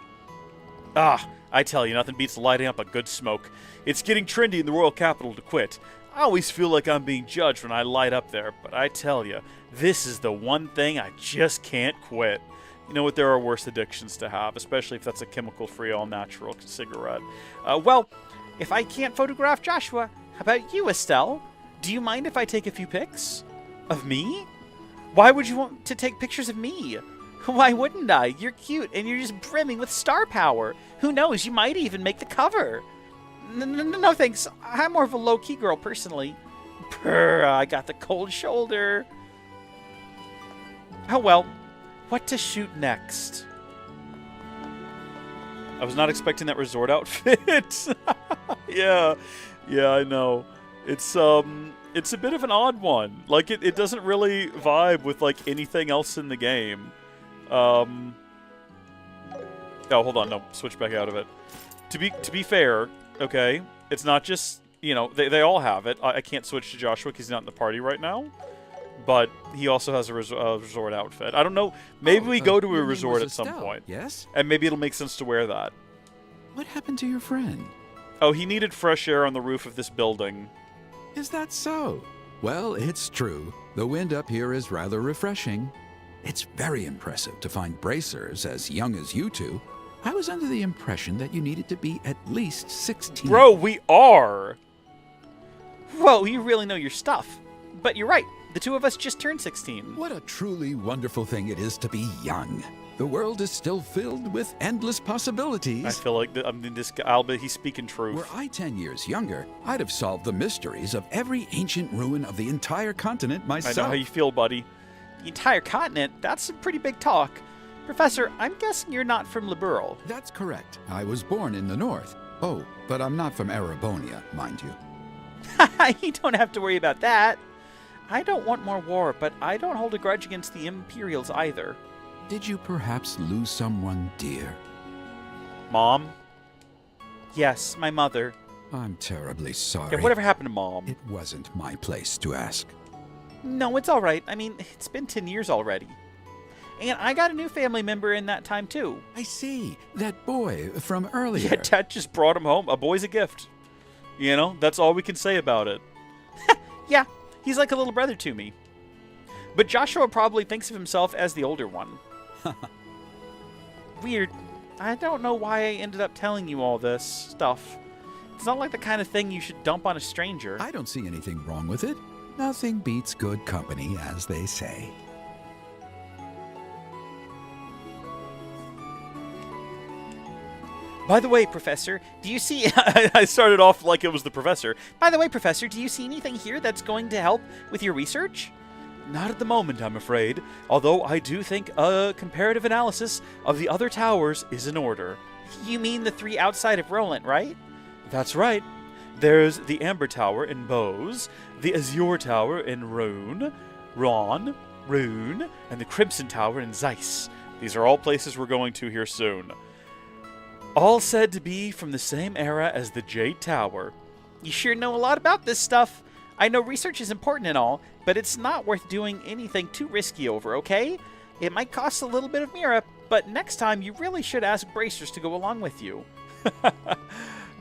Ah, I tell you, nothing beats lighting up a good smoke. It's getting trendy in the royal capital to quit. I always feel like I'm being judged when I light up there, but I tell you, this is the one thing I just can't quit. You know what, there are worse addictions to have, especially if that's a chemical-free, all-natural cigarette. Well, if I can't photograph Joshua, how about you, Estelle? Do you mind if I take a few pics? Of me? Why would you want to take pictures of me? Why wouldn't I? You're cute, and you're just brimming with star power. Who knows, you might even make the cover. No thanks. I'm more of a low-key girl, personally. Purr, I got the cold shoulder. Oh well. What to shoot next? I was not expecting that resort outfit. Yeah, I know. It's a bit of an odd one. Like, it doesn't really vibe with, like, anything else in the game. Oh, hold on. No, switch back out of it. To be fair, okay, it's not just, you know, they all have it. I can't switch to Joshua because he's not in the party right now. But he also has a resort outfit. I don't know. Maybe we go to a resort at some point. Yes? And maybe it'll make sense to wear that. What happened to your friend? Oh, he needed fresh air on the roof of this building. Is that so? Well, it's true. The wind up here is rather refreshing. It's very impressive to find bracers as young as you two. I was under the impression that you needed to be at least 16. Bro, we are! Whoa, you really know your stuff. But you're right. The two of us just turned 16. What a truly wonderful thing it is to be young. The world is still filled with endless possibilities. I feel like this guy, Alba, he's speaking truth. Were I 10 years younger, I'd have solved the mysteries of every ancient ruin of the entire continent myself. I know how you feel, buddy. The entire continent? That's some pretty big talk. Professor, I'm guessing you're not from Liberal. That's correct. I was born in the north. Oh, but I'm not from Erebonia, mind you. You don't have to worry about that. I don't want more war, but I don't hold a grudge against the Imperials either. Did you perhaps lose someone dear? Mom? Yes, my mother. I'm terribly sorry. Yeah, whatever happened to Mom? It wasn't my place to ask. No, it's all right. I mean, it's been 10 years already. And I got a new family member in that time, too. I see. That boy from earlier. Yeah, Dad just brought him home. A boy's a gift. You know, that's all we can say about it. Yeah, he's like a little brother to me. But Joshua probably thinks of himself as the older one. Weird. I don't know why I ended up telling you all this stuff. It's not like the kind of thing you should dump on a stranger. I don't see anything wrong with it. Nothing beats good company, as they say. By the way, Professor, do you see... I started off like it was the Professor. By the way, Professor, do you see anything here that's going to help with your research? Not at the moment, I'm afraid. Although I do think a comparative analysis of the other towers is in order. You mean the 3 outside of Roland, right? That's right. There's the Amber Tower in Bose, the Azure Tower in Rune, and the Crimson Tower in Zeiss. These are all places we're going to here soon. All said to be from the same era as the Jade Tower. You sure know a lot about this stuff. I know research is important and all, but it's not worth doing anything too risky over, okay? It might cost a little bit of Mira, but next time you really should ask Bracers to go along with you.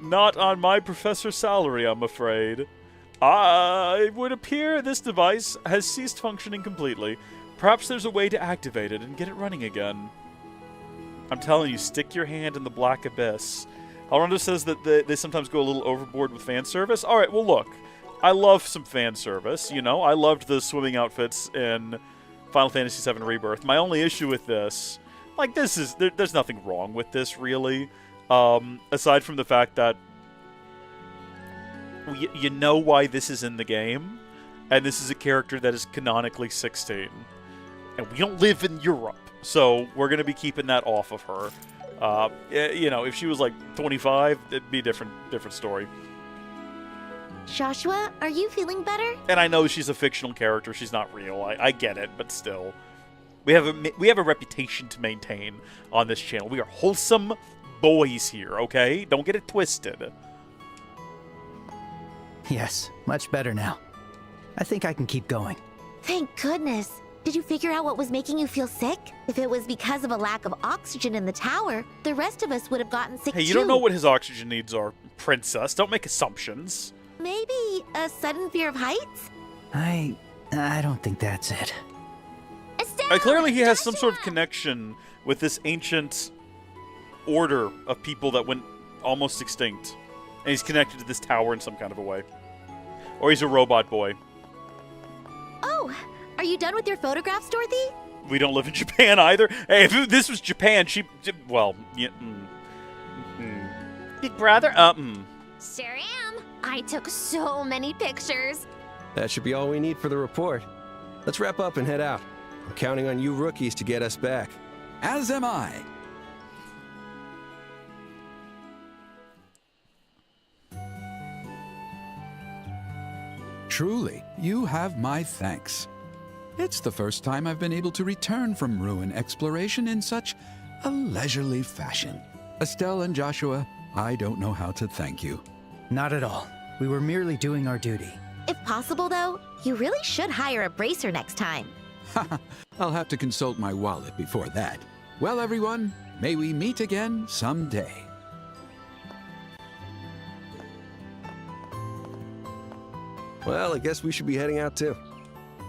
Not on my professor's salary, I'm afraid. It would appear this device has ceased functioning completely. Perhaps there's a way to activate it and get it running again. I'm telling you, stick your hand in the black abyss. Alrondo says that they sometimes go a little overboard with fan service. Alright, well look. I love some fan service, you know. I loved the swimming outfits in Final Fantasy VII Rebirth. My only issue with this, like, there's nothing wrong with this, really. Aside from the fact that you know why this is in the game, and this is a character that is canonically 16. And we don't live in Europe, so we're going to be keeping that off of her. You know, if she was like 25, it'd be a different story. Joshua, are you feeling better? And I know she's a fictional character; she's not real. I get it, but still, we have a reputation to maintain on this channel. We are wholesome boys here, okay? Don't get it twisted. Yes, much better now. I think I can keep going. Thank goodness. Did you figure out what was making you feel sick? If it was because of a lack of oxygen in the tower, the rest of us would have gotten sick too. Hey, you don't know what his oxygen needs are, princess. Don't make assumptions. Maybe a sudden fear of heights? I don't think that's it. Estelle, Clearly he has some sort of connection with this ancient order of people that went almost extinct. And he's connected to this tower in some kind of a way. Or he's a robot boy. Oh, are you done with your photographs, Dorothy? We don't live in Japan either. Hey, if this was Japan, well, yeah, Big brother, Sure am. I took so many pictures. That should be all we need for the report. Let's wrap up and head out. I'm counting on you rookies to get us back. As am I. Truly, you have my thanks. It's the first time I've been able to return from ruin exploration in such a leisurely fashion. Estelle and Joshua, I don't know how to thank you. Not at all. We were merely doing our duty. If possible, though, you really should hire a bracer next time. I'll have to consult my wallet before that. Well, everyone, may we meet again someday. Well, I guess we should be heading out too.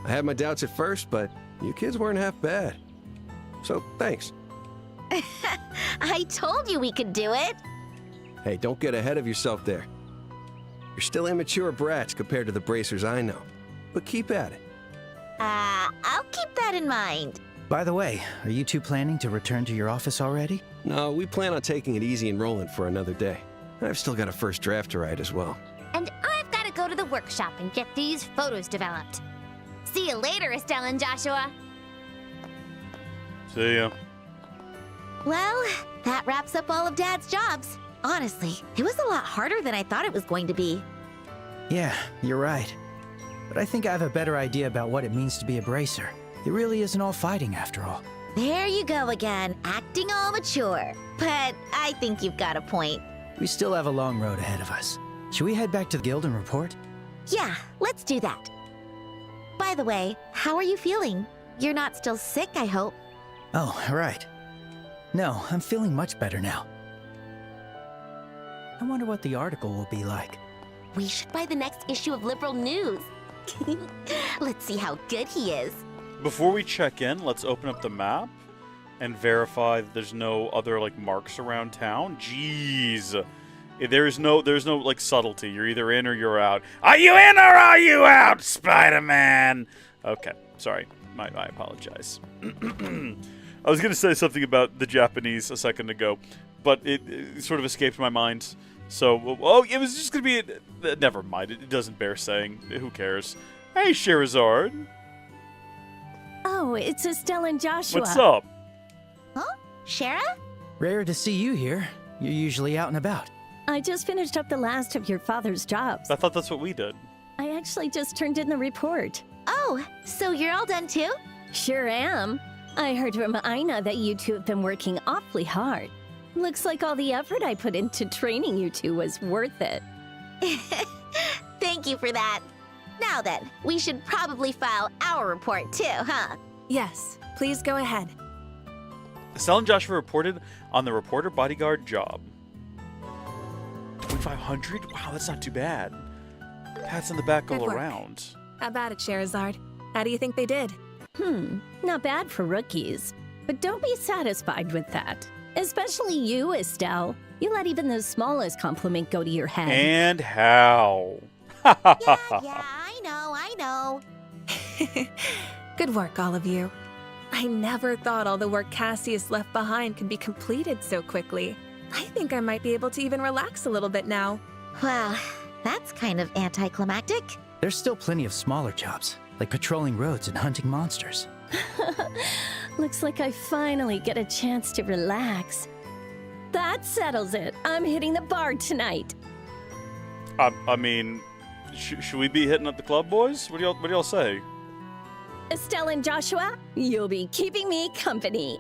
I had my doubts at first, but you kids weren't half bad. So, thanks. I told you we could do it. Hey, don't get ahead of yourself there. You're still immature brats compared to the bracers I know. But keep at it. I'll keep that in mind. By the way, are you two planning to return to your office already? No, we plan on taking it easy and rolling for another day. I've still got a first draft to write as well. And I've got to go to the workshop and get these photos developed. See you later, Estelle and Joshua. See ya. Well, that wraps up all of Dad's jobs. Honestly, it was a lot harder than I thought it was going to be. Yeah, you're right. But I think I have a better idea about what it means to be a bracer. It really isn't all fighting after all. There you go again, acting all mature. But I think you've got a point. We still have a long road ahead of us. Should we head back to the guild and report? Yeah, let's do that. By the way, how are you feeling? You're not still sick, I hope. Oh, right. No, I'm feeling much better now. I wonder what the article will be like. We should buy the next issue of Liberal News. Let's see how good he is. Before we check in, let's open up the map and verify that there's no other like marks around town. Jeez. There's no like subtlety. You're either in or you're out. Are you in or are you out, Spider-Man? Okay, sorry. I apologize. I was gonna say something about the Japanese a second ago, but it sort of escaped my mind. So, it was just gonna be. Never mind. It doesn't bear saying. Who cares? Hey, Sherazard. Oh, it's Estelle and Joshua. What's up? Huh? Shara? Rare to see you here. You're usually out and about. I just finished up the last of your father's jobs. I thought that's what we did. I actually just turned in the report. Oh, so you're all done too? Sure am. I heard from Aina that you two have been working awfully hard. Looks like all the effort I put into training you two was worth it. Thank you for that. Now then, we should probably file our report too, huh? Yes, please go ahead. Estelle and Joshua reported on the reporter bodyguard job. 2,500? Wow, that's not too bad. Pats on the back all Good work. around. How about it, Sherazard? How do you think they did? Not bad for rookies. But don't be satisfied with that. Especially you, Estelle. You let even the smallest compliment go to your head. And how? Yeah, I know. Good work, all of you. I never thought all the work Cassius left behind could be completed so quickly. I think I might be able to even relax a little bit now. Well, that's kind of anticlimactic. There's still plenty of smaller jobs, like patrolling roads and hunting monsters. Looks like I finally get a chance to relax. That settles it. I'm hitting the bar tonight. I mean, should we be hitting up the club, boys? What do y'all say? Estelle and Joshua, you'll be keeping me company.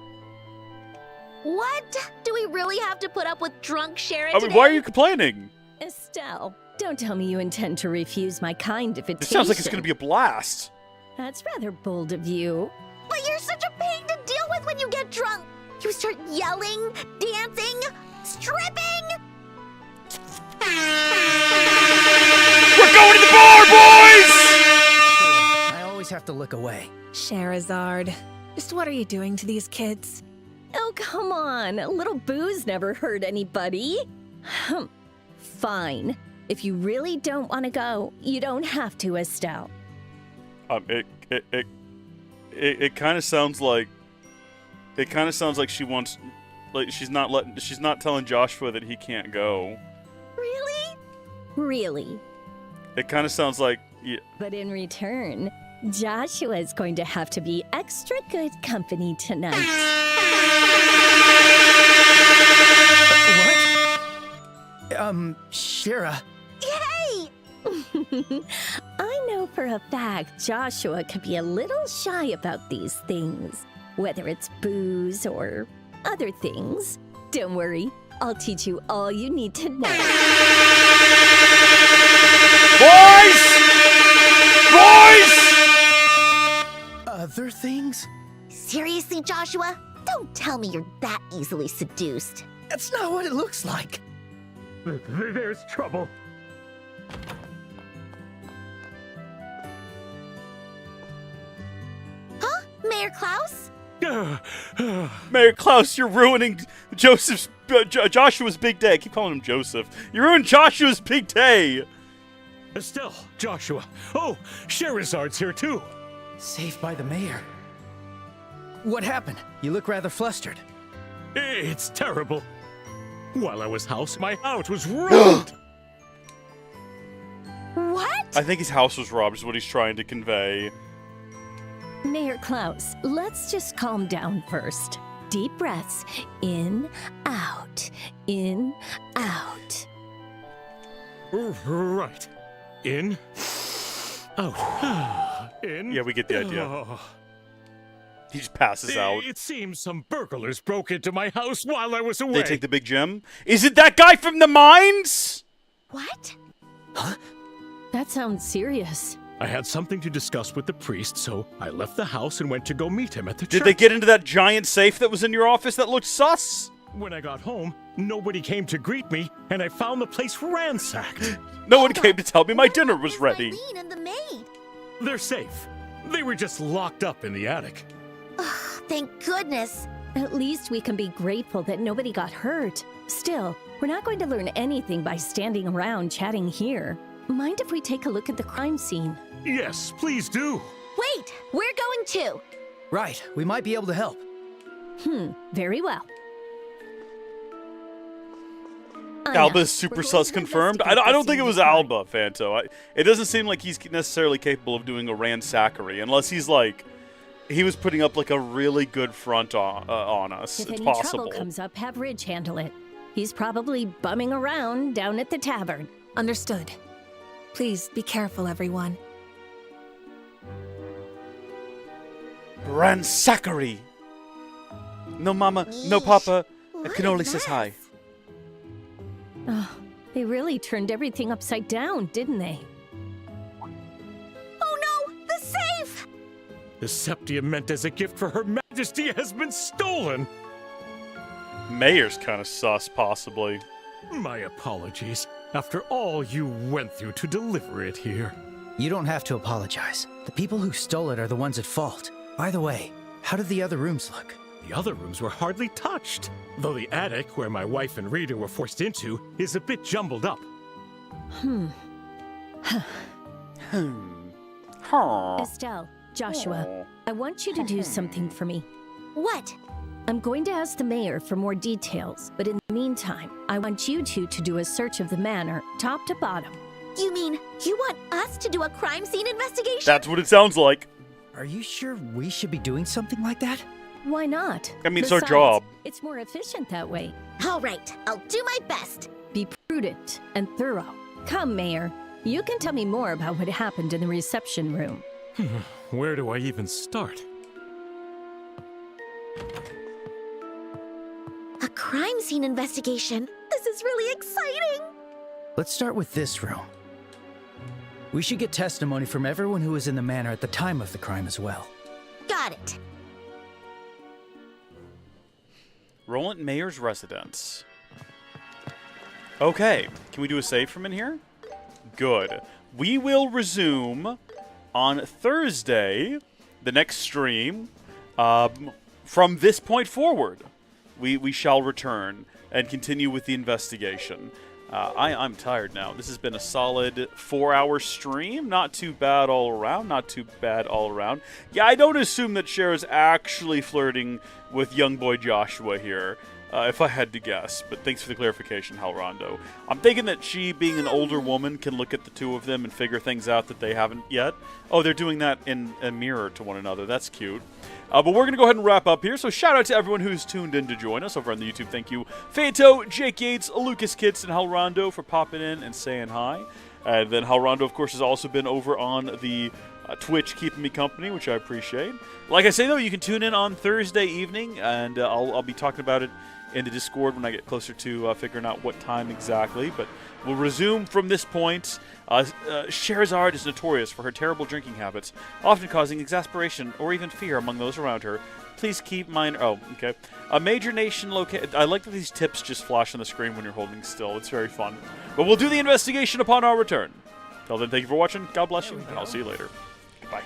What? Do we really have to put up with drunk Sharon I mean, today? why are you complaining? Estelle, don't tell me you intend to refuse my kind invitation. This sounds like it's gonna be a blast. That's rather bold of you. But you're such a pain to deal with when you get drunk. You start yelling, dancing, stripping. We're going to the bar, boys! I always have to look away. Sherazard, just what are you doing to these kids? Oh, come on. A little booze never hurt anybody. Fine. If you really don't want to go, you don't have to, Estelle. It kind of sounds like she wants, like she's not telling Joshua that he can't go. Really? Really. It kind of sounds like, yeah. But in return, Joshua is going to have to be extra good company tonight. What? Shira. Yay! I know for a fact Joshua can be a little shy about these things, whether it's booze or other things. Don't worry, I'll teach you all you need to know. Boys! Boys! Other things? Seriously, Joshua? Don't tell me you're that easily seduced. That's not what it looks like. There's trouble. Huh? Mayor Klaus? Mayor Klaus, you're ruining Joshua's big day. I keep calling him Joseph. You ruined Joshua's big day. Estelle, Joshua. Oh, Sherazard's here too. Saved by the mayor. What happened? You look rather flustered. It's terrible. While I was house, my house was robbed. What? I think his house was robbed is what he's trying to convey. Mayor Klaus, let's just calm down first. Deep breaths. In, out. In, out. Right. In. Out. In. Yeah, we get the idea. He just passes out. It seems some burglars broke into my house while I was away. They take the big gem. Is it that guy from the mines? What? Huh? That sounds serious. I had something to discuss with the priest, so I left the house and went to go meet him at the church. Did they get into that giant safe that was in your office that looked sus? When I got home, nobody came to greet me, and I found the place ransacked. No one came to tell me my dinner was ready. Eileen and the maid. They're safe. They were just locked up in the attic. Thank goodness. At least we can be grateful that nobody got hurt. Still, we're not going to learn anything by standing around chatting here. Mind if we take a look at the crime scene? Yes, please do. Wait, we're going too. Right, we might be able to help. Very well. Alba's super sus confirmed. I don't think it was Alba, Fanto. It doesn't seem like he's necessarily capable of doing a ransackery, unless he's like, he was putting up like a really good front on us. If it's any possible. trouble comes up, have Ridge handle it. He's probably bumming around down at the tavern. Understood. Please be careful, everyone. Ransackery! No mama, no papa, Cannoli says hi. Oh, they really turned everything upside down, didn't they? Oh no, the safe! The septium meant as a gift for Her Majesty has been stolen! Mayor's kind of sus, possibly. My apologies. After all you went through to deliver it here. You don't have to apologize. The people who stole it are the ones at fault. By the way, how did the other rooms look? The other rooms were hardly touched, though the attic, where my wife and Rita were forced into, is a bit jumbled up. Estelle, Joshua, I want you to do something for me. What? I'm going to ask the mayor for more details, but in the meantime, I want you two to do a search of the manor, top to bottom. You mean you want us to do a crime scene investigation? That's what it sounds like. Are you sure we should be doing something like that? Why not? I mean, it's our Besides, job. It's more efficient that way. All right, I'll do my best. Be prudent and thorough. Come, Mayor. You can tell me more about what happened in the reception room. Where do I even start? A crime scene investigation? This is really exciting! Let's start with this room. We should get testimony from everyone who was in the manor at the time of the crime as well. Got it. Roland Mayor's residence. Okay, can we do a save from in here? Good. We will resume on Thursday, the next stream. From this point forward, we shall return and continue with the investigation. I'm tired now. This has been a solid 4-hour stream. Not too bad all around. Not too bad all around. Yeah, I don't assume that Cher is actually flirting with young boy Joshua here, if I had to guess. But thanks for the clarification, Halrondo. I'm thinking that she, being an older woman, can look at the two of them and figure things out that they haven't yet. Oh, they're doing that in a mirror to one another. That's cute. But we're going to go ahead and wrap up here. So shout out to everyone who's tuned in to join us over on the YouTube. Thank you, Fanto, Jake Yates, Lucas Kitts, and Halrondo for popping in and saying hi. And then Halrondo, of course, has also been over on the Twitch keeping me company, which I appreciate. Like I say, though, you can tune in on Thursday evening, and I'll be talking about it in the Discord when I get closer to figuring out what time exactly. But we'll resume from this point. Scheherazade is notorious for her terrible drinking habits, often causing exasperation or even fear among those around her. Please keep mind... Oh, okay. A major nation located... I like that these tips just flash on the screen when you're holding still. It's very fun. But we'll do the investigation upon our return. Till then, thank you for watching. God bless you, and I'll see you later. Goodbye.